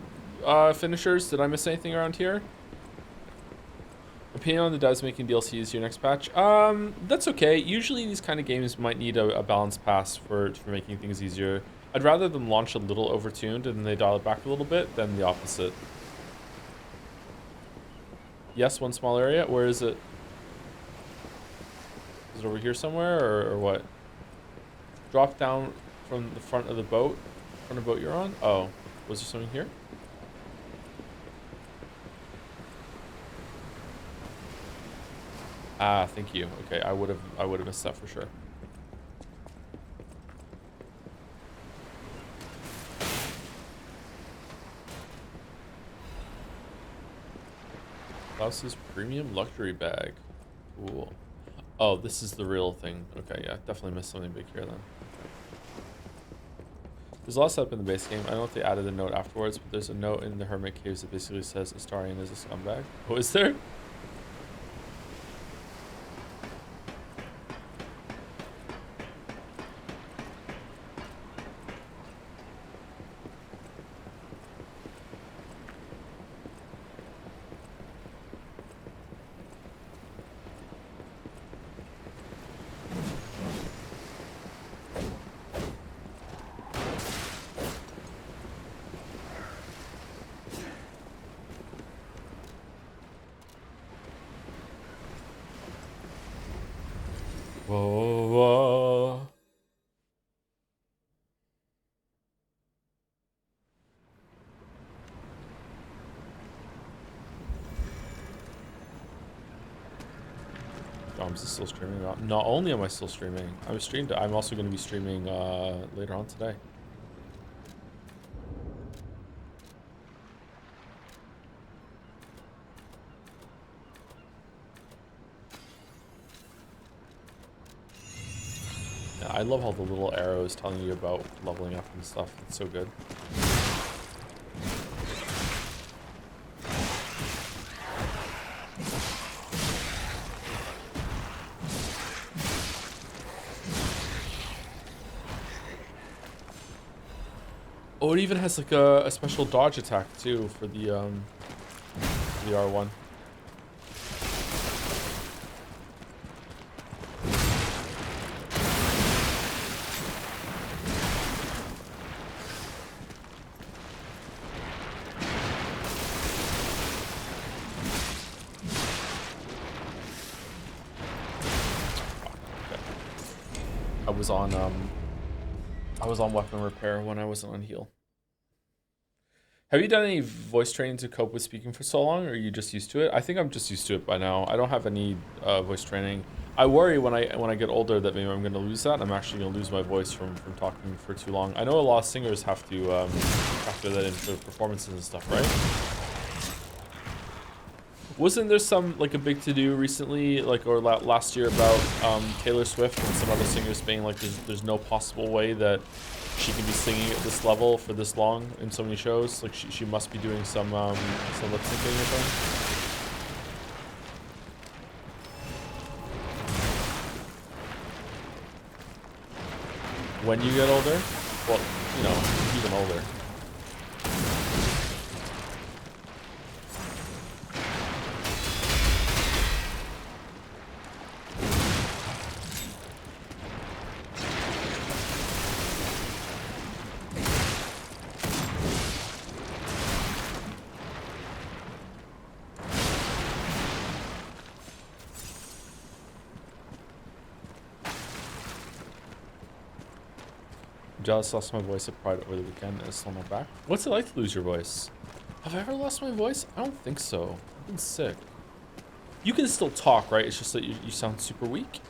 finishers. Did I miss anything around here? Opinion on the devs making DLCs your next patch. That's okay. Usually these kind of games might need a balanced pass for making things easier. I'd rather them launch a little overtuned and then they dial it back a little bit than the opposite. Yes, one small area. Where is it? Is it over here somewhere or what? Drop down from the front of the boat. Front of the boat you're on? Oh, was there something here? Ah, thank you. Okay, I would have missed that for sure. Klaus's premium luxury bag. Cool. Oh, this is the real thing. Okay, yeah, definitely missed something big here then. There's a lot of stuff in the base game. I don't know if they added a note afterwards, but there's a note in the Hermit Caves that basically says Astarion is a scumbag. Oh, is there? Whoa, whoa. I'm still streaming. Not only am I still streaming, I'm also going to be streaming later on today. Yeah, I love how the little arrow is telling you about leveling up and stuff. It's so good. Oh, it even has like a special dodge attack too for the R1. I was on weapon repair when I wasn't on heal. Have you done any voice training to cope with speaking for so long, or are you just used to it? I think I'm just used to it by now. I don't have any voice training. I worry when I get older that maybe I'm going to lose that. I'm actually going to lose my voice from talking for too long. I know a lot of singers have to factor that into performances and stuff, right? Wasn't there some like a big to-do recently, like or last year about Taylor Swift and some other singers being like there's no possible way that she can be singing at this level for this long in so many shows? Like she must be doing some lip syncing or something. When you get older, well, you know, even older. Jealous, lost my voice at Pride over the weekend and it's still not back. What's it like to lose your voice? Have I ever lost my voice? I don't think so. I've been sick. You can still talk, right? It's just that you sound super weak.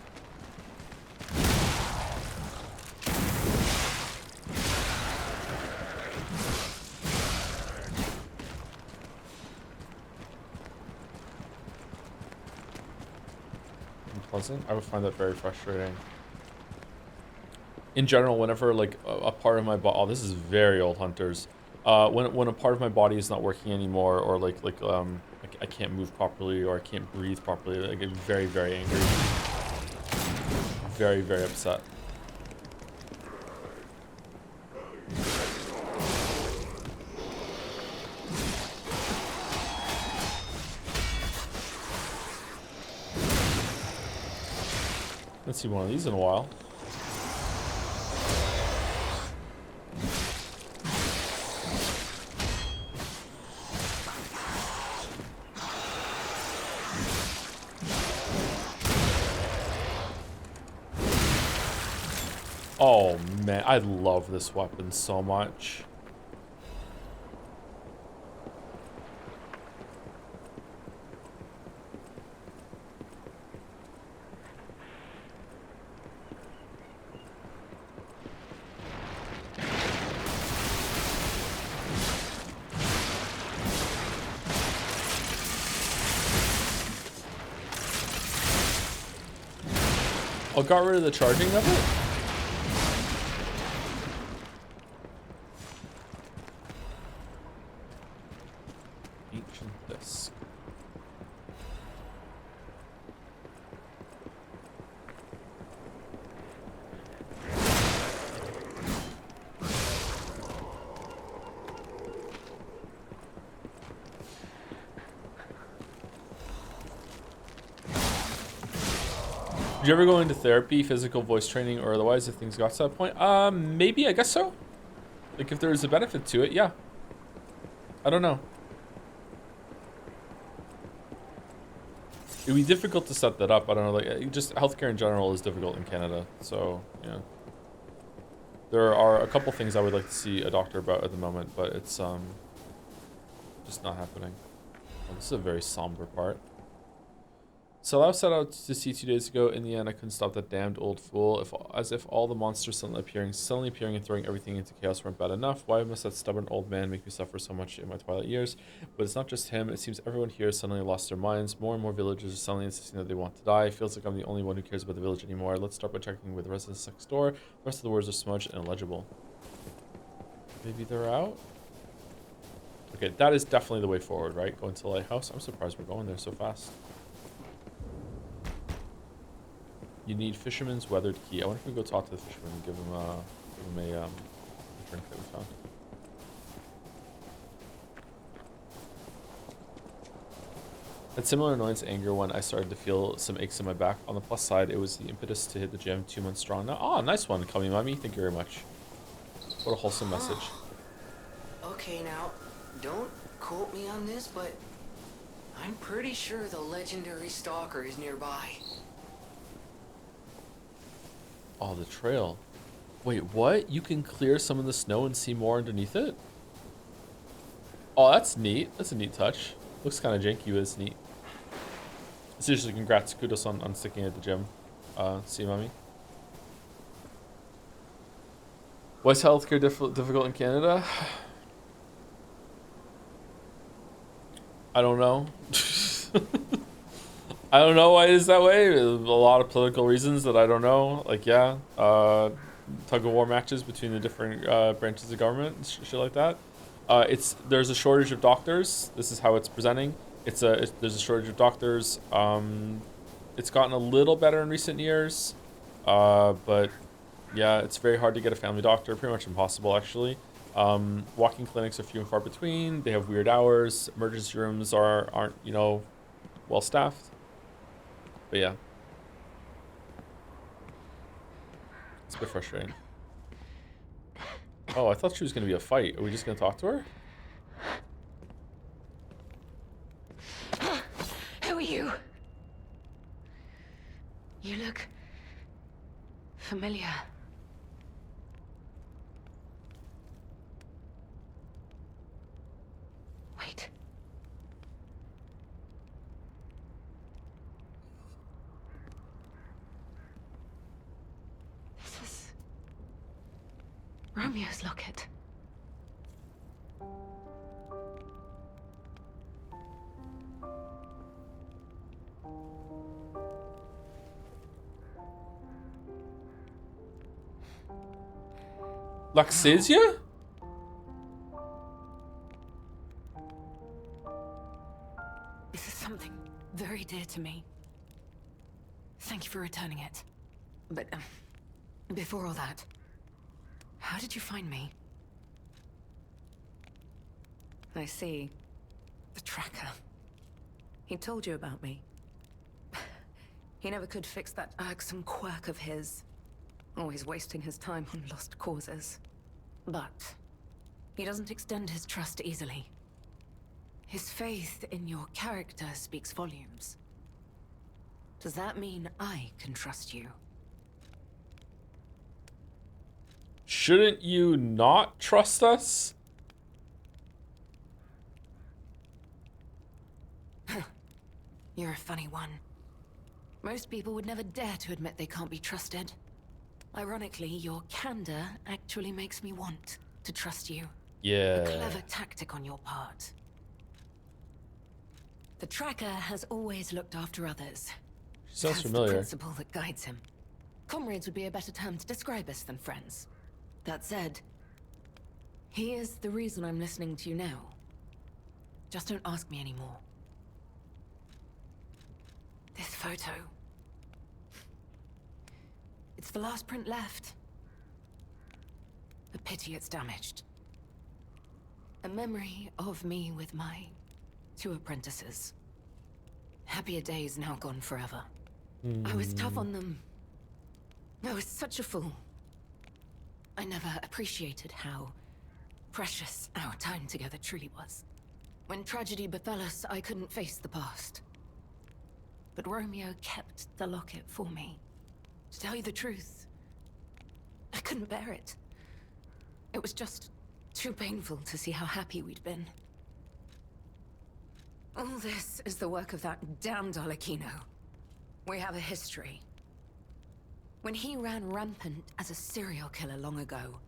wasn't, I would find that very frustrating. In general, whenever like a part of my body, oh, this is very old Hunters. When a part of my body is not working anymore, or I can't move properly, or I can't breathe properly, I get very, very angry, very, very upset. Let's see one of these in a while. Oh man, I love this weapon so much. Oh, got rid of the charging of it? Ancient disc. Did you ever go into therapy, physical voice training, or otherwise if things got to that point? Maybe, I guess so. Like if there was a benefit to it, yeah. I don't know. It'd be difficult to set that up. I don't know, like just healthcare in general is difficult in Canada. So, yeah. There are a couple things I would like to see a doctor about at the moment, but it's just not happening. Oh, this is a very somber part. So I was set out to see 2 days ago. In the end, I couldn't stop that damned old fool. As if all the monsters suddenly appearing and throwing everything into chaos weren't bad enough. Why must that stubborn old man make me suffer so much in my twilight years? But it's not just him. It seems everyone here has suddenly lost their minds. More and more villagers are suddenly insisting that they want to die. It feels like I'm the only one who cares about the village anymore. Let's start by checking with the residents next door. The rest of the words are smudged and illegible. Maybe they're out? Okay, that is definitely the way forward, right? Going to the lighthouse. I'm surprised we're going there so fast. You need fisherman's weathered key. I wonder if we go talk to the fisherman and give him a drink that we found. Had similar annoyance and anger when I started to feel some aches in my back. On the plus side, it was the impetus to hit the gym 2 months strong now. Oh, nice one, Kami Mami. Thank you very much. What a wholesome message. Okay, now, don't quote me on this, but I'm pretty sure the legendary stalker is nearby. Oh, the trail. Wait, what? You can clear some of the snow and see more underneath it? Oh, that's neat. That's a neat touch. Looks kind of janky, but it's neat. Seriously, congrats. Kudos on sticking at the gym. See, mommy. Why's healthcare difficult in Canada? I don't know. I don't know why it is that way. A lot of political reasons that I don't know. Like, yeah, tug of war matches between the different branches of government, shit like that. There's a shortage of doctors. This is how it's presenting. There's a shortage of doctors. It's gotten a little better in recent years, but yeah, it's very hard to get a family doctor. Pretty much impossible, actually. Walking clinics are few and far between. They have weird hours. Emergency rooms aren't well staffed. But yeah, it's a bit frustrating. Oh, I thought she was gonna be a fight. Are we just gonna talk to her? Who are you? You look familiar. Wait. This is Romeo's locket. Laxasia? This is something very dear to me. Thank you for returning it. But, before all that, how did you find me? I see. The tracker. He told you about me. He never could fix that irksome quirk of his. Always wasting his time on lost causes. But he doesn't extend his trust easily. His faith in your character speaks volumes. Does that mean I can trust you? Shouldn't you not trust us? You're a funny one. Most people would never dare to admit they can't be trusted. Ironically, your candor actually makes me want to trust you. Yeah. A clever tactic on your part. The tracker has always looked after others. Sounds That's familiar. the principle that guides him. Comrades would be a better term to describe us than friends. That said, he is the reason I'm listening to you now. Just don't ask me anymore. This photo. It's the last print left. A pity it's damaged. A memory of me with my 2 apprentices. Happier days now gone forever. I was tough on them. I was such a fool. I never appreciated how precious our time together truly was. When tragedy befell us, I couldn't face the past. But Romeo kept the locket for me. To tell you the truth, I couldn't bear it. It was just too painful to see how happy we'd been. All this is the work of that damned Arlecchino. We have a history. When he ran rampant as a serial killer long ago,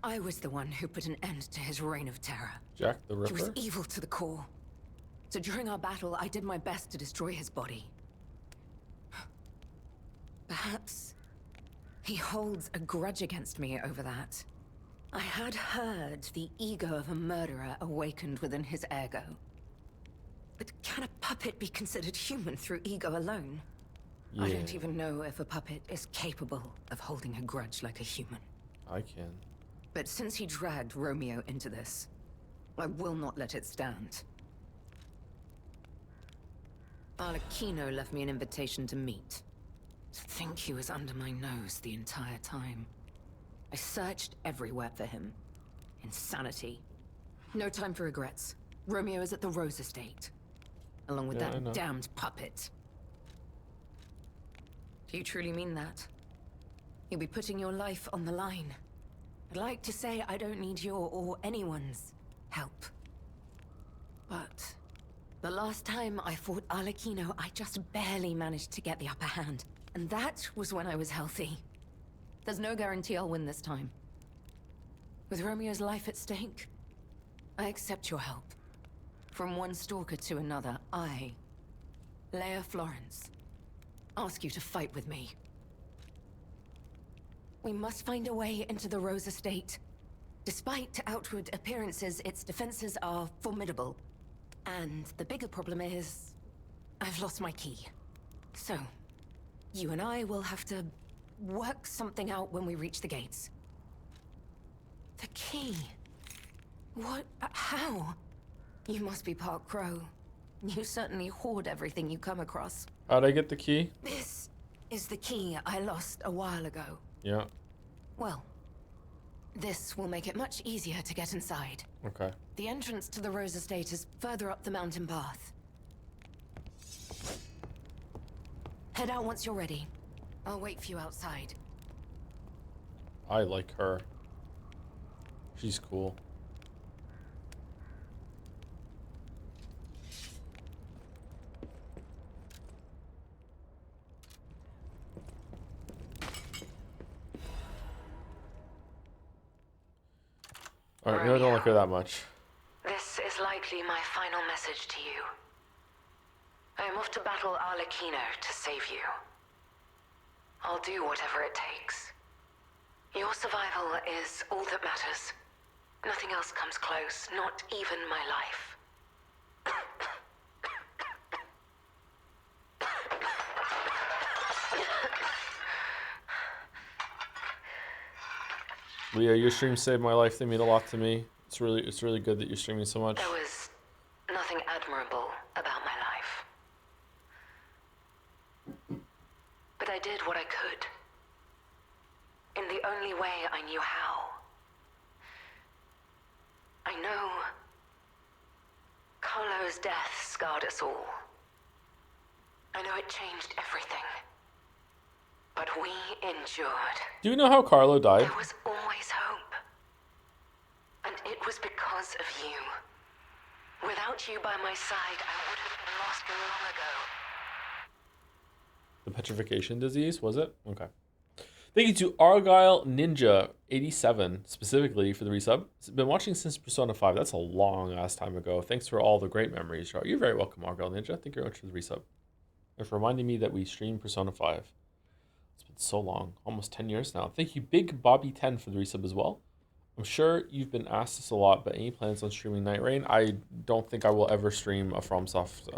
I was the one who put an end to his reign of terror. Jack the He was Ripper? evil to the core. So during our battle, I did my best to destroy his body. Perhaps he holds a grudge against me over that. I had heard the ego of a murderer awakened within his ego. But can a puppet be considered human through ego alone? Yeah, I don't even know if a puppet is capable of holding a grudge like a human. I can. But since he dragged Romeo into this, I will not let it stand. Arlecchino left me an invitation to meet. To think he was under my nose the entire time. I searched everywhere for him. Insanity. No time for regrets. Romeo is at the Rose Estate. Along with Yeah, I know. that damned puppet. Do you truly mean that? You'll be putting your life on the line. I'd like to say I don't need your or anyone's help. But the last time I fought Arlecchino, I just barely managed to get the upper hand. And that was when I was healthy. There's no guarantee I'll win this time. With Romeo's life at stake, I accept your help. From one stalker to another, I, Leia Florence, ask you to fight with me. We must find a way into the Rose Estate. Despite outward appearances, its defenses are formidable. And the bigger problem is, I've lost my key. So, you and I will have to work something out when we reach the gates. The key? What? How? You must be part Crow. You certainly hoard everything you come across. How'd I get the key? This is the key I lost a while ago. Yeah. Well, this will make it much easier to get inside. Okay. The entrance to the Rose Estate is further up the mountain path. Head out once you're ready. I'll wait for you outside. I like her. She's cool. Alright, maybe I don't like her that much. This is likely my final message to you. I am off to battle Arlecchino to save you. I'll do whatever it takes. Your survival is all that matters. Nothing else comes close, not even my life. Leah, your stream saved my life. They mean a lot to me. It's really good that you're streaming so much. There was nothing admirable about my life. But I did what I could. In the only way I knew how. I know Carlo's death scarred us all. I know it changed everything. But we endured. Do you know how Carlo died? There was always hope. And it was because of you. Without you by my side, I would have been lost long ago. The petrification disease, was it? Okay. Thank you to Argyle Ninja 87 specifically for the resub. It's been watching since Persona 5. That's a long ass time ago. Thanks for all the great memories. You're very welcome, Argyle Ninja. Thank you very much for the resub. And for reminding me that we streamed Persona 5. It's been so long, almost 10 years now. Thank you, Big Bobby 10 for the resub as well. I'm sure you've been asked this a lot, but any plans on streaming Night Rain? I don't think I will ever stream a FromSoft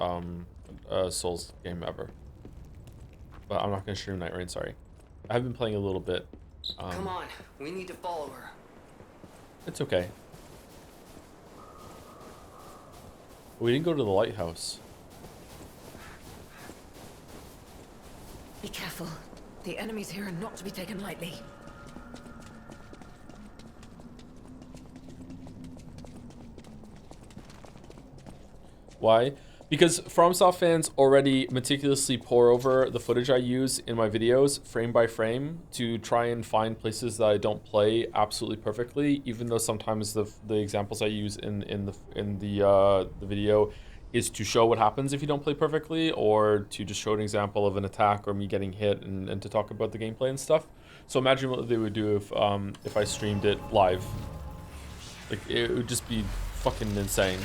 Souls game ever. But I'm not going to stream Night Rain, sorry. I have been playing a little bit. Come on, we need to follow her. It's okay. We didn't go to the lighthouse. Be careful. The enemies here are not to be taken lightly. Why? Because FromSoft fans already meticulously pore over the footage I use in my videos frame by frame to try and find places that I don't play absolutely perfectly, even though sometimes the examples I use in the video is to show what happens if you don't play perfectly, or to just show an example of an attack or me getting hit and to talk about the gameplay and stuff. So imagine what they would do if I streamed it live. Like, it would just be fucking insane.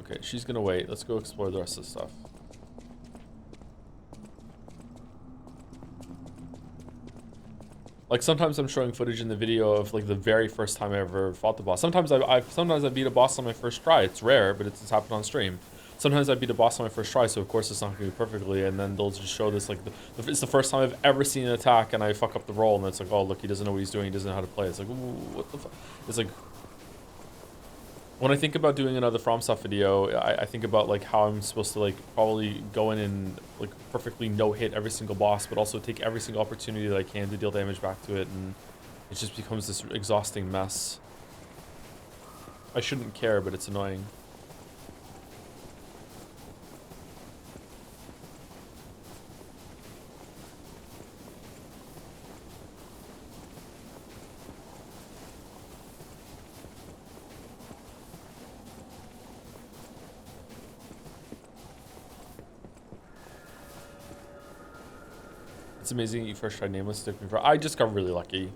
Okay, she's gonna wait. Let's go explore the rest of the stuff. Like, sometimes I'm showing footage in the video of like the very first time I ever fought the boss. Sometimes I beat a boss on my first try. It's rare, but it's happened on stream. Sometimes I beat a boss on my first try, so of course it's not gonna be perfectly. And then they'll just show this like it's the first time I've ever seen an attack, and I fuck up the roll, and it's like, oh look, he doesn't know what he's doing. He doesn't know how to play. It's like, ooh, what the fuck? It's like, when I think about doing another FromSoft video, I think about like how I'm supposed to like probably go in and like perfectly no-hit every single boss, but also take every single opportunity that I can to deal damage back to it, and it just becomes this exhausting mess. I shouldn't care, but it's annoying. It's amazing you first tried Nameless. Took me for. I just got really lucky.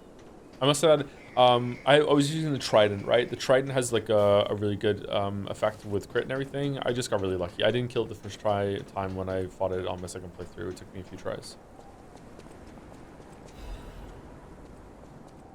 I must have had. I was using the Trident, right? The Trident has like a really good effect with crit and everything. I just got really lucky. I didn't kill it the first time when I fought it on my second playthrough. It took me a few tries.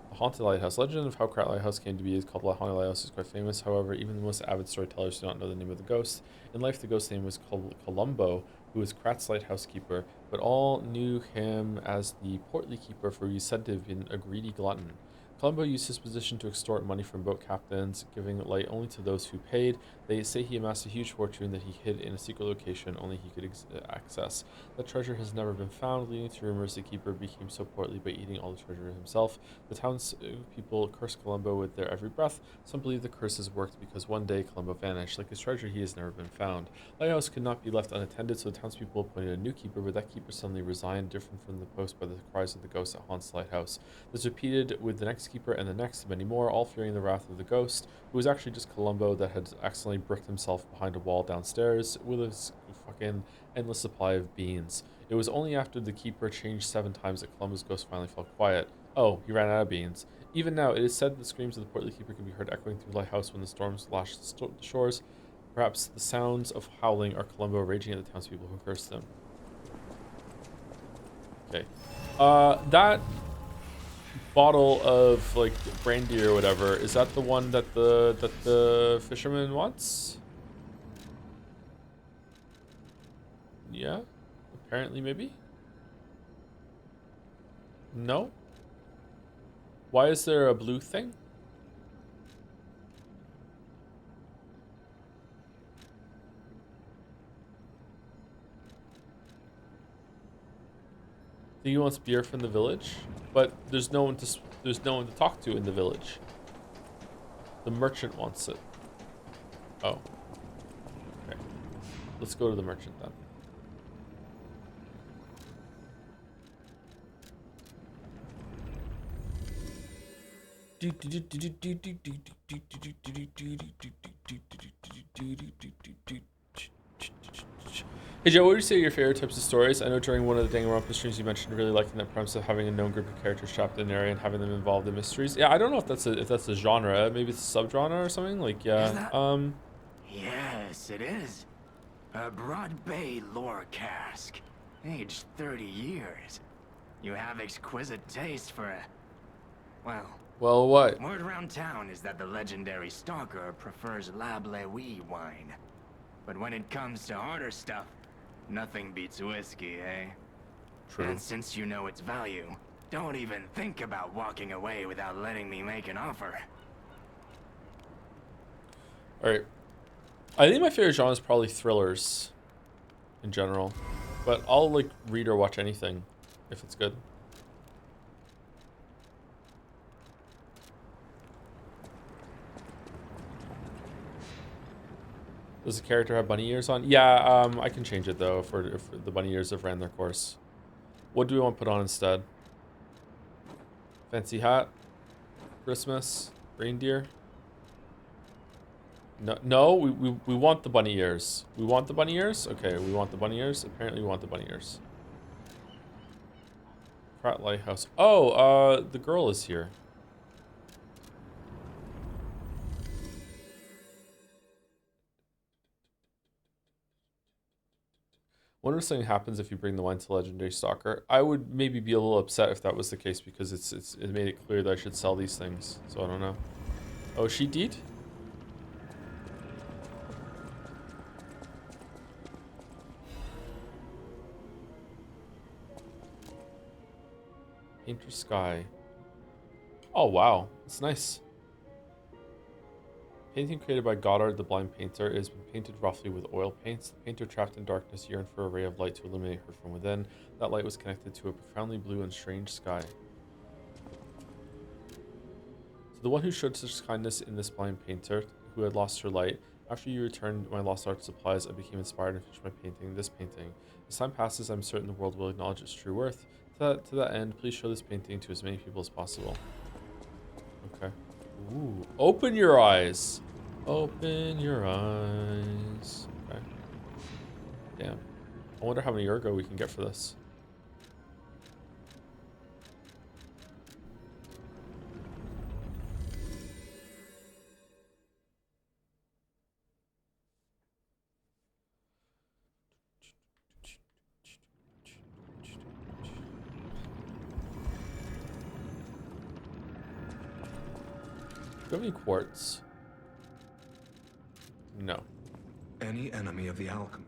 The Haunted Lighthouse. Legend of how Krat Lighthouse came to be is called the Haunted Lighthouse is quite famous. However, even the most avid storytellers do not know the name of the ghost. In life, the ghost's name was Columbo, who was Krat's lighthouse keeper, but all knew him as the portly keeper, for he was said to have been a greedy glutton. Columbo used his position to extort money from boat captains, giving light only to those who paid. They say he amassed a huge fortune that he hid in a secret location only he could access. That treasure has never been found, leading to rumors the keeper became so portly by eating all the treasure himself. The townspeople curse Columbo with their every breath. Some believe the curses worked because one day Columbo vanished. Like his treasure, he has never been found. Lighthouse could not be left unattended, so the townspeople appointed a new keeper, but that keeper suddenly resigned, different from the post by the cries of the ghost that haunts the lighthouse. This repeated with the next keeper and the next, many more, all fearing the wrath of the ghost, who was actually just Columbo that had accidentally bricked himself behind a wall downstairs with his fucking endless supply of beans. It was only after the keeper changed 7 times that Columbo's ghost finally fell quiet. Oh, he ran out of beans. Even now, it is said the screams of the portly keeper can be heard echoing through the lighthouse when the storms lash the shores. Perhaps the sounds of howling are Columbo raging at the townspeople who cursed him. Okay. That bottle of like brandy or whatever, is that the one that the fisherman wants? Yeah. Apparently, maybe. No. Why is there a blue thing? I think he wants beer from the village, but there's no one to talk to in the village. The merchant wants it. Oh. Okay. Let's go to the merchant then. Hey Joe, what would you say are your favorite types of stories? I know during one of the Danganronpa streams you mentioned really liking that premise of having a known group of characters trapped in an area and having them involved in mysteries. Yeah, I don't know if that's a genre. Maybe it's a subgenre or something. Like yeah. Yes, it is. A Broad Bay lore cask. Aged 30 years. You have exquisite taste for a... Well, what? Word around town is that the legendary stalker prefers Lab Lewy wine. But when it comes to harder stuff, nothing beats whiskey, eh? True. And since you know its value, don't even think about walking away without letting me make an offer. Alright. I think my favorite genre is probably thrillers in general. But I'll like read or watch anything if it's good. Does the character have bunny ears on? Yeah, I can change it though if the bunny ears have ran their course. What do we want to put on instead? Fancy hat? Christmas? Reindeer? No, we want the bunny ears. We want the bunny ears? Okay, we want the bunny ears. Apparently we want the bunny ears. Pratt Lighthouse. Oh, the girl is here. Wonder if something happens if you bring the wine to Legendary Stalker. I would maybe be a little upset if that was the case because it made it clear that I should sell these things. So I don't know. Oh, she did? Painter Sky. Oh wow, it's nice. Painting created by Goddard, the blind painter, it has been painted roughly with oil paints. The painter, trapped in darkness, yearned for a ray of light to illuminate her from within. That light was connected to a profoundly blue and strange sky. To the one who showed such kindness in this blind painter, who had lost her light, after you returned my lost art supplies, I became inspired and finished my painting, this painting. As time passes, I'm certain the world will acknowledge its true worth. To that end, please show this painting to as many people as possible. Okay. Ooh, open your eyes. Open your eyes. Okay. Damn. I wonder how many ergo we can get for this. Do you have any quartz? No. Any enemy of the alchemy?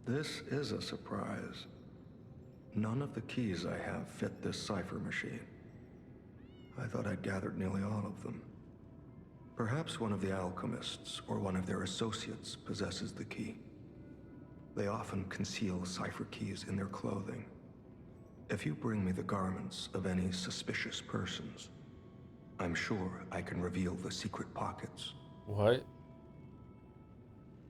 This is a surprise. None of the keys I have fit this cipher machine. I thought I'd gathered nearly all of them. Perhaps one of the alchemists or one of their associates possesses the key. They often conceal cipher keys in their clothing. If you bring me the garments of any suspicious persons, I'm sure I can reveal the secret pockets. What?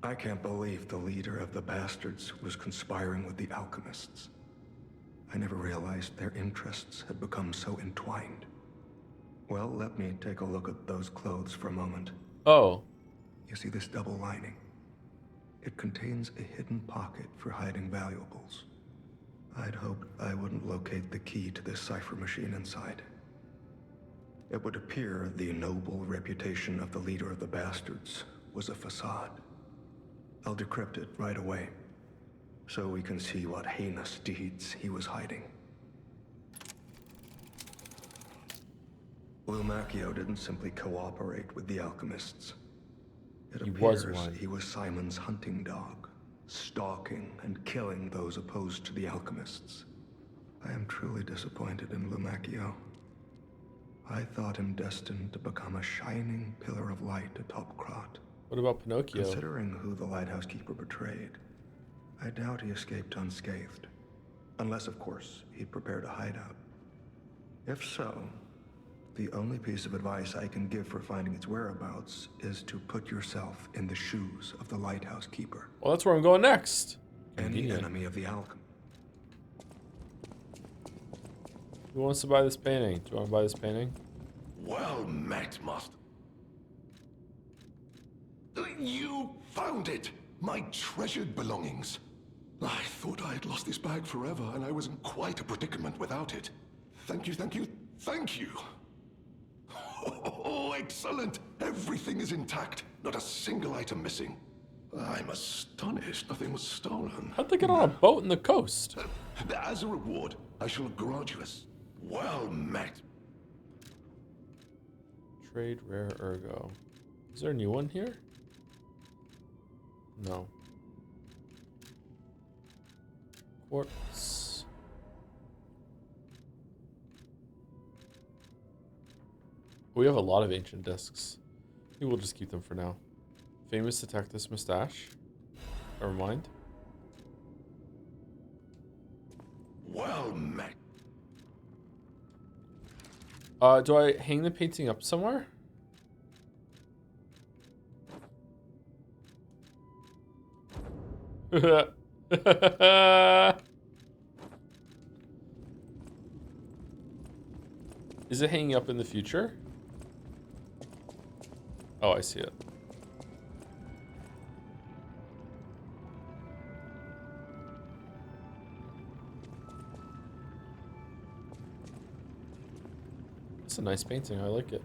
I can't believe the leader of the bastards was conspiring with the alchemists. I never realized their interests had become so entwined. Well, let me take a look at those clothes for a moment. Oh. You see this double lining? It contains a hidden pocket for hiding valuables. I'd hoped I wouldn't locate the key to this cipher machine inside. It would appear the noble reputation of the leader of the bastards was a facade. I'll decrypt it right away, so we can see what heinous deeds he was hiding. Lumacchio didn't simply cooperate with the alchemists. It He was appears one. he was Simon's hunting dog, stalking and killing those opposed to the alchemists. I am truly disappointed in Lumacchio. I thought him destined to become a shining pillar of light atop Krat. What about Pinocchio? Considering who the lighthouse keeper betrayed, I doubt he escaped unscathed. Unless, of course, he'd prepared a hideout. If so, the only piece of advice I can give for finding its whereabouts is to put yourself in the shoes of the lighthouse keeper. Well, that's where I'm going next. Any Convenient. enemy of the alchemy. Who wants to buy this painting? Do you want to buy this painting? Well met, Master. You found it! My treasured belongings. I thought I had lost this bag forever, and I was in quite a predicament without it. Thank you, thank you, thank you! Oh, excellent! Everything is intact. Not a single item missing. I'm astonished nothing was stolen. How'd they get on a boat in the coast? As a reward, I shall grant you a well met. Trade rare ergo. Is there a new one here? No. Quartz. We have a lot of ancient discs. I think we'll just keep them for now. Famous detective's mustache. Never mind. Well met. Do I hang the painting up somewhere? Is it hanging up in the future? Oh, I see it. It's a nice painting. I like it.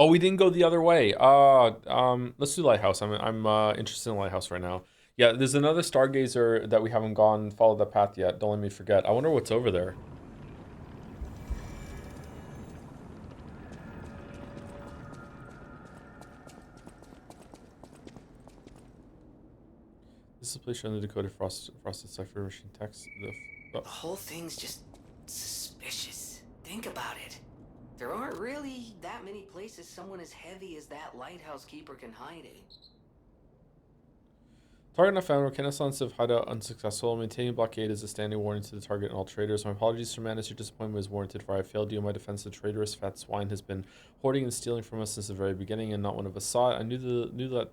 Oh, we didn't go the other way. Let's do Lighthouse. I'm interested in Lighthouse right now. Yeah, there's another Stargazer that we haven't gone follow the path yet. Don't let me forget. I wonder what's over there. This is a place showing the decoded frosted cipher machine text. The whole thing's just suspicious. Think about it. There aren't really that many places someone as heavy as that lighthouse keeper can hide in. Target not found. Reconnaissance of hideout unsuccessful. Maintaining blockade is a standing warning to the target and all traders. My apologies, Sir Manus. Your disappointment is warranted, for I failed you in my defense. The traitorous fat swine has been hoarding and stealing from us since the very beginning, and not one of us saw it. I knew that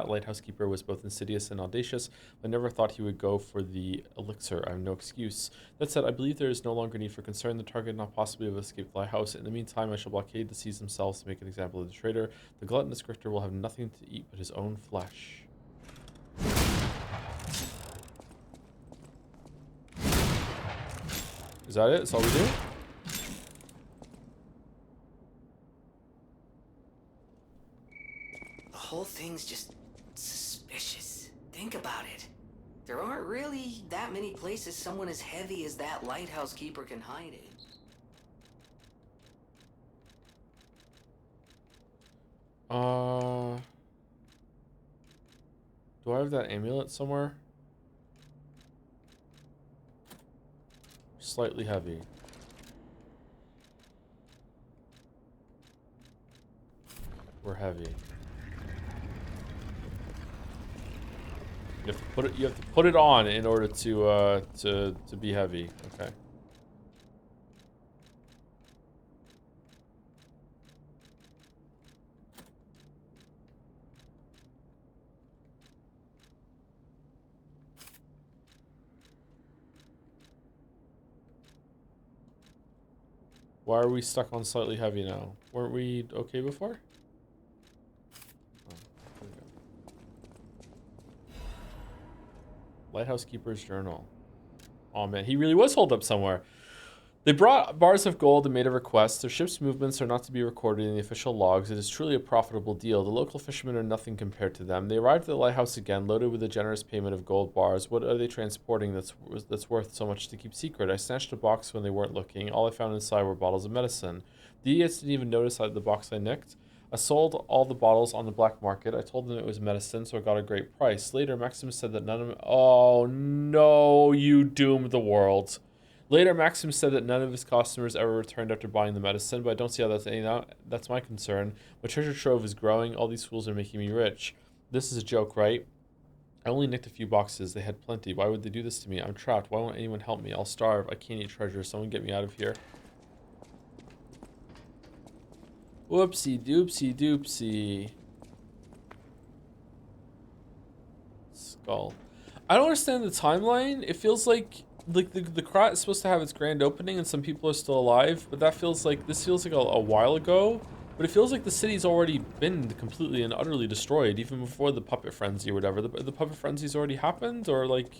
lighthouse keeper was both insidious and audacious, but never thought he would go for the elixir. I have no excuse. That said, I believe there is no longer need for concern. The target not possibly have escaped the lighthouse. In the meantime, I shall blockade the seas themselves to make an example of the traitor. The gluttonous grifter will have nothing to eat but his own flesh. Is that it? That's all we do? The whole thing's just suspicious. Think about it. There aren't really that many places someone as heavy as that lighthouse keeper can hide in. Do I have that amulet somewhere? Slightly heavy. We're heavy. You have to put it. You have to put it on in order to be heavy. Okay. Why are we stuck on slightly heavy now? Weren't we okay before? Oh, there we go. Lighthouse Keeper's Journal. Oh man, he really was holed up somewhere. They brought bars of gold and made a request. Their ship's movements are not to be recorded in the official logs. It is truly a profitable deal. The local fishermen are nothing compared to them. They arrived at the lighthouse again, loaded with a generous payment of gold bars. What are they transporting that's worth so much to keep secret? I snatched a box when they weren't looking. All I found inside were bottles of medicine. The idiots didn't even notice the box I nicked. I sold all the bottles on the black market. I told them it was medicine, so I got a great price. Later, Maximus said that none of... Oh, no, you doomed the world. Later, Maxim said that none of his customers ever returned after buying the medicine, but I don't see how that's my concern. My treasure trove is growing. All these fools are making me rich. This is a joke, right? I only nicked a few boxes. They had plenty. Why would they do this to me? I'm trapped. Why won't anyone help me? I'll starve. I can't eat treasure. Someone get me out of here. Whoopsie doopsie doopsie. Skull. I don't understand the timeline. It feels like the Krat is supposed to have its grand opening and some people are still alive, but this feels like a while ago. But it feels like the city's already been completely and utterly destroyed, even before the puppet frenzy or whatever. The puppet frenzy's already happened, or like,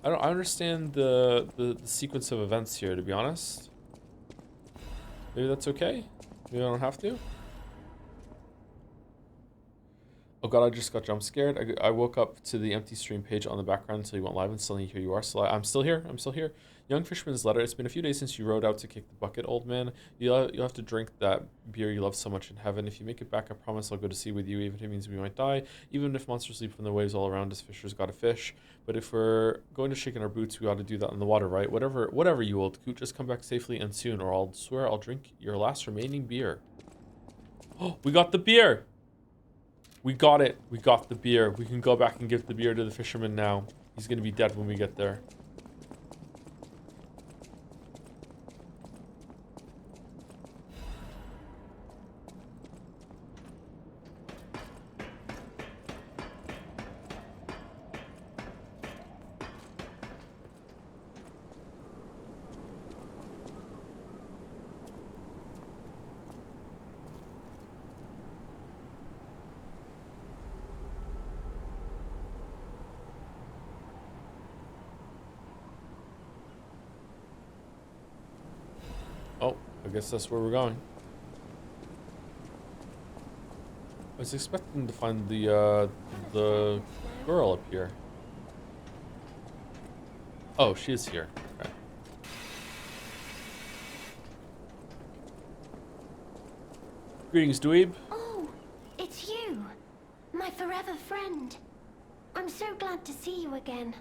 I understand the sequence of events here, to be honest. Maybe that's okay. Maybe I don't have to. Oh god, I just got jump scared. I woke up to the empty stream page on the background until you went live, and suddenly here you are. So I'm still here. I'm still here. Young Fisherman's Letter. It's been a few days since you rode out to kick the bucket, old man. You'll have to drink that beer you love so much in heaven. If you make it back, I promise I'll go to sea with you, even if it means we might die. Even if monsters leap from the waves all around us, fishers gotta fish. But if we're going to shake in our boots, we ought to do that in the water, right? Whatever, you old coot. Just come back safely and soon, or I'll swear I'll drink your last remaining beer. Oh, we got the beer! We got it. We got the beer. We can go back and give the beer to the fisherman now. He's gonna be dead when we get there. Oh, I guess that's where we're going. I was expecting to find the girl up here. Oh, she is here. Okay. Greetings, dweeb. Oh, it's you. My forever friend. I'm so glad to see you again.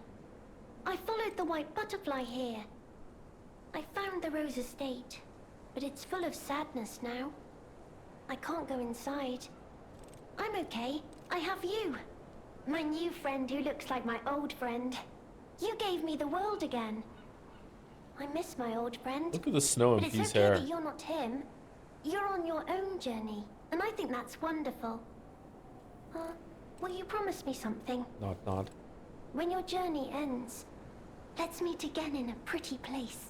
I followed the white butterfly here. I found the Rose Estate, but it's full of sadness now. I can't go inside. I'm okay. I have you. My new friend who looks like my old friend. You gave me the world again. I miss my old friend. Look at the snow in But Pea's it's okay hair. that you're not him. You're on your own journey, and I think that's wonderful. Will you promise me something? Nod, nod. When your journey ends, let's meet again in a pretty place.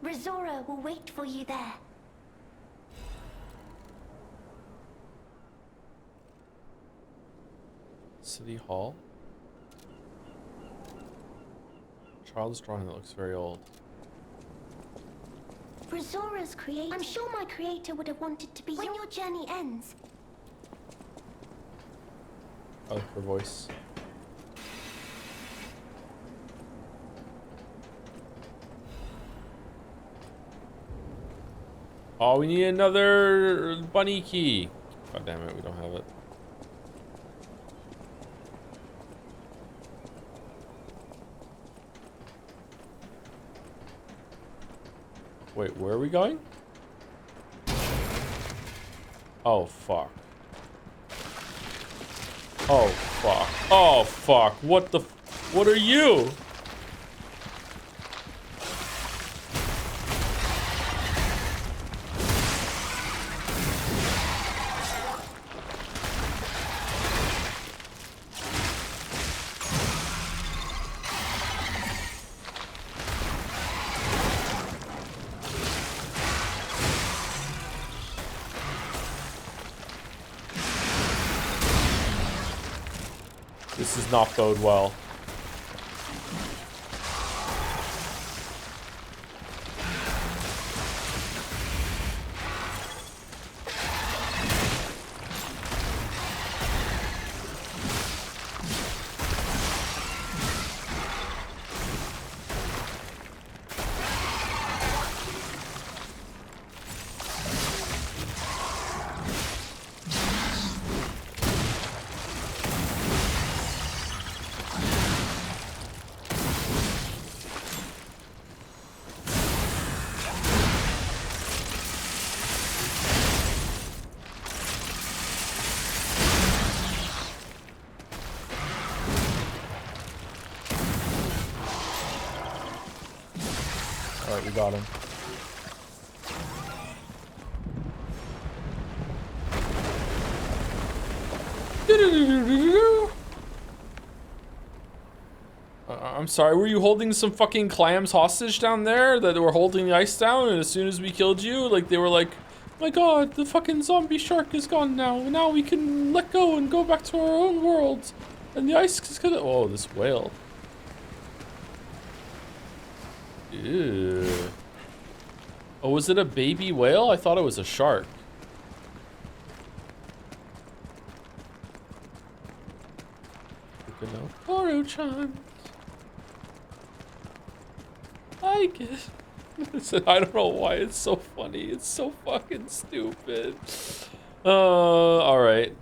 Rizora will wait for you there. City Hall. Child's drawing that looks very old. Rizora's creator. I'm sure my creator would have wanted to be when your journey ends. I like her voice. Oh, we need another bunny key. God damn it, we don't have it. Wait, where are we going? Oh, fuck. Oh, fuck. Oh, fuck. What the... What are you? This does not bode well. Alright, we got him. I'm sorry, were you holding some fucking clams hostage down there that were holding the ice down, and as soon as we killed you, like, they were like, my god, the fucking zombie shark is gone now. Now we can let go and go back to our own world. And the ice is gonna... Oh, this whale. Ew. Oh, was it a baby whale? I thought it was a shark. Oro chimes. I guess. I don't know why it's so funny. It's so fucking stupid. All right.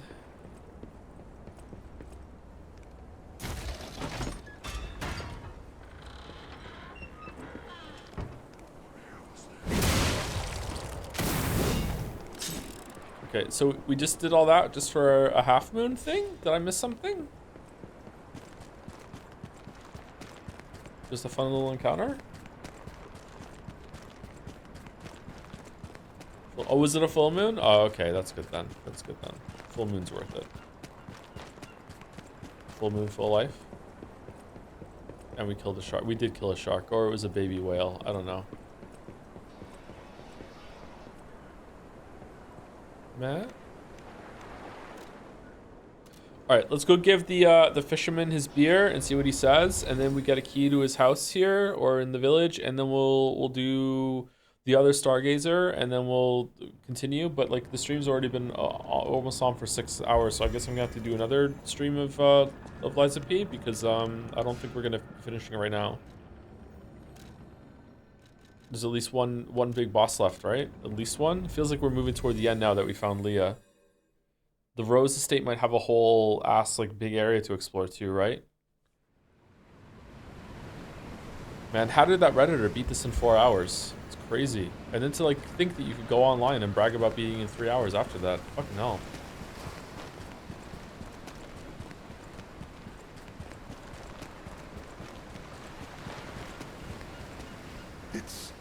Okay, so we just did all that just for a half moon thing? Did I miss something? Just a fun little encounter? Oh, was it a full moon? Oh, okay, that's good then. That's good then. Full moon's worth it. Full moon, full life. And we killed a shark. We did kill a shark, or it was a baby whale. I don't know. Matt? Alright, let's go give the fisherman his beer and see what he says, and then we get a key to his house here or in the village, and then we'll do the other stargazer, and then we'll continue. But like the stream's already been almost on for 6 hours, so I guess I'm gonna have to do another stream of Liza P, because I don't think we're gonna be finishing it right now. There's at least one big boss left, right? At least one? It feels like we're moving toward the end now that we found Leah. The Rose Estate might have a whole ass like big area to explore too, right? Man, how did that Redditor beat this in 4 hours? It's crazy. And then to like think that you could go online and brag about beating in 3 hours after that. Fucking hell. It's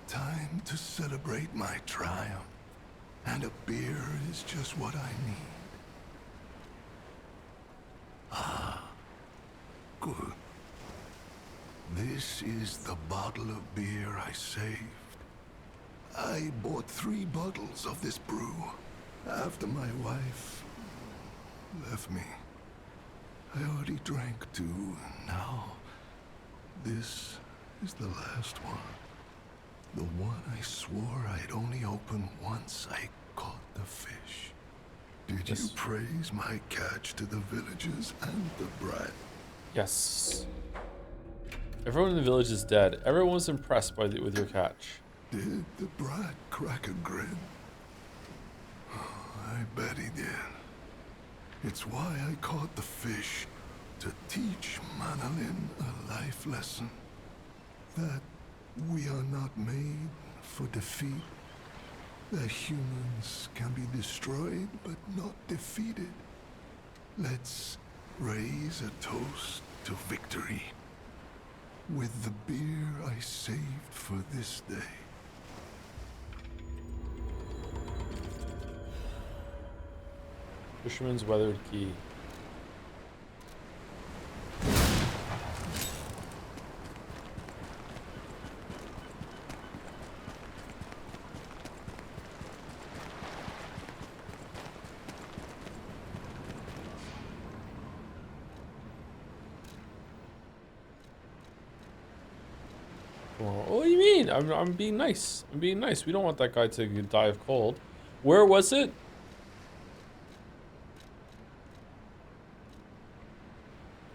time to celebrate my triumph. And a beer is just what I need. Ah, good. This is the bottle of beer I saved. I bought 3 bottles of this brew after my wife left me. I already drank 2, and now this is the last one. The one I swore I'd only open once I caught the fish. Did you praise my catch to the villagers and the brat? Yes. Everyone in the village is dead. Everyone was impressed with your catch. Did the brat crack a grin? I bet he did. It's why I caught the fish, to teach Manolin a life lesson. That we are not made for defeat. That humans can be destroyed, but not defeated. Let's raise a toast to victory. With the beer I saved for this day. Fisherman's Weathered Key. tomorrow. What do you mean? I'm being nice. I'm being nice. We don't want that guy to die of cold. Where was it?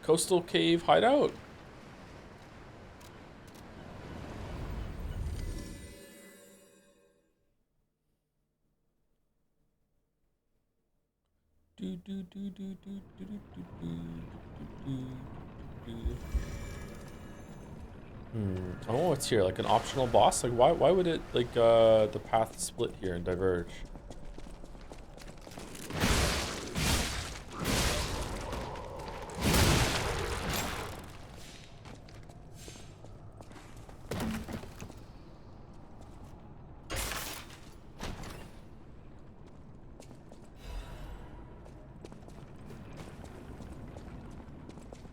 Coastal Cave Hideout. I don't know what's here, like an optional boss? Like why would it like the path split here and diverge?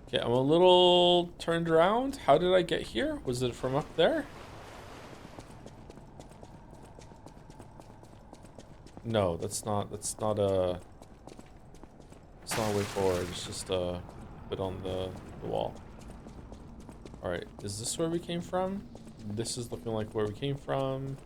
Okay, I'm a little turned around. How did I get here? Was it from up there? No, that's not a way forward. It's just a bit on the wall. All right, is this where we came from? This is looking like where we came from.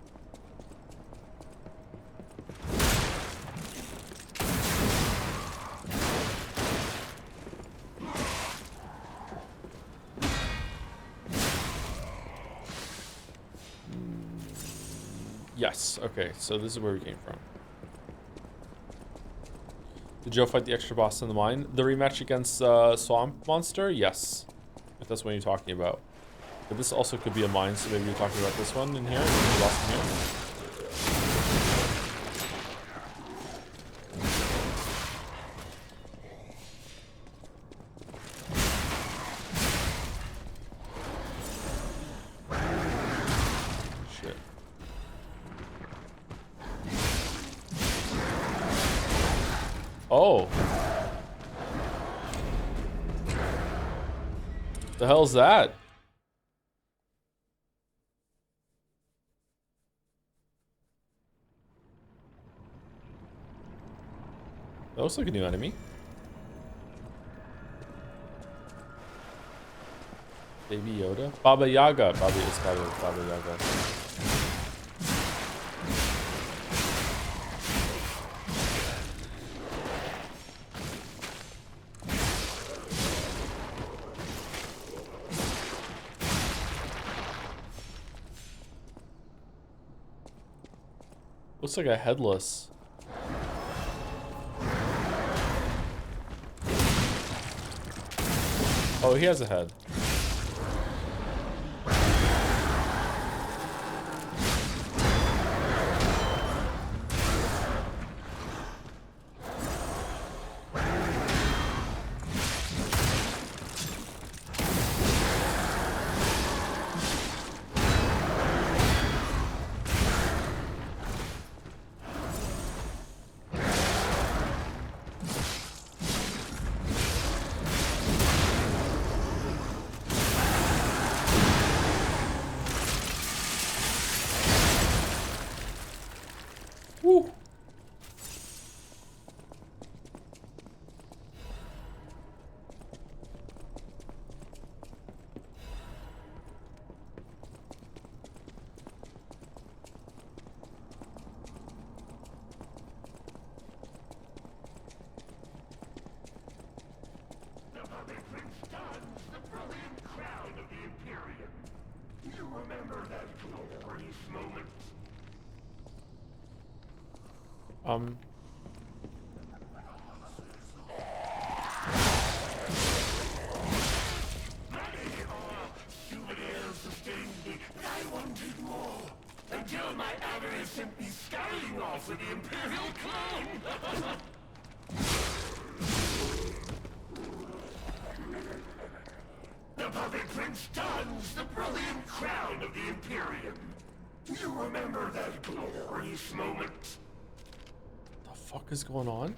Yes, okay, so this is where we came from. Did Joe fight the extra boss in the mine? The rematch against Swamp Monster? Yes. If that's what you're talking about. But this also could be a mine, so maybe you're talking about this one in here, the boss in here. Oh. The hell's that? That looks like a new enemy. Baby Yoda? Baba Yaga. Baba Yaga. Looks like a headless. Oh, he has a head. Woo. Um. Until my avarice sent me scurrying off with the Imperial clone! The puppet prince dons the brilliant crown of the Imperium. You remember that glorious moment? The fuck is going on?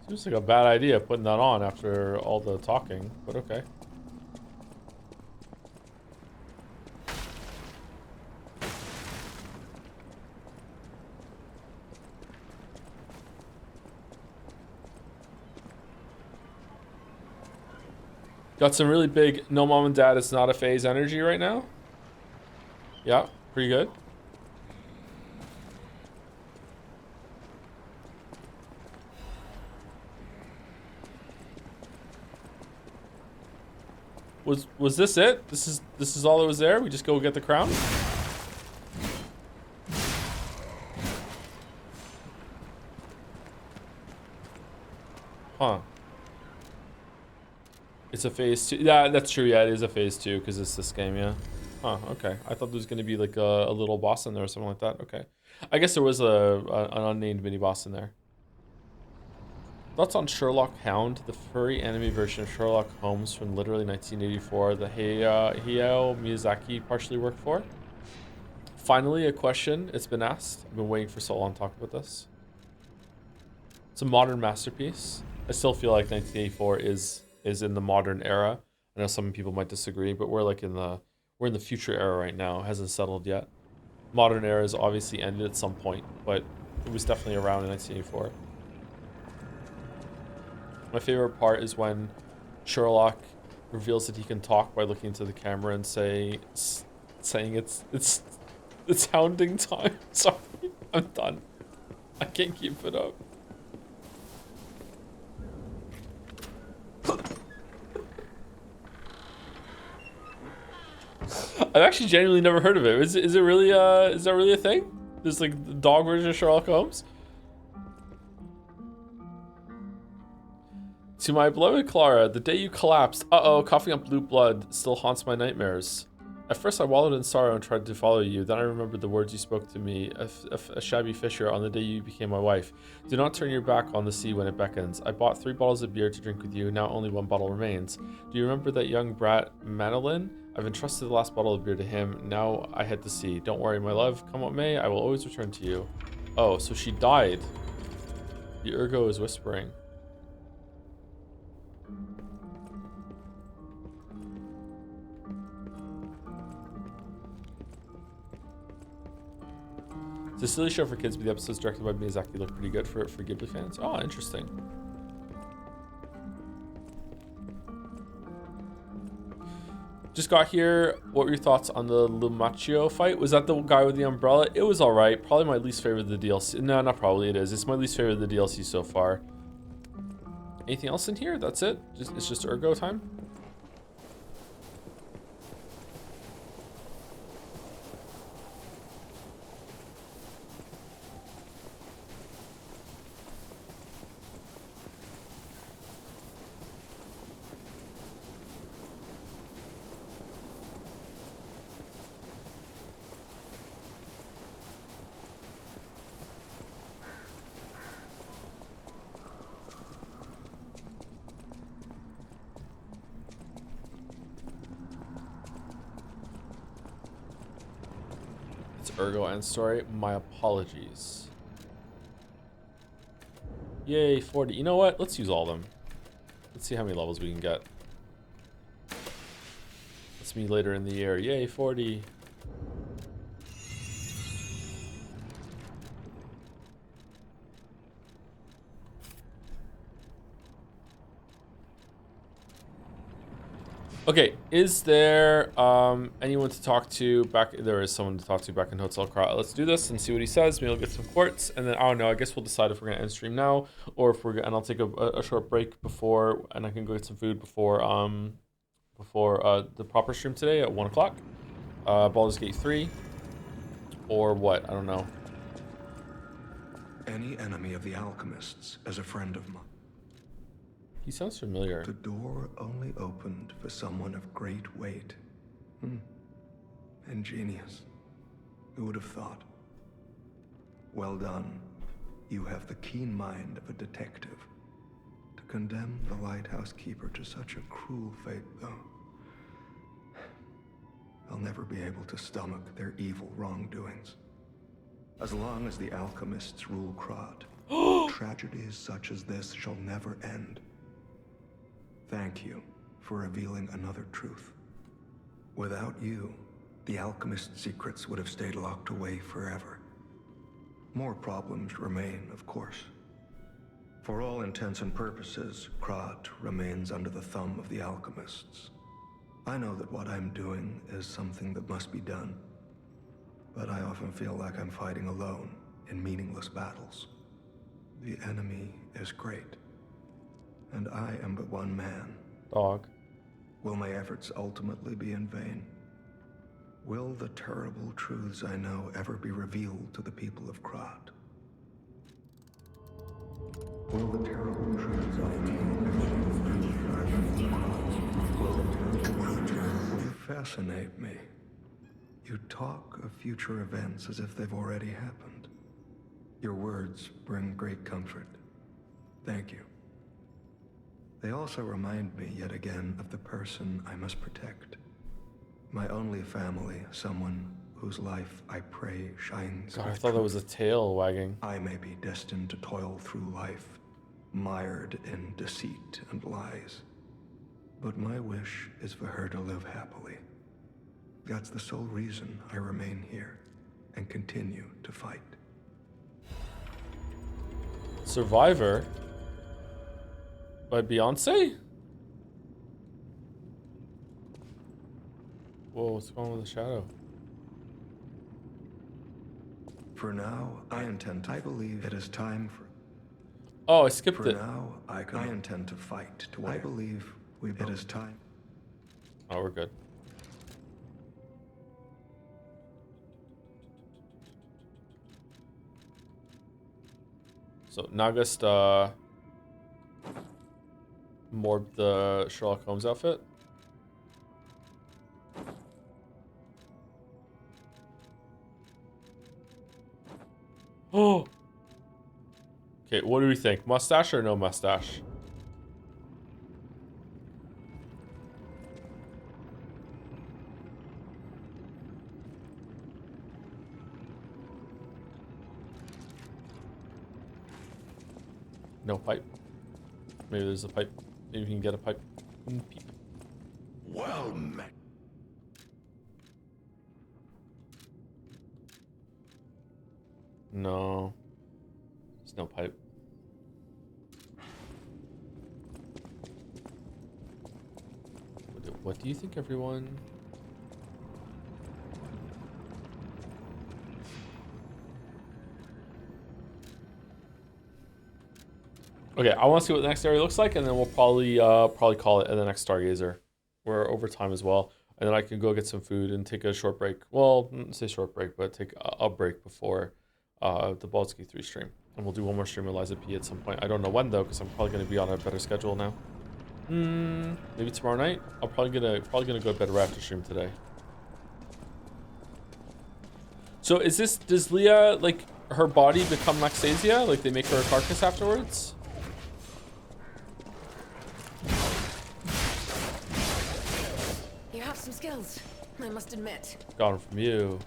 Seems like a bad idea putting that on after all the talking, but okay. Got some really big no mom and dad it's not a phase energy right now. Yeah, pretty good. Was this it? This is all that was there? We just go get the crown? Huh. It's a phase 2. Yeah, that's true. Yeah, it is a phase 2 because it's this game, yeah. Huh, okay. I thought there was going to be like a little boss in there or something like that. Okay. I guess there was an unnamed mini boss in there. Thoughts on Sherlock Hound, the furry anime version of Sherlock Holmes from literally 1984 that Hayao Miyazaki partially worked for? Finally, a question. It's been asked. I've been waiting for so long to talk about this. It's a modern masterpiece. I still feel like 1984 is in the modern era. I know some people might disagree, but we're in the future era right now. It hasn't settled yet. Modern era is obviously ended at some point, but it was definitely around in 1984. My favorite part is when Sherlock reveals that he can talk by looking into the camera and saying it's hounding time. Sorry, I'm done. I can't keep it up. I've actually genuinely never heard of it. Is it really is that really a thing? There's like the dog version of Sherlock Holmes? To my beloved Clara, the day you collapsed, coughing up blue blood still haunts my nightmares. At first I wallowed in sorrow and tried to follow you, then I remembered the words you spoke to me, a shabby fisher, on the day you became my wife. Do not turn your back on the sea when it beckons. I bought 3 bottles of beer to drink with you, now only 1 bottle remains. Do you remember that young brat, Manolin? I've entrusted the last bottle of beer to him, now I head to sea. Don't worry, my love, come what may, I will always return to you. Oh, so she died. The Ergo is whispering. It's a silly show for kids, but the episodes directed by Miyazaki look pretty good for Ghibli fans. Oh, interesting. Just got here. What were your thoughts on the Lumaccio fight? Was that the guy with the umbrella? It was alright. Probably my least favorite of the DLC. No, not probably. It is. It's my least favorite of the DLC so far. Anything else in here? That's it? It's just Ergo time? Ergo end story. My apologies. Yay, 40. You know what? Let's use all of them. Let's see how many levels we can get. That's me later in the year. Yay, 40. Okay, is there anyone to talk to back? There is someone to talk to back in Hotel Kra. Let's do this and see what he says. Maybe we'll get some quartz, and then I don't know. I guess we'll decide if we're gonna end stream now or if and I'll take a short break before, and I can go get some food before the proper stream today at 1 o'clock. Baldur's Gate 3, or what? I don't know. Any enemy of the alchemists is a friend of mine. He sounds familiar. The door only opened for someone of great weight. Ingenious. Who would have thought? Well done. You have the keen mind of a detective. To condemn the lighthouse keeper to such a cruel fate, though, I'll never be able to stomach their evil wrongdoings. As long as the alchemists rule Krod, tragedies such as this shall never end. Thank you for revealing another truth. Without you, the alchemist's secrets would have stayed locked away forever. More problems remain, of course. For all intents and purposes, Krat remains under the thumb of the alchemists. I know that what I'm doing is something that must be done, but I often feel like I'm fighting alone in meaningless battles. The enemy is great, and I am but one man. Dog. Will my efforts ultimately be in vain? Will the terrible truths I know ever be revealed to the people of Krat? Will the terrible truths I know ever be revealed to the people of Krat? Will the terrible truths... You fascinate me. You talk of future events as if they've already happened. Your words bring great comfort. Thank you. They also remind me yet again of the person I must protect. My only family, someone whose life I pray shines. God, I thought that was a tail wagging. I may be destined to toil through life, mired in deceit and lies. But my wish is for her to live happily. That's the sole reason I remain here and continue to fight. Survivor by Beyonce? Whoa, what's going on with the shadow? For now, I believe it is time for... Oh, I skipped For it. now, I intend to fight to win. I believe it is time. Oh, we're good. So Nagast morbed the Sherlock Holmes outfit. Oh. Okay, what do we think? Mustache or no mustache? No pipe. Maybe there's a pipe. Maybe we can get a pipe. Peep. Well met. No. There's no pipe. What do you think, everyone? Okay, I want to see what the next area looks like, and then we'll probably call it at the next Stargazer. We're over time as well, and then I can go get some food and take a short break. Well, not say short break, but take a break before the Baldur's Gate 3 stream, and we'll do one more stream with Liza P at some point. I don't know when though, because I'm probably going to be on a better schedule now. Maybe tomorrow night. I'm probably gonna go to bed right after stream today. So does Leah, like, her body become Laxasia? Like they make her a carcass afterwards? You have some skills, I must admit. Got them from you.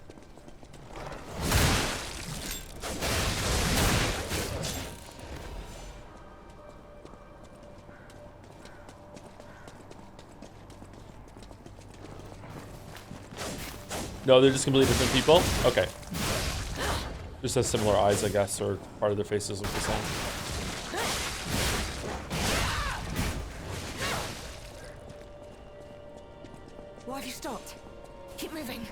No, they're just completely different people? Okay. Just has similar eyes, I guess, or part of their faces look the same. Why have you stopped? Keep moving.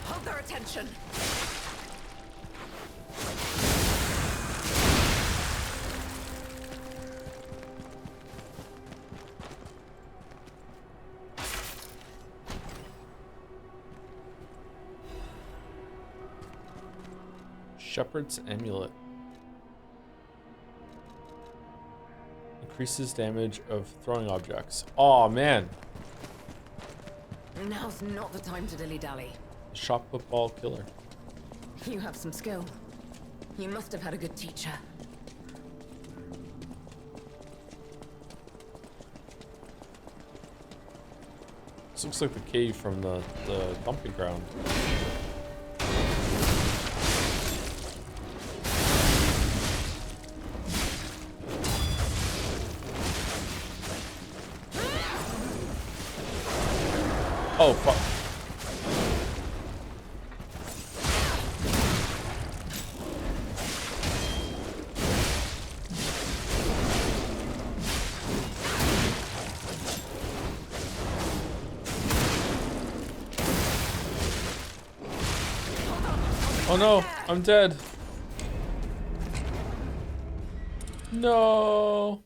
Hold their attention. Shepherd's Amulet. Increases damage of throwing objects. Oh man. Now's not the time to dilly-dally. Shot football killer. You have some skill. You must have had a good teacher. This looks like the cave from the dumping ground. Oh, fuck. Oh no, I'm dead. No.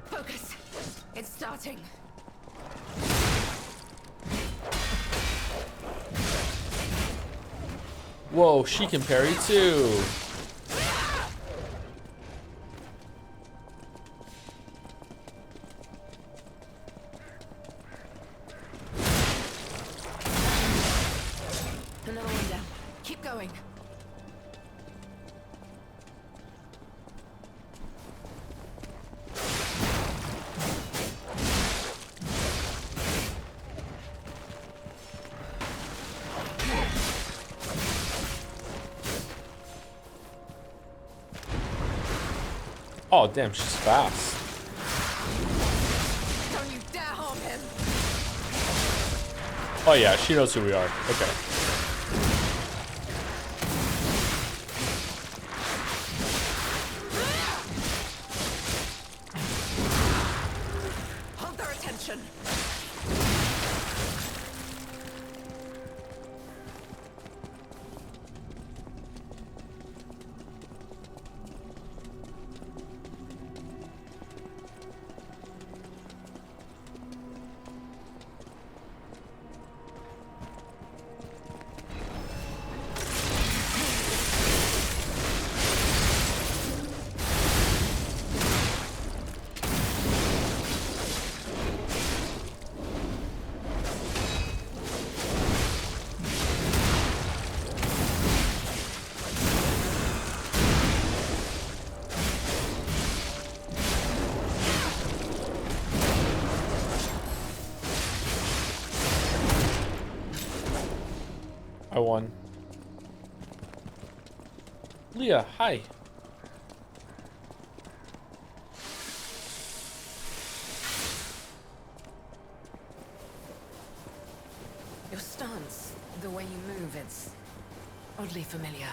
Focus. It's starting. Whoa, she can parry too. Another one down. Keep going. Oh, damn, she's fast. Don't you dare harm him. Oh yeah, she knows who we are. Okay. Hold their attention. I won. Leah, hi. Your stance, the way you move, it's oddly familiar.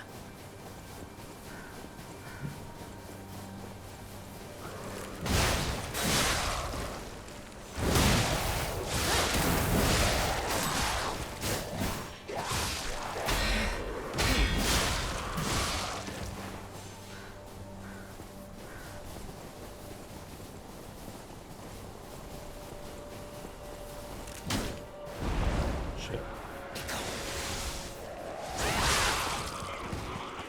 Shit.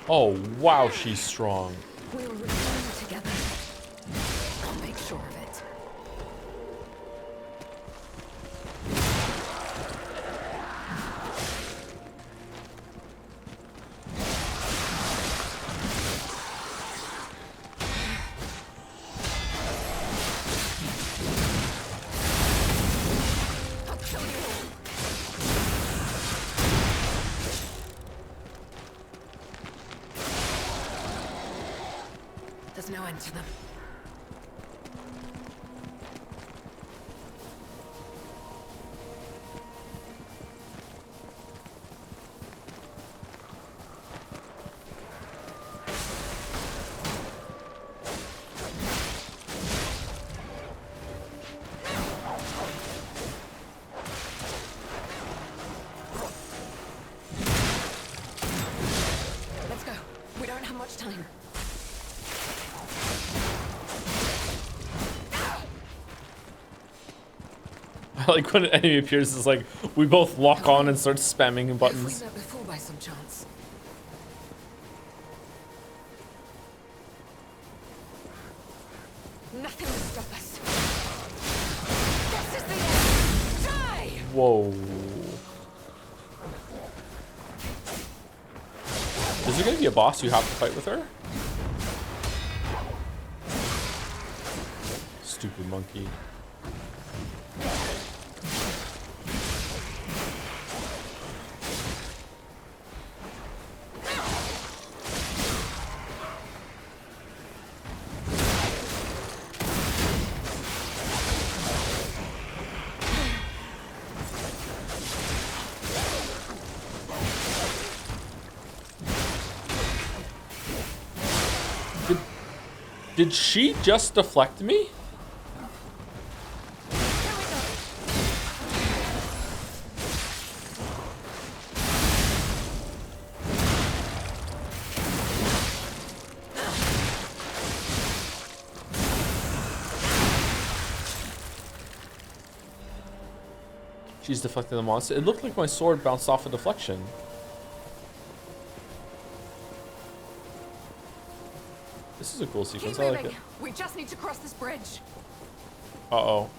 Oh, wow, she's strong. We'll return together. I'll make sure of it. I'll kill you all. There's no end to them. Let's go. We don't have much time. I like when an enemy appears, it's like we both lock on and start spamming Have we buttons. met before by some chance? Nothing will stop us. This is the end. Die! Whoa. Is there gonna be a boss you have to fight with her? Stupid monkey. Did she just deflect me? She's deflecting the monster. It looked like my sword bounced off a deflection. This is a cool sequence. I like it. We just need to cross this bridge. Uh-oh.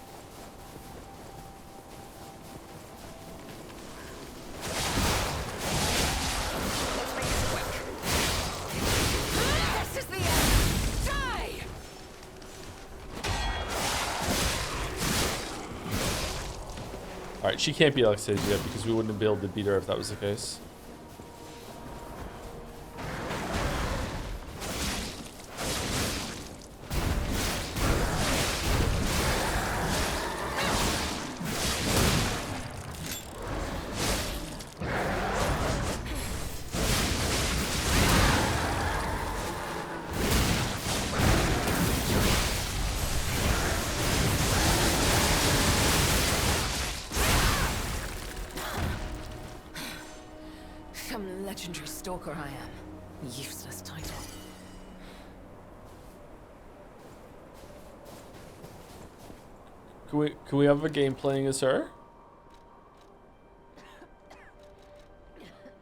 This is the end. Die! Alright, she can't be Alexei yet because we wouldn't be able to beat her if that was the case. Some legendary stalker I am. Useless title. Can we have a game playing as her?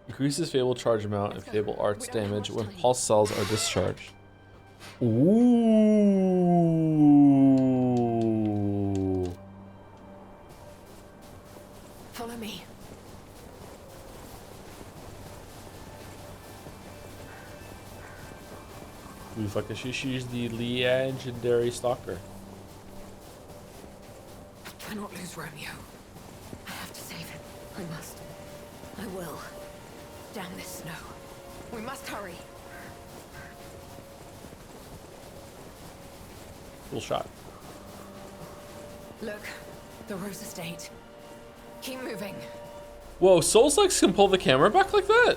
Increases Fable charge amount and Fable arts damage when pulse cells are discharged. Ooh. Follow me. Ooh, fuck it. She's the legendary stalker. I cannot lose Romeo. I have to save him. I must. I will. Down this snow. We must hurry. Cool shot. Look, the Rose Estate. Keep moving. Whoa, Souls-likes can pull the camera back like that?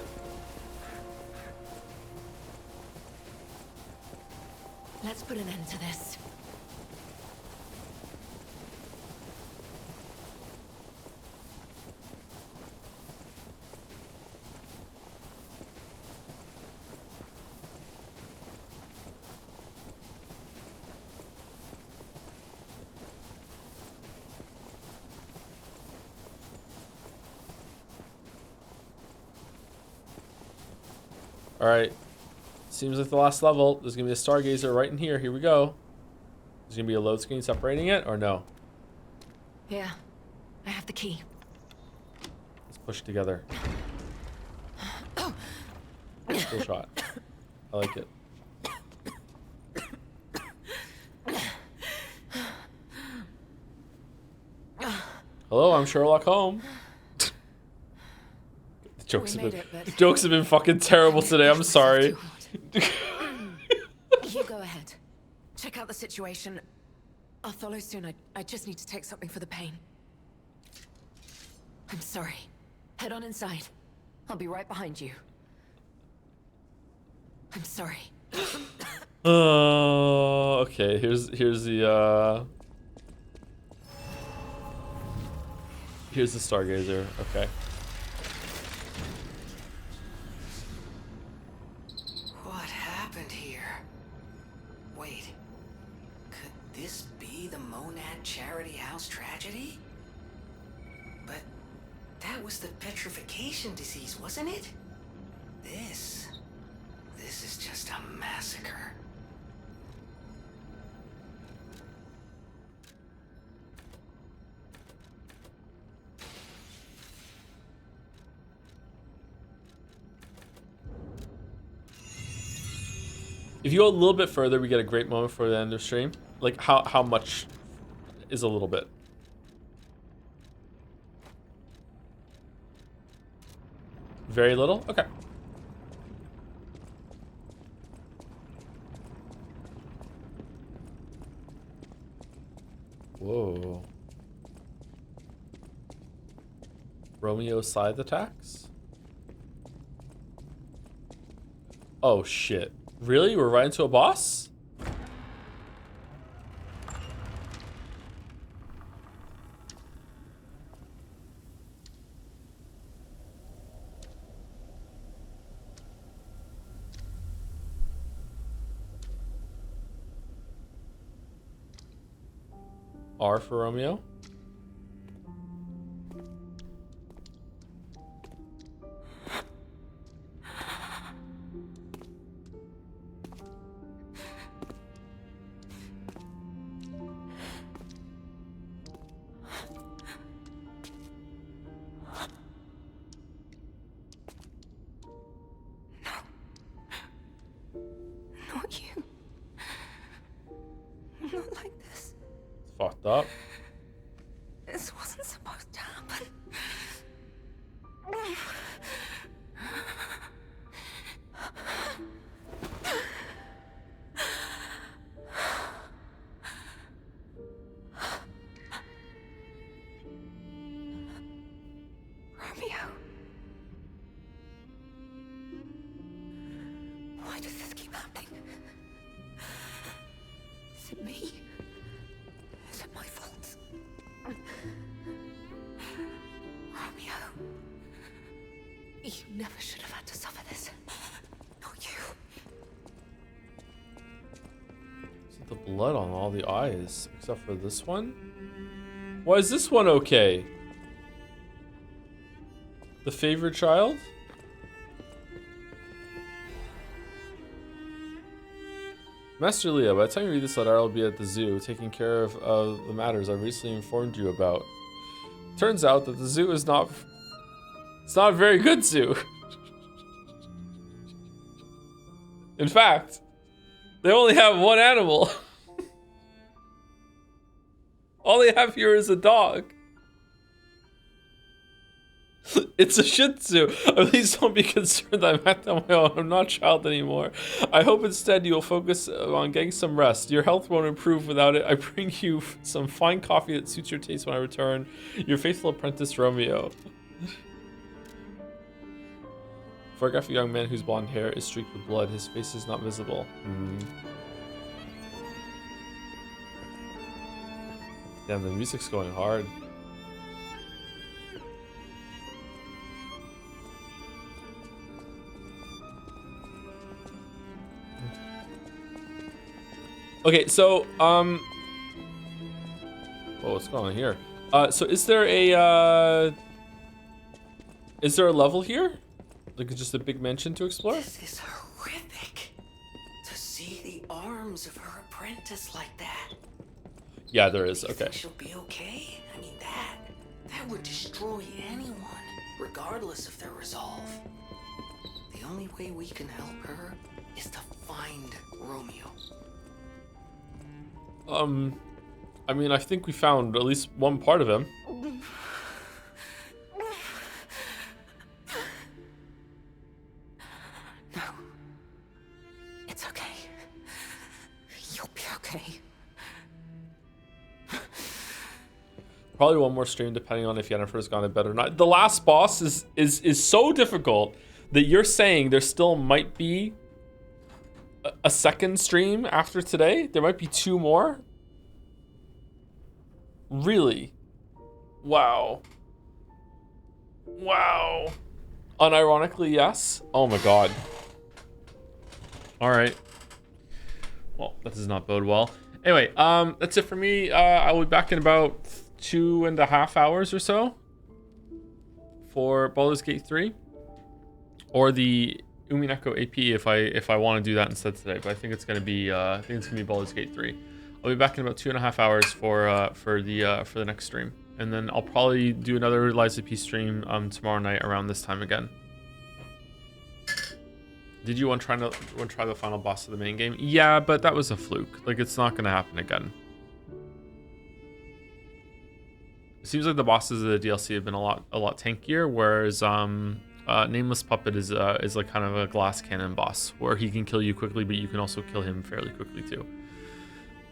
Let's put an end to this. All right. Seems like the last level. There's gonna be a stargazer right in here. Here we go. There's gonna be a load screen separating it, or no? Yeah, I have the key. Let's push together. Cool shot. I like it. Hello, I'm Sherlock Holmes. The jokes have been fucking terrible today. I'm sorry. You go ahead. Check out the situation. I'll follow soon. I just need to take something for the pain. I'm sorry. Head on inside. I'll be right behind you. I'm sorry. Okay. Here's the here's the stargazer. Okay. What happened here? Wait. Could this be the Monad Charity House tragedy? But that was the petrification disease, wasn't it? This is just a massacre. If you go a little bit further, we get a great moment for the end of stream. Like how much is a little bit? Very little? Okay. Whoa. Romeo scythe attacks? Oh shit. Really? We're right into a boss? R for Romeo. Not you. Not like this. It's fucked up. This wasn't supposed to happen. Romeo. Why does this keep happening? Is it me? Is it my fault? Romeo. You never should have had to suffer this. Not you. The blood on all the eyes, except for this one. Why is this one okay? The favorite child? Master Leo, by the time you read this letter, I'll be at the zoo, taking care of the matters I recently informed you about. Turns out that the zoo is not... It's not a very good zoo. In fact, they only have one animal. All they have here is a dog. It's a Shih Tzu. Please don't be concerned. I'm acting on my own. I'm not a child anymore. I hope instead you'll focus on getting some rest. Your health won't improve without it. I bring you some fine coffee that suits your taste when I return. Your faithful apprentice, Romeo. Photograph a young man whose blonde hair is streaked with blood. His face is not visible. Damn, the music's going hard. Okay, so oh, what's going on here? So is there a level here? Like just a big mansion to explore? This is horrific. To see the arms of her apprentice like that. Yeah, there is. Do you Okay. think she'll be okay? I mean, that would destroy anyone, regardless of their resolve. The only way we can help her is to find Romeo. I mean, I think we found at least one part of him. No. It's okay. You'll be okay. Probably one more stream, depending on if Yennefer's gone to bed or not. The last boss is so difficult that you're saying there still might be a second stream after today. There might be two more. Really? Wow. Wow. Unironically, yes. Oh my god. All right. Well, that does not bode well. Anyway, that's it for me. I will be back in about 2.5 hours or so for Baldur's Gate 3 or the Umineko AP if I want to do that instead today. But I think it's gonna be Baldur's Gate 3. I'll be back in about 2.5 hours for the next stream, and then I'll probably do another Liza P stream tomorrow night around this time again. Did you want to try the final boss of the main game? Yeah, but that was a fluke. Like, it's not gonna happen again. It seems like the bosses of the DLC have been a lot tankier, whereas Nameless Puppet is like kind of a glass cannon boss where he can kill you quickly, but you can also kill him fairly quickly too.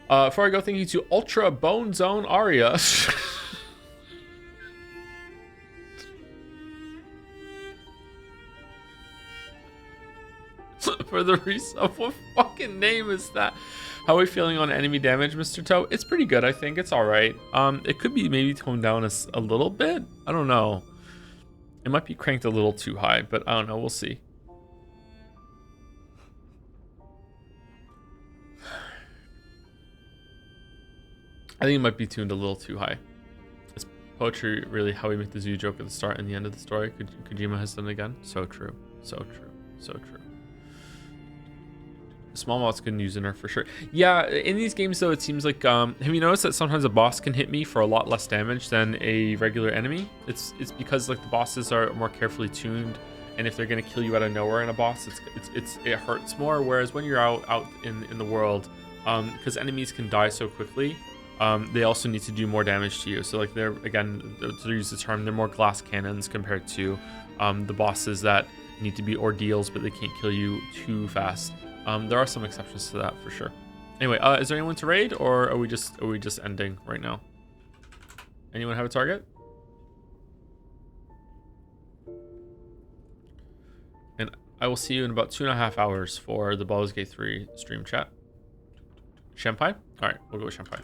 Before I go, thank you to Ultra Bone Zone Aria. For the resub. What fucking name is that? How are we feeling on enemy damage, Mr. Toe? It's pretty good, I think. It's alright. It could be maybe toned down a little bit. I don't know. It might be cranked a little too high, but I don't know. We'll see. I think it might be tuned a little too high. Is poetry really how we make the zoo joke at the start and the end of the story? Kojima has done it again. So true. So true. So true. Small mods can use nerf for sure. Yeah, in these games though, it seems like have you noticed that sometimes a boss can hit me for a lot less damage than a regular enemy? It's because like the bosses are more carefully tuned, and if they're gonna kill you out of nowhere in a boss, it hurts more. Whereas when you're out in the world, because enemies can die so quickly, they also need to do more damage to you. So like they're, again, to use the term, they're more glass cannons compared to the bosses that need to be ordeals, but they can't kill you too fast. There are some exceptions to that for sure. Anyway, is there anyone to raid, or are we just ending right now? Anyone have a target? And I will see you in about 2.5 hours for the Baldur's Gate 3 stream chat. Champagne? All right, we'll go with champagne.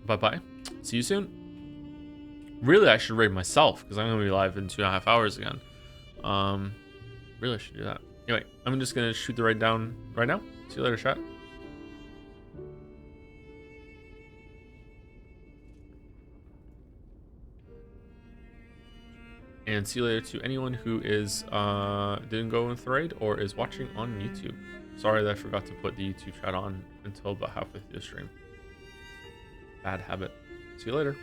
Bye-bye. See you soon. Really, I should raid myself because I'm going to be live in 2.5 hours again. Really should do that. Anyway, I'm just going to shoot the raid down right now. See you later, chat. And see you later to anyone who is didn't go with the raid or is watching on YouTube. Sorry that I forgot to put the YouTube chat on until about halfway through the stream. Bad habit. See you later.